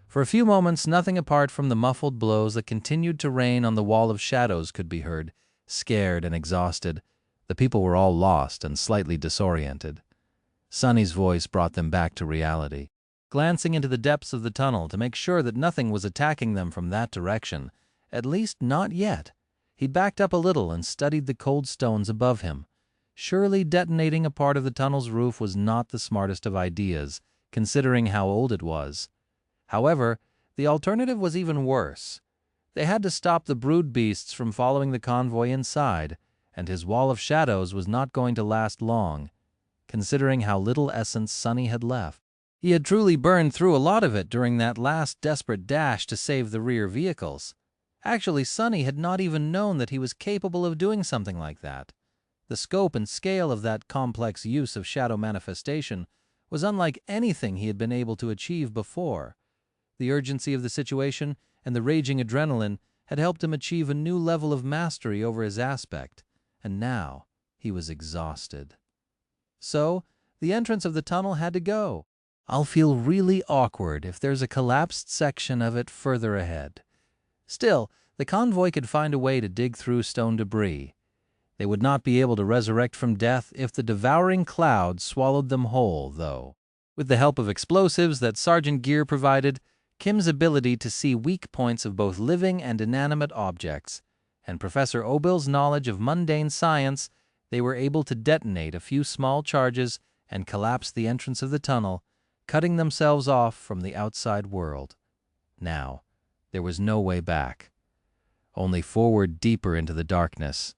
For a few moments, nothing apart from the muffled blows that continued to rain on the wall of shadows could be heard. Scared and exhausted, The people were all lost and slightly disoriented. Sonny's voice brought them back to reality. Glancing into the depths of the tunnel to make sure that nothing was attacking them from that direction, at least not yet, he backed up a little and studied the cold stones above him. Surely detonating a part of the tunnel's roof was not the smartest of ideas, considering how old it was. However, the alternative was even worse. They had to stop the brood beasts from following the convoy inside, and his wall of shadows was not going to last long, considering how little essence Sonny had left. He had truly burned through a lot of it during that last desperate dash to save the rear vehicles. Actually, Sonny had not even known that he was capable of doing something like that. The scope and scale of that complex use of shadow manifestation was unlike anything he had been able to achieve before. The urgency of the situation and the raging adrenaline had helped him achieve a new level of mastery over his aspect, and now he was exhausted. So, the entrance of the tunnel had to go. I'll feel really awkward if there's a collapsed section of it further ahead. Still, the convoy could find a way to dig through stone debris. They would not be able to resurrect from death if the devouring cloud swallowed them whole, though. With the help of explosives that Sergeant Gear provided, Kim's ability to see weak points of both living and inanimate objects, and Professor Obel's knowledge of mundane science, they were able to detonate a few small charges and collapse the entrance of the tunnel, cutting themselves off from the outside world. Now, there was no way back. Only forward deeper into the darkness.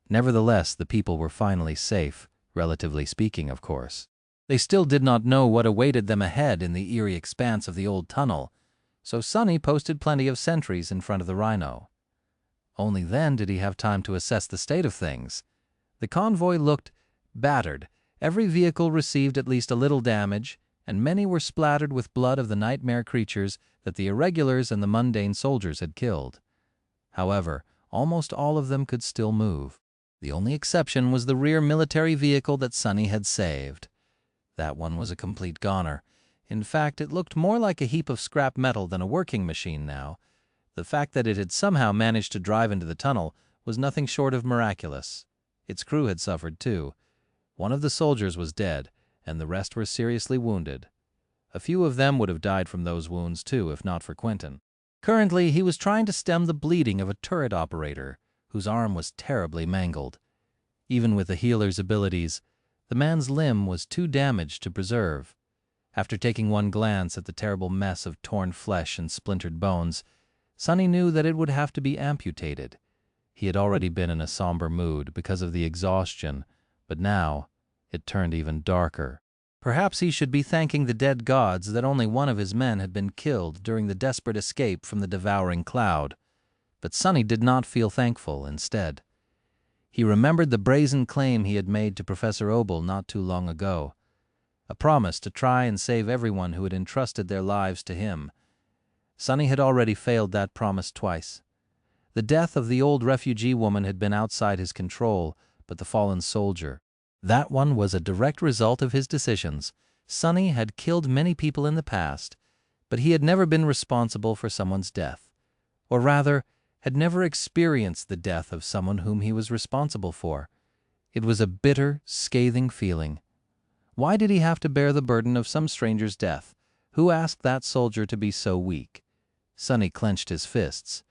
Nevertheless, the people were finally safe, relatively speaking, of course. They still did not know what awaited them ahead in the eerie expanse of the old tunnel, so Sonny posted plenty of sentries in front of the Rhino. Only then did he have time to assess the state of things. The convoy looked battered. Every vehicle received at least a little damage, and many were splattered with blood of the nightmare creatures that the irregulars and the mundane soldiers had killed. However, almost all of them could still move. The only exception was the rear military vehicle that Sonny had saved. That one was a complete goner. In fact, it looked more like a heap of scrap metal than a working machine now. The fact that it had somehow managed to drive into the tunnel was nothing short of miraculous. Its crew had suffered too. One of the soldiers was dead, and the rest were seriously wounded. A few of them would have died from those wounds too, if not for Quentin. Currently, he was trying to stem the bleeding of a turret operator, whose arm was terribly mangled. Even with the healer's abilities, the man's limb was too damaged to preserve. After taking one glance at the terrible mess of torn flesh and splintered bones, Sonny knew that it would have to be amputated. He had already been in a somber mood because of the exhaustion, but now it turned even darker. Perhaps he should be thanking the dead gods that only one of his men had been killed during the desperate escape from the devouring cloud. But Sonny did not feel thankful instead. He remembered the brazen claim he had made to Professor Obel not too long ago, a promise to try and save everyone who had entrusted their lives to him. Sonny had already failed that promise twice. The death of the old refugee woman had been outside his control, but the fallen soldier, that one was a direct result of his decisions. Sonny had killed many people in the past, but he had never been responsible for someone's death, or rather, had never experienced the death of someone whom he was responsible for. It was a bitter, scathing feeling. Why did he have to bear the burden of some stranger's death? Who asked that soldier to be so weak? Sonny clenched his fists.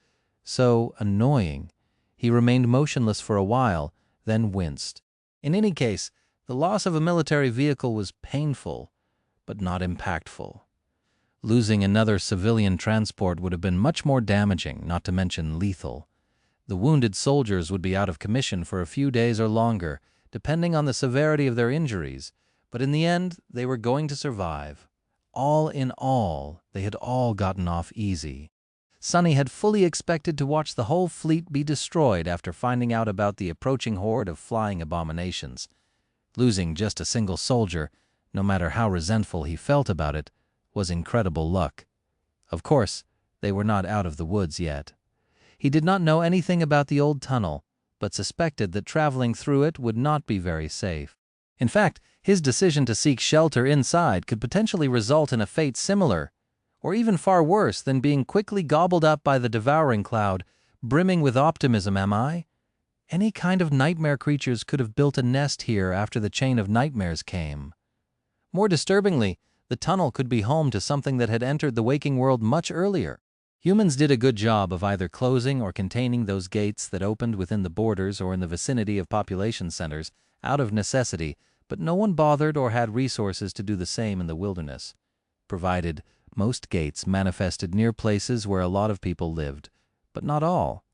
So annoying. He remained motionless for a while, then winced. In any case, the loss of a military vehicle was painful, but not impactful. Losing another civilian transport would have been much more damaging, not to mention lethal. The wounded soldiers would be out of commission for a few days or longer, depending on the severity of their injuries, but in the end, they were going to survive. All in all, they had all gotten off easy. Sonny had fully expected to watch the whole fleet be destroyed after finding out about the approaching horde of flying abominations. Losing just a single soldier, no matter how resentful he felt about it, was incredible luck. Of course, they were not out of the woods yet. He did not know anything about the old tunnel, but suspected that traveling through it would not be very safe. In fact, his decision to seek shelter inside could potentially result in a fate similar, or even far worse than being quickly gobbled up by the devouring cloud. Brimming with optimism, am I? Any kind of nightmare creatures could have built a nest here after the chain of nightmares came. More disturbingly, the tunnel could be home to something that had entered the waking world much earlier. Humans did a good job of either closing or containing those gates that opened within the borders or in the vicinity of population centers out of necessity, but no one bothered or had resources to do the same in the wilderness, provided most gates manifested near places where a lot of people lived, but not all.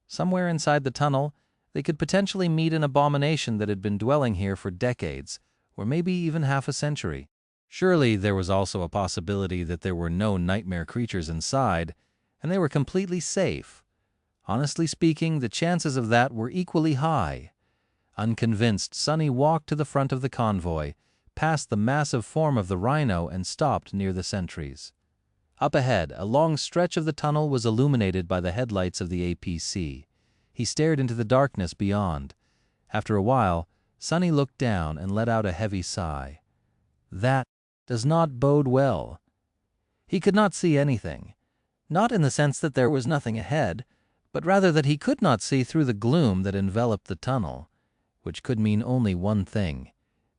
Somewhere inside the tunnel, they could potentially meet an abomination that had been dwelling here for decades, or maybe even half a century. Surely there was also a possibility that there were no nightmare creatures inside, and they were completely safe. Honestly speaking, the chances of that were equally high. Unconvinced, Sonny walked to the front of the convoy, past the massive form of the rhino, and stopped near the sentries. Up ahead, a long stretch of the tunnel was illuminated by the headlights of the APC. He stared into the darkness beyond. After a while, Sonny looked down and let out a heavy sigh. That does not bode well. He could not see anything. Not in the sense that there was nothing ahead, but rather that he could not see through the gloom that enveloped the tunnel, which could mean only one thing,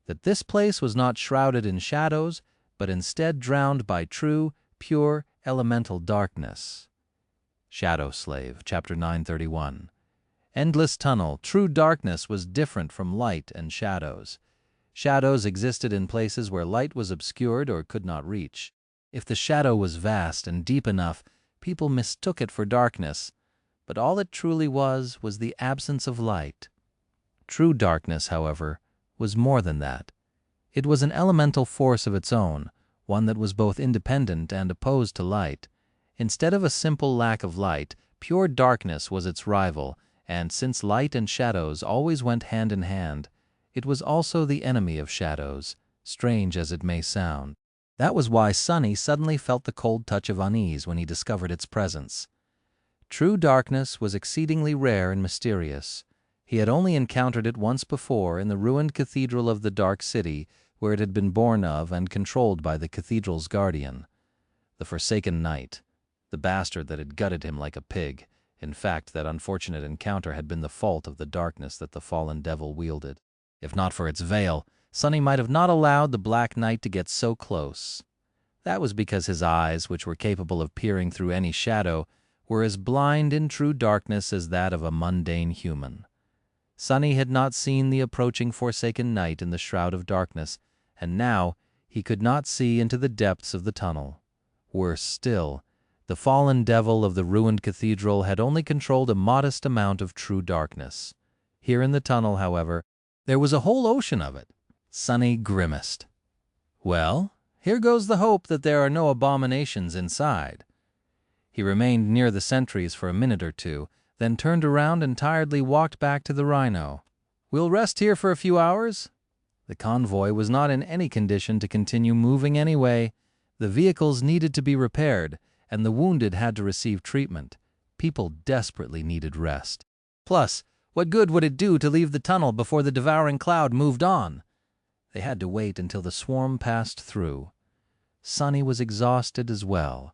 that this place was not shrouded in shadows, but instead drowned by true, pure, elemental darkness. Shadow Slave, Chapter 931. Endless tunnel, true darkness was different from light and shadows. Shadows existed in places where light was obscured or could not reach. If the shadow was vast and deep enough, people mistook it for darkness, but all it truly was the absence of light. True darkness, however, was more than that. It was an elemental force of its own, one that was both independent and opposed to light. Instead of a simple lack of light, pure darkness was its rival, and since light and shadows always went hand in hand, it was also the enemy of shadows, strange as it may sound. That was why Sonny suddenly felt the cold touch of unease when he discovered its presence. True darkness was exceedingly rare and mysterious. He had only encountered it once before in the ruined cathedral of the Dark City, where it had been born of and controlled by the cathedral's guardian, the Forsaken Knight, the bastard that had gutted him like a pig. In fact, that unfortunate encounter had been the fault of the darkness that the fallen devil wielded. If not for its veil, Sonny might have not allowed the Black Knight to get so close. That was because his eyes, which were capable of peering through any shadow, were as blind in true darkness as that of a mundane human. Sonny had not seen the approaching Forsaken Knight in the shroud of darkness, and now he could not see into the depths of the tunnel. Worse still, the fallen devil of the ruined cathedral had only controlled a modest amount of true darkness. Here in the tunnel, however, there was a whole ocean of it. Sonny grimaced. Well, here goes the hope that there are no abominations inside. He remained near the sentries for a minute or two, then turned around and tiredly walked back to the rhino. We'll rest here for a few hours? The convoy was not in any condition to continue moving anyway. The vehicles needed to be repaired, and the wounded had to receive treatment. People desperately needed rest. Plus, what good would it do to leave the tunnel before the devouring cloud moved on? They had to wait until the swarm passed through. Sonny was exhausted as well.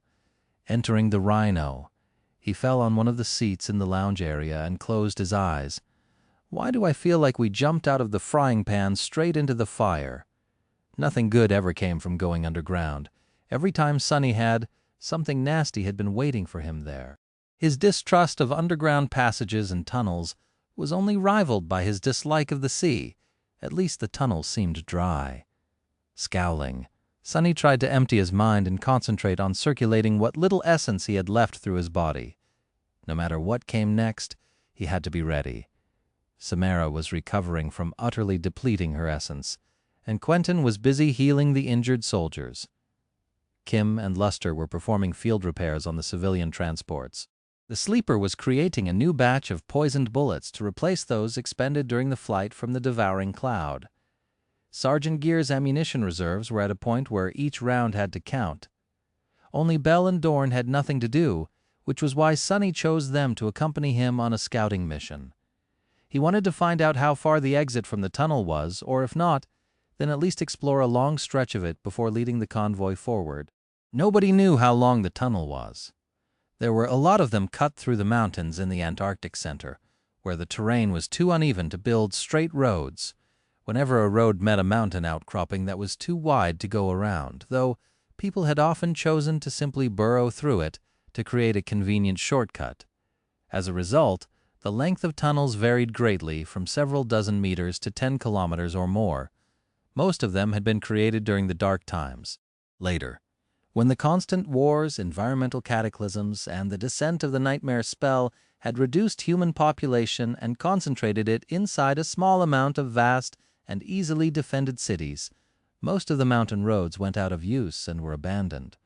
Entering the rhino, he fell on one of the seats in the lounge area and closed his eyes. Why do I feel like we jumped out of the frying pan straight into the fire? Nothing good ever came from going underground. Every time Sonny had, something nasty had been waiting for him there. His distrust of underground passages and tunnels was only rivaled by his dislike of the sea. At least the tunnel seemed dry. Scowling, Sonny tried to empty his mind and concentrate on circulating what little essence he had left through his body. No matter what came next, he had to be ready. Samara was recovering from utterly depleting her essence, and Quentin was busy healing the injured soldiers. Kim and Luster were performing field repairs on the civilian transports. The Sleeper was creating a new batch of poisoned bullets to replace those expended during the flight from the devouring cloud. Sergeant Gear's ammunition reserves were at a point where each round had to count. Only Bell and Dorn had nothing to do, which was why Sonny chose them to accompany him on a scouting mission. He wanted to find out how far the exit from the tunnel was, or if not, then at least explore a long stretch of it before leading the convoy forward. Nobody knew how long the tunnel was. There were a lot of them cut through the mountains in the Antarctic Center, where the terrain was too uneven to build straight roads. Whenever a road met a mountain outcropping that was too wide to go around, though people had often chosen to simply burrow through it to create a convenient shortcut. As a result, the length of tunnels varied greatly from several dozen meters to 10 kilometers or more. Most of them had been created during the dark times. Later, when the constant wars, environmental cataclysms, and the descent of the nightmare spell had reduced human population and concentrated it inside a small amount of vast and easily defended cities, most of the mountain roads went out of use and were abandoned.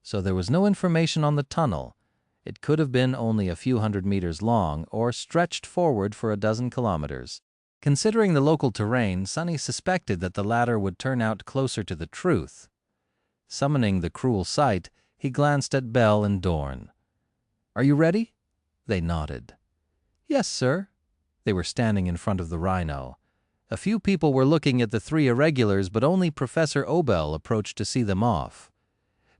So there was no information on the tunnel. It could have been only a few hundred meters long or stretched forward for a dozen kilometers. Considering the local terrain, Sonny suspected that the latter would turn out closer to the truth. Summoning the cruel sight, he glanced at Bell and Dorn. "Are you ready?" They nodded. "Yes, sir." They were standing in front of the rhino. A few people were looking at the three irregulars, but only Professor Obel approached to see them off.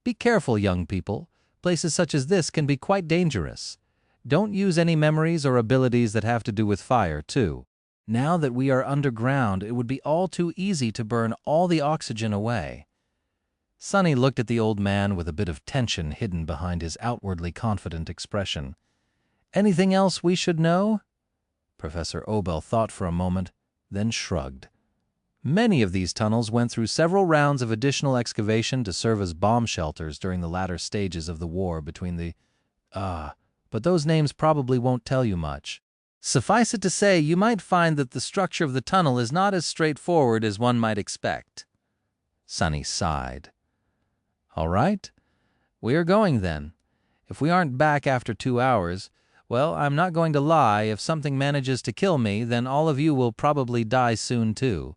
"Be careful, young people. Places such as this can be quite dangerous. Don't use any memories or abilities that have to do with fire, too. Now that we are underground, it would be all too easy to burn all the oxygen away." Sonny looked at the old man with a bit of tension hidden behind his outwardly confident expression. "Anything else we should know?" Professor Obel thought for a moment, then shrugged. Many of these tunnels went through several rounds of additional excavation to serve as bomb shelters during the latter stages of the war between the... but those names probably won't tell you much. Suffice it to say, you might find that the structure of the tunnel is not as straightforward as one might expect. Sonny sighed. "All right. We are going then. If we aren't back after 2 hours, well, I'm not going to lie, if something manages to kill me, then all of you will probably die soon too.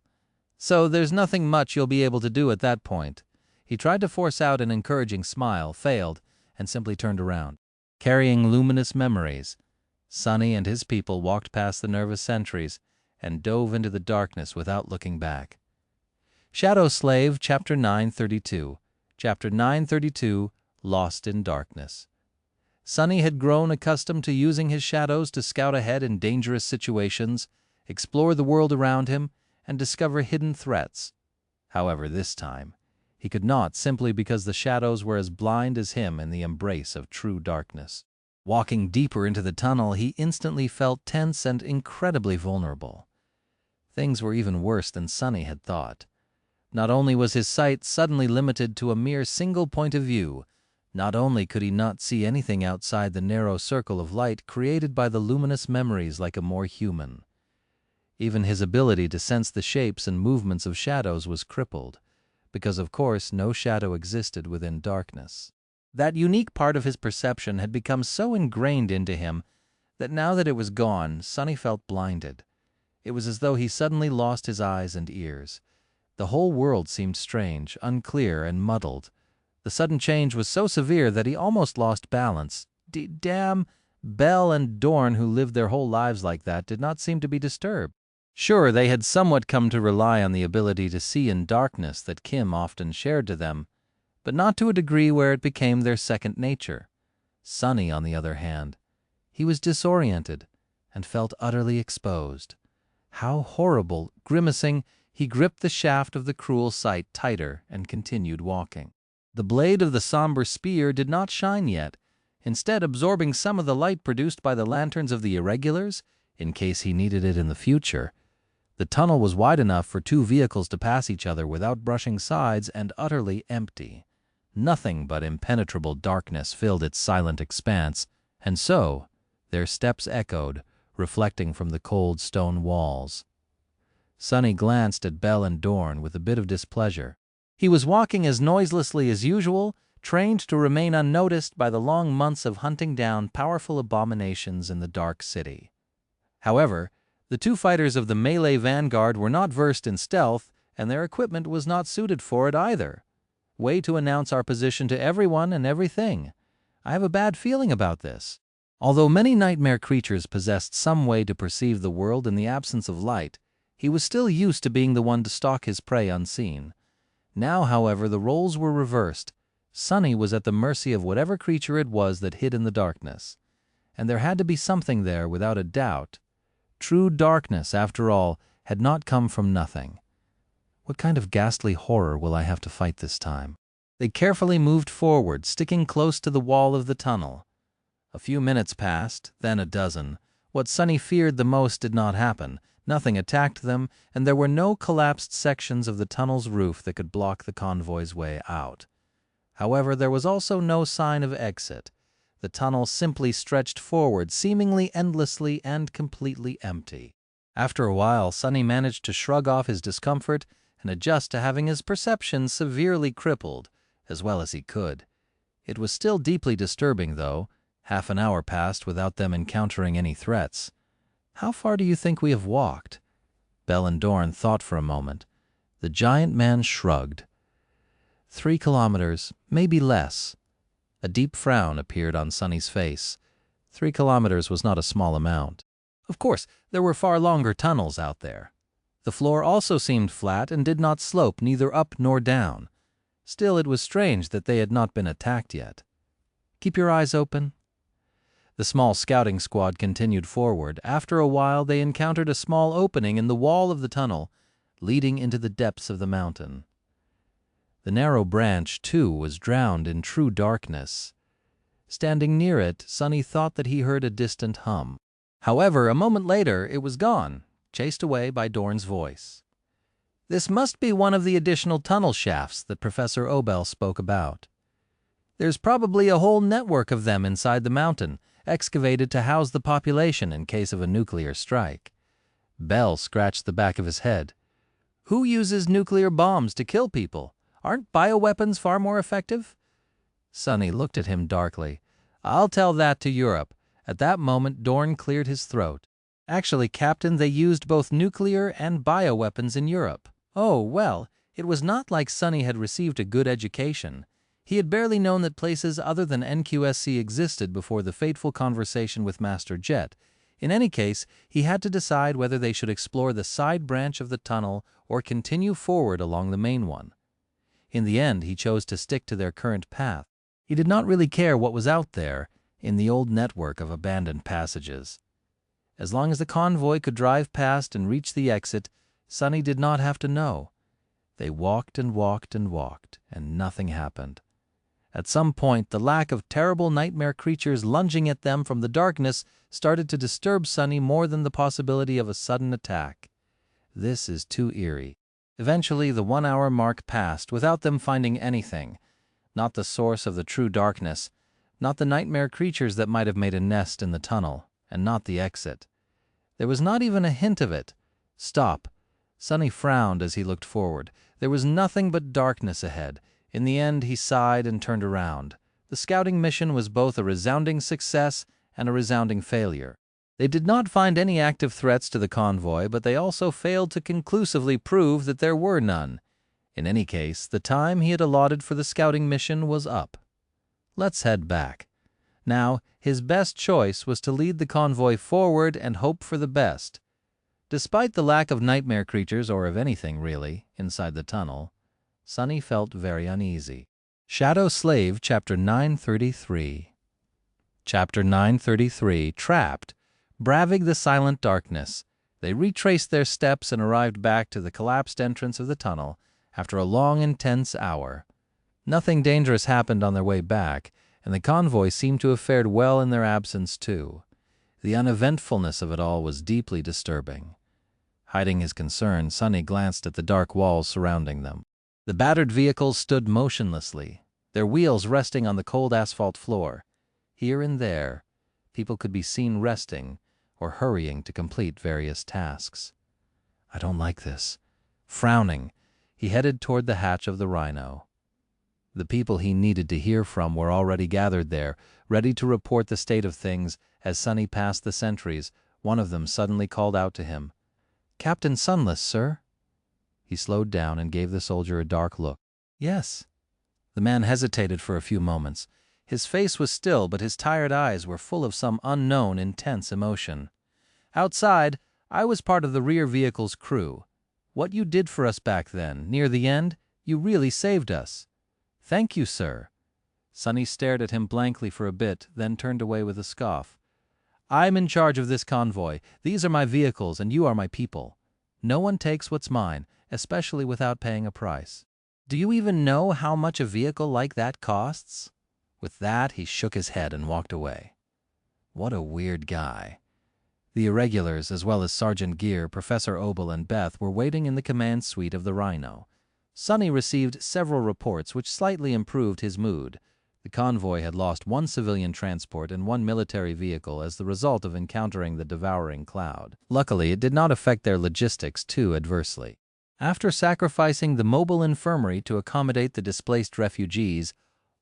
So there's nothing much you'll be able to do at that point." He tried to force out an encouraging smile, failed, and simply turned around. Carrying luminous memories, Sonny and his people walked past the nervous sentries and dove into the darkness without looking back. Shadow Slave, Chapter 932. Chapter 932, Lost in Darkness. Sonny had grown accustomed to using his shadows to scout ahead in dangerous situations, explore the world around him, and discover hidden threats. However, this time, he could not, simply because the shadows were as blind as him in the embrace of true darkness. Walking deeper into the tunnel, he instantly felt tense and incredibly vulnerable. Things were even worse than Sonny had thought. Not only was his sight suddenly limited to a mere single point of view, not only could he not see anything outside the narrow circle of light created by the luminous memories like a more human. Even his ability to sense the shapes and movements of shadows was crippled, because of course no shadow existed within darkness. That unique part of his perception had become so ingrained into him that now that it was gone, Sonny felt blinded. It was as though he suddenly lost his eyes and ears. The whole world seemed strange, unclear, and muddled. The sudden change was so severe that he almost lost balance. Damn, Bell and Dorn, who lived their whole lives like that, did not seem to be disturbed. Sure, they had somewhat come to rely on the ability to see in darkness that Kim often shared to them, but not to a degree where it became their second nature. Sonny, on the other hand, he was disoriented and felt utterly exposed. How horrible! Grimacing, he gripped the shaft of the cruel sight tighter and continued walking. The blade of the somber spear did not shine yet, instead absorbing some of the light produced by the lanterns of the irregulars, in case he needed it in the future. The tunnel was wide enough for 2 vehicles to pass each other without brushing sides, and utterly empty. Nothing but impenetrable darkness filled its silent expanse, and so their steps echoed, reflecting from the cold stone walls. Sonny glanced at Bell and Dorn with a bit of displeasure. He was walking as noiselessly as usual, trained to remain unnoticed by the long months of hunting down powerful abominations in the dark city. However, the 2 fighters of the melee vanguard were not versed in stealth, and their equipment was not suited for it either. Way to announce our position to everyone and everything. I have a bad feeling about this. Although many nightmare creatures possessed some way to perceive the world in the absence of light, he was still used to being the one to stalk his prey unseen. Now, however, the roles were reversed. Sonny was at the mercy of whatever creature it was that hid in the darkness. And there had to be something there, without a doubt. true darkness, after all, had not come from nothing. What kind of ghastly horror will I have to fight this time? They carefully moved forward, sticking close to the wall of the tunnel. A few minutes passed, then a dozen. What Sonny feared the most did not happen. Nothing attacked them, and there were no collapsed sections of the tunnel's roof that could block the convoy's way out. However, there was also no sign of exit. The tunnel simply stretched forward, seemingly endlessly and completely empty. After a while, Sonny managed to shrug off his discomfort and adjust to having his perception severely crippled, as well as he could. It was still deeply disturbing, though. Half an hour passed without them encountering any threats. How far do you think we have walked? Bell and Dorn thought for a moment. The giant man shrugged. 3 kilometers, maybe less. A deep frown appeared on Sonny's face. 3 kilometers was not a small amount. Of course, there were far longer tunnels out there. The floor also seemed flat and did not slope neither up nor down. Still, it was strange that they had not been attacked yet. Keep your eyes open. The small scouting squad continued forward. After a while, they encountered a small opening in the wall of the tunnel, leading into the depths of the mountain. The narrow branch, too, was drowned in true darkness. Standing near it, Sonny thought that he heard a distant hum. However, a moment later, it was gone, chased away by Dorn's voice. This must be one of the additional tunnel shafts that Professor Obel spoke about. There's probably a whole network of them inside the mountain, excavated to house the population in case of a nuclear strike. Bell scratched the back of his head. Who uses nuclear bombs to kill people? Aren't bioweapons far more effective? Sonny looked at him darkly. I'll tell that to Europe. At that moment, Dorn cleared his throat. Actually, Captain, they used both nuclear and bioweapons in Europe. Oh, well, it was not like Sonny had received a good education. He had barely known that places other than NQSC existed before the fateful conversation with Master Jet. In any case, he had to decide whether they should explore the side branch of the tunnel or continue forward along the main one. In the end, he chose to stick to their current path. He did not really care what was out there in the old network of abandoned passages. As long as the convoy could drive past and reach the exit, Sonny did not have to know. They walked and walked and walked, and nothing happened. At some point, the lack of terrible nightmare creatures lunging at them from the darkness started to disturb Sonny more than the possibility of a sudden attack. This is too eerie. Eventually, the 1-hour mark passed without them finding anything. Not the source of the true darkness, not the nightmare creatures that might have made a nest in the tunnel, and not the exit. There was not even a hint of it. Stop. Sonny frowned as he looked forward. There was nothing but darkness ahead. In the end, he sighed and turned around. The scouting mission was both a resounding success and a resounding failure. They did not find any active threats to the convoy, but they also failed to conclusively prove that there were none. In any case, the time he had allotted for the scouting mission was up. Let's head back. Now, his best choice was to lead the convoy forward and hope for the best. Despite the lack of nightmare creatures, or of anything really, inside the tunnel, Sonny felt very uneasy. Shadow Slave, Chapter 933. Chapter 933, Trapped. Braving the silent darkness, they retraced their steps and arrived back to the collapsed entrance of the tunnel after a long, intense hour. Nothing dangerous happened on their way back, and the convoy seemed to have fared well in their absence, too. The uneventfulness of it all was deeply disturbing. Hiding his concern, Sonny glanced at the dark walls surrounding them. The battered vehicles stood motionlessly, their wheels resting on the cold asphalt floor. Here and there, people could be seen resting or hurrying to complete various tasks. I don't like this. Frowning, he headed toward the hatch of the Rhino. The people he needed to hear from were already gathered there, ready to report the state of things. As Sonny passed the sentries, one of them suddenly called out to him, "Captain Sunless, sir." He slowed down and gave the soldier a dark look. "Yes." The man hesitated for a few moments. His face was still, but his tired eyes were full of some unknown, intense emotion. "Outside, I was part of the rear vehicle's crew. What you did for us back then, near the end, you really saved us." "Thank you, sir." Sonny stared at him blankly for a bit, then turned away with a scoff. I'm in charge of this convoy. These are my vehicles and you are my people. No one takes what's mine, especially without paying a price. Do you even know how much a vehicle like that costs?" With that, he shook his head and walked away. What a weird guy. The irregulars, as well as Sergeant Gear, Professor Obel, and Beth, were waiting in the command suite of the Rhino. Sonny received several reports which slightly improved his mood. The convoy had lost one civilian transport and one military vehicle as the result of encountering the devouring cloud. Luckily, it did not affect their logistics too adversely. After sacrificing the mobile infirmary to accommodate the displaced refugees,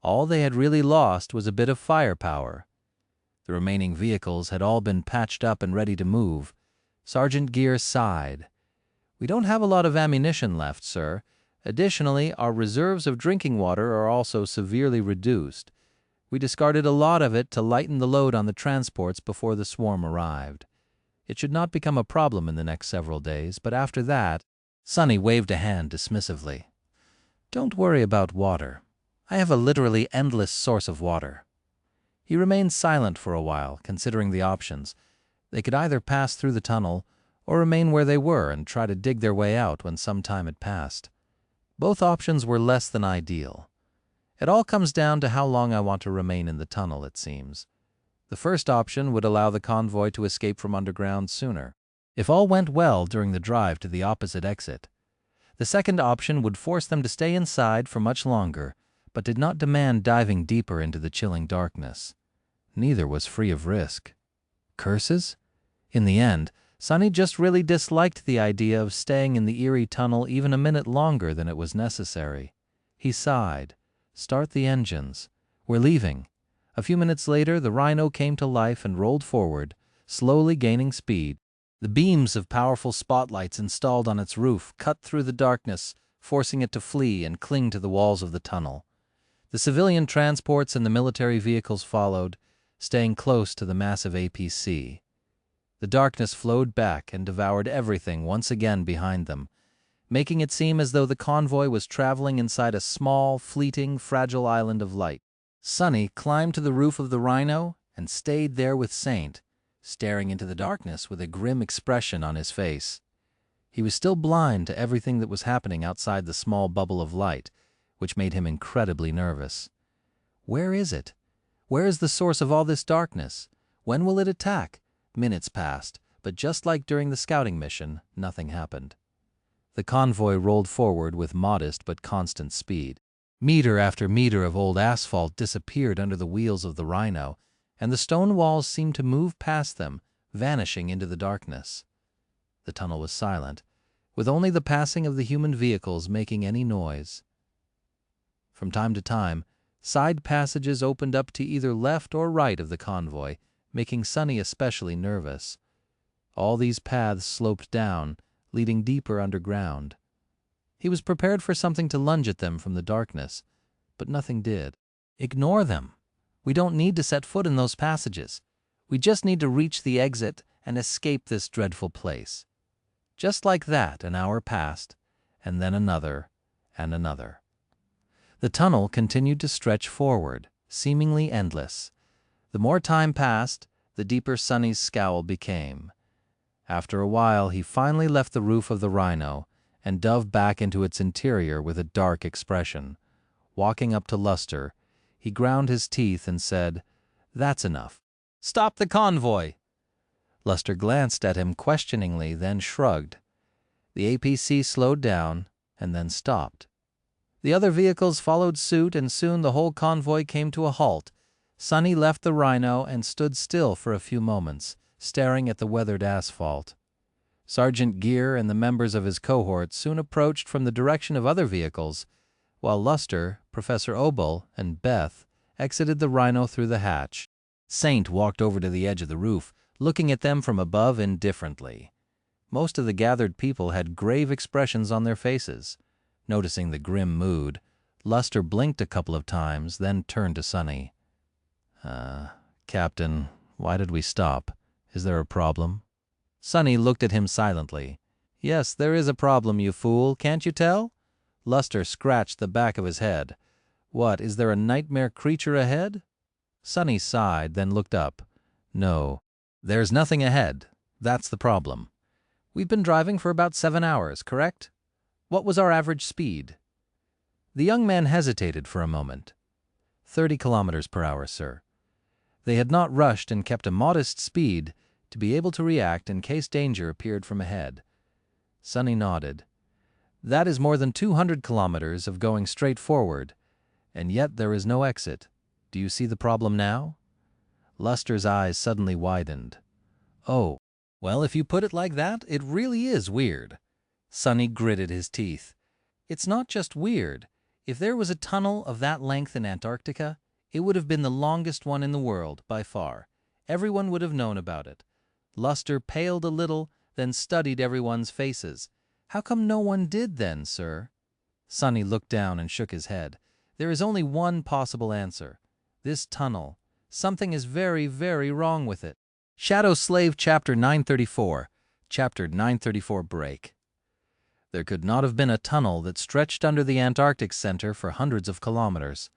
all they had really lost was a bit of firepower. The remaining vehicles had all been patched up and ready to move. Sergeant Gear sighed. "We don't have a lot of ammunition left, sir. Additionally, our reserves of drinking water are also severely reduced. We discarded a lot of it to lighten the load on the transports before the swarm arrived. It should not become a problem in the next several days, but after that—" Sonny waved a hand dismissively. "Don't worry about water. I have a literally endless source of water." He remained silent for a while, considering the options. They could either pass through the tunnel or remain where they were and try to dig their way out when some time had passed. Both options were less than ideal. It all comes down to how long I want to remain in the tunnel, it seems. The first option would allow the convoy to escape from underground sooner, if all went well during the drive to the opposite exit. The second option would force them to stay inside for much longer, but did not demand diving deeper into the chilling darkness. Neither was free of risk. Curses? In the end, Sonny just really disliked the idea of staying in the eerie tunnel even a minute longer than it was necessary. He sighed. "Start the engines. We're leaving." A few minutes later, the Rhino came to life and rolled forward, slowly gaining speed. The beams of powerful spotlights installed on its roof cut through the darkness, forcing it to flee and cling to the walls of the tunnel. The civilian transports and the military vehicles followed, staying close to the massive APC. The darkness flowed back and devoured everything once again behind them, making it seem as though the convoy was traveling inside a small, fleeting, fragile island of light. Sonny climbed to the roof of the Rhino and stayed there with Saint, staring into the darkness with a grim expression on his face. He was still blind to everything that was happening outside the small bubble of light, which made him incredibly nervous. Where is it? Where is the source of all this darkness? When will it attack? Minutes passed, but just like during the scouting mission, nothing happened. The convoy rolled forward with modest but constant speed. Meter after meter of old asphalt disappeared under the wheels of the Rhino, and the stone walls seemed to move past them, vanishing into the darkness. The tunnel was silent, with only the passing of the human vehicles making any noise. From time to time, side passages opened up to either left or right of the convoy, making Sonny especially nervous. All these paths sloped down, leading deeper underground. He was prepared for something to lunge at them from the darkness, but nothing did. "Ignore them. We don't need to set foot in those passages. We just need to reach the exit and escape this dreadful place." Just like that, an hour passed, and then another, and another. The tunnel continued to stretch forward, seemingly endless. The more time passed, the deeper Sonny's scowl became. After a while, he finally left the roof of the Rhino and dove back into its interior with a dark expression. Walking up to Luster, he ground his teeth and said, "That's enough. Stop the convoy!" Luster glanced at him questioningly, then shrugged. The APC slowed down and then stopped. The other vehicles followed suit, and soon the whole convoy came to a halt. Sonny left the Rhino and stood still for a few moments, staring at the weathered asphalt. Sergeant Gear and the members of his cohort soon approached from the direction of other vehicles, while Luster, Professor Obel, and Beth exited the Rhino through the hatch. Saint walked over to the edge of the roof, looking at them from above indifferently. Most of the gathered people had grave expressions on their faces. Noticing the grim mood, Luster blinked a couple of times, then turned to Sonny. Captain, why did we stop? Is there a problem?" Sonny looked at him silently. "Yes, there is a problem, you fool. Can't you tell?" Luster scratched the back of his head. "What, is there a nightmare creature ahead?" Sonny sighed, then looked up. "No, There's nothing ahead. That's the problem. We've been driving for about 7 hours, correct? What was our average speed? The young man hesitated for a moment. 30 kilometers per hour, sir. They had not rushed and kept a modest speed to be able to react in case danger appeared from ahead. Sonny nodded. That is more than 200 kilometers of going straight forward, and yet there is no exit. Do you see the problem now? Luster's eyes suddenly widened. Oh, well, if you put it like that, it really is weird. Sonny gritted his teeth. It's not just weird. If there was a tunnel of that length in Antarctica, it would have been the longest one in the world, by far. Everyone would have known about it. Luster paled a little, then studied everyone's faces. How come no one did then, sir? Sonny looked down and shook his head. There is only one possible answer. This tunnel. Something is very, very wrong with it. Shadow Slave Chapter 934. Chapter 934 Break. There could not have been a tunnel that stretched under the Antarctic Center for hundreds of kilometers.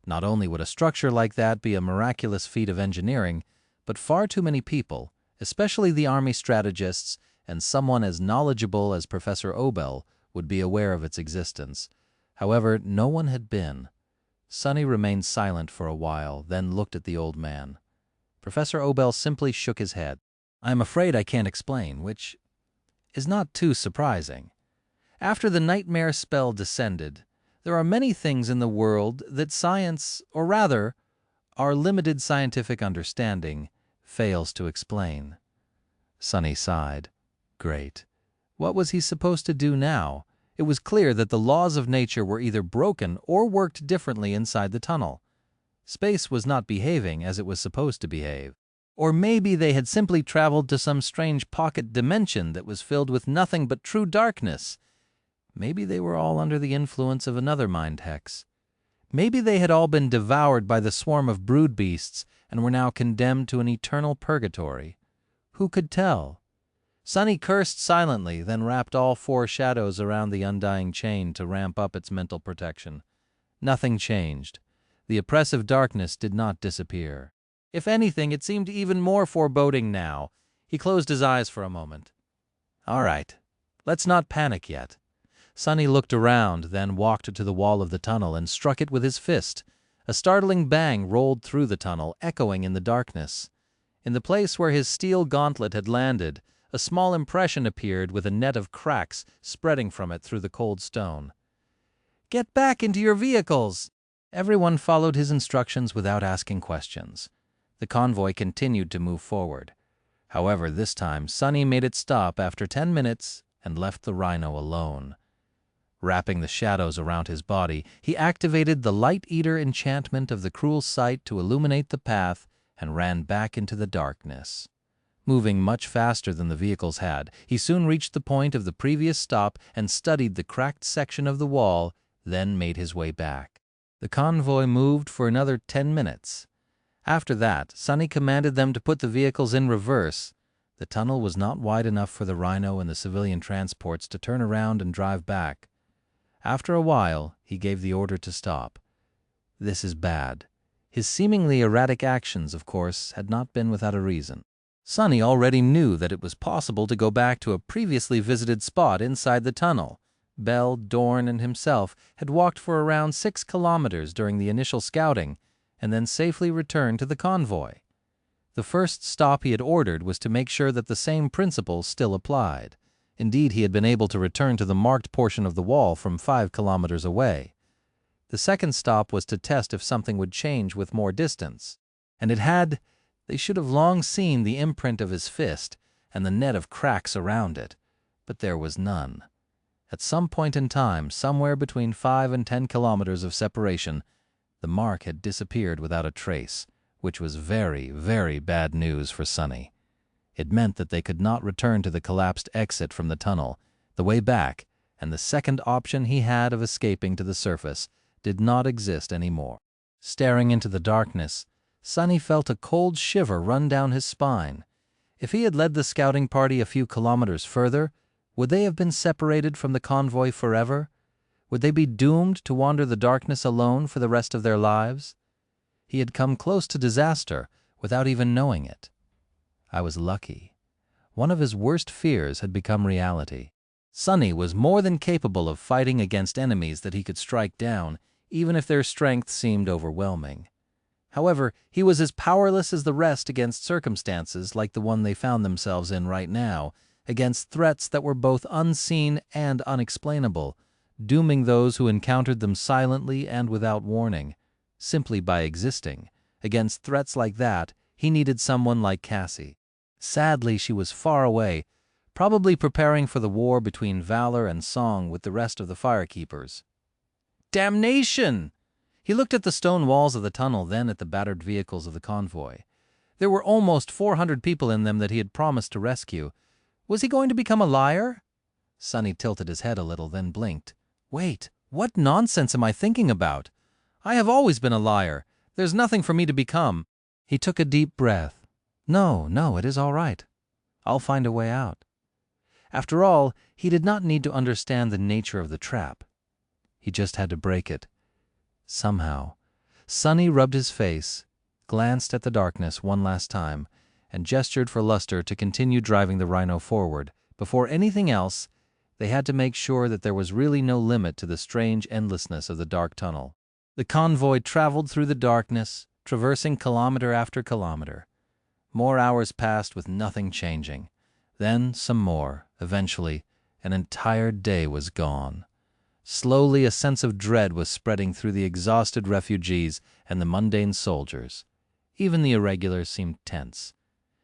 Not only would a structure like that be a miraculous feat of engineering, but far too many people, especially the Army strategists and someone as knowledgeable as Professor Obel, would be aware of its existence. However, no one had been. Sonny remained silent for a while, then looked at the old man. Professor Obel simply shook his head. "I'm afraid I can't explain," which is not too surprising. After the nightmare spell descended, there are many things in the world that science, or rather, our limited scientific understanding, fails to explain. Sonny sighed. Great. What was he supposed to do now? It was clear that the laws of nature were either broken or worked differently inside the tunnel. Space was not behaving as it was supposed to behave. Or maybe they had simply traveled to some strange pocket dimension that was filled with nothing but true darkness. Maybe they were all under the influence of another mind hex. Maybe they had all been devoured by the swarm of brood beasts and were now condemned to an eternal purgatory. Who could tell? Sonny cursed silently, then wrapped all 4 shadows around the undying chain to ramp up its mental protection. Nothing changed. The oppressive darkness did not disappear. If anything, it seemed even more foreboding now. He closed his eyes for a moment. All right, let's not panic yet. Sonny looked around, then walked to the wall of the tunnel and struck it with his fist. A startling bang rolled through the tunnel, echoing in the darkness. In the place where his steel gauntlet had landed, a small impression appeared with a net of cracks spreading from it through the cold stone. "Get back into your vehicles!" Everyone followed his instructions without asking questions. The convoy continued to move forward. However, this time, Sonny made it stop after 10 minutes and left the rhino alone. Wrapping the shadows around his body, he activated the Light Eater enchantment of the cruel sight to illuminate the path and ran back into the darkness. Moving much faster than the vehicles had, he soon reached the point of the previous stop and studied the cracked section of the wall, then made his way back. The convoy moved for another 10 minutes. After that, Sonny commanded them to put the vehicles in reverse. The tunnel was not wide enough for the rhino and the civilian transports to turn around and drive back. After a while, he gave the order to stop. This is bad. His seemingly erratic actions, of course, had not been without a reason. Sonny already knew that it was possible to go back to a previously visited spot inside the tunnel. Bell, Dorn, and himself had walked for around 6 kilometers during the initial scouting, and then safely returned to the convoy. The first stop he had ordered was to make sure that the same principles still applied. Indeed, he had been able to return to the marked portion of the wall from 5 kilometers away. The second stop was to test if something would change with more distance. And it had. They should have long seen the imprint of his fist and the net of cracks around it, but there was none. At some point in time, somewhere between 5 and 10 kilometers of separation, the mark had disappeared without a trace, which was very, very bad news for Sonny. It meant that they could not return to the collapsed exit from the tunnel. The way back, and the second option he had of escaping to the surface, did not exist anymore. Staring into the darkness, Sonny felt a cold shiver run down his spine. If he had led the scouting party a few kilometers further, would they have been separated from the convoy forever? Would they be doomed to wander the darkness alone for the rest of their lives? He had come close to disaster without even knowing it. I was lucky. One of his worst fears had become reality. Sunny was more than capable of fighting against enemies that he could strike down, even if their strength seemed overwhelming. However, he was as powerless as the rest against circumstances like the one they found themselves in right now, against threats that were both unseen and unexplainable, dooming those who encountered them silently and without warning, simply by existing. Against threats like that, he needed someone like Cassie. Sadly, she was far away, probably preparing for the war between valor and song with the rest of the firekeepers. Damnation! He looked at the stone walls of the tunnel, then at the battered vehicles of the convoy. There were almost 400 people in them that he had promised to rescue. Was he going to become a liar? Sunny tilted his head a little, then blinked. Wait, what nonsense am I thinking about? I have always been a liar. There's nothing for me to become. He took a deep breath. No, it is all right. I'll find a way out. After all, he did not need to understand the nature of the trap. He just had to break it. Somehow. Sunny rubbed his face, glanced at the darkness one last time, and gestured for Luster to continue driving the rhino forward. Before anything else, they had to make sure that there was really no limit to the strange endlessness of the dark tunnel. The convoy traveled through the darkness, traversing kilometer after kilometer. More hours passed with nothing changing. Then some more. Eventually, an entire day was gone. Slowly, a sense of dread was spreading through the exhausted refugees and the mundane soldiers. Even the irregulars seemed tense.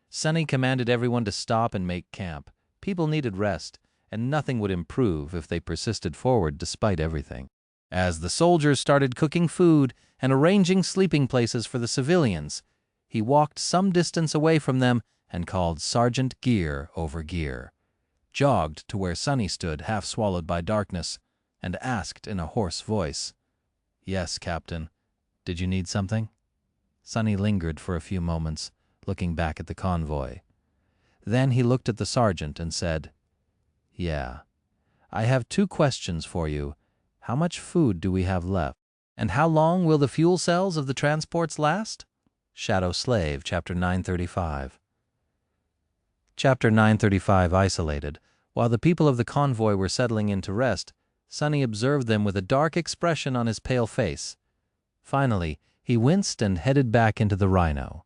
Sunny commanded everyone to stop and make camp. People needed rest, and nothing would improve if they persisted forward despite everything. As the soldiers started cooking food and arranging sleeping places for the civilians, he walked some distance away from them and called Sergeant Gear over Gear, jogged to where Sunny stood, half swallowed by darkness, and asked in a hoarse voice, "Yes, Captain. Did you need something?" Sunny lingered for a few moments, looking back at the convoy. Then he looked at the sergeant and said, "Yeah, I have 2 questions for you. How much food do we have left? And how long will the fuel cells of the transports last?" Shadow Slave, Chapter 935. Chapter 935 Isolated. While the people of the convoy were settling in to rest, Sunny observed them with a dark expression on his pale face. Finally, he winced and headed back into the rhino.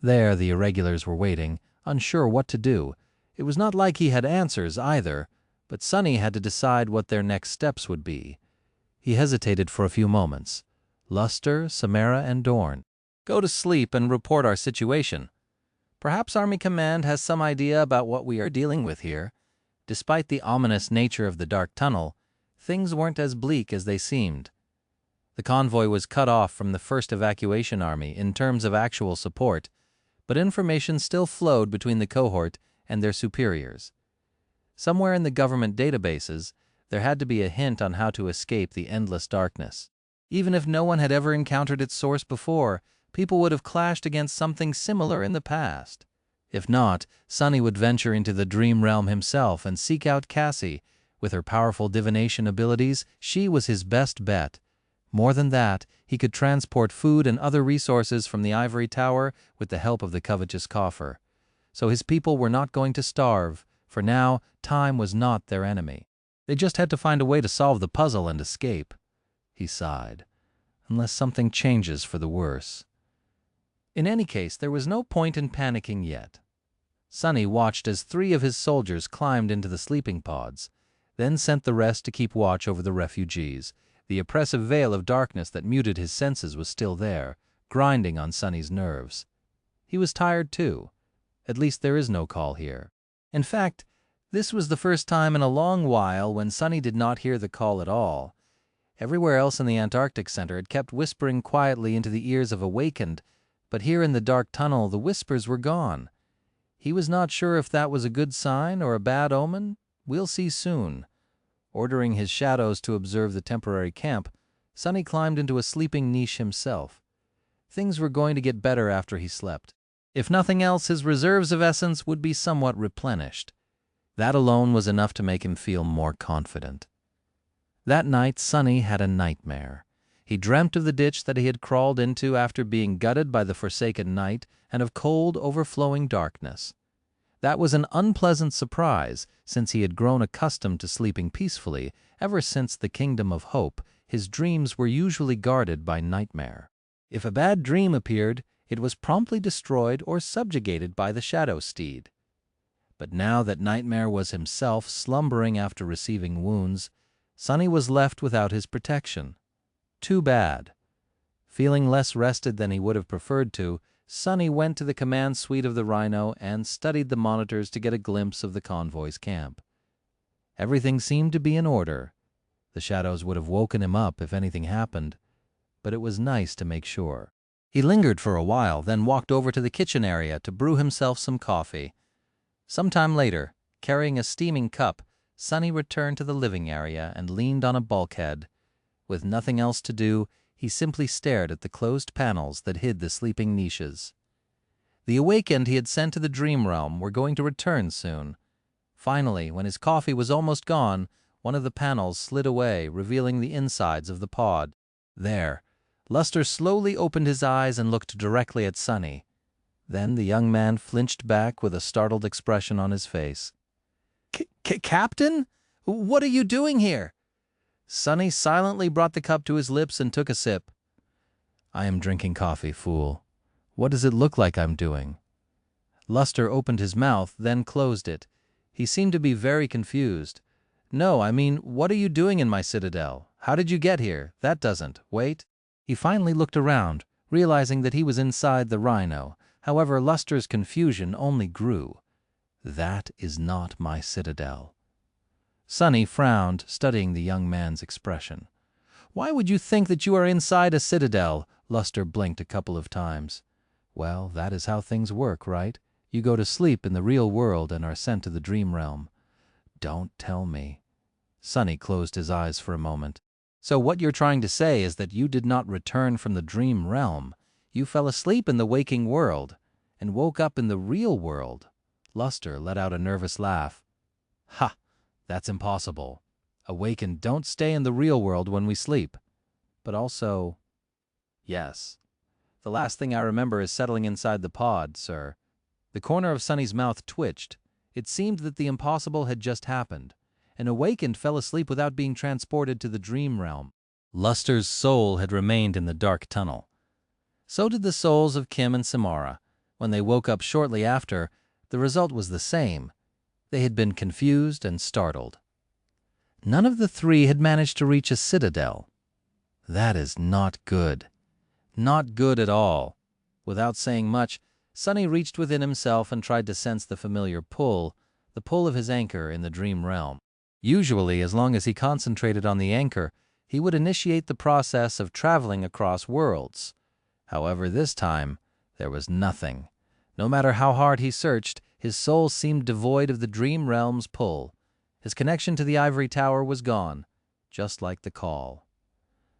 There the irregulars were waiting, unsure what to do. It was not like he had answers either, but Sunny had to decide what their next steps would be. He hesitated for a few moments. Luster, Samara, and Dorn. Go to sleep and report our situation. Perhaps Army Command has some idea about what we are dealing with here. Despite the ominous nature of the dark tunnel, things weren't as bleak as they seemed. The convoy was cut off from the first evacuation army in terms of actual support, but information still flowed between the cohort and their superiors. Somewhere in the government databases, there had to be a hint on how to escape the endless darkness. Even if no one had ever encountered its source before, people would have clashed against something similar in the past. If not, Sunny would venture into the dream realm himself and seek out Cassie. With her powerful divination abilities, she was his best bet. More than that, he could transport food and other resources from the ivory tower with the help of the covetous coffer. So his people were not going to starve. For now, time was not their enemy. They just had to find a way to solve the puzzle and escape. He sighed. Unless something changes for the worse. In any case, there was no point in panicking yet. Sunny watched as 3 of his soldiers climbed into the sleeping pods, then sent the rest to keep watch over the refugees. The oppressive veil of darkness that muted his senses was still there, grinding on Sunny's nerves. He was tired too. At least there is no call here. In fact, this was the first time in a long while when Sunny did not hear the call at all. Everywhere else in the Antarctic Center it kept whispering quietly into the ears of awakened, but here in the dark tunnel the whispers were gone. He was not sure if that was a good sign or a bad omen. We'll see soon. Ordering his shadows to observe the temporary camp, Sunny climbed into a sleeping niche himself. Things were going to get better after he slept. If nothing else, his reserves of essence would be somewhat replenished. That alone was enough to make him feel more confident. That night, Sunny had a nightmare. He dreamt of the ditch that he had crawled into after being gutted by the forsaken night and of cold, overflowing darkness. That was an unpleasant surprise, since he had grown accustomed to sleeping peacefully. Ever since the Kingdom of Hope, his dreams were usually guarded by nightmare. If a bad dream appeared, it was promptly destroyed or subjugated by the shadow steed. But now that Nightmare was himself slumbering after receiving wounds, Sonny was left without his protection. Too bad. Feeling less rested than he would have preferred to, Sonny went to the command suite of the Rhino and studied the monitors to get a glimpse of the convoy's camp. Everything seemed to be in order. The shadows would have woken him up if anything happened, but it was nice to make sure. He lingered for a while, then walked over to the kitchen area to brew himself some coffee. Sometime later, carrying a steaming cup, Sonny returned to the living area and leaned on a bulkhead. With nothing else to do, he simply stared at the closed panels that hid the sleeping niches. The awakened he had sent to the dream realm were going to return soon. Finally, when his coffee was almost gone, one of the panels slid away, revealing the insides of the pod. There, Luster slowly opened his eyes and looked directly at Sonny. Then the young man flinched back with a startled expression on his face. "Captain? What are you doing here?" Sonny silently brought the cup to his lips and took a sip. "I am drinking coffee, fool. What does it look like I'm doing?" Luster opened his mouth, then closed it. He seemed to be very confused. "No, I mean, what are you doing in my citadel? How did you get here? That doesn't. Wait." He finally looked around, realizing that he was inside the Rhino. However, Luster's confusion only grew. "That is not my citadel." Sonny frowned, studying the young man's expression. "Why would you think that you are inside a citadel?" Luster blinked a couple of times. "Well, that is how things work, right? You go to sleep in the real world and are sent to the dream realm." "Don't tell me." Sonny closed his eyes for a moment. "So what you're trying to say is that you did not return from the dream realm. You fell asleep in the waking world and woke up in the real world." Luster let out a nervous laugh. "Ha! That's impossible. Awakened don't stay in the real world when we sleep. But also, yes. The last thing I remember is settling inside the pod, sir." The corner of Sonny's mouth twitched. It seemed that the impossible had just happened. An awakened fell asleep without being transported to the dream realm. Luster's soul had remained in the dark tunnel. So did the souls of Kim and Samara. When they woke up shortly after, the result was the same. They had been confused and startled. None of the three had managed to reach a citadel. That is not good. Not good at all. Without saying much, Sonny reached within himself and tried to sense the familiar pull, the pull of his anchor in the dream realm. Usually, as long as he concentrated on the anchor, he would initiate the process of traveling across worlds. However, this time, there was nothing. No matter how hard he searched, his soul seemed devoid of the dream realm's pull. His connection to the ivory tower was gone, just like the call.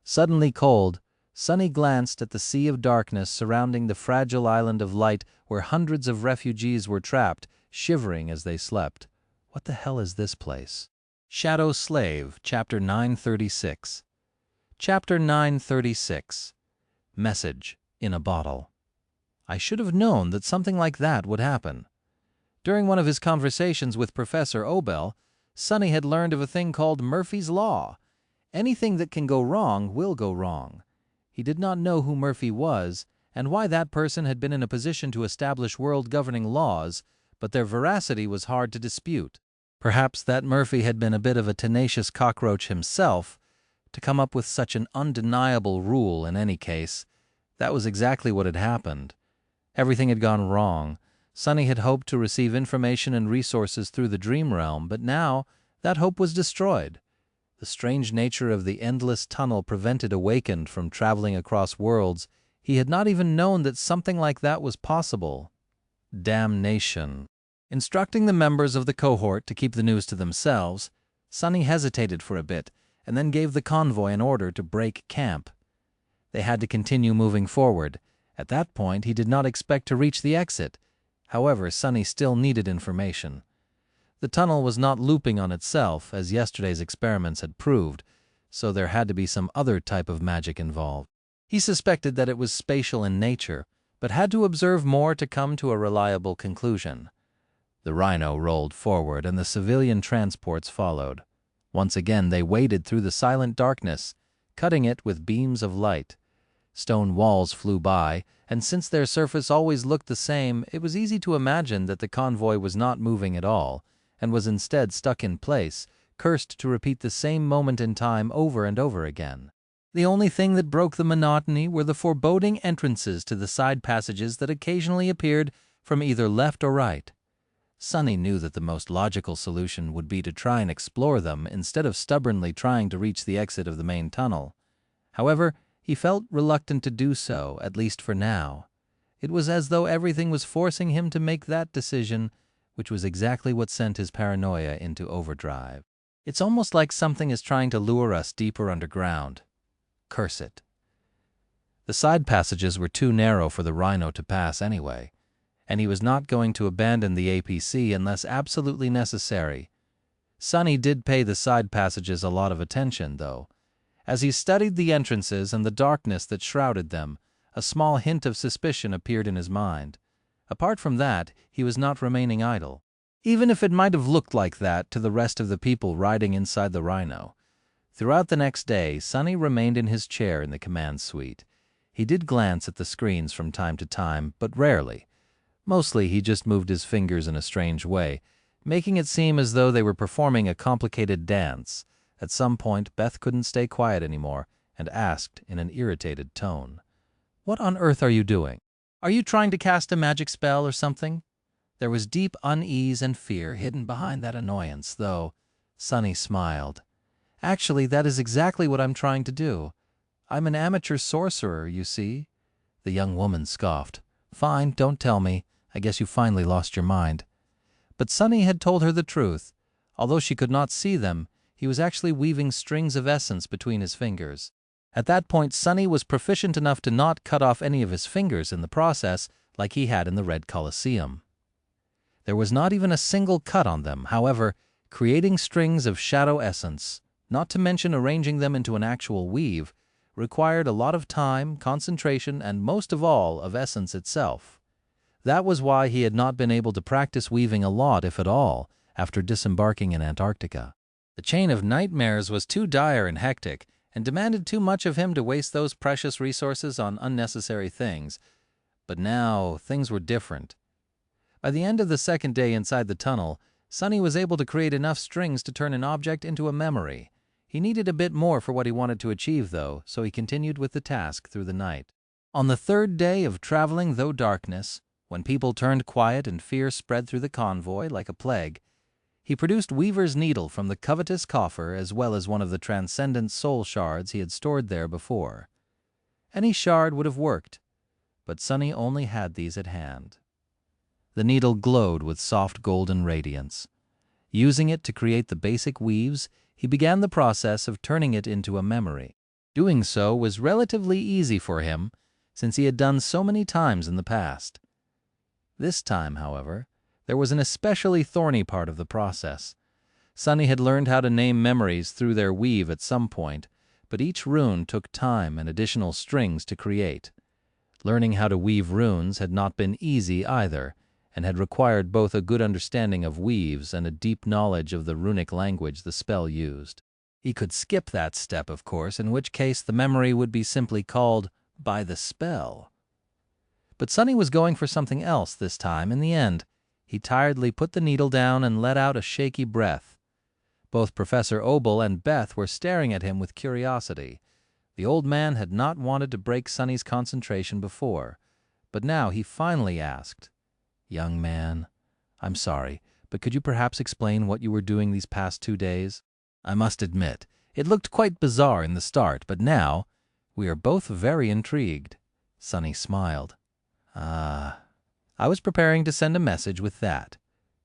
Suddenly cold, Sonny glanced at the sea of darkness surrounding the fragile island of light where hundreds of refugees were trapped, shivering as they slept. What the hell is this place? Shadow Slave, Chapter 936. Chapter 936. Message in a Bottle. I should have known that something like that would happen. During one of his conversations with Professor Obel, Sonny had learned of a thing called Murphy's Law. Anything that can go wrong will go wrong. He did not know who Murphy was and why that person had been in a position to establish world-governing laws, but their veracity was hard to dispute. Perhaps that Murphy had been a bit of a tenacious cockroach himself to come up with such an undeniable rule in any case. That was exactly what had happened. Everything had gone wrong. Sonny had hoped to receive information and resources through the dream realm, but now that hope was destroyed. The strange nature of the endless tunnel prevented Awakened from traveling across worlds. He had not even known that something like that was possible. Damnation. Instructing the members of the cohort to keep the news to themselves, Sonny hesitated for a bit and then gave the convoy an order to break camp. They had to continue moving forward. At that point, he did not expect to reach the exit. However, Sonny still needed information. The tunnel was not looping on itself, as yesterday's experiments had proved. so there had to be some other type of magic involved. He suspected that it was spatial in nature, but had to observe more to come to a reliable conclusion. The rhino rolled forward, and the civilian transports followed. Once again they waded through the silent darkness, cutting it with beams of light. Stone walls flew by, and since their surface always looked the same, it was easy to imagine that the convoy was not moving at all, and was instead stuck in place, cursed to repeat the same moment in time over and over again. The only thing that broke the monotony were the foreboding entrances to the side passages that occasionally appeared from either left or right. Sonny knew that the most logical solution would be to try and explore them instead of stubbornly trying to reach the exit of the main tunnel. However, he felt reluctant to do so, at least for now. It was as though everything was forcing him to make that decision, which was exactly what sent his paranoia into overdrive. It's almost like something is trying to lure us deeper underground. Curse it. The side passages were too narrow for the rhino to pass anyway, and he was not going to abandon the APC unless absolutely necessary. Sonny did pay the side passages a lot of attention, though. As he studied the entrances and the darkness that shrouded them, a small hint of suspicion appeared in his mind. Apart from that, he was not remaining idle. Even if it might have looked like that to the rest of the people riding inside the rhino. Throughout the next day, Sonny remained in his chair in the command suite. He did glance at the screens from time to time, but rarely. Mostly he just moved his fingers in a strange way, making it seem as though they were performing a complicated dance. At some point, Beth couldn't stay quiet anymore and asked in an irritated tone, "What on earth are you doing? Are you trying to cast a magic spell or something?" There was deep unease and fear hidden behind that annoyance, though. Sonny smiled. "Actually, that is exactly what I'm trying to do. I'm an amateur sorcerer, you see." The young woman scoffed. "Fine, don't tell me. I guess you finally lost your mind." But Sonny had told her the truth. Although she could not see them, he was actually weaving strings of essence between his fingers. At that point, Sonny was proficient enough to not cut off any of his fingers in the process like he had in the Red Colosseum. There was not even a single cut on them. However, creating strings of shadow essence, not to mention arranging them into an actual weave, required a lot of time, concentration, and most of all, of essence itself. That was why he had not been able to practice weaving a lot, if at all, after disembarking in Antarctica. The chain of nightmares was too dire and hectic, and demanded too much of him to waste those precious resources on unnecessary things. But now, things were different. By the end of the second day inside the tunnel, Sonny was able to create enough strings to turn an object into a memory. He needed a bit more for what he wanted to achieve, though, so he continued with the task through the night. On the third day of traveling through darkness, when people turned quiet and fear spread through the convoy like a plague, he produced Weaver's needle from the covetous coffer as well as one of the transcendent soul shards he had stored there before. Any shard would have worked, but Sonny only had these at hand. The needle glowed with soft golden radiance. Using it to create the basic weaves, he began the process of turning it into a memory. Doing so was relatively easy for him, since he had done so many times in the past. This time, however, there was an especially thorny part of the process. Sonny had learned how to name memories through their weave at some point, but each rune took time and additional strings to create. Learning how to weave runes had not been easy either, and had required both a good understanding of weaves and a deep knowledge of the runic language the spell used. He could skip that step, of course, in which case the memory would be simply called by the spell. But Sonny was going for something else this time. In the end, he tiredly put the needle down and let out a shaky breath. Both Professor Obel and Beth were staring at him with curiosity. The old man had not wanted to break Sonny's concentration before, but now he finally asked, "Young man, I'm sorry, but could you perhaps explain what you were doing these past 2 days? I must admit, it looked quite bizarre in the start, but now we are both very intrigued." Sonny smiled. I was preparing to send a message with that."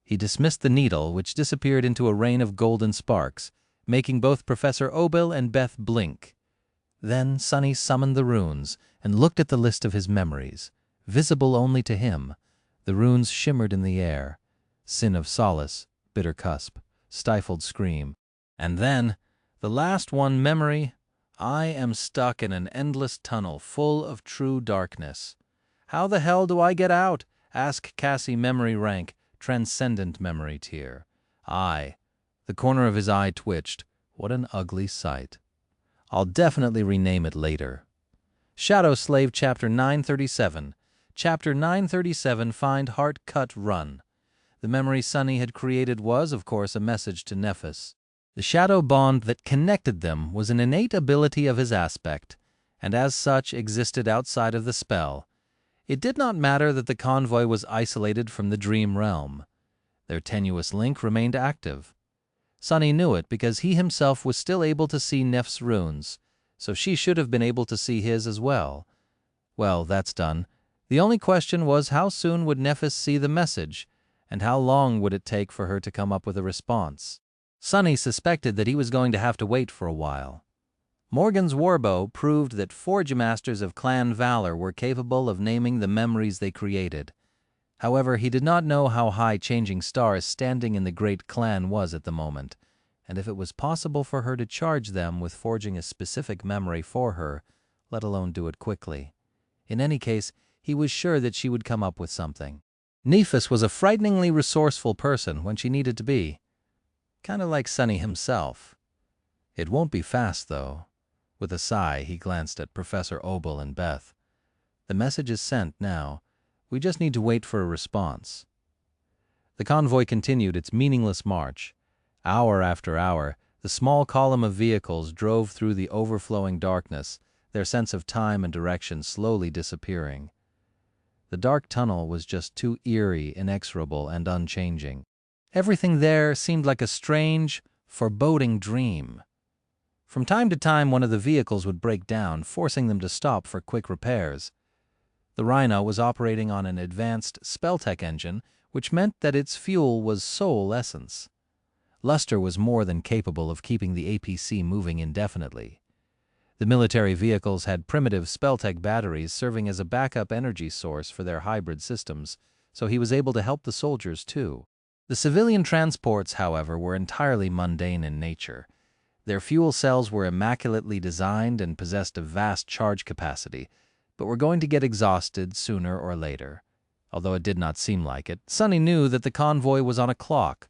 He dismissed the needle, which disappeared into a rain of golden sparks, making both Professor Obel and Beth blink. Then Sonny summoned the runes and looked at the list of his memories, visible only to him. The runes shimmered in the air. Sin of solace, bitter cusp, stifled scream. And then The last one, memory. I am stuck in an endless tunnel full of true darkness. How the hell do I get out? Ask Cassie memory rank, transcendent memory tier. The corner of his eye twitched. What an ugly sight. I'll definitely rename it later. Shadow Slave Chapter 937. Chapter 937, Find Heart Cut Run. The memory Sunny had created was, of course, a message to Nephis. The shadow bond that connected them was an innate ability of his aspect, and as such existed outside of the spell. It did not matter that the convoy was isolated from the dream realm. Their tenuous link remained active. Sunny knew it because he himself was still able to see Neph's runes, so she should have been able to see his as well. Well, that's done. The only question was how soon would Nephis see the message, and how long would it take for her to come up with a response. Sunny suspected that he was going to have to wait for a while. Morgan's warbow proved that Forge Masters of Clan Valor were capable of naming the memories they created. However, he did not know how high Changing Star's standing in the great clan was at the moment, and if it was possible for her to charge them with forging a specific memory for her, let alone do it quickly. In any case, he was sure that she would come up with something. Nephis was a frighteningly resourceful person when she needed to be. Kind of like Sunny himself. It won't be fast, though. With a sigh, he glanced at Professor Obel and Beth. The message is sent now. We just need to wait for a response. The convoy continued its meaningless march. Hour after hour, the small column of vehicles drove through the overflowing darkness, their sense of time and direction slowly disappearing. The dark tunnel was just too eerie, inexorable, and unchanging. Everything there seemed like a strange, foreboding dream. From time to time, one of the vehicles would break down, forcing them to stop for quick repairs. The Rhino was operating on an advanced Spelltech engine, which meant that its fuel was soul essence. Luster was more than capable of keeping the APC moving indefinitely. The military vehicles had primitive Spelltech batteries serving as a backup energy source for their hybrid systems, so he was able to help the soldiers too. The civilian transports, however, were entirely mundane in nature. Their fuel cells were immaculately designed and possessed a vast charge capacity, but were going to get exhausted sooner or later. Although it did not seem like it, Sunny knew that the convoy was on a clock.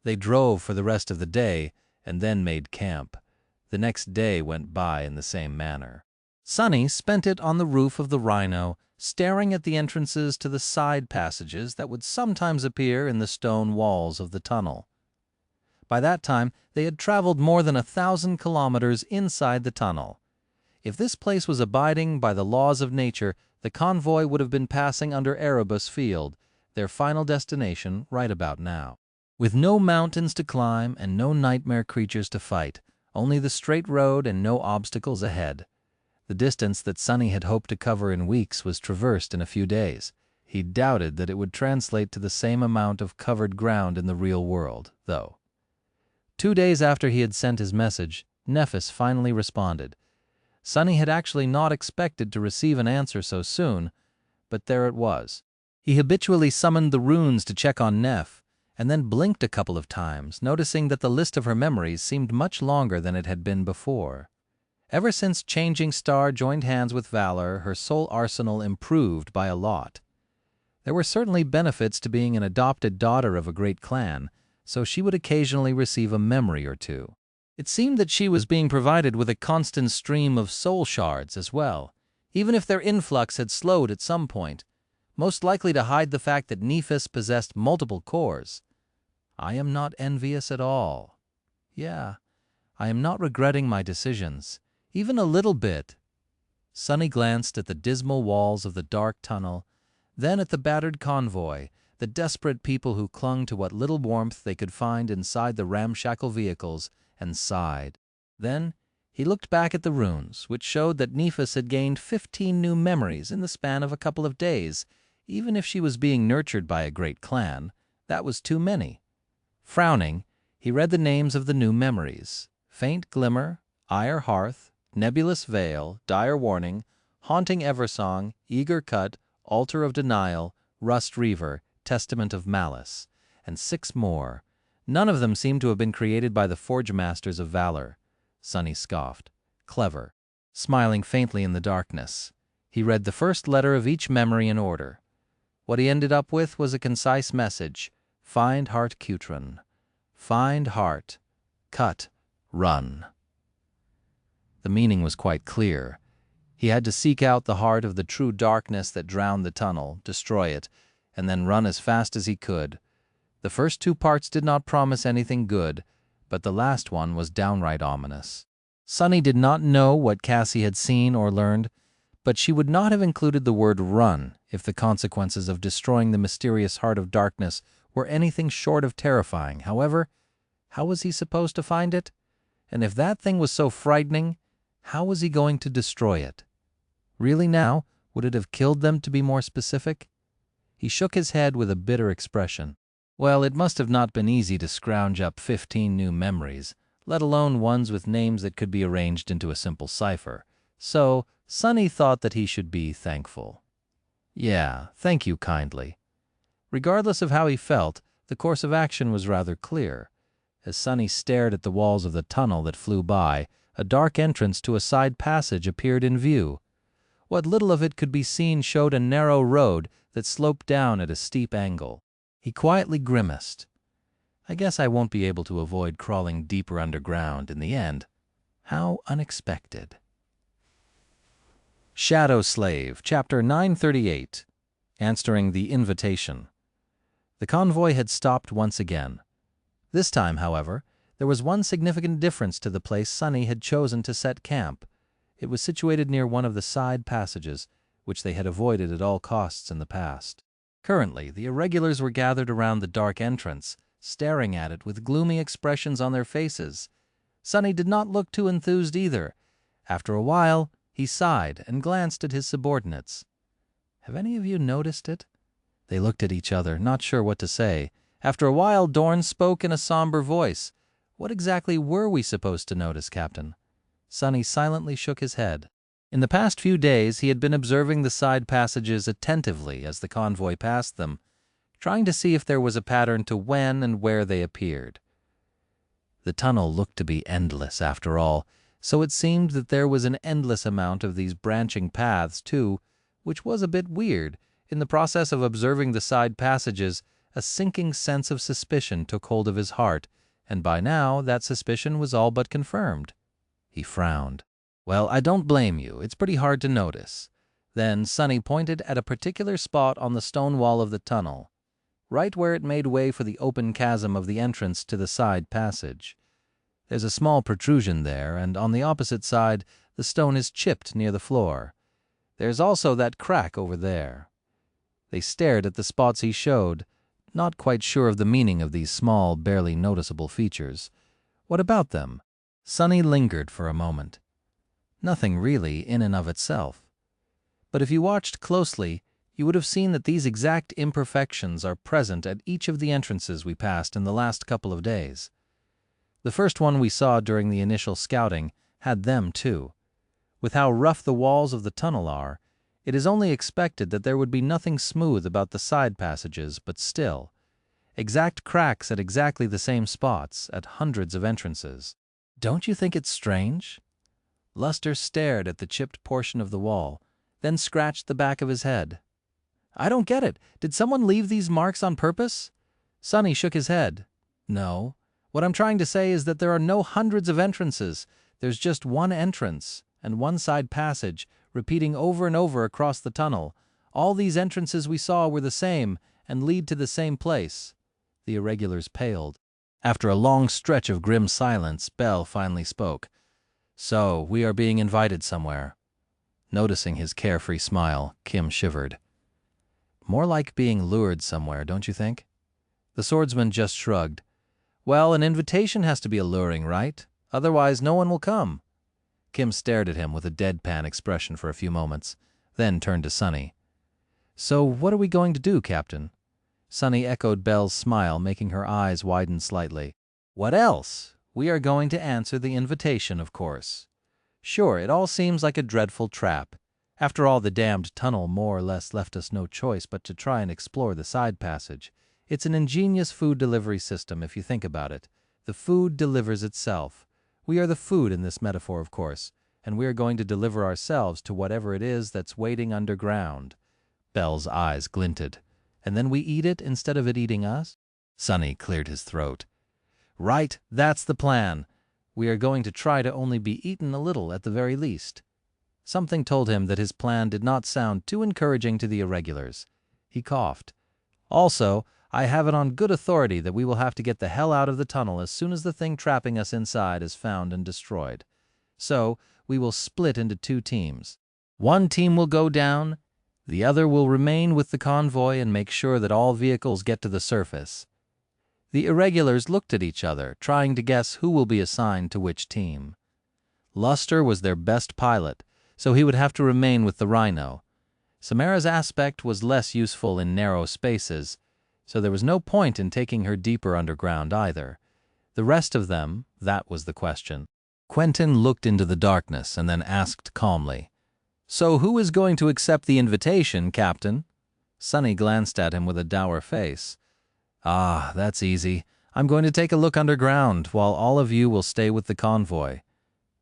They drove for the rest of the day and then made camp. The next day went by in the same manner. Sunny spent it on the roof of the Rhino, staring at the entrances to the side passages that would sometimes appear in the stone walls of the tunnel. By that time, they had traveled more than 1,000 kilometers inside the tunnel. If this place was abiding by the laws of nature, the convoy would have been passing under Erebus Field, their final destination right about now. With no mountains to climb and no nightmare creatures to fight, only the straight road and no obstacles ahead. The distance that Sunny had hoped to cover in weeks was traversed in a few days. He doubted that it would translate to the same amount of covered ground in the real world, though. 2 days after he had sent his message, Nephis finally responded. Sunny had actually not expected to receive an answer so soon, but there it was. He habitually summoned the runes to check on Neph, and then blinked a couple of times, noticing that the list of her memories seemed much longer than it had been before. Ever since Changing Star joined hands with Valor, her soul arsenal improved by a lot. There were certainly benefits to being an adopted daughter of a great clan, so she would occasionally receive a memory or two. It seemed that she was being provided with a constant stream of soul shards as well, even if their influx had slowed at some point, most likely to hide the fact that Nephis possessed multiple cores. I am not envious at all. Yeah, I am not regretting my decisions, even a little bit. Sunny glanced at the dismal walls of the dark tunnel, then at the battered convoy, the desperate people who clung to what little warmth they could find inside the ramshackle vehicles, and sighed. Then he looked back at the runes, which showed that Nephis had gained 15 new memories in the span of a couple of days. Even if she was being nurtured by a great clan, that was too many. Frowning, he read the names of the new memories: Faint Glimmer, Ire Hearth, Nebulous Veil, Dire Warning, Haunting Eversong, Eager Cut, Altar of Denial, Rust Reaver, Testament of Malice, and 6 more. None of them seemed to have been created by the Forge Masters of Valor. Sunny scoffed. Clever. Smiling faintly in the darkness, he read the first letter of each memory in order. What he ended up with was a concise message: Find heart Cutran. Find heart. Cut. Run. The meaning was quite clear. He had to seek out the heart of the true darkness that drowned the tunnel, destroy it, and then run as fast as he could. The first two parts did not promise anything good, but the last one was downright ominous. Sunny did not know what Cassie had seen or learned, but she would not have included the word run if the consequences of destroying the mysterious heart of darkness were anything short of terrifying. However, how was he supposed to find it? And if that thing was so frightening, how was he going to destroy it? Really now, would it have killed them, to be more specific? He shook his head with a bitter expression. Well, it must have not been easy to scrounge up 15 new memories, let alone ones with names that could be arranged into a simple cipher. So, Sunny thought that he should be thankful. Yeah, thank you kindly. Regardless of how he felt, the course of action was rather clear. As Sunny stared at the walls of the tunnel that flew by, a dark entrance to a side passage appeared in view. What little of it could be seen showed a narrow road that sloped down at a steep angle. He quietly grimaced. I guess I won't be able to avoid crawling deeper underground in the end. How unexpected. Shadow Slave, Chapter 938, Answering the Invitation. The convoy had stopped once again. This time, however, there was one significant difference to the place Sunny had chosen to set camp. It was situated near one of the side passages, which they had avoided at all costs in the past. Currently, the irregulars were gathered around the dark entrance, staring at it with gloomy expressions on their faces. Sunny did not look too enthused either. After a while, he sighed and glanced at his subordinates. Have any of you noticed it? They looked at each other, not sure what to say. After a while, Dorn spoke in a somber voice. What exactly were we supposed to notice, Captain? Sunny silently shook his head. In the past few days, he had been observing the side passages attentively as the convoy passed them, trying to see if there was a pattern to when and where they appeared. The tunnel looked to be endless, after all, so it seemed that there was an endless amount of these branching paths, too, which was a bit weird. In the process of observing the side passages, a sinking sense of suspicion took hold of his heart, and by now that suspicion was all but confirmed. He frowned. Well, I don't blame you. It's pretty hard to notice. Then Sunny pointed at a particular spot on the stone wall of the tunnel, right where it made way for the open chasm of the entrance to the side passage. There's a small protrusion there, and on the opposite side the stone is chipped near the floor. There's also that crack over there. They stared at the spots he showed, not quite sure of the meaning of these small, barely noticeable features. What about them? Sunny lingered for a moment. Nothing really in and of itself. But if you watched closely, you would have seen that these exact imperfections are present at each of the entrances we passed in the last couple of days. The first one we saw during the initial scouting had them too. With how rough the walls of the tunnel are, it is only expected that there would be nothing smooth about the side passages, but still, exact cracks at exactly the same spots at hundreds of entrances. Don't you think it's strange? Luster stared at the chipped portion of the wall, then scratched the back of his head. I don't get it. Did someone leave these marks on purpose? Sunny shook his head. No. What I'm trying to say is that there are no hundreds of entrances. There's just one entrance and one side passage, repeating over and over across the tunnel. All these entrances we saw were the same and lead to the same place. The irregulars paled. After a long stretch of grim silence, Bell finally spoke. So, we are being invited somewhere. Noticing his carefree smile, Kim shivered. More like being lured somewhere, don't you think? The swordsman just shrugged. Well, an invitation has to be alluring, right? Otherwise, no one will come. Kim stared at him with a deadpan expression for a few moments, then turned to Sunny. So, what are we going to do, Captain? Sunny echoed Bell's smile, making her eyes widen slightly. What else? We are going to answer the invitation, of course. Sure, it all seems like a dreadful trap. After all, the damned tunnel more or less left us no choice but to try and explore the side passage. It's an ingenious food delivery system, if you think about it. The food delivers itself. We are the food in this metaphor, of course, and we are going to deliver ourselves to whatever it is that's waiting underground. Belle's eyes glinted. And then we eat it instead of it eating us? Sonny cleared his throat. Right, that's the plan. We are going to try to only be eaten a little at the very least. Something told him that his plan did not sound too encouraging to the irregulars. He coughed. Also, I have it on good authority that we will have to get the hell out of the tunnel as soon as the thing trapping us inside is found and destroyed. So, we will split into 2 teams. One team will go down, the other will remain with the convoy and make sure that all vehicles get to the surface. The irregulars looked at each other, trying to guess who will be assigned to which team. Luster was their best pilot, so he would have to remain with the Rhino. Samara's aspect was less useful in narrow spaces, so there was no point in taking her deeper underground either. The rest of them, that was the question. Quentin looked into the darkness and then asked calmly, "So who is going to accept the invitation, Captain?" Sonny glanced at him with a dour face. "Ah, that's easy. I'm going to take a look underground, while all of you will stay with the convoy."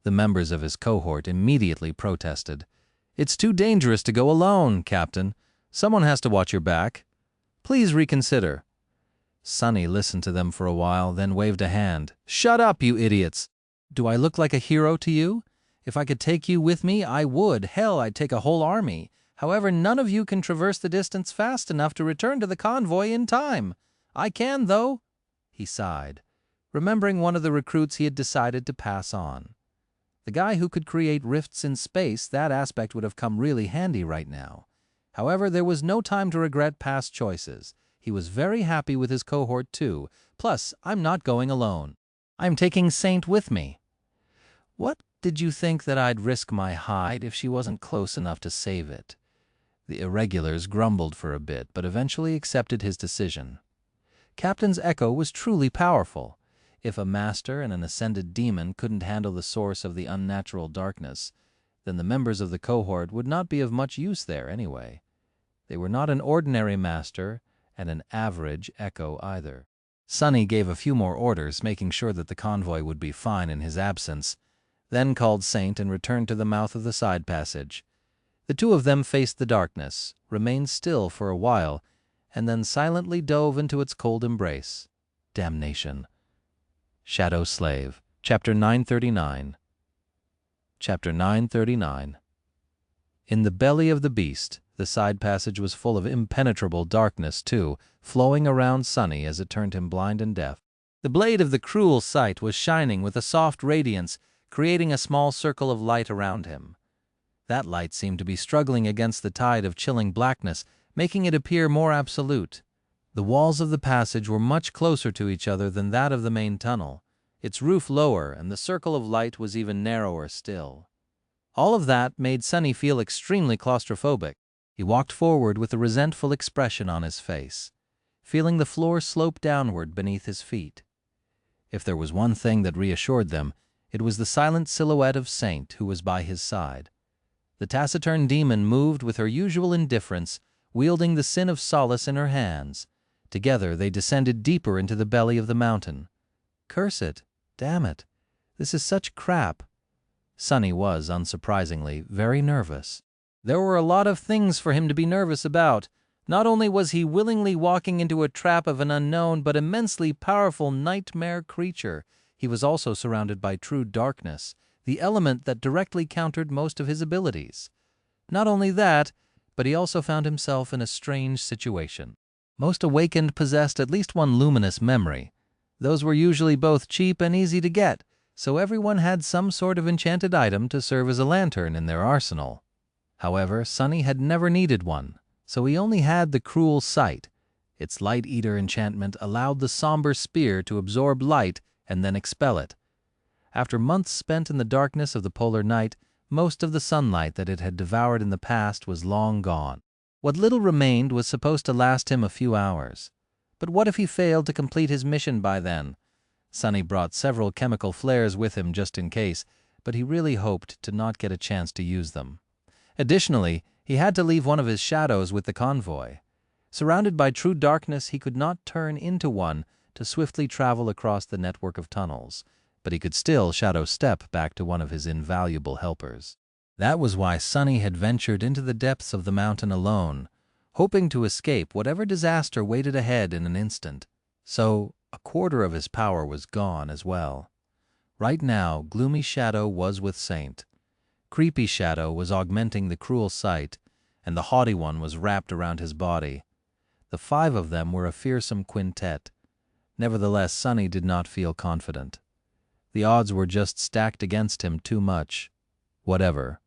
The members of his cohort immediately protested. "It's too dangerous to go alone, Captain. Someone has to watch your back. Please reconsider." Sonny listened to them for a while, then waved a hand. "Shut up, you idiots! Do I look like a hero to you? If I could take you with me, I would. Hell, I'd take a whole army. However, none of you can traverse the distance fast enough to return to the convoy in time. I can, though." He sighed, remembering one of the recruits he had decided to pass on. The guy who could create rifts in space, that aspect would have come really handy right now. However, there was no time to regret past choices. He was very happy with his cohort, too. Plus, I'm not going alone. I'm taking Saint with me. What did you think that I'd risk my hide if she wasn't close enough to save it? The irregulars grumbled for a bit, but eventually accepted his decision. Captain's echo was truly powerful. If a master and an ascended demon couldn't handle the source of the unnatural darkness, then the members of the cohort would not be of much use there anyway. They were not an ordinary master and an average echo either. Sonny gave a few more orders, making sure that the convoy would be fine in his absence, then called Saint and returned to the mouth of the side passage. The 2 of them faced the darkness, remained still for a while, and then silently dove into its cold embrace. Damnation. Shadow Slave, Chapter 939. Chapter 939. In the belly of the beast, the side passage was full of impenetrable darkness, too, flowing around Sonny as it turned him blind and deaf. The blade of the cruel sight was shining with a soft radiance, creating a small circle of light around him. That light seemed to be struggling against the tide of chilling blackness, making it appear more absolute. The walls of the passage were much closer to each other than that of the main tunnel, its roof lower, and the circle of light was even narrower still. All of that made Sonny feel extremely claustrophobic. He walked forward with a resentful expression on his face, feeling the floor slope downward beneath his feet. If there was one thing that reassured them, it was the silent silhouette of Saint who was by his side. The taciturn demon moved with her usual indifference, wielding the sin of solace in her hands. Together they descended deeper into the belly of the mountain. Curse it! Damn it! This is such crap! Sonny was, unsurprisingly, very nervous. There were a lot of things for him to be nervous about. Not only was he willingly walking into a trap of an unknown but immensely powerful nightmare creature, he was also surrounded by true darkness, the element that directly countered most of his abilities. Not only that, but he also found himself in a strange situation. Most awakened possessed at least one luminous memory. Those were usually both cheap and easy to get, so everyone had some sort of enchanted item to serve as a lantern in their arsenal. However, Sonny had never needed one, so he only had the cruel sight. Its light-eater enchantment allowed the somber spear to absorb light and then expel it. After months spent in the darkness of the polar night, most of the sunlight that it had devoured in the past was long gone. What little remained was supposed to last him a few hours. But what if he failed to complete his mission by then? Sonny brought several chemical flares with him just in case, but he really hoped to not get a chance to use them. Additionally, he had to leave one of his shadows with the convoy. Surrounded by true darkness, he could not turn into one to swiftly travel across the network of tunnels. but he could still shadow step back to one of his invaluable helpers. That was why Sonny had ventured into the depths of the mountain alone, hoping to escape whatever disaster waited ahead in an instant. So, a quarter of his power was gone as well. Right now, Gloomy Shadow was with Saint. Creepy Shadow was augmenting the cruel sight, and the haughty one was wrapped around his body. The five of them were a fearsome quintet. Nevertheless, Sonny did not feel confident. The odds were just stacked against him too much. Whatever.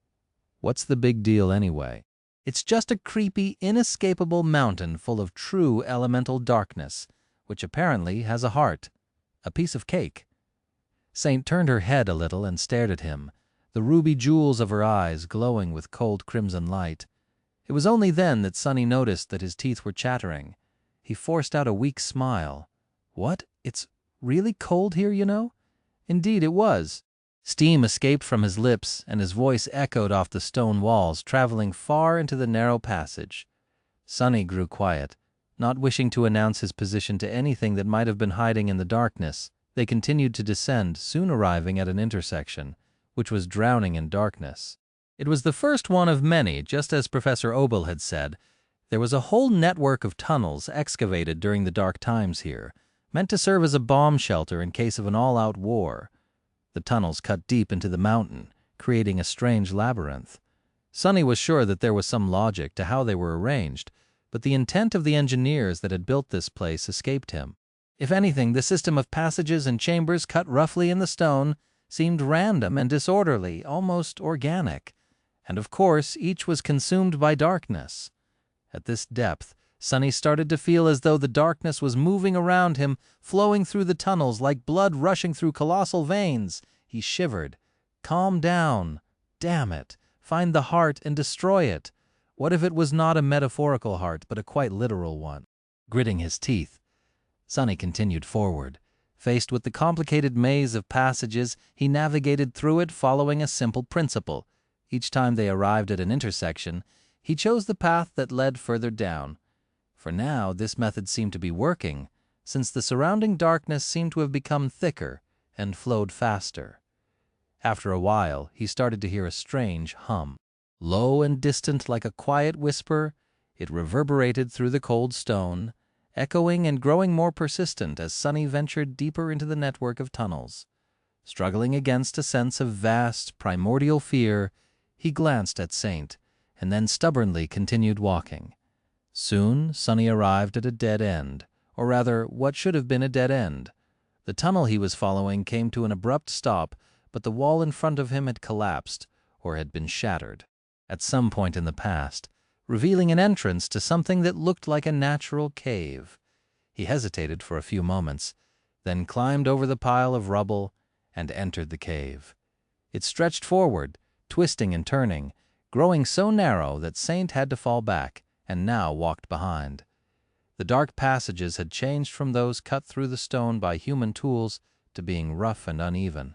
What's the big deal anyway? It's just a creepy, inescapable mountain full of true elemental darkness, which apparently has a heart. A piece of cake. Saint turned her head a little and stared at him, the ruby jewels of her eyes glowing with cold crimson light. It was only then that Sonny noticed that his teeth were chattering. He forced out a weak smile. What? It's really cold here, you know? Indeed it was. Steam escaped from his lips, and his voice echoed off the stone walls, traveling far into the narrow passage. Sonny grew quiet, not wishing to announce his position to anything that might have been hiding in the darkness. They continued to descend, soon arriving at an intersection, which was drowning in darkness. It was the first one of many, just as Professor Obel had said. There was a whole network of tunnels excavated during the dark times here, meant to serve as a bomb shelter in case of an all-out war. The tunnels cut deep into the mountain, creating a strange labyrinth. Sonny was sure that there was some logic to how they were arranged, but the intent of the engineers that had built this place escaped him. If anything, the system of passages and chambers cut roughly in the stone seemed random and disorderly, almost organic. And of course, each was consumed by darkness. At this depth, Sonny started to feel as though the darkness was moving around him, flowing through the tunnels like blood rushing through colossal veins. He shivered. Calm down. Damn it. Find the heart and destroy it. What if it was not a metaphorical heart, but a quite literal one? Gritting his teeth, Sonny continued forward. Faced with the complicated maze of passages, he navigated through it following a simple principle. Each time they arrived at an intersection, he chose the path that led further down. For now, this method seemed to be working, since the surrounding darkness seemed to have become thicker and flowed faster. After a while, he started to hear a strange hum. Low and distant like a quiet whisper, it reverberated through the cold stone, echoing and growing more persistent as Sonny ventured deeper into the network of tunnels. Struggling against a sense of vast, primordial fear, he glanced at Saint, and then stubbornly continued walking. Soon, Sonny arrived at a dead end, or rather, what should have been a dead end. The tunnel he was following came to an abrupt stop, but the wall in front of him had collapsed, or had been shattered, at some point in the past, revealing an entrance to something that looked like a natural cave. He hesitated for a few moments, then climbed over the pile of rubble and entered the cave. It stretched forward, twisting and turning, growing so narrow that Saint had to fall back, and now walked behind. The dark passages had changed from those cut through the stone by human tools to being rough and uneven.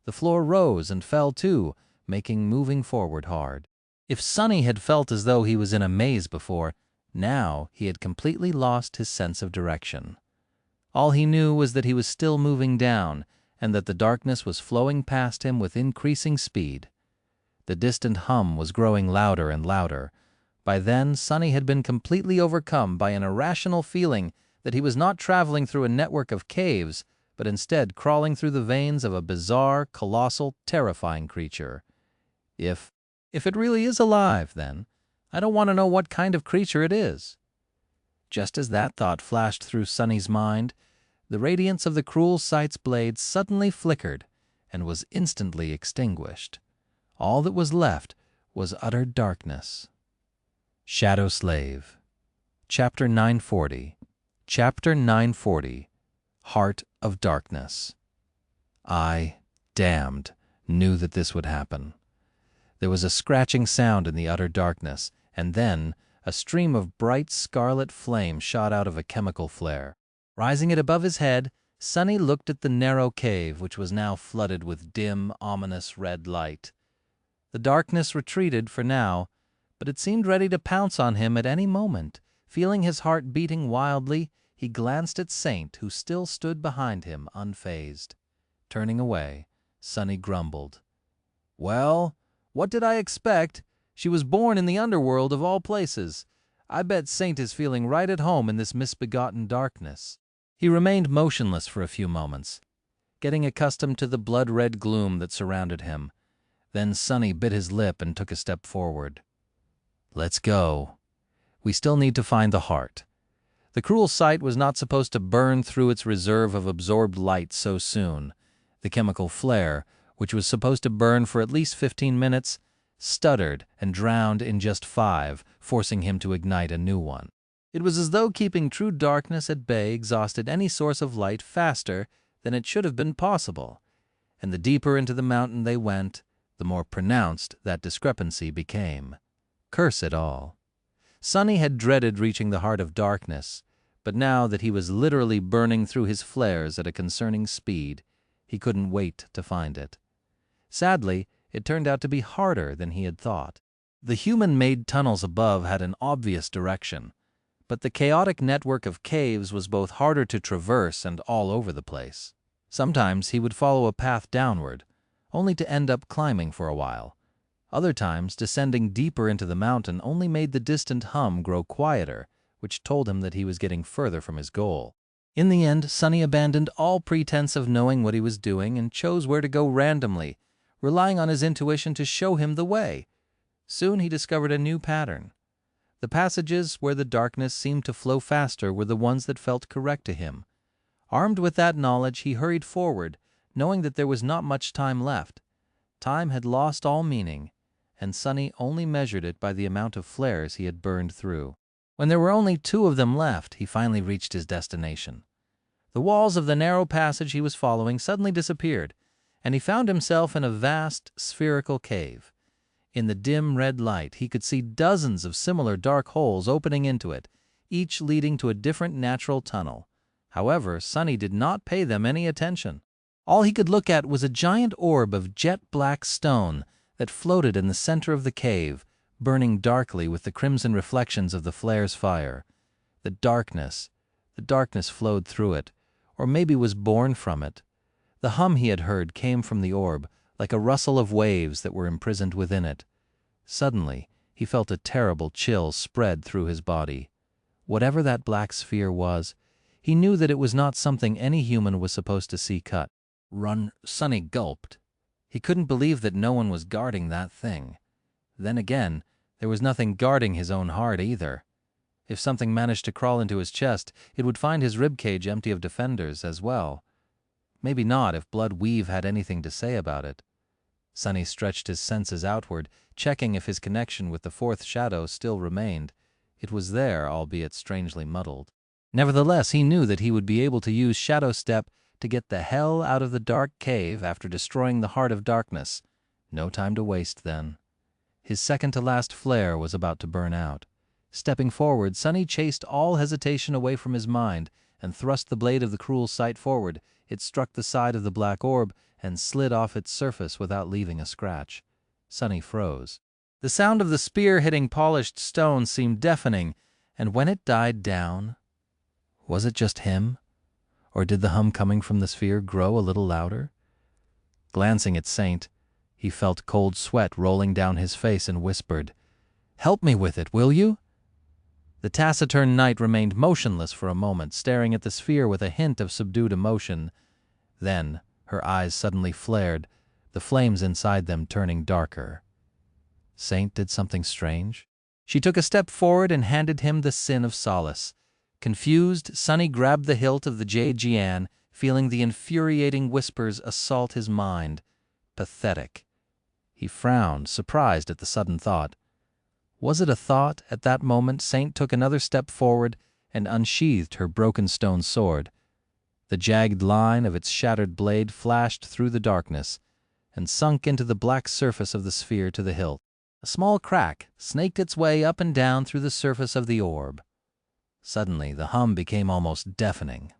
The floor rose and fell too, making moving forward hard. If Sonny had felt as though he was in a maze before, now he had completely lost his sense of direction. All he knew was that he was still moving down, and that the darkness was flowing past him with increasing speed. The distant hum was growing louder and louder. By then, Sonny had been completely overcome by an irrational feeling that he was not traveling through a network of caves, but instead crawling through the veins of a bizarre, colossal, terrifying creature. If it really is alive, then, I don't want to know what kind of creature it is. Just as that thought flashed through Sonny's mind, the radiance of the cruel sight's blade suddenly flickered and was instantly extinguished. All that was left was utter darkness. Shadow Slave. Chapter 940. Chapter 940. Heart of Darkness. I, damned, knew that this would happen. There was a scratching sound in the utter darkness, and then a stream of bright scarlet flame shot out of a chemical flare. Rising it above his head, Sonny looked at the narrow cave, which was now flooded with dim, ominous red light. The darkness retreated for now, but it seemed ready to pounce on him at any moment. Feeling his heart beating wildly, he glanced at Saint, who still stood behind him unfazed. Turning away, Sonny grumbled. "Well, what did I expect? She was born in the underworld of all places. I bet Saint is feeling right at home in this misbegotten darkness." He remained motionless for a few moments, getting accustomed to the blood-red gloom that surrounded him. Then Sonny bit his lip and took a step forward. "Let's go. We still need to find the heart." The cruel sight was not supposed to burn through its reserve of absorbed light so soon. The chemical flare, which was supposed to burn for at least 15 minutes, stuttered and drowned in just 5, forcing him to ignite a new one. It was as though keeping true darkness at bay exhausted any source of light faster than it should have been possible. And the deeper into the mountain they went, the more pronounced that discrepancy became. Curse it all. Sonny had dreaded reaching the heart of darkness, but now that he was literally burning through his flares at a concerning speed, he couldn't wait to find it. Sadly, it turned out to be harder than he had thought. The human-made tunnels above had an obvious direction, but the chaotic network of caves was both harder to traverse and all over the place. Sometimes he would follow a path downward, only to end up climbing for a while. Other times, descending deeper into the mountain only made the distant hum grow quieter, which told him that he was getting further from his goal. In the end, Sonny abandoned all pretense of knowing what he was doing and chose where to go randomly, relying on his intuition to show him the way. Soon he discovered a new pattern. The passages where the darkness seemed to flow faster were the ones that felt correct to him. Armed with that knowledge, he hurried forward, knowing that there was not much time left. Time had lost all meaning, and Sonny only measured it by the amount of flares he had burned through. When there were only 2 of them left, he finally reached his destination. The walls of the narrow passage he was following suddenly disappeared, and he found himself in a vast, spherical cave. In the dim red light, he could see dozens of similar dark holes opening into it, each leading to a different natural tunnel. However, Sonny did not pay them any attention. All he could look at was a giant orb of jet-black stone that floated in the center of the cave, burning darkly with the crimson reflections of the flare's fire. The darkness flowed through it, or maybe was born from it. The hum he had heard came from the orb, like a rustle of waves that were imprisoned within it. Suddenly, he felt a terrible chill spread through his body. Whatever that black sphere was, he knew that it was not something any human was supposed to see cut. "Run," Sonny gulped. He couldn't believe that no one was guarding that thing. Then again, there was nothing guarding his own heart either. If something managed to crawl into his chest, it would find his ribcage empty of defenders as well. Maybe not if Blood Weave had anything to say about it. Sonny stretched his senses outward, checking if his connection with the 4th shadow still remained. It was there, albeit strangely muddled. Nevertheless, he knew that he would be able to use Shadow Step to get the hell out of the dark cave after destroying the Heart of Darkness. No time to waste, then. His second-to-last flare was about to burn out. Stepping forward, Sonny chased all hesitation away from his mind and thrust the blade of the cruel sight forward. It struck the side of the black orb and slid off its surface without leaving a scratch. Sonny froze. The sound of the spear hitting polished stone seemed deafening, and when it died down, was it just him? Or did the hum coming from the sphere grow a little louder? Glancing at Saint, he felt cold sweat rolling down his face and whispered, "Help me with it, will you?" The taciturn knight remained motionless for a moment, staring at the sphere with a hint of subdued emotion. Then her eyes suddenly flared, the flames inside them turning darker. Saint did something strange. She took a step forward and handed him the sin of solace. Confused, Sonny grabbed the hilt of the Jade Jian, feeling the infuriating whispers assault his mind. Pathetic. He frowned, surprised at the sudden thought. Was it a thought? At that moment, Saint took another step forward and unsheathed her broken stone sword. The jagged line of its shattered blade flashed through the darkness and sunk into the black surface of the sphere to the hilt. A small crack snaked its way up and down through the surface of the orb. Suddenly, the hum became almost deafening.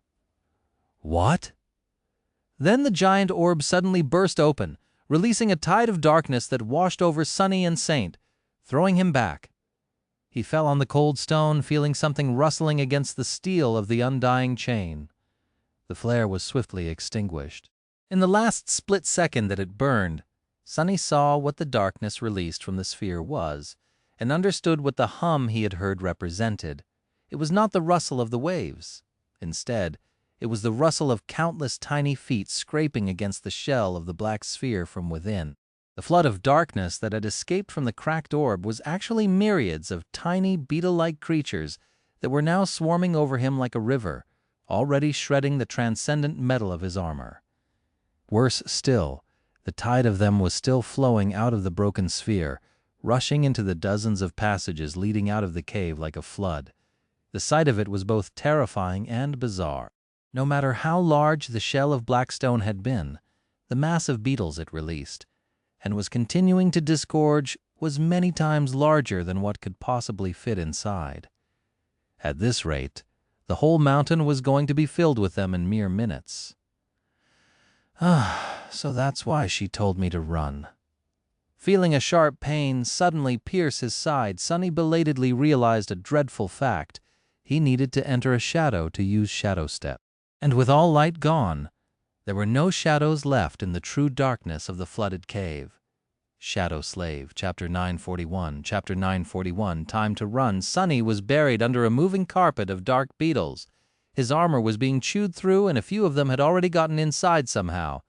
What? Then the giant orb suddenly burst open, releasing a tide of darkness that washed over Sonny and Saint, throwing him back. He fell on the cold stone, feeling something rustling against the steel of the undying chain. The flare was swiftly extinguished. In the last split second that it burned, Sonny saw what the darkness released from the sphere was, and understood what the hum he had heard represented. It was not the rustle of the waves. Instead, it was the rustle of countless tiny feet scraping against the shell of the black sphere from within. The flood of darkness that had escaped from the cracked orb was actually myriads of tiny beetle-like creatures that were now swarming over him like a river, already shredding the transcendent metal of his armor. Worse still, the tide of them was still flowing out of the broken sphere, rushing into the dozens of passages leading out of the cave like a flood. The sight of it was both terrifying and bizarre. No matter how large the shell of Blackstone had been, the mass of beetles it released, and was continuing to disgorge, was many times larger than what could possibly fit inside. At this rate, the whole mountain was going to be filled with them in mere minutes. So that's why she told me to run. Feeling a sharp pain suddenly pierce his side, Sonny belatedly realized a dreadful fact. He needed to enter a shadow to use Shadow Step. And with all light gone, there were no shadows left in the true darkness of the flooded cave. Shadow Slave, Chapter 941. Chapter 941, Time to Run. Sonny was buried under a moving carpet of dark beetles. His armor was being chewed through, and a few of them had already gotten inside somehow,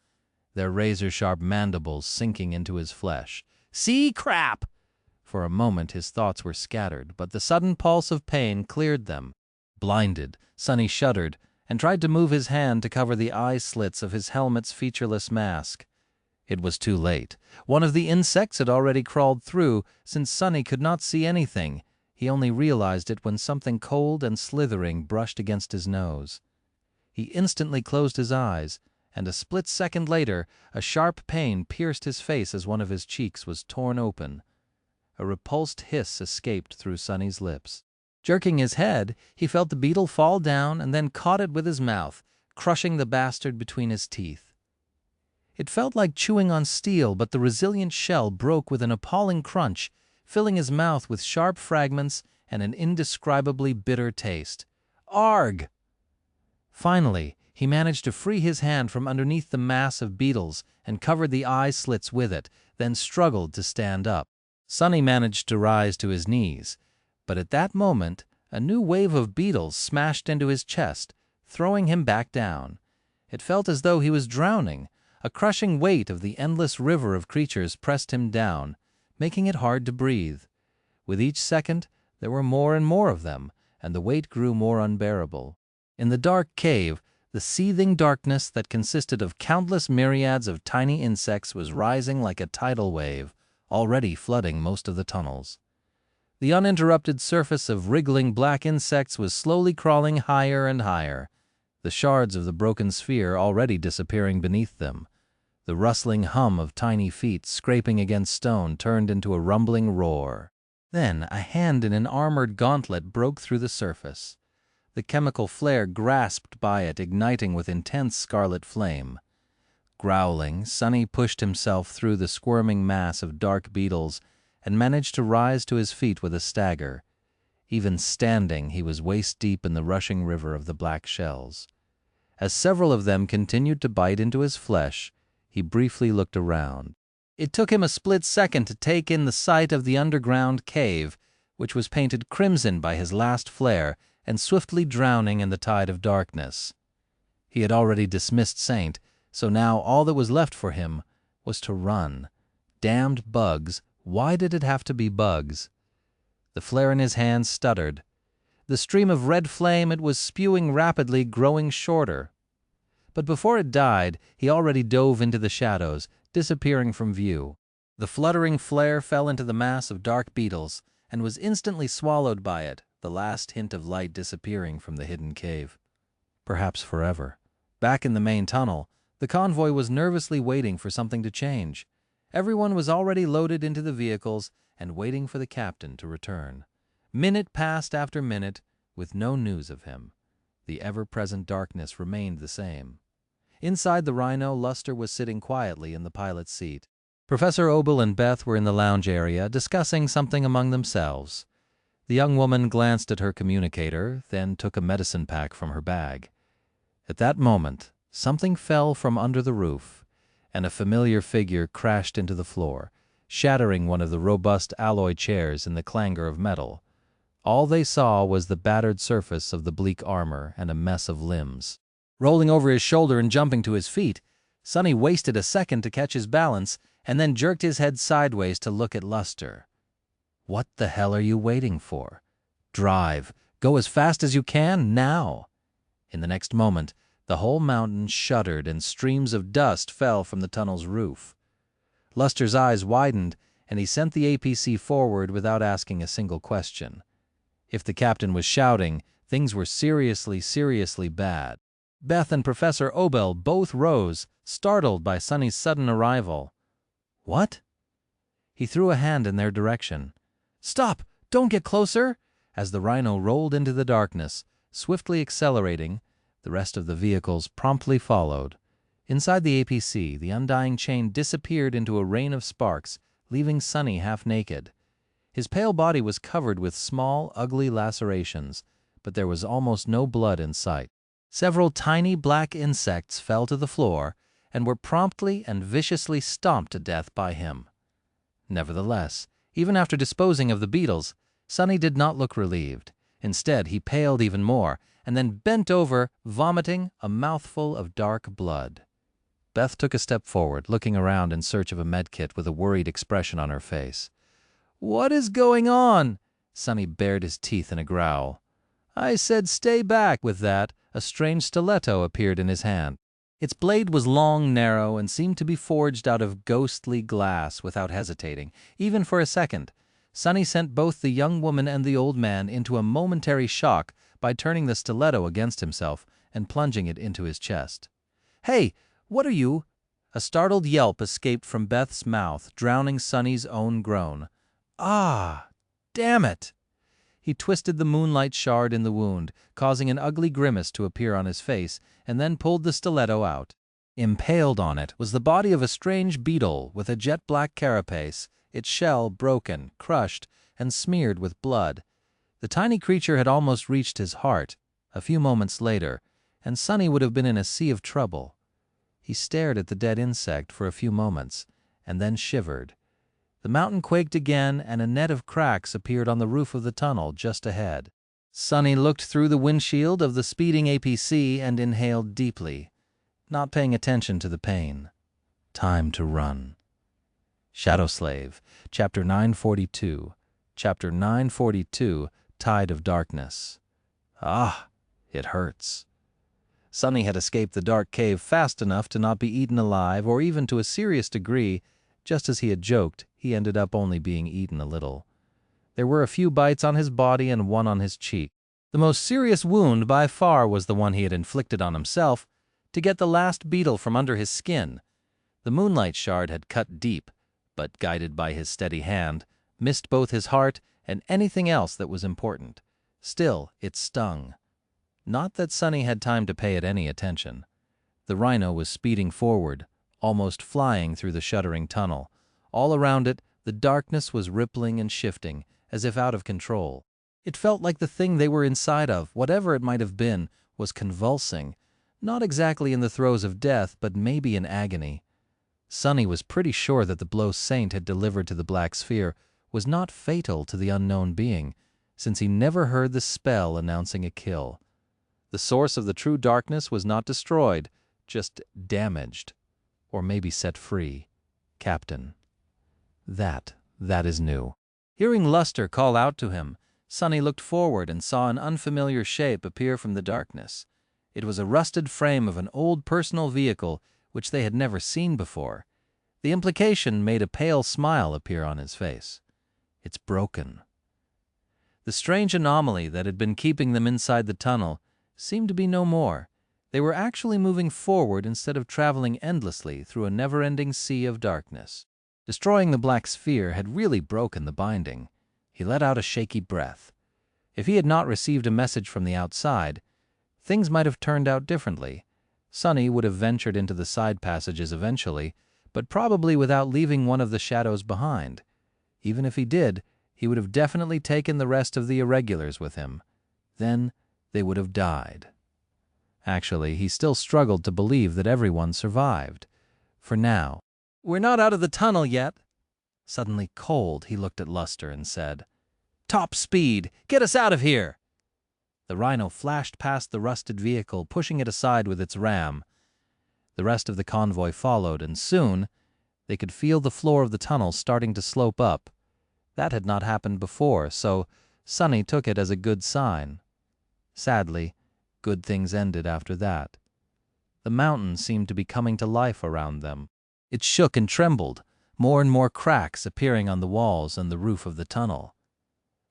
their razor-sharp mandibles sinking into his flesh. See, crap! For a moment his thoughts were scattered, but the sudden pulse of pain cleared them. Blinded, Sonny shuddered and tried to move his hand to cover the eye slits of his helmet's featureless mask. It was too late. One of the insects had already crawled through. Since Sonny could not see anything, he only realized it when something cold and slithering brushed against his nose. He instantly closed his eyes, and a split second later, a sharp pain pierced his face as one of his cheeks was torn open. A repulsed hiss escaped through Sonny's lips. Jerking his head, he felt the beetle fall down and then caught it with his mouth, crushing the bastard between his teeth. It felt like chewing on steel, but the resilient shell broke with an appalling crunch, filling his mouth with sharp fragments and an indescribably bitter taste. Arg! Finally, he managed to free his hand from underneath the mass of beetles and covered the eye slits with it, then struggled to stand up. Sonny managed to rise to his knees, but at that moment a new wave of beetles smashed into his chest, throwing him back down. It felt as though he was drowning. A crushing weight of the endless river of creatures pressed him down, making it hard to breathe. With each second, there were more and more of them, and the weight grew more unbearable. In the dark cave, the seething darkness that consisted of countless myriads of tiny insects was rising like a tidal wave, already flooding most of the tunnels. The uninterrupted surface of wriggling black insects was slowly crawling higher and higher, the shards of the broken sphere already disappearing beneath them. The rustling hum of tiny feet scraping against stone turned into a rumbling roar. Then a hand in an armored gauntlet broke through the surface. The chemical flare grasped by it, igniting with intense scarlet flame. Growling, Sonny pushed himself through the squirming mass of dark beetles and managed to rise to his feet with a stagger. Even standing, he was waist-deep in the rushing river of the black shells. As several of them continued to bite into his flesh, he briefly looked around. It took him a split second to take in the sight of the underground cave, which was painted crimson by his last flare and swiftly drowning in the tide of darkness. He had already dismissed Saint, so now all that was left for him was to run. Damned bugs, why did it have to be bugs? The flare in his hand stuttered. The stream of red flame it was spewing rapidly, growing shorter. But before it died, he already dove into the shadows, disappearing from view. The fluttering flare fell into the mass of dark beetles and was instantly swallowed by it, the last hint of light disappearing from the hidden cave. Perhaps forever. Back in the main tunnel, the convoy was nervously waiting for something to change. Everyone was already loaded into the vehicles and waiting for the captain to return. Minute passed after minute, with no news of him. The ever-present darkness remained the same. Inside the Rhino, Luster was sitting quietly in the pilot's seat. Professor Obel and Beth were in the lounge area, discussing something among themselves. The young woman glanced at her communicator, then took a medicine pack from her bag. At that moment, Something fell from under the roof, and a familiar figure crashed into the floor, shattering one of the robust alloy chairs in the clangor of metal. All they saw was the battered surface of the bleak armor and a mess of limbs. Rolling over his shoulder and jumping to his feet, Sonny wasted a second to catch his balance and then jerked his head sideways to look at Luster. "What the hell are you waiting for? Drive! Go as fast as you can, now!" In the next moment, the whole mountain shuddered and streams of dust fell from the tunnel's roof. Luster's eyes widened, and he sent the APC forward without asking a single question. If the captain was shouting, things were seriously bad. Beth and Professor Obel both rose, startled by Sonny's sudden arrival. "What?" He threw a hand in their direction. "Stop! Don't get closer!" As the rhino rolled into the darkness, swiftly accelerating, the rest of the vehicles promptly followed. Inside the APC, the undying chain disappeared into a rain of sparks, leaving Sonny half naked. His pale body was covered with small, ugly lacerations, but there was almost no blood in sight. Several tiny black insects fell to the floor and were promptly and viciously stomped to death by him. Nevertheless, even after disposing of the beetles, Sonny did not look relieved. Instead, he paled even more, and then bent over, vomiting a mouthful of dark blood. Beth took a step forward, looking around in search of a medkit with a worried expression on her face. "What is going on?" Sonny bared his teeth in a growl. "I said stay back." With that, a strange stiletto appeared in his hand. Its blade was long, narrow, and seemed to be forged out of ghostly glass. Without hesitating, even for a second, Sonny sent both the young woman and the old man into a momentary shock by turning the stiletto against himself and plunging it into his chest. "Hey, what are you?" A startled yelp escaped from Beth's mouth, drowning Sonny's own groan. "Ah, damn it!" He twisted the moonlight shard in the wound, causing an ugly grimace to appear on his face, and then pulled the stiletto out. Impaled on it was the body of a strange beetle with a jet-black carapace, its shell broken, crushed, and smeared with blood. The tiny creature had almost reached his heart a few moments later, and Sonny would have been in a sea of trouble. He stared at the dead insect for a few moments, and then shivered. The mountain quaked again, and a net of cracks appeared on the roof of the tunnel just ahead. Sonny looked through the windshield of the speeding APC and inhaled deeply, not paying attention to the pain. Time to run. Shadow Slave, Chapter 942. Chapter 942, Tide of Darkness. Ah, it hurts. Sonny had escaped the dark cave fast enough to not be eaten alive, or even to a serious degree. Just as he had joked, he ended up only being eaten a little. There were a few bites on his body and one on his cheek. The most serious wound by far was the one he had inflicted on himself, to get the last beetle from under his skin. The moonlight shard had cut deep, but guided by his steady hand, missed both his heart and anything else that was important. Still, it stung. Not that Sonny had time to pay it any attention. The rhino was speeding forward, almost flying through the shuddering tunnel. All around it, the darkness was rippling and shifting, as if out of control. It felt like the thing they were inside of, whatever it might have been, was convulsing, not exactly in the throes of death, but maybe in agony. Sonny was pretty sure that the blow Saint had delivered to the Black Sphere was not fatal to the unknown being, since he never heard the spell announcing a kill. The source of the true darkness was not destroyed, just damaged. Or maybe set free. Captain. That is new. Hearing Luster call out to him, Sonny looked forward and saw an unfamiliar shape appear from the darkness. It was a rusted frame of an old personal vehicle which they had never seen before. The implication made a pale smile appear on his face. It's broken. The strange anomaly that had been keeping them inside the tunnel seemed to be no more. They were actually moving forward instead of traveling endlessly through a never-ending sea of darkness. Destroying the Black Sphere had really broken the binding. He let out a shaky breath. If he had not received a message from the outside, things might have turned out differently. Sonny would have ventured into the side passages eventually, but probably without leaving one of the shadows behind. Even if he did, he would have definitely taken the rest of the irregulars with him. Then they would have died. Actually, he still struggled to believe that everyone survived. For now. "We're not out of the tunnel yet." Suddenly cold, he looked at Luster and said, "Top speed! Get us out of here!" The rhino flashed past the rusted vehicle, pushing it aside with its ram. The rest of the convoy followed, and soon they could feel the floor of the tunnel starting to slope up. That had not happened before, so Sonny took it as a good sign. Sadly, good things ended after that. The mountain seemed to be coming to life around them. It shook and trembled, more and more cracks appearing on the walls and the roof of the tunnel.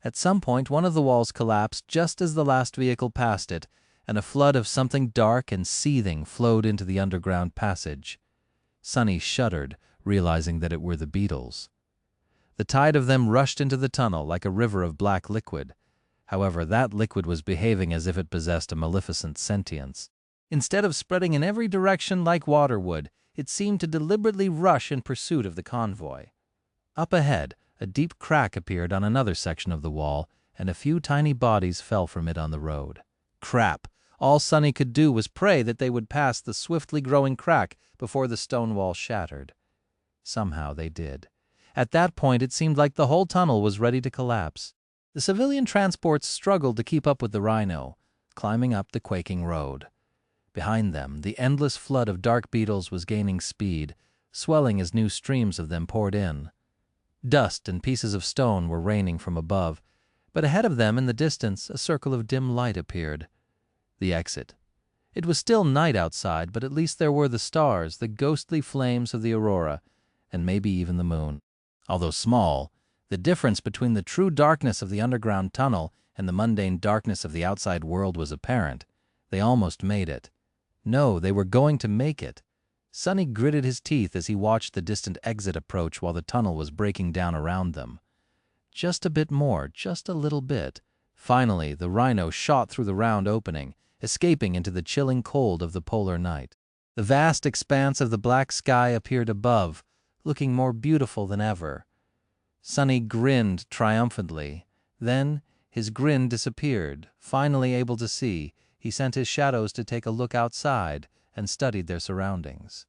At some point, one of the walls collapsed just as the last vehicle passed it, and a flood of something dark and seething flowed into the underground passage. Sonny shuddered, realizing that it were the beetles. The tide of them rushed into the tunnel like a river of black liquid. However, that liquid was behaving as if it possessed a maleficent sentience. Instead of spreading in every direction like water would, it seemed to deliberately rush in pursuit of the convoy. Up ahead, a deep crack appeared on another section of the wall, and a few tiny bodies fell from it on the road. Crap! All Sonny could do was pray that they would pass the swiftly growing crack before the stone wall shattered. Somehow they did. At that point, it seemed like the whole tunnel was ready to collapse. The civilian transports struggled to keep up with the rhino, climbing up the quaking road. Behind them, the endless flood of dark beetles was gaining speed, swelling as new streams of them poured in. Dust and pieces of stone were raining from above, but ahead of them in the distance a circle of dim light appeared. The exit. It was still night outside, but at least there were the stars, the ghostly flames of the aurora, and maybe even the moon. Although small, the difference between the true darkness of the underground tunnel and the mundane darkness of the outside world was apparent. They almost made it. No, they were going to make it. Sonny gritted his teeth as he watched the distant exit approach while the tunnel was breaking down around them. Just a bit more, just a little bit. Finally, the rhino shot through the round opening, escaping into the chilling cold of the polar night. The vast expanse of the black sky appeared above, looking more beautiful than ever. Sonny grinned triumphantly. Then his grin disappeared. Finally able to see, he sent his shadows to take a look outside and studied their surroundings.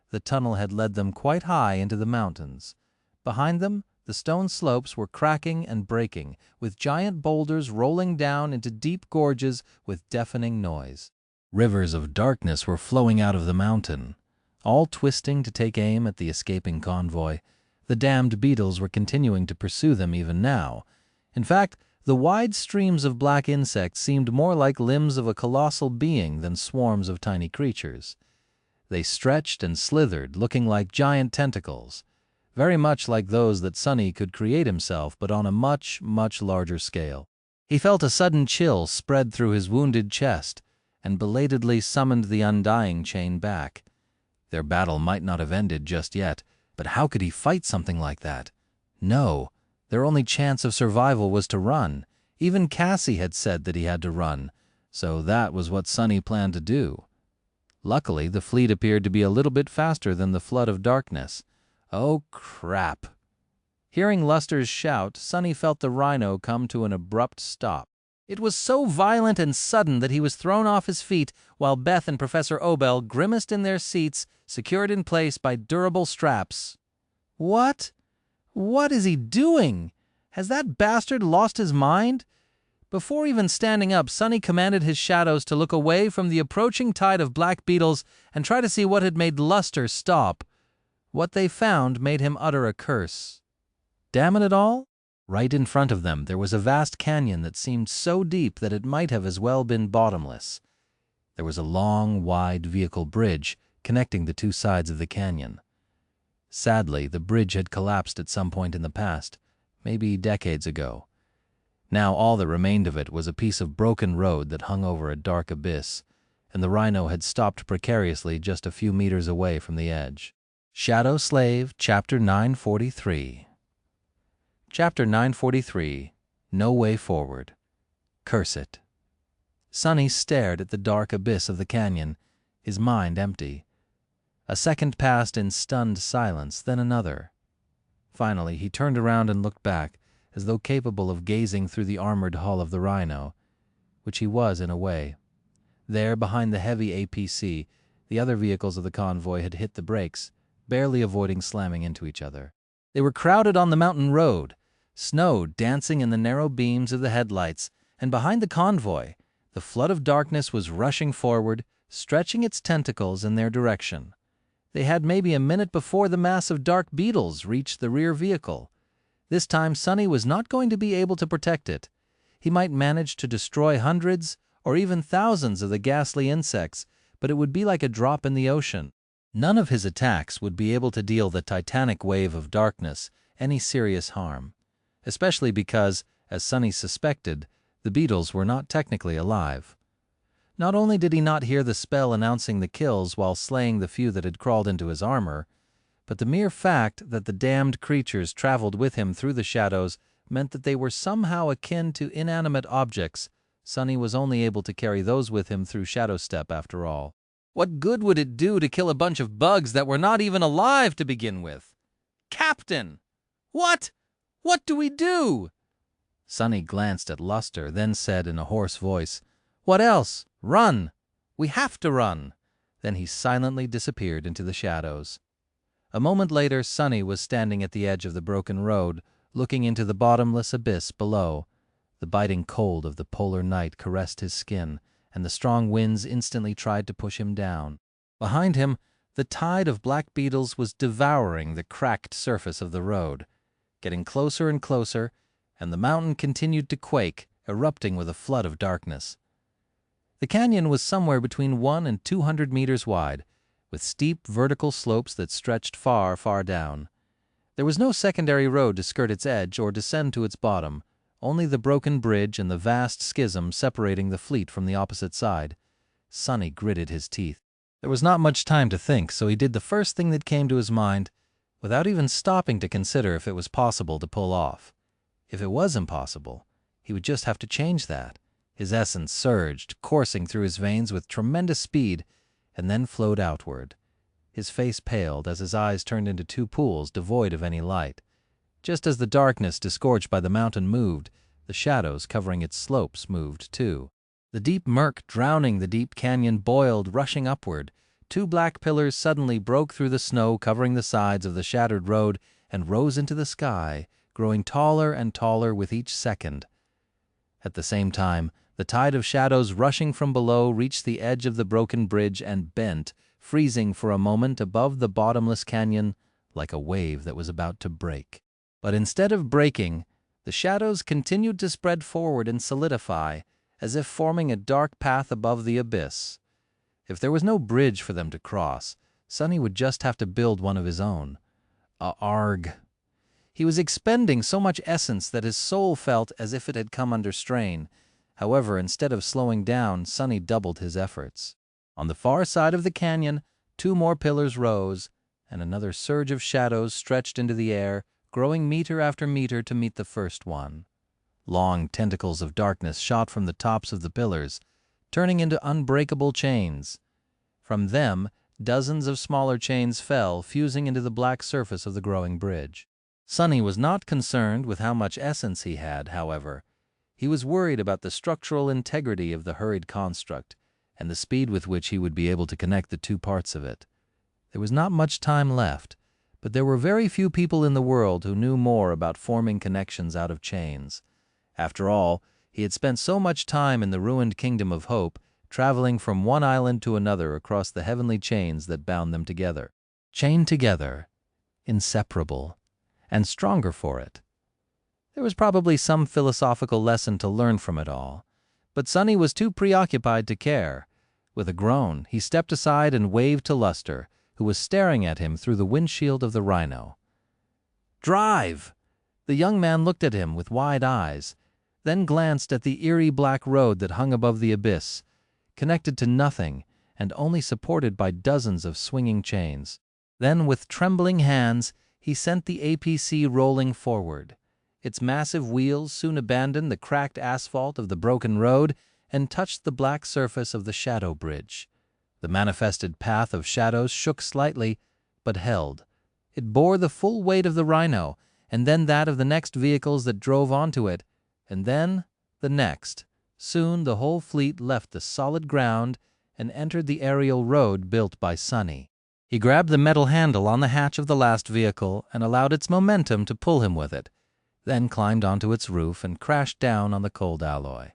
The tunnel had led them quite high into the mountains. Behind them, the stone slopes were cracking and breaking, with giant boulders rolling down into deep gorges with deafening noise. Rivers of darkness were flowing out of the mountain, all twisting to take aim at the escaping convoy. The damned beetles were continuing to pursue them even now. In fact, the wide streams of black insects seemed more like limbs of a colossal being than swarms of tiny creatures. They stretched and slithered, looking like giant tentacles, very much like those that Sonny could create himself, but on a much, much larger scale. He felt a sudden chill spread through his wounded chest, and belatedly summoned the undying chain back. Their battle might not have ended just yet, but how could he fight something like that? No. Their only chance of survival was to run. Even Cassie had said that he had to run, so that was what Sonny planned to do. Luckily, the fleet appeared to be a little bit faster than the flood of darkness. Oh, crap. Hearing Luster's shout, Sonny felt the rhino come to an abrupt stop. It was so violent and sudden that he was thrown off his feet while Beth and Professor Obel grimaced in their seats, secured in place by durable straps. What? What is he doing? Has that bastard lost his mind? Before even standing up, Sonny commanded his shadows to look away from the approaching tide of black beetles and try to see what had made Luster stop. What they found made him utter a curse. Damn it all! Right in front of them, there was a vast canyon that seemed so deep that it might have as well been bottomless. There was a long, wide vehicle bridge connecting the two sides of the canyon. Sadly, the bridge had collapsed at some point in the past, maybe decades ago. Now all that remained of it was a piece of broken road that hung over a dark abyss, and the rhino had stopped precariously just a few meters away from the edge. Shadow Slave, Chapter 943. Chapter 943, No Way Forward. Curse it. Sonny stared at the dark abyss of the canyon, his mind empty. A second passed in stunned silence, then another. Finally, he turned around and looked back, as though capable of gazing through the armored hull of the rhino, which he was in a way. There, behind the heavy APC, the other vehicles of the convoy had hit the brakes, barely avoiding slamming into each other. They were crowded on the mountain road, snow dancing in the narrow beams of the headlights, and behind the convoy, the flood of darkness was rushing forward, stretching its tentacles in their direction. They had maybe a minute before the mass of dark beetles reached the rear vehicle. This time Sonny was not going to be able to protect it. He might manage to destroy hundreds or even thousands of the ghastly insects, but it would be like a drop in the ocean. None of his attacks would be able to deal the titanic wave of darkness any serious harm, especially because, as Sonny suspected, the beetles were not technically alive. Not only did he not hear the spell announcing the kills while slaying the few that had crawled into his armor, but the mere fact that the damned creatures traveled with him through the shadows meant that they were somehow akin to inanimate objects. Sonny was only able to carry those with him through Shadow Step after all. What good would it do to kill a bunch of bugs that were not even alive to begin with? Captain! What? What do we do? Sonny glanced at Luster, then said in a hoarse voice, "What else? Run! We have to run!" Then he silently disappeared into the shadows. A moment later, Sonny was standing at the edge of the broken road, looking into the bottomless abyss below. The biting cold of the polar night caressed his skin, and the strong winds instantly tried to push him down. Behind him, the tide of black beetles was devouring the cracked surface of the road, getting closer and closer, and the mountain continued to quake, erupting with a flood of darkness. The canyon was somewhere between 100 and 200 meters wide, with steep vertical slopes that stretched far, far down. There was no secondary road to skirt its edge or descend to its bottom, only the broken bridge and the vast schism separating the fleet from the opposite side. Sonny gritted his teeth. There was not much time to think, so he did the first thing that came to his mind, without even stopping to consider if it was possible to pull off. If it was impossible, he would just have to change that. His essence surged, coursing through his veins with tremendous speed, and then flowed outward. His face paled as his eyes turned into two pools devoid of any light. Just as the darkness disgorged by the mountain moved, the shadows covering its slopes moved too. The deep murk drowning the deep canyon boiled, rushing upward. Two black pillars suddenly broke through the snow covering the sides of the shattered road and rose into the sky, growing taller and taller with each second. At the same time, the tide of shadows rushing from below reached the edge of the broken bridge and bent, freezing for a moment above the bottomless canyon like a wave that was about to break. But instead of breaking, the shadows continued to spread forward and solidify, as if forming a dark path above the abyss. If there was no bridge for them to cross, Sonny would just have to build one of his own. Arg. He was expending so much essence that his soul felt as if it had come under strain. However, instead of slowing down, Sonny doubled his efforts. On the far side of the canyon, two more pillars rose, and another surge of shadows stretched into the air, growing meter after meter to meet the first one. Long tentacles of darkness shot from the tops of the pillars, turning into unbreakable chains. From them, dozens of smaller chains fell, fusing into the black surface of the growing bridge. Sonny was not concerned with how much essence he had, however. He was worried about the structural integrity of the hurried construct and the speed with which he would be able to connect the two parts of it. There was not much time left, but there were very few people in the world who knew more about forming connections out of chains. After all, he had spent so much time in the ruined kingdom of hope, traveling from one island to another across the heavenly chains that bound them together. Chained together, inseparable, and stronger for it. There was probably some philosophical lesson to learn from it all, but Sonny was too preoccupied to care. With a groan, he stepped aside and waved to Luster, who was staring at him through the windshield of the Rhino. "Drive!" The young man looked at him with wide eyes, then glanced at the eerie black road that hung above the abyss, connected to nothing and only supported by dozens of swinging chains. Then, with trembling hands, he sent the APC rolling forward. Its massive wheels soon abandoned the cracked asphalt of the broken road and touched the black surface of the shadow bridge. The manifested path of shadows shook slightly, but held. It bore the full weight of the Rhino, and then that of the next vehicles that drove onto it, and then the next, Soon the whole fleet left the solid ground and entered the aerial road built by Sonny. He grabbed the metal handle on the hatch of the last vehicle and allowed its momentum to pull him with it, then climbed onto its roof and crashed down on the cold alloy.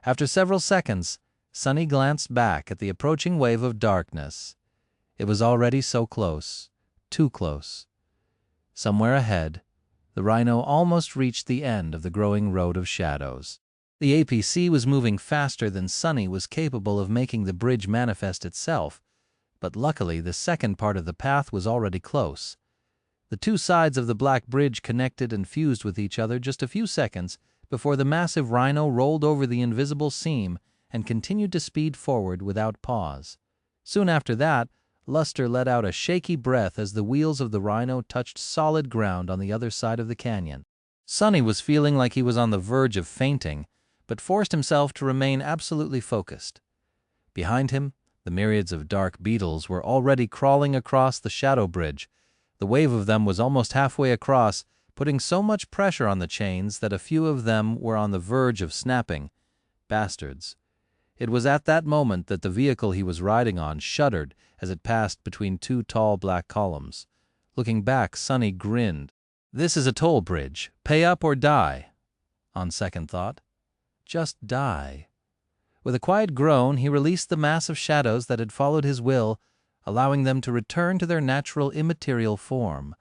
After several seconds, Sonny glanced back at the approaching wave of darkness. It was already so close, too close. Somewhere ahead, the Rhino almost reached the end of the growing road of shadows. The APC was moving faster than Sonny was capable of making the bridge manifest itself, but luckily the second part of the path was already close. The two sides of the black bridge connected and fused with each other just a few seconds before the massive Rhino rolled over the invisible seam and continued to speed forward without pause. Soon after that, Luster let out a shaky breath as the wheels of the Rhino touched solid ground on the other side of the canyon. Sonny was feeling like he was on the verge of fainting, but forced himself to remain absolutely focused. Behind him, the myriads of dark beetles were already crawling across the shadow bridge. The wave of them was almost halfway across, putting so much pressure on the chains that a few of them were on the verge of snapping. Bastards. It was at that moment that the vehicle he was riding on shuddered as it passed between two tall black columns. Looking back, Sonny grinned. "This is a toll bridge. Pay up or die." On second thought, just die. With a quiet groan, he released the mass of shadows that had followed his will, allowing them to return to their natural immaterial form.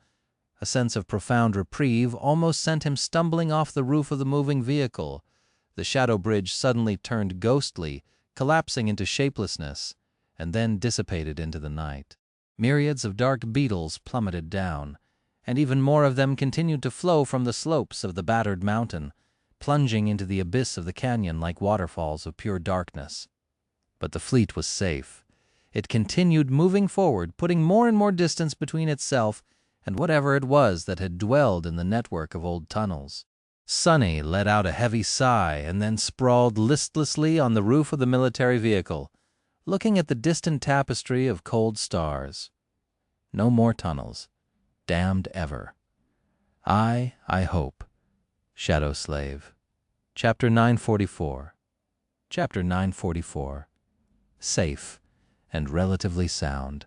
A sense of profound reprieve almost sent him stumbling off the roof of the moving vehicle. The shadow bridge suddenly turned ghostly, collapsing into shapelessness, and then dissipated into the night. Myriads of dark beetles plummeted down, and even more of them continued to flow from the slopes of the battered mountain, plunging into the abyss of the canyon like waterfalls of pure darkness. But the fleet was safe. It continued moving forward, putting more and more distance between itself and whatever it was that had dwelled in the network of old tunnels. Sonny let out a heavy sigh and then sprawled listlessly on the roof of the military vehicle, looking at the distant tapestry of cold stars. No more tunnels. Damned ever. I hope. Shadow Slave. Chapter 944. Chapter 944. Safe and relatively sound.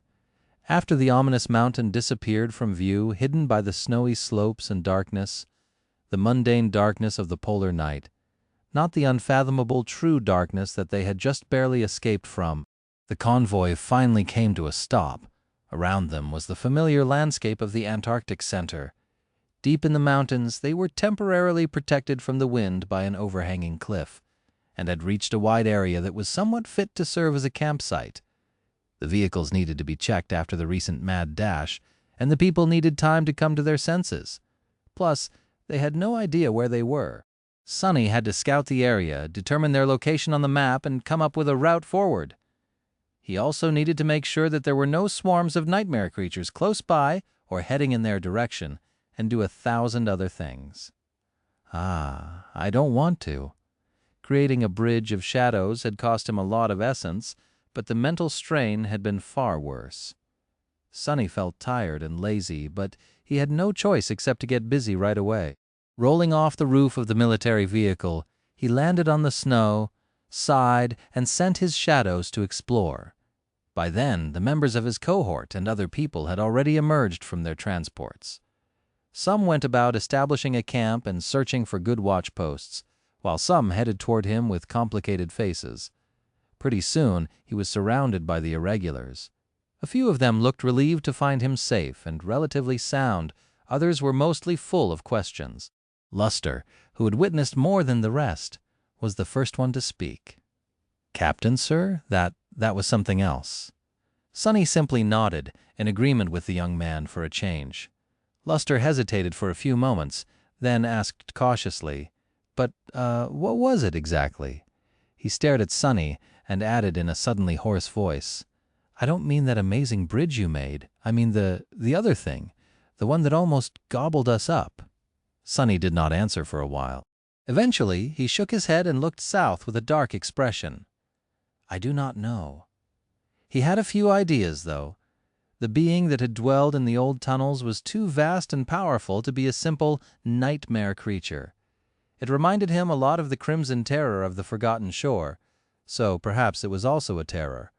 After the ominous mountain disappeared from view, hidden by the snowy slopes and darkness, the mundane darkness of the polar night, not the unfathomable true darkness that they had just barely escaped from, the convoy finally came to a stop. Around them was the familiar landscape of the Antarctic Center. Deep in the mountains, they were temporarily protected from the wind by an overhanging cliff, and had reached a wide area that was somewhat fit to serve as a campsite. The vehicles needed to be checked after the recent mad dash, and the people needed time to come to their senses. Plus, they had no idea where they were. Sonny had to scout the area, determine their location on the map, and come up with a route forward. He also needed to make sure that there were no swarms of nightmare creatures close by or heading in their direction, and do 1,000 other things. I don't want to. Creating a bridge of shadows had cost him a lot of essence, but the mental strain had been far worse. Sonny felt tired and lazy, but he had no choice except to get busy right away. Rolling off the roof of the military vehicle, he landed on the snow, sighed, and sent his shadows to explore. By then, the members of his cohort and other people had already emerged from their transports. Some went about establishing a camp and searching for good watch posts, while some headed toward him with complicated faces. Pretty soon, he was surrounded by the irregulars. A few of them looked relieved to find him safe and relatively sound. Others were mostly full of questions. Luster, who had witnessed more than the rest, was the first one to speak. "Captain, sir? That was something else." Sonny simply nodded, in agreement with the young man for a change. Luster hesitated for a few moments, then asked cautiously, "But, what was it exactly?" He stared at Sonny and added in a suddenly hoarse voice, "I don't mean that amazing bridge you made. I mean the other thing, the one that almost gobbled us up." Sonny did not answer for a while. Eventually, he shook his head and looked south with a dark expression. "I do not know." He had a few ideas, though. The being that had dwelled in the old tunnels was too vast and powerful to be a simple nightmare creature. It reminded him a lot of the crimson terror of the Forgotten Shore, so perhaps it was also a terror,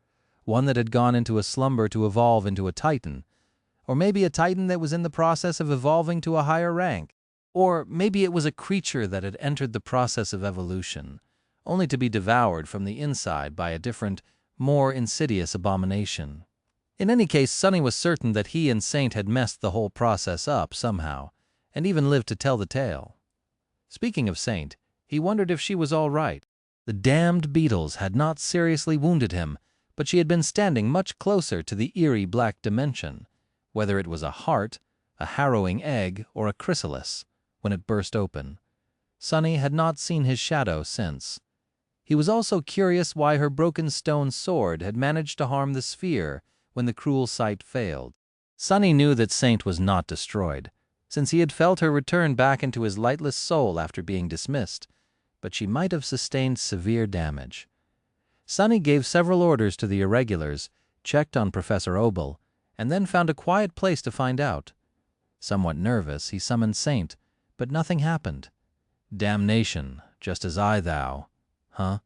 one that had gone into a slumber to evolve into a titan, or maybe a titan that was in the process of evolving to a higher rank, or maybe it was a creature that had entered the process of evolution, only to be devoured from the inside by a different, more insidious abomination. In any case, Sonny was certain that he and Saint had messed the whole process up somehow, and even lived to tell the tale. Speaking of Saint, he wondered if she was all right. The damned beetles had not seriously wounded him, but she had been standing much closer to the eerie black dimension, whether it was a heart, a harrowing egg, or a chrysalis, when it burst open. Sonny had not seen his shadow since. He was also curious why her broken stone sword had managed to harm the sphere when the cruel sight failed. Sonny knew that Saint was not destroyed, since he had felt her return back into his lightless soul after being dismissed, but she might have sustained severe damage. Sonny gave several orders to the irregulars, checked on Professor Obel, and then found a quiet place to find out. Somewhat nervous, he summoned Saint, but nothing happened. Damnation, just as thou. Huh?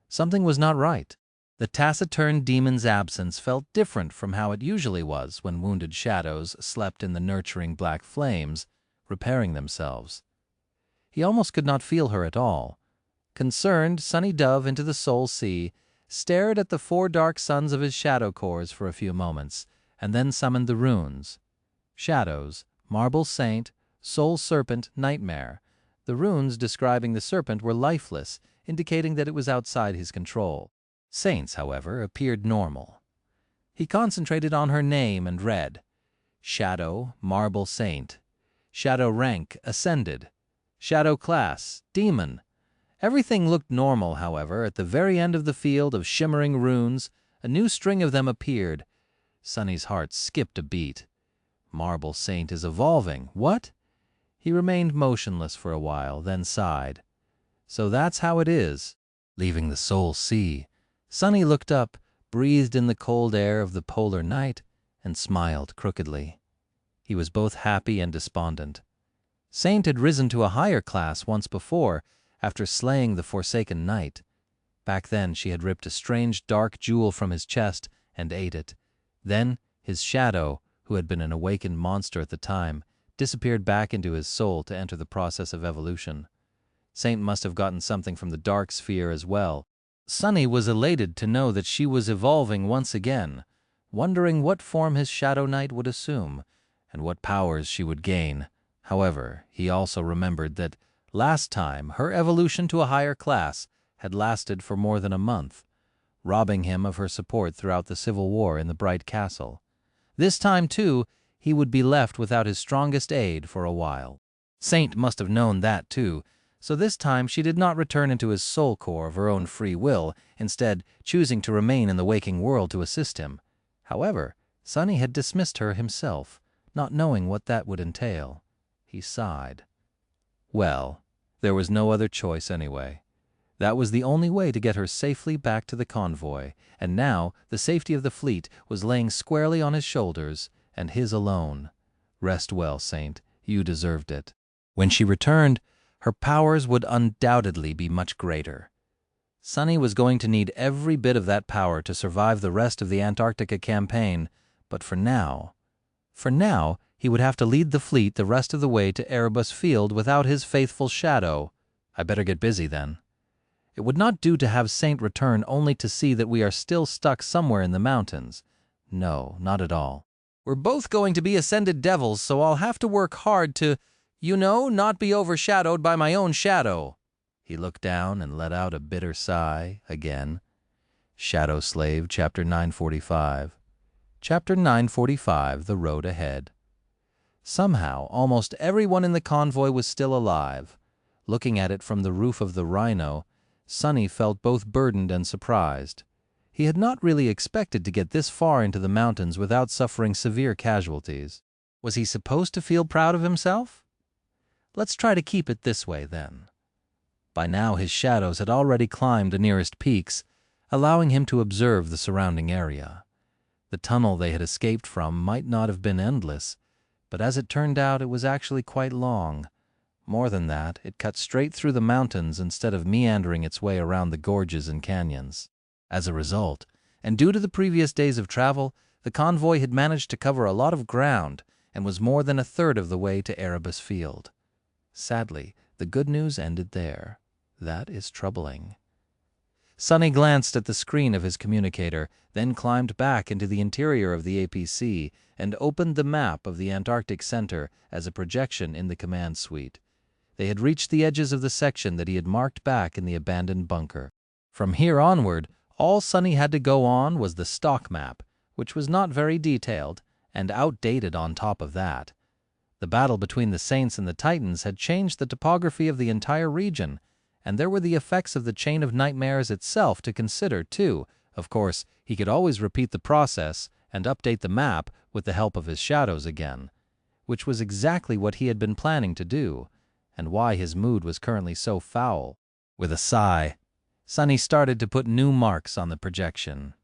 Something was not right. The taciturn demon's absence felt different from how it usually was when wounded shadows slept in the nurturing black flames, repairing themselves. He almost could not feel her at all. Concerned, Sonny dove into the soul sea, stared at the 4 dark suns of his shadow cores for a few moments, and then summoned the runes. Shadows, Marble Saint, Soul Serpent, Nightmare. The runes describing the serpent were lifeless, indicating that it was outside his control. Saint's, however, appeared normal. He concentrated on her name and read, Shadow, Marble Saint. Shadow rank, Ascended. Shadow class, Demon. Everything looked normal, however. At the very end of the field of shimmering runes, a new string of them appeared. Sonny's heart skipped a beat. Marble Saint is evolving. What? He remained motionless for a while, then sighed. So that's how it is. Leaving the soul sea, Sonny looked up, breathed in the cold air of the polar night, and smiled crookedly. He was both happy and despondent. Saint had risen to a higher class once before, after slaying the Forsaken Knight. Back then she had ripped a strange dark jewel from his chest and ate it. Then his shadow, who had been an awakened monster at the time, disappeared back into his soul to enter the process of evolution. Saint must have gotten something from the dark sphere as well. Sonny was elated to know that she was evolving once again, wondering what form his Shadow Knight would assume, and what powers she would gain. However, he also remembered that last time her evolution to a higher class had lasted for more than a month, robbing him of her support throughout the civil war in the Bright Castle. This time, too, he would be left without his strongest aid for a while. Saint must have known that, too, so this time she did not return into his soul core of her own free will, instead choosing to remain in the waking world to assist him. However, Sonny had dismissed her himself, not knowing what that would entail. He sighed. Well, there was no other choice anyway. That was the only way to get her safely back to the convoy, and now the safety of the fleet was laying squarely on his shoulders, and his alone. Rest well, Saint. You deserved it. When she returned, her powers would undoubtedly be much greater. Sonny was going to need every bit of that power to survive the rest of the Antarctica campaign, but for now, he would have to lead the fleet the rest of the way to Erebus Field without his faithful shadow. I better get busy then. It would not do to have Saint return only to see that we are still stuck somewhere in the mountains. No, not at all. We're both going to be ascended devils, so I'll have to work hard to, not be overshadowed by my own shadow. He looked down and let out a bitter sigh again. Shadow Slave, Chapter 945. Chapter 945, The Road Ahead. Somehow, almost everyone in the convoy was still alive. Looking at it from the roof of the Rhino, Sonny felt both burdened and surprised. He had not really expected to get this far into the mountains without suffering severe casualties. Was he supposed to feel proud of himself? Let's try to keep it this way, then. By now his shadows had already climbed the nearest peaks, allowing him to observe the surrounding area. The tunnel they had escaped from might not have been endless, but as it turned out it was actually quite long. More than that, it cut straight through the mountains instead of meandering its way around the gorges and canyons. As a result, and due to the previous days of travel, the convoy had managed to cover a lot of ground and was more than a third of the way to Erebus Field. Sadly, the good news ended there. That is troubling. Sonny glanced at the screen of his communicator, then climbed back into the interior of the APC and opened the map of the Antarctic Center as a projection in the command suite. They had reached the edges of the section that he had marked back in the abandoned bunker. From here onward, all Sonny had to go on was the stock map, which was not very detailed, and outdated on top of that. The battle between the Saints and the Titans had changed the topography of the entire region, and there were the effects of the Chain of Nightmares itself to consider, too. Of course, he could always repeat the process and update the map with the help of his shadows again, which was exactly what he had been planning to do, and why his mood was currently so foul. With a sigh, Sonny started to put new marks on the projection.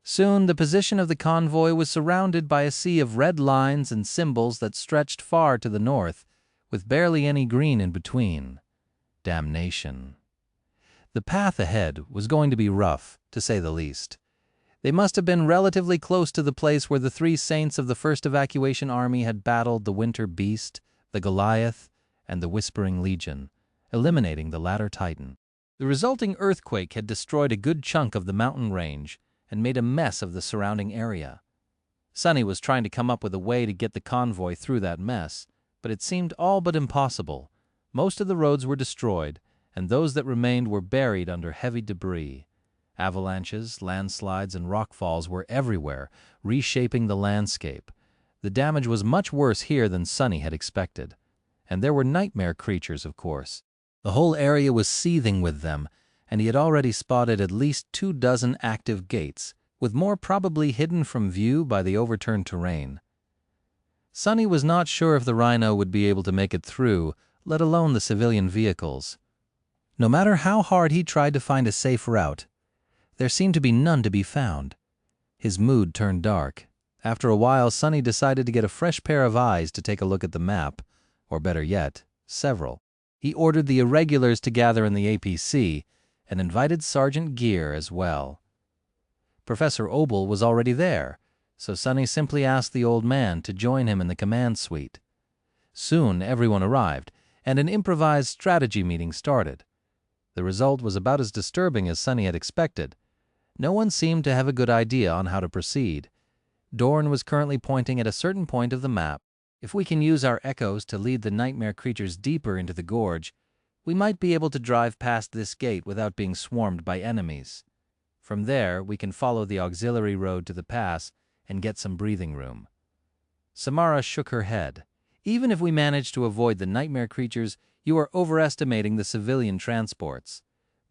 Soon, the position of the convoy was surrounded by a sea of red lines and symbols that stretched far to the north, with barely any green in between. Damnation. The path ahead was going to be rough, to say the least. They must have been relatively close to the place where the three saints of the First Evacuation Army had battled the Winter Beast, the Goliath, and the Whispering Legion, eliminating the latter Titan. The resulting earthquake had destroyed a good chunk of the mountain range and made a mess of the surrounding area. Sonny was trying to come up with a way to get the convoy through that mess, but it seemed all but impossible. Most of the roads were destroyed, and those that remained were buried under heavy debris. Avalanches, landslides, and rockfalls were everywhere, reshaping the landscape. The damage was much worse here than Sonny had expected. And there were nightmare creatures, of course. The whole area was seething with them, and he had already spotted at least 24 active gates, with more probably hidden from view by the overturned terrain. Sonny was not sure if the Rhino would be able to make it through, let alone the civilian vehicles. No matter how hard he tried to find a safe route, there seemed to be none to be found. His mood turned dark. After a while, Sonny decided to get a fresh pair of eyes to take a look at the map, or better yet, several. He ordered the irregulars to gather in the APC and invited Sergeant Gear as well. Professor Obel was already there, so Sonny simply asked the old man to join him in the command suite. Soon everyone arrived, and an improvised strategy meeting started. The result was about as disturbing as Sonny had expected. No one seemed to have a good idea on how to proceed. Dorn was currently pointing at a certain point of the map. If we can use our echoes to lead the nightmare creatures deeper into the gorge, we might be able to drive past this gate without being swarmed by enemies. From there, we can follow the auxiliary road to the pass and get some breathing room. Samara shook her head. Even if we manage to avoid the nightmare creatures, you are overestimating the civilian transports.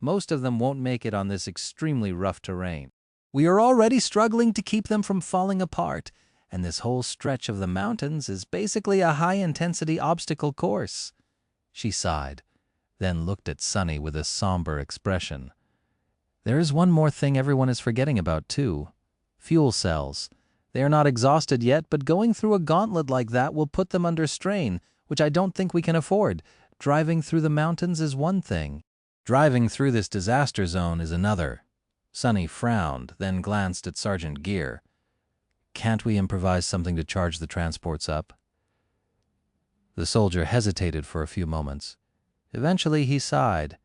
Most of them won't make it on this extremely rough terrain. We are already struggling to keep them from falling apart, and this whole stretch of the mountains is basically a high-intensity obstacle course. She sighed, then looked at Sonny with a somber expression. There is one more thing everyone is forgetting about, too. Fuel cells. They are not exhausted yet, but going through a gauntlet like that will put them under strain, which I don't think we can afford. Driving through the mountains is one thing. Driving through this disaster zone is another. Sonny frowned, then glanced at Sergeant Gear. Can't we improvise something to charge the transports up? The soldier hesitated for a few moments. Eventually he sighed.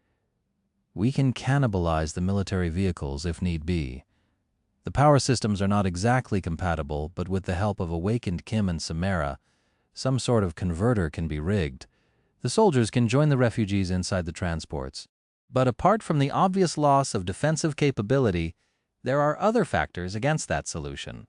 We can cannibalize the military vehicles if need be. The power systems are not exactly compatible, but with the help of awakened Kim and Samara, some sort of converter can be rigged. The soldiers can join the refugees inside the transports. But apart from the obvious loss of defensive capability, there are other factors against that solution.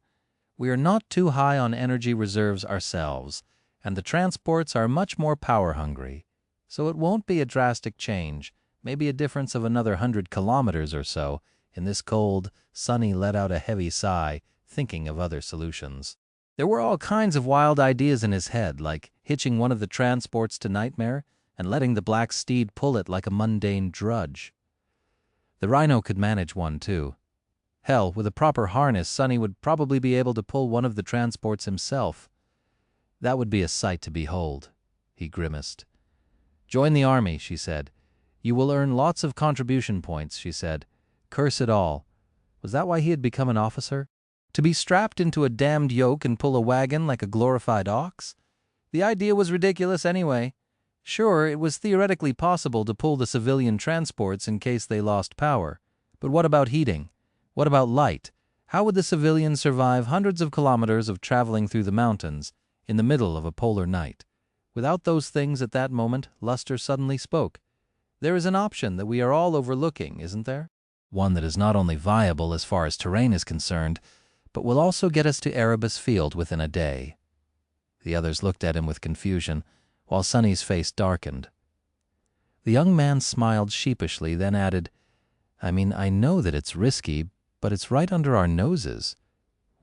We are not too high on energy reserves ourselves, and the transports are much more power-hungry. So it won't be a drastic change, maybe a difference of another 100 kilometers or so. In this cold, Sonny let out a heavy sigh, thinking of other solutions. There were all kinds of wild ideas in his head, like hitching one of the transports to Nightmare and letting the black steed pull it like a mundane drudge. The Rhino could manage one, too. Hell, with a proper harness, Sonny would probably be able to pull one of the transports himself. That would be a sight to behold, he grimaced. "Join the army," she said. "You will earn lots of contribution points," she said. Curse it all. Was that why he had become an officer? To be strapped into a damned yoke and pull a wagon like a glorified ox? The idea was ridiculous anyway. Sure, it was theoretically possible to pull the civilian transports in case they lost power. But what about heating? What about light? How would the civilians survive hundreds of kilometers of traveling through the mountains in the middle of a polar night? Without those things at that moment, Luster suddenly spoke. "There is an option that we are all overlooking, isn't there? One that is not only viable as far as terrain is concerned, but will also get us to Erebus Field within a day." The others looked at him with confusion, while Sonny's face darkened. The young man smiled sheepishly, then added, "I mean, I know that it's risky, but it's right under our noses."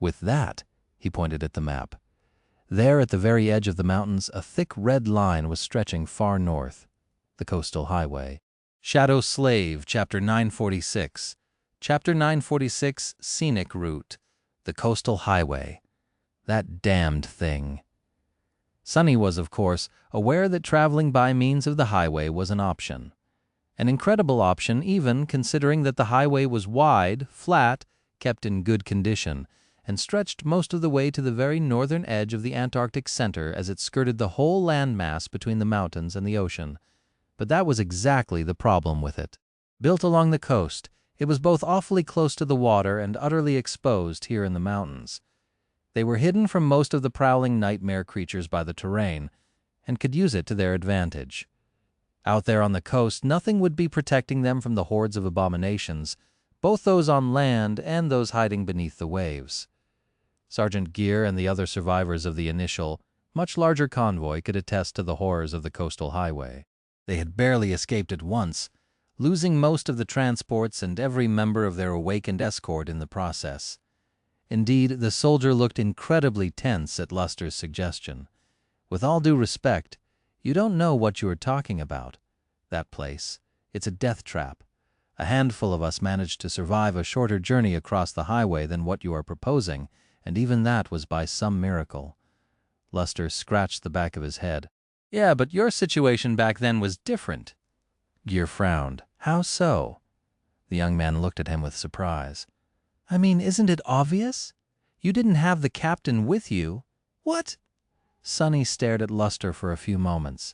With that, he pointed at the map. There, at the very edge of the mountains, a thick red line was stretching far north, the coastal highway. Shadow Slave, Chapter 946. Chapter 946, Scenic Route, the coastal highway. That damned thing. Sonny was, of course, aware that traveling by means of the highway was an option. An incredible option even, considering that the highway was wide, flat, kept in good condition, and stretched most of the way to the very northern edge of the Antarctic center as it skirted the whole landmass between the mountains and the ocean. But that was exactly the problem with it. Built along the coast, it was both awfully close to the water and utterly exposed here in the mountains. They were hidden from most of the prowling nightmare creatures by the terrain, and could use it to their advantage. Out there on the coast, nothing would be protecting them from the hordes of abominations, both those on land and those hiding beneath the waves. Sergeant Gear and the other survivors of the initial, much larger convoy could attest to the horrors of the coastal highway. They had barely escaped it once, losing most of the transports and every member of their awakened escort in the process. Indeed, the soldier looked incredibly tense at Luster's suggestion. "With all due respect, you don't know what you are talking about. That place, it's a death trap. A handful of us managed to survive a shorter journey across the highway than what you are proposing, and even that was by some miracle." Luster scratched the back of his head. "Yeah, but your situation back then was different." Gear frowned. "How so?" The young man looked at him with surprise. "I mean, isn't it obvious? You didn't have the captain with you." "What?" Sonny stared at Luster for a few moments,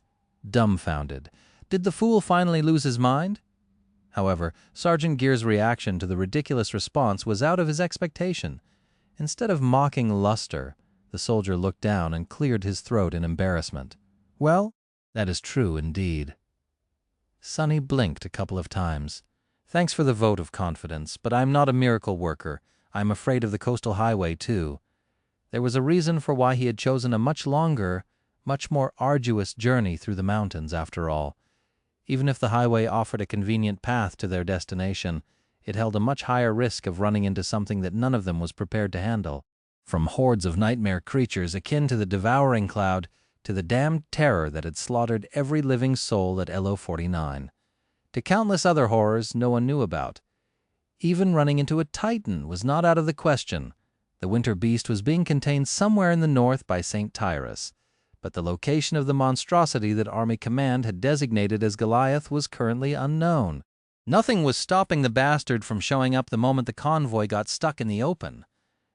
dumbfounded. Did the fool finally lose his mind? However, Sergeant Gear's reaction to the ridiculous response was out of his expectation. Instead of mocking Luster, the soldier looked down and cleared his throat in embarrassment. "Well, that is true indeed." Sonny blinked a couple of times. "Thanks for the vote of confidence, but I'm not a miracle worker. I'm afraid of the coastal highway, too." There was a reason for why he had chosen a much longer, much more arduous journey through the mountains, after all. Even if the highway offered a convenient path to their destination, it held a much higher risk of running into something that none of them was prepared to handle. From hordes of nightmare creatures akin to the devouring cloud to the damned terror that had slaughtered every living soul at LO 49. To countless other horrors no one knew about. Even running into a Titan was not out of the question. The winter beast was being contained somewhere in the north by St. Tyrus, but the location of the monstrosity that Army Command had designated as Goliath was currently unknown. Nothing was stopping the bastard from showing up the moment the convoy got stuck in the open.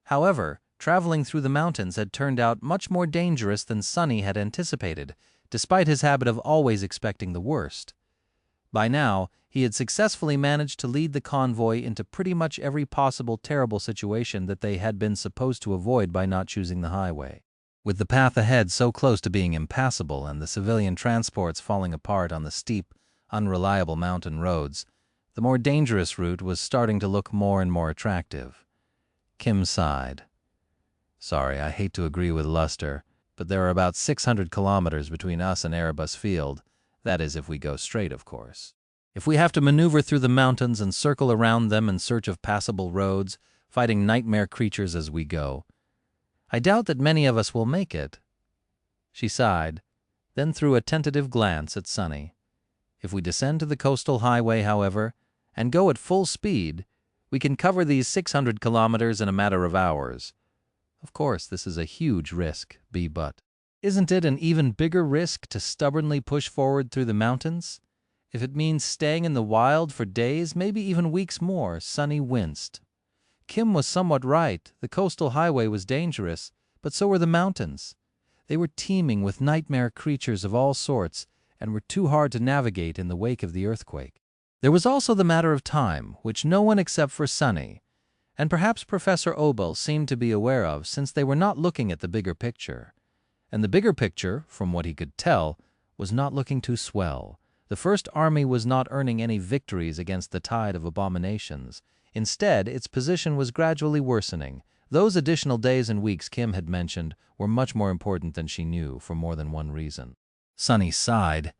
However, traveling through the mountains had turned out much more dangerous than Sonny had anticipated, despite his habit of always expecting the worst. By now, he had successfully managed to lead the convoy into pretty much every possible terrible situation that they had been supposed to avoid by not choosing the highway. With the path ahead so close to being impassable and the civilian transports falling apart on the steep, unreliable mountain roads, the more dangerous route was starting to look more and more attractive. Kim sighed. "Sorry, I hate to agree with Luster, but there are about 600 kilometers between us and Erebus Field. That is, if we go straight, of course. If we have to maneuver through the mountains and circle around them in search of passable roads, fighting nightmare creatures as we go, I doubt that many of us will make it." She sighed, then threw a tentative glance at Sonny. "If we descend to the coastal highway, however, and go at full speed, we can cover these 600 kilometers in a matter of hours. Of course, this is a huge risk, but..." Isn't it an even bigger risk to stubbornly push forward through the mountains? If it means staying in the wild for days, maybe even weeks more, Sunny winced. Kim was somewhat right. The coastal highway was dangerous, but so were the mountains. They were teeming with nightmare creatures of all sorts and were too hard to navigate in the wake of the earthquake. There was also the matter of time, which no one except for Sunny, and perhaps Professor Obel, seemed to be aware of, since they were not looking at the bigger picture. And the bigger picture, from what he could tell, was not looking too swell. The First Army was not earning any victories against the tide of abominations. Instead, its position was gradually worsening. Those additional days and weeks Kim had mentioned were much more important than she knew, for more than one reason. Sunny sighed.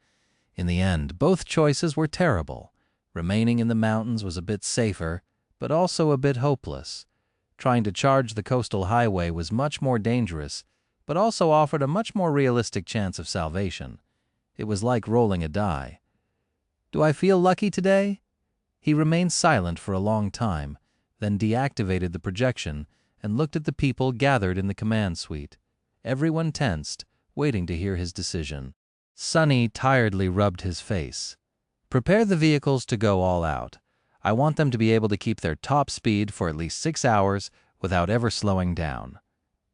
In the end, both choices were terrible. Remaining in the mountains was a bit safer, but also a bit hopeless. Trying to charge the coastal highway was much more dangerous, but also offered a much more realistic chance of salvation. It was like rolling a die. "Do I feel lucky today?" He remained silent for a long time, then deactivated the projection and looked at the people gathered in the command suite. Everyone tensed, waiting to hear his decision. Sunny tiredly rubbed his face. "Prepare the vehicles to go all out. I want them to be able to keep their top speed for at least 6 hours without ever slowing down.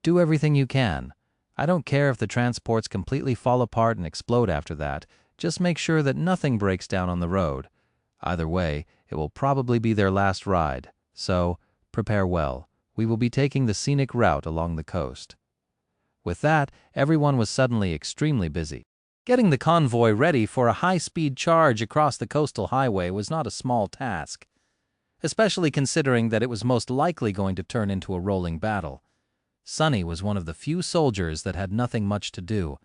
Do everything you can. I don't care if the transports completely fall apart and explode after that. Just make sure that nothing breaks down on the road. Either way, it will probably be their last ride. So, prepare well. We will be taking the scenic route along the coast." With that, everyone was suddenly extremely busy. Getting the convoy ready for a high-speed charge across the coastal highway was not a small task, especially considering that it was most likely going to turn into a rolling battle. Sunny was one of the few soldiers that had nothing much to do,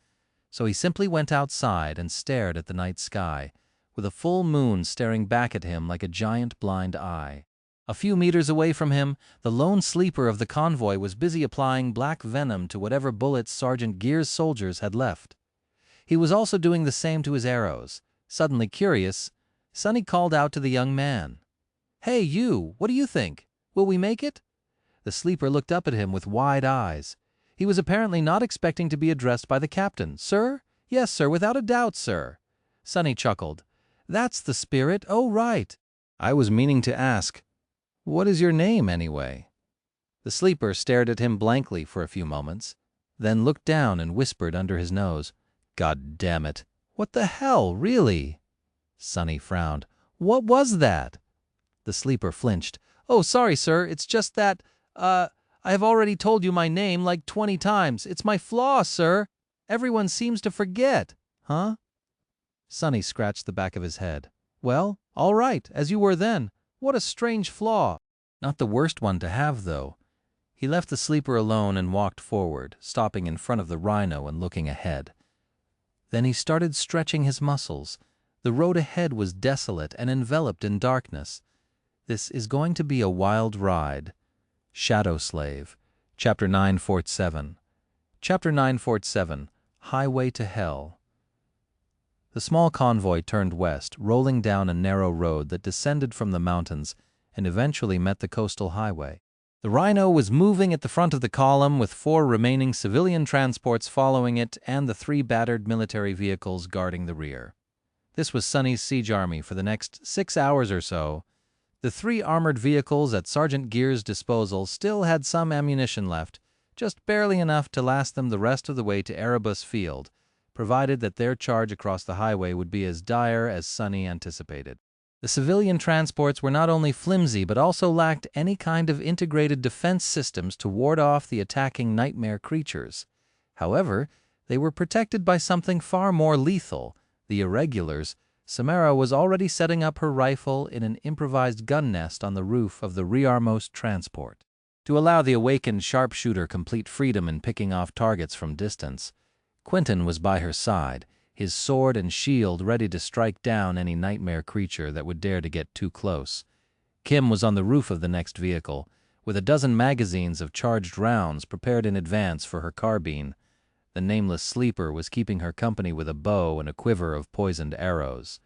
so he simply went outside and stared at the night sky, with a full moon staring back at him like a giant blind eye. A few meters away from him, the lone sleeper of the convoy was busy applying black venom to whatever bullets Sergeant Gear's soldiers had left. He was also doing the same to his arrows. Suddenly curious, Sunny called out to the young man. "Hey, you, what do you think? Will we make it?" The sleeper looked up at him with wide eyes. He was apparently not expecting to be addressed by the captain. "Sir? Yes, sir, without a doubt, sir." Sunny chuckled. "That's the spirit. Oh, right. I was meaning to ask, what is your name, anyway?" The sleeper stared at him blankly for a few moments, then looked down and whispered under his nose, "God damn it. What the hell, really?" Sunny frowned. "What was that?" The sleeper flinched. "Oh, sorry, sir. It's just that, I have already told you my name like 20 times. It's my flaw, sir. Everyone seems to forget." "Huh?" Sunny scratched the back of his head. "Well, all right, as you were then. What a strange flaw." Not the worst one to have, though. He left the sleeper alone and walked forward, stopping in front of the rhino and looking ahead. Then he started stretching his muscles. The road ahead was desolate and enveloped in darkness. This is going to be a wild ride. Shadow Slave, Chapter 9, Fort 7. Chapter 9, Fort 7, Highway to Hell. The small convoy turned west, rolling down a narrow road that descended from the mountains and eventually met the coastal highway. The Rhino was moving at the front of the column, with 4 remaining civilian transports following it and the 3 battered military vehicles guarding the rear. This was Sunny's siege army for the next 6 hours or so. The 3 armored vehicles at Sergeant Gear's disposal still had some ammunition left, just barely enough to last them the rest of the way to Erebus Field, provided that their charge across the highway would be as dire as Sunny anticipated. The civilian transports were not only flimsy but also lacked any kind of integrated defense systems to ward off the attacking nightmare creatures. However, they were protected by something far more lethal, the irregulars. Samara was already setting up her rifle in an improvised gun nest on the roof of the rearmost transport. To allow the awakened sharpshooter complete freedom in picking off targets from distance, Quentin was by her side, his sword and shield ready to strike down any nightmare creature that would dare to get too close. Kim was on the roof of the next vehicle, with a dozen magazines of charged rounds prepared in advance for her carbine. The nameless sleeper was keeping her company with a bow and a quiver of poisoned arrows.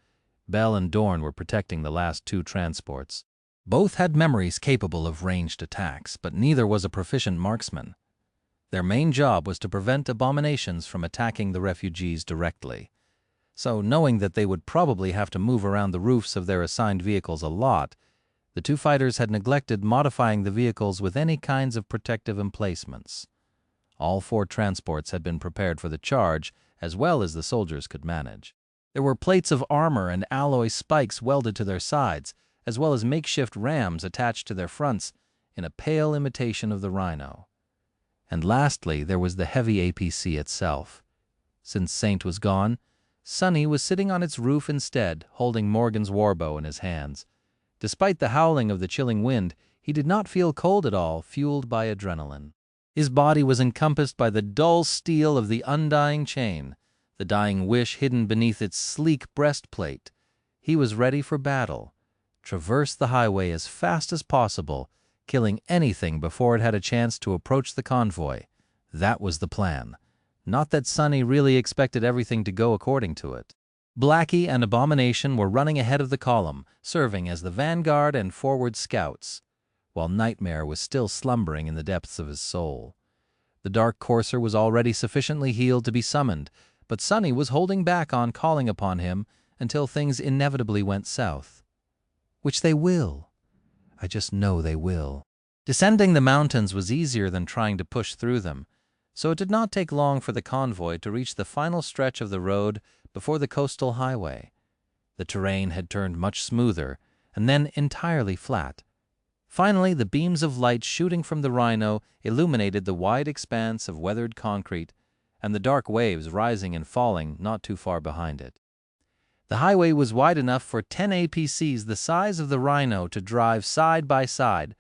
Bell and Dorn were protecting the last 2 transports. Both had memories capable of ranged attacks, but neither was a proficient marksman. Their main job was to prevent abominations from attacking the refugees directly. So, knowing that they would probably have to move around the roofs of their assigned vehicles a lot, the two fighters had neglected modifying the vehicles with any kinds of protective emplacements. All 4 transports had been prepared for the charge, as well as the soldiers could manage. There were plates of armor and alloy spikes welded to their sides, as well as makeshift rams attached to their fronts in a pale imitation of the rhino. And lastly, there was the heavy APC itself. Since Saint was gone, Sonny was sitting on its roof instead, holding Morgan's warbow in his hands. Despite the howling of the chilling wind, he did not feel cold at all, fueled by adrenaline. His body was encompassed by the dull steel of the undying chain, the dying wish hidden beneath its sleek breastplate. He was ready for battle. Traverse the highway as fast as possible, killing anything before it had a chance to approach the convoy. That was the plan. Not that Sonny really expected everything to go according to it. Blackie and Abomination were running ahead of the column, serving as the vanguard and forward scouts, while Nightmare was still slumbering in the depths of his soul. The Dark Courser was already sufficiently healed to be summoned, but Sonny was holding back on calling upon him until things inevitably went south. Which they will. I just know they will. Descending the mountains was easier than trying to push through them, so it did not take long for the convoy to reach the final stretch of the road before the coastal highway. The terrain had turned much smoother, and then entirely flat. Finally, the beams of light shooting from the rhino illuminated the wide expanse of weathered concrete and the dark waves rising and falling not too far behind it. The highway was wide enough for 10 APCs the size of the rhino to drive side by side,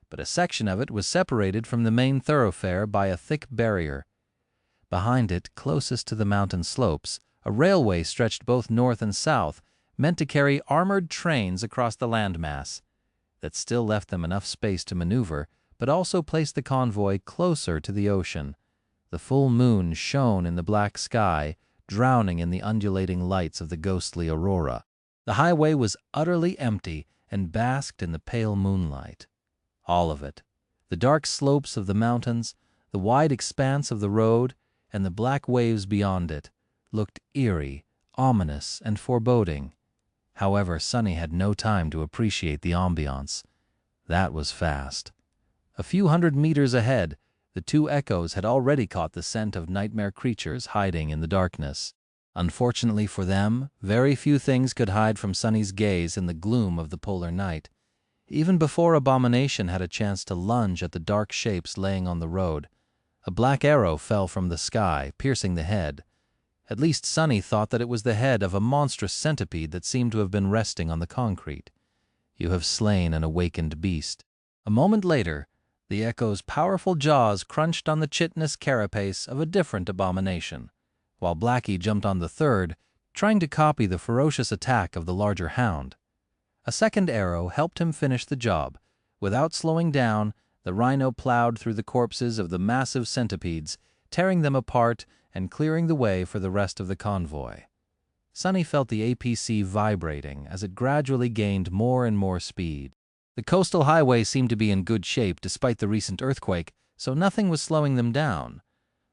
but a section of it was separated from the main thoroughfare by a thick barrier. Behind it, closest to the mountain slopes, a railway stretched both north and south, meant to carry armored trains across the landmass. That still left them enough space to maneuver, but also placed the convoy closer to the ocean. The full moon shone in the black sky, drowning in the undulating lights of the ghostly aurora. The highway was utterly empty and basked in the pale moonlight. All of it, the dark slopes of the mountains, the wide expanse of the road, and the black waves beyond it, looked eerie, ominous, and foreboding. However, Sonny had no time to appreciate the ambiance. That was fast. A few hundred meters ahead, the 2 echoes had already caught the scent of nightmare creatures hiding in the darkness. Unfortunately for them, very few things could hide from Sonny's gaze in the gloom of the polar night. Even before Abomination had a chance to lunge at the dark shapes laying on the road, a black arrow fell from the sky, piercing the head. At least Sonny thought that it was the head of a monstrous centipede that seemed to have been resting on the concrete. You have slain an awakened beast. A moment later, the echo's powerful jaws crunched on the chitinous carapace of a different abomination, while Blackie jumped on the third, trying to copy the ferocious attack of the larger hound. A second arrow helped him finish the job. Without slowing down, the rhino plowed through the corpses of the massive centipedes, tearing them apart and clearing the way for the rest of the convoy. Sonny felt the APC vibrating as it gradually gained more and more speed. The coastal highway seemed to be in good shape despite the recent earthquake, so nothing was slowing them down.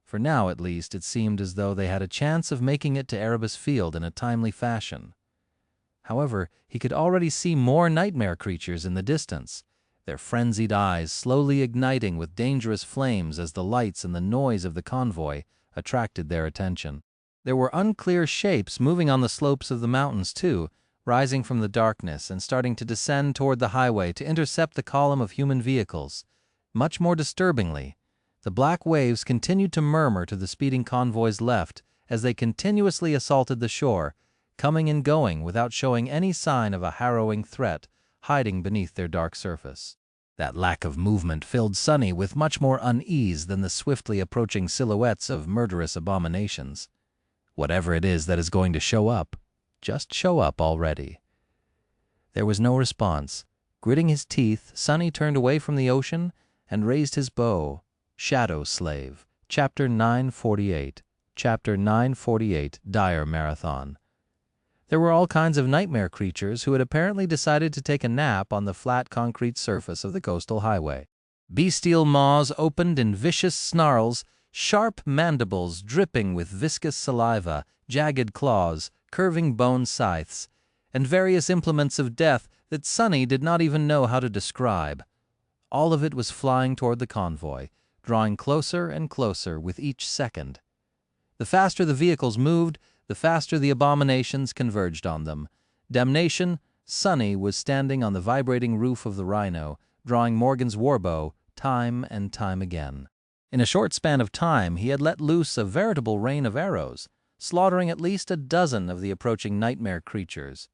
For now, at least, it seemed as though they had a chance of making it to Erebus Field in a timely fashion. However, he could already see more nightmare creatures in the distance, their frenzied eyes slowly igniting with dangerous flames as the lights and the noise of the convoy attracted their attention. There were unclear shapes moving on the slopes of the mountains, too, rising from the darkness and starting to descend toward the highway to intercept the column of human vehicles. Much more disturbingly, the black waves continued to murmur to the speeding convoy's left as they continuously assaulted the shore, coming and going without showing any sign of a harrowing threat hiding beneath their dark surface. That lack of movement filled Sonny with much more unease than the swiftly approaching silhouettes of murderous abominations. Whatever it is that is going to show up, just show up already. There was no response. Gritting his teeth, Sonny turned away from the ocean and raised his bow. Shadow Slave, Chapter 948. Chapter 948, Dire Marathon. There were all kinds of nightmare creatures who had apparently decided to take a nap on the flat concrete surface of the coastal highway. Bestial maws opened in vicious snarls, sharp mandibles dripping with viscous saliva, jagged claws, curving bone scythes, and various implements of death that Sunny did not even know how to describe. All of it was flying toward the convoy, drawing closer and closer with each second. The faster the vehicles moved, the faster the abominations converged on them. Damnation, Sunny was standing on the vibrating roof of the Rhino, drawing Morgan's warbow time and time again. In a short span of time, he had let loose a veritable rain of arrows, slaughtering at least a dozen of the approaching nightmare creatures.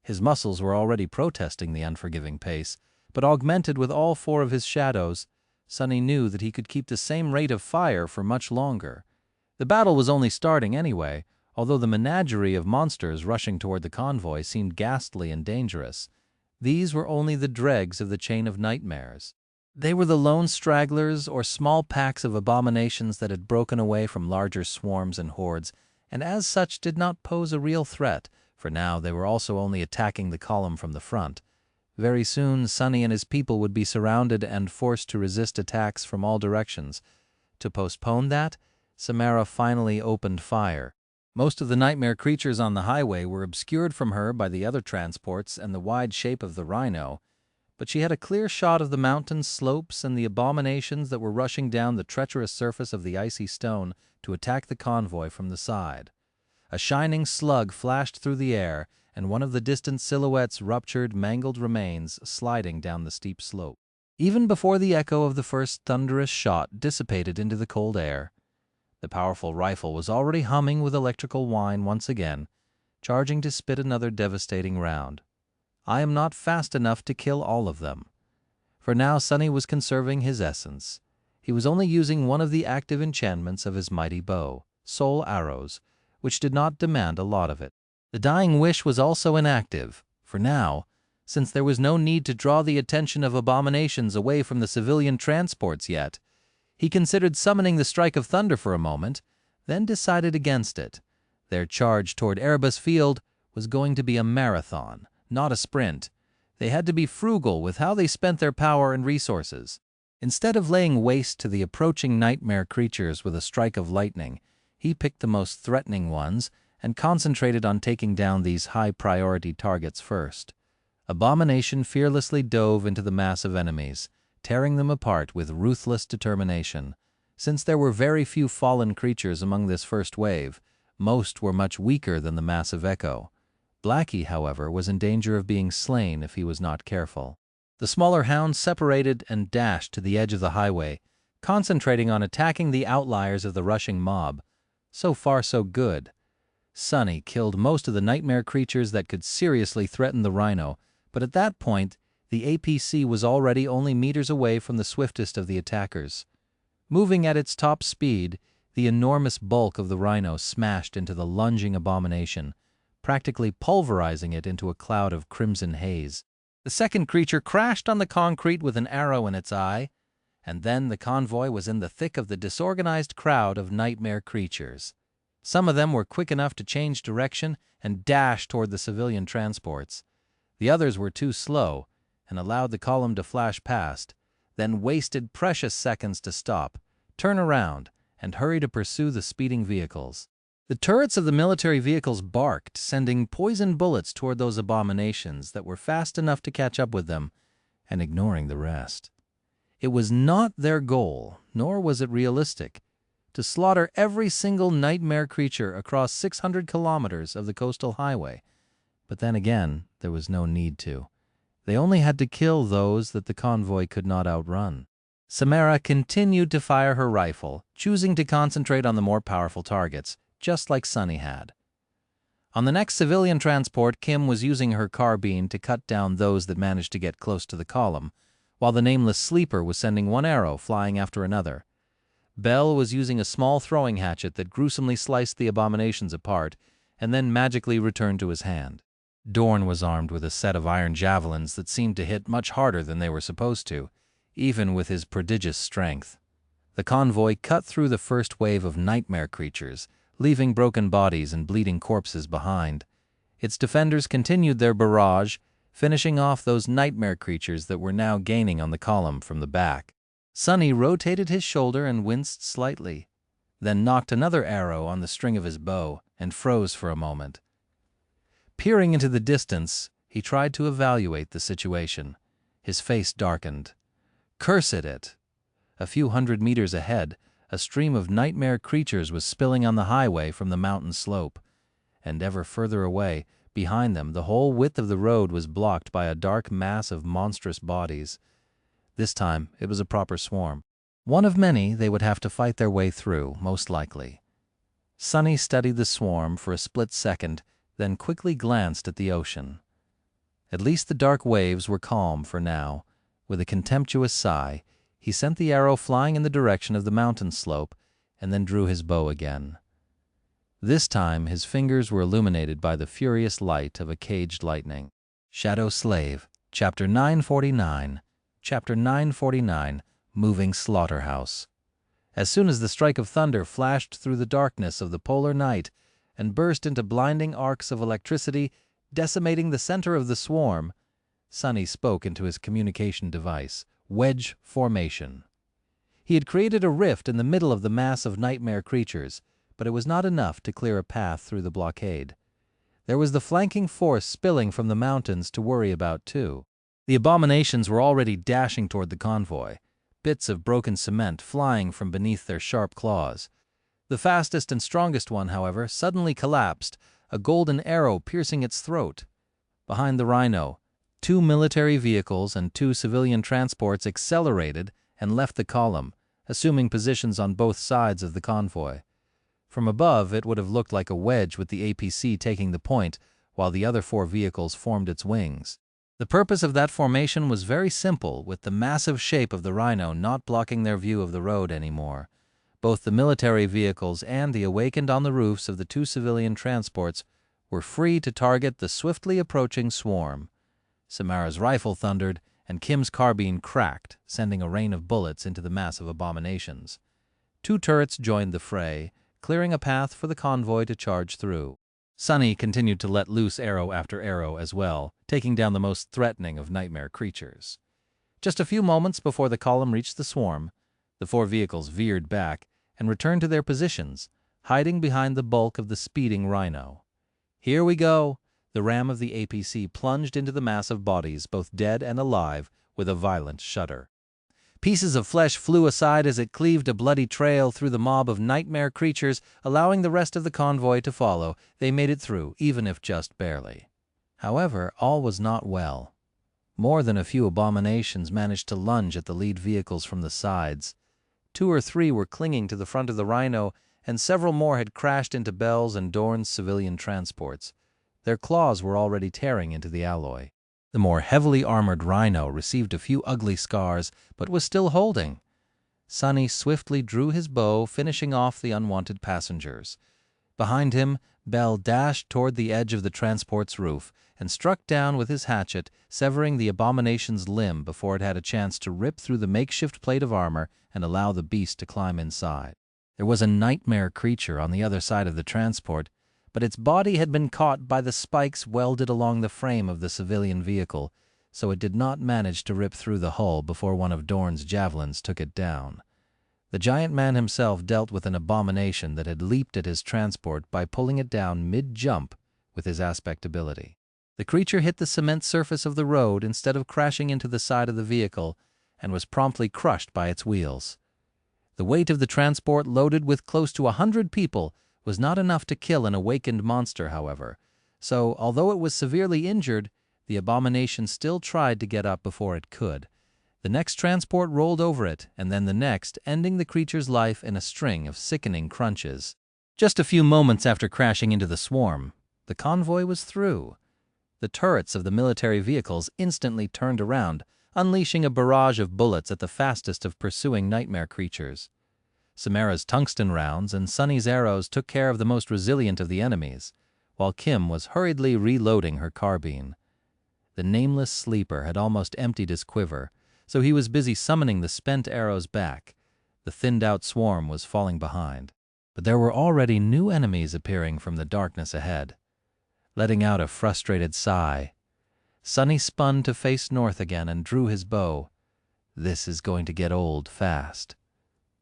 His muscles were already protesting the unforgiving pace, but augmented with all four of his shadows, Sunny knew that he could keep the same rate of fire for much longer. The battle was only starting anyway, although the menagerie of monsters rushing toward the convoy seemed ghastly and dangerous. These were only the dregs of the chain of nightmares. They were the lone stragglers or small packs of abominations that had broken away from larger swarms and hordes, and as such did not pose a real threat, for now they were also only attacking the column from the front. Very soon, Sunny and his people would be surrounded and forced to resist attacks from all directions. To postpone that, Samara finally opened fire. Most of the nightmare creatures on the highway were obscured from her by the other transports and the wide shape of the Rhino, but she had a clear shot of the mountain slopes and the abominations that were rushing down the treacherous surface of the icy stone to attack the convoy from the side. A shining slug flashed through the air, and one of the distant silhouettes ruptured mangled remains sliding down the steep slope. Even before the echo of the first thunderous shot dissipated into the cold air, the powerful rifle was already humming with electrical whine once again, charging to spit another devastating round. I am not fast enough to kill all of them. For now Sunny was conserving his essence. He was only using one of the active enchantments of his mighty bow, soul arrows, which did not demand a lot of it. The dying wish was also inactive, for now, since there was no need to draw the attention of abominations away from the civilian transports yet, he considered summoning the strike of thunder for a moment, then decided against it. Their charge toward Erebus Field was going to be a marathon, not a sprint. They had to be frugal with how they spent their power and resources. Instead of laying waste to the approaching nightmare creatures with a strike of lightning, he picked the most threatening ones and concentrated on taking down these high-priority targets first. Abomination fearlessly dove into the mass of enemies, tearing them apart with ruthless determination. Since there were very few fallen creatures among this first wave, most were much weaker than the massive echo. Blackie, however, was in danger of being slain if he was not careful. The smaller hounds separated and dashed to the edge of the highway, concentrating on attacking the outliers of the rushing mob. So far, so good. Sunny killed most of the nightmare creatures that could seriously threaten the Rhino, but at that point, the APC was already only meters away from the swiftest of the attackers. Moving at its top speed, the enormous bulk of the Rhino smashed into the lunging abomination, practically pulverizing it into a cloud of crimson haze. The second creature crashed on the concrete with an arrow in its eye, and then the convoy was in the thick of the disorganized crowd of nightmare creatures. Some of them were quick enough to change direction and dash toward the civilian transports. The others were too slow and allowed the column to flash past, then wasted precious seconds to stop, turn around, and hurry to pursue the speeding vehicles. The turrets of the military vehicles barked, sending poison bullets toward those abominations that were fast enough to catch up with them, and ignoring the rest. It was not their goal, nor was it realistic, to slaughter every single nightmare creature across 600 kilometers of the coastal highway. But then again, there was no need to. They only had to kill those that the convoy could not outrun. Samara continued to fire her rifle, choosing to concentrate on the more powerful targets, just like Sunny had. On the next civilian transport, Kim was using her carbine to cut down those that managed to get close to the column, while the nameless sleeper was sending one arrow flying after another. Bell was using a small throwing hatchet that gruesomely sliced the abominations apart, and then magically returned to his hand. Dorn was armed with a set of iron javelins that seemed to hit much harder than they were supposed to, even with his prodigious strength. The convoy cut through the first wave of nightmare creatures, leaving broken bodies and bleeding corpses behind. Its defenders continued their barrage, finishing off those nightmare creatures that were now gaining on the column from the back. Sunny rotated his shoulder and winced slightly, then knocked another arrow on the string of his bow and froze for a moment. Peering into the distance, he tried to evaluate the situation. His face darkened. Curse it! A few hundred meters ahead, a stream of nightmare creatures was spilling on the highway from the mountain slope, and ever further away, behind them, the whole width of the road was blocked by a dark mass of monstrous bodies. This time, it was a proper swarm. One of many they would have to fight their way through, most likely. Sunny studied the swarm for a split second, then quickly glanced at the ocean. At least the dark waves were calm for now. With a contemptuous sigh, he sent the arrow flying in the direction of the mountain slope and then drew his bow again. This time his fingers were illuminated by the furious light of a caged lightning. Shadow Slave, Chapter 949. Chapter 949, Moving Slaughterhouse. As soon as the strike of thunder flashed through the darkness of the polar night and burst into blinding arcs of electricity, decimating the center of the swarm, Sunny spoke into his communication device, Wedge Formation. He had created a rift in the middle of the mass of nightmare creatures, but it was not enough to clear a path through the blockade. There was the flanking force spilling from the mountains to worry about, too. The abominations were already dashing toward the convoy, bits of broken cement flying from beneath their sharp claws. The fastest and strongest one, however, suddenly collapsed, a golden arrow piercing its throat. Behind the rhino, 2 military vehicles and 2 civilian transports accelerated and left the column, assuming positions on both sides of the convoy. From above, it would have looked like a wedge with the APC taking the point, while the other 4 vehicles formed its wings. The purpose of that formation was very simple, with the massive shape of the rhino not blocking their view of the road anymore. Both the military vehicles and the awakened on the roofs of the 2 civilian transports were free to target the swiftly approaching swarm. Samara's rifle thundered, and Kim's carbine cracked, sending a rain of bullets into the mass of abominations. 2 turrets joined the fray, clearing a path for the convoy to charge through. Sunny continued to let loose arrow after arrow as well, taking down the most threatening of nightmare creatures. Just a few moments before the column reached the swarm, the 4 vehicles veered back and returned to their positions, hiding behind the bulk of the speeding rhino. Here we go! The ram of the APC plunged into the mass of bodies, both dead and alive, with a violent shudder. Pieces of flesh flew aside as it cleaved a bloody trail through the mob of nightmare creatures, allowing the rest of the convoy to follow. They made it through, even if just barely. However, all was not well. More than a few abominations managed to lunge at the lead vehicles from the sides. 2 or 3 were clinging to the front of the rhino, and several more had crashed into Bell's and Dorn's civilian transports. Their claws were already tearing into the alloy. The more heavily armored rhino received a few ugly scars, but was still holding. Sunny swiftly drew his bow, finishing off the unwanted passengers. Behind him, Bell dashed toward the edge of the transport's roof and struck down with his hatchet, severing the abomination's limb before it had a chance to rip through the makeshift plate of armor and allow the beast to climb inside. There was a nightmare creature on the other side of the transport, but its body had been caught by the spikes welded along the frame of the civilian vehicle, so it did not manage to rip through the hull before one of Dorn's javelins took it down. The giant man himself dealt with an abomination that had leaped at his transport by pulling it down mid-jump with his aspect ability. The creature hit the cement surface of the road instead of crashing into the side of the vehicle and was promptly crushed by its wheels. The weight of the transport, loaded with close to 100 people, was not enough to kill an awakened monster, however, so although it was severely injured, the abomination still tried to get up before it could. The next transport rolled over it, and then the next, ending the creature's life in a string of sickening crunches. Just a few moments after crashing into the swarm, the convoy was through. The turrets of the military vehicles instantly turned around, unleashing a barrage of bullets at the fastest of pursuing nightmare creatures. Samara's tungsten rounds and Sunny's arrows took care of the most resilient of the enemies, while Kim was hurriedly reloading her carbine. The nameless sleeper had almost emptied his quiver, so he was busy summoning the spent arrows back. The thinned-out swarm was falling behind. But there were already new enemies appearing from the darkness ahead. Letting out a frustrated sigh, Sunny spun to face north again and drew his bow. This is going to get old fast.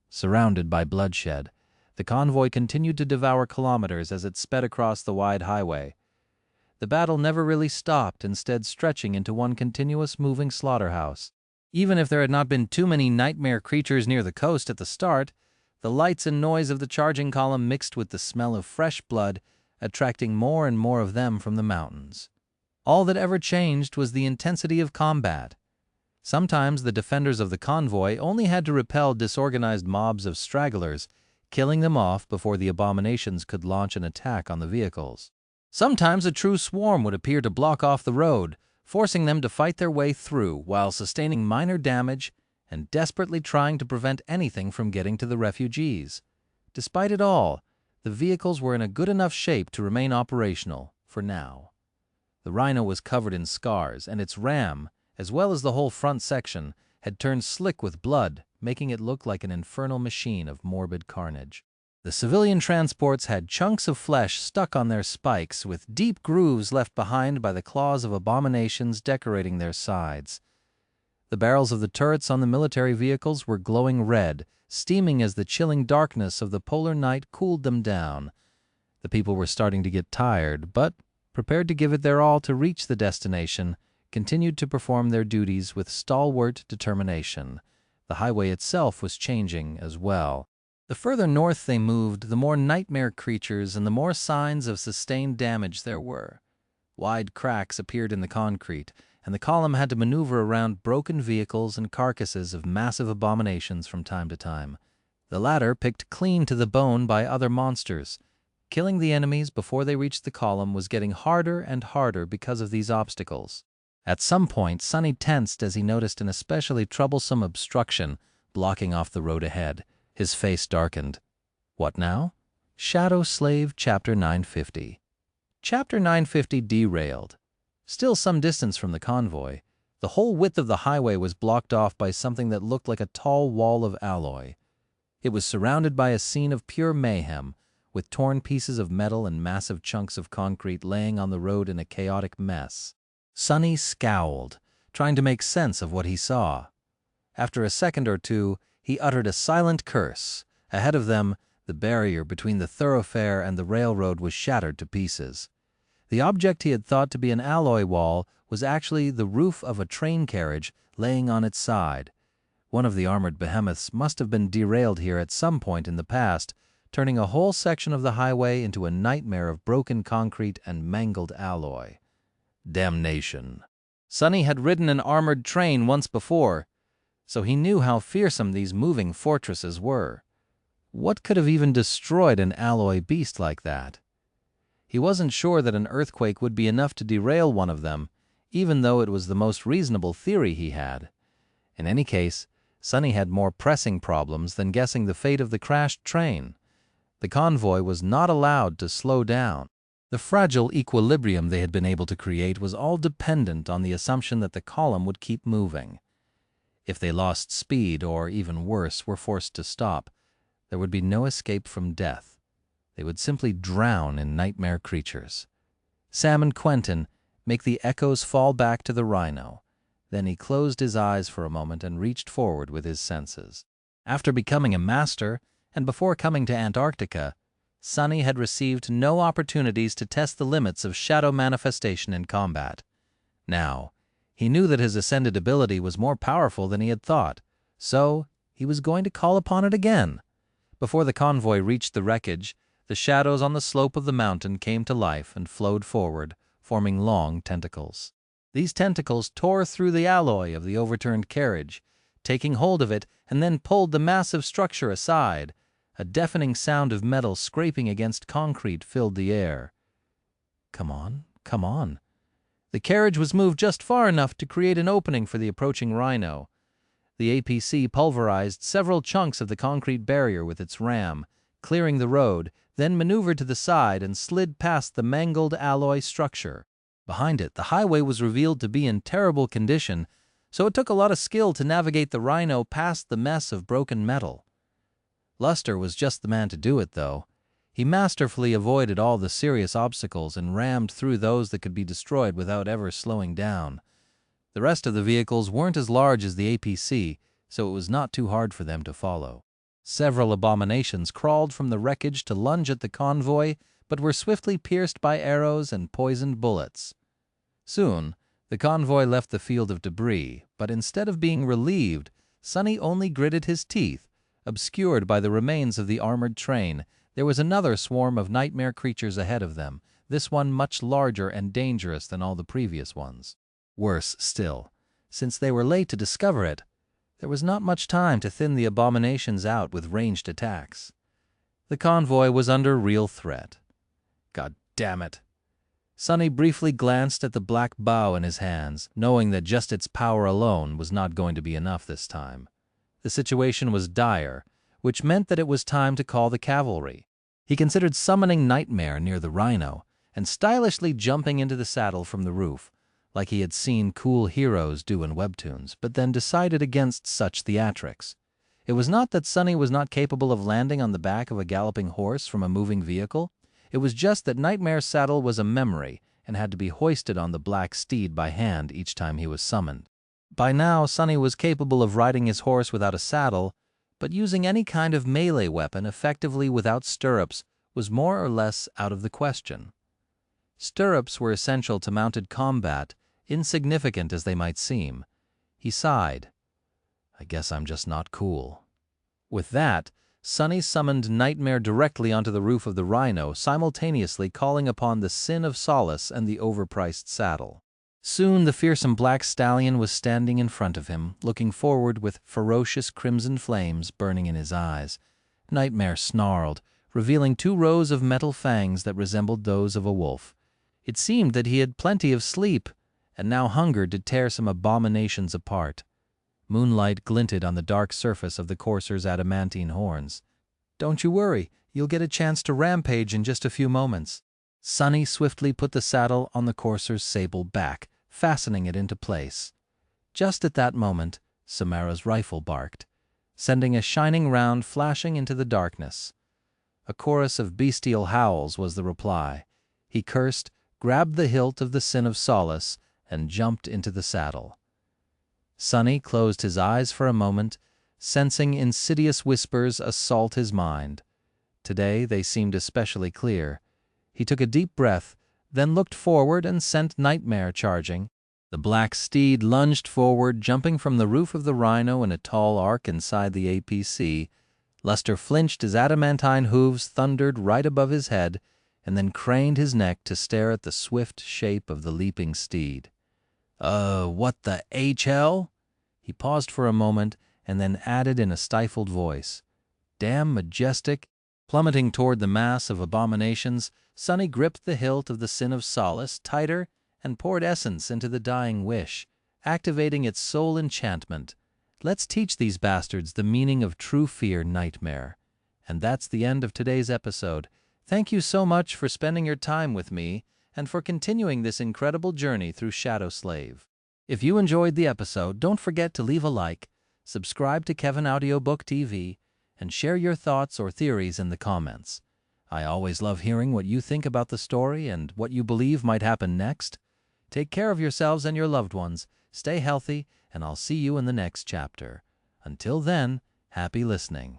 Surrounded by bloodshed, the convoy continued to devour kilometers as it sped across the wide highway. The battle never really stopped, instead stretching into one continuous moving slaughterhouse. Even if there had not been too many nightmare creatures near the coast at the start, the lights and noise of the charging column mixed with the smell of fresh blood, attracting more and more of them from the mountains. All that ever changed was the intensity of combat. Sometimes the defenders of the convoy only had to repel disorganized mobs of stragglers, killing them off before the abominations could launch an attack on the vehicles. Sometimes a true swarm would appear to block off the road, forcing them to fight their way through while sustaining minor damage and desperately trying to prevent anything from getting to the refugees. Despite it all, the vehicles were in a good enough shape to remain operational, for now. The Rhino was covered in scars, and its ram, as well as the whole front section, had turned slick with blood, making it look like an infernal machine of morbid carnage. The civilian transports had chunks of flesh stuck on their spikes, with deep grooves left behind by the claws of abominations decorating their sides. The barrels of the turrets on the military vehicles were glowing red, steaming as the chilling darkness of the polar night cooled them down. The people were starting to get tired, but, prepared to give it their all to reach the destination, continued to perform their duties with stalwart determination. The highway itself was changing as well. The further north they moved, the more nightmare creatures and the more signs of sustained damage there were. Wide cracks appeared in the concrete, and the column had to maneuver around broken vehicles and carcasses of massive abominations from time to time. The latter picked clean to the bone by other monsters. Killing the enemies before they reached the column was getting harder and harder because of these obstacles. At some point, Sonny tensed as he noticed an especially troublesome obstruction blocking off the road ahead. His face darkened. What now? Shadow Slave Chapter 950. Chapter 950 derailed. Still some distance from the convoy, the whole width of the highway was blocked off by something that looked like a tall wall of alloy. It was surrounded by a scene of pure mayhem, with torn pieces of metal and massive chunks of concrete laying on the road in a chaotic mess. Sonny scowled, trying to make sense of what he saw. After a second or two, he uttered a silent curse. Ahead of them, the barrier between the thoroughfare and the railroad was shattered to pieces. The object he had thought to be an alloy wall was actually the roof of a train carriage laying on its side. One of the armored behemoths must have been derailed here at some point in the past, turning a whole section of the highway into a nightmare of broken concrete and mangled alloy. Damnation. Sonny had ridden an armored train once before, so he knew how fearsome these moving fortresses were. What could have even destroyed an alloy beast like that? He wasn't sure that an earthquake would be enough to derail one of them, even though it was the most reasonable theory he had. In any case, Sonny had more pressing problems than guessing the fate of the crashed train. The convoy was not allowed to slow down. The fragile equilibrium they had been able to create was all dependent on the assumption that the column would keep moving. If they lost speed, or even worse, were forced to stop, there would be no escape from death. They would simply drown in nightmare creatures. Sam and Quentin make the echoes fall back to the Rhino. Then he closed his eyes for a moment and reached forward with his senses. After becoming a master, and before coming to Antarctica, Sonny had received no opportunities to test the limits of shadow manifestation in combat. Now, he knew that his ascended ability was more powerful than he had thought, so he was going to call upon it again. Before the convoy reached the wreckage, the shadows on the slope of the mountain came to life and flowed forward, forming long tentacles. These tentacles tore through the alloy of the overturned carriage, taking hold of it, and then pulled the massive structure aside. A deafening sound of metal scraping against concrete filled the air. Come on, come on. The carriage was moved just far enough to create an opening for the approaching Rhino. The APC pulverized several chunks of the concrete barrier with its ram, clearing the road, then maneuvered to the side and slid past the mangled alloy structure. Behind it, the highway was revealed to be in terrible condition, so it took a lot of skill to navigate the Rhino past the mess of broken metal. Luster was just the man to do it, though. He masterfully avoided all the serious obstacles and rammed through those that could be destroyed without ever slowing down. The rest of the vehicles weren't as large as the APC, so it was not too hard for them to follow. Several abominations crawled from the wreckage to lunge at the convoy, but were swiftly pierced by arrows and poisoned bullets. Soon, the convoy left the field of debris, but instead of being relieved, Sonny only gritted his teeth. Obscured by the remains of the armored train, there was another swarm of nightmare creatures ahead of them, this one much larger and dangerous than all the previous ones. Worse still, since they were late to discover it, there was not much time to thin the abominations out with ranged attacks. The convoy was under real threat. God damn it! Sonny briefly glanced at the black bow in his hands, knowing that just its power alone was not going to be enough this time. The situation was dire, which meant that it was time to call the cavalry. He considered summoning Nightmare near the Rhino and stylishly jumping into the saddle from the roof, like he had seen cool heroes do in webtoons, but then decided against such theatrics. It was not that Sonny was not capable of landing on the back of a galloping horse from a moving vehicle. It was just that Nightmare's saddle was a memory and had to be hoisted on the black steed by hand each time he was summoned. By now, Sonny was capable of riding his horse without a saddle, but using any kind of melee weapon effectively without stirrups was more or less out of the question. Stirrups were essential to mounted combat, insignificant as they might seem. He sighed. I guess I'm just not cool. With that, Sonny summoned Nightmare directly onto the roof of the Rhino, simultaneously calling upon the Sin of Solace and the overpriced saddle. Soon the fearsome black stallion was standing in front of him, looking forward with ferocious crimson flames burning in his eyes. Nightmare snarled, revealing 2 rows of metal fangs that resembled those of a wolf. It seemed that he had plenty of sleep, and now hungered to tear some abominations apart. Moonlight glinted on the dark surface of the courser's adamantine horns. Don't you worry, you'll get a chance to rampage in just a few moments. Sonny swiftly put the saddle on the courser's sable back, fastening it into place. Just at that moment, Samara's rifle barked, sending a shining round flashing into the darkness. A chorus of bestial howls was the reply. He cursed, grabbed the hilt of the Sin of Solace, and jumped into the saddle. Sonny closed his eyes for a moment, sensing insidious whispers assault his mind. Today they seemed especially clear. He took a deep breath, then looked forward and sent Nightmare charging. The black steed lunged forward, jumping from the roof of the Rhino in a tall arc inside the APC. Luster flinched as adamantine hooves thundered right above his head, and then craned his neck to stare at the swift shape of the leaping steed. What the H-hell? He paused for a moment and then added in a stifled voice. Damn majestic. Plummeting toward the mass of abominations, Sonny gripped the hilt of the Sin of Solace tighter and poured essence into the dying wish, activating its soul enchantment. Let's teach these bastards the meaning of true fear, Nightmare. And that's the end of today's episode. Thank you so much for spending your time with me and for continuing this incredible journey through Shadow Slave. If you enjoyed the episode, don't forget to leave a like, subscribe to Kevin Audiobook TV, and share your thoughts or theories in the comments. I always love hearing what you think about the story and what you believe might happen next. Take care of yourselves and your loved ones, stay healthy, and I'll see you in the next chapter. Until then, happy listening.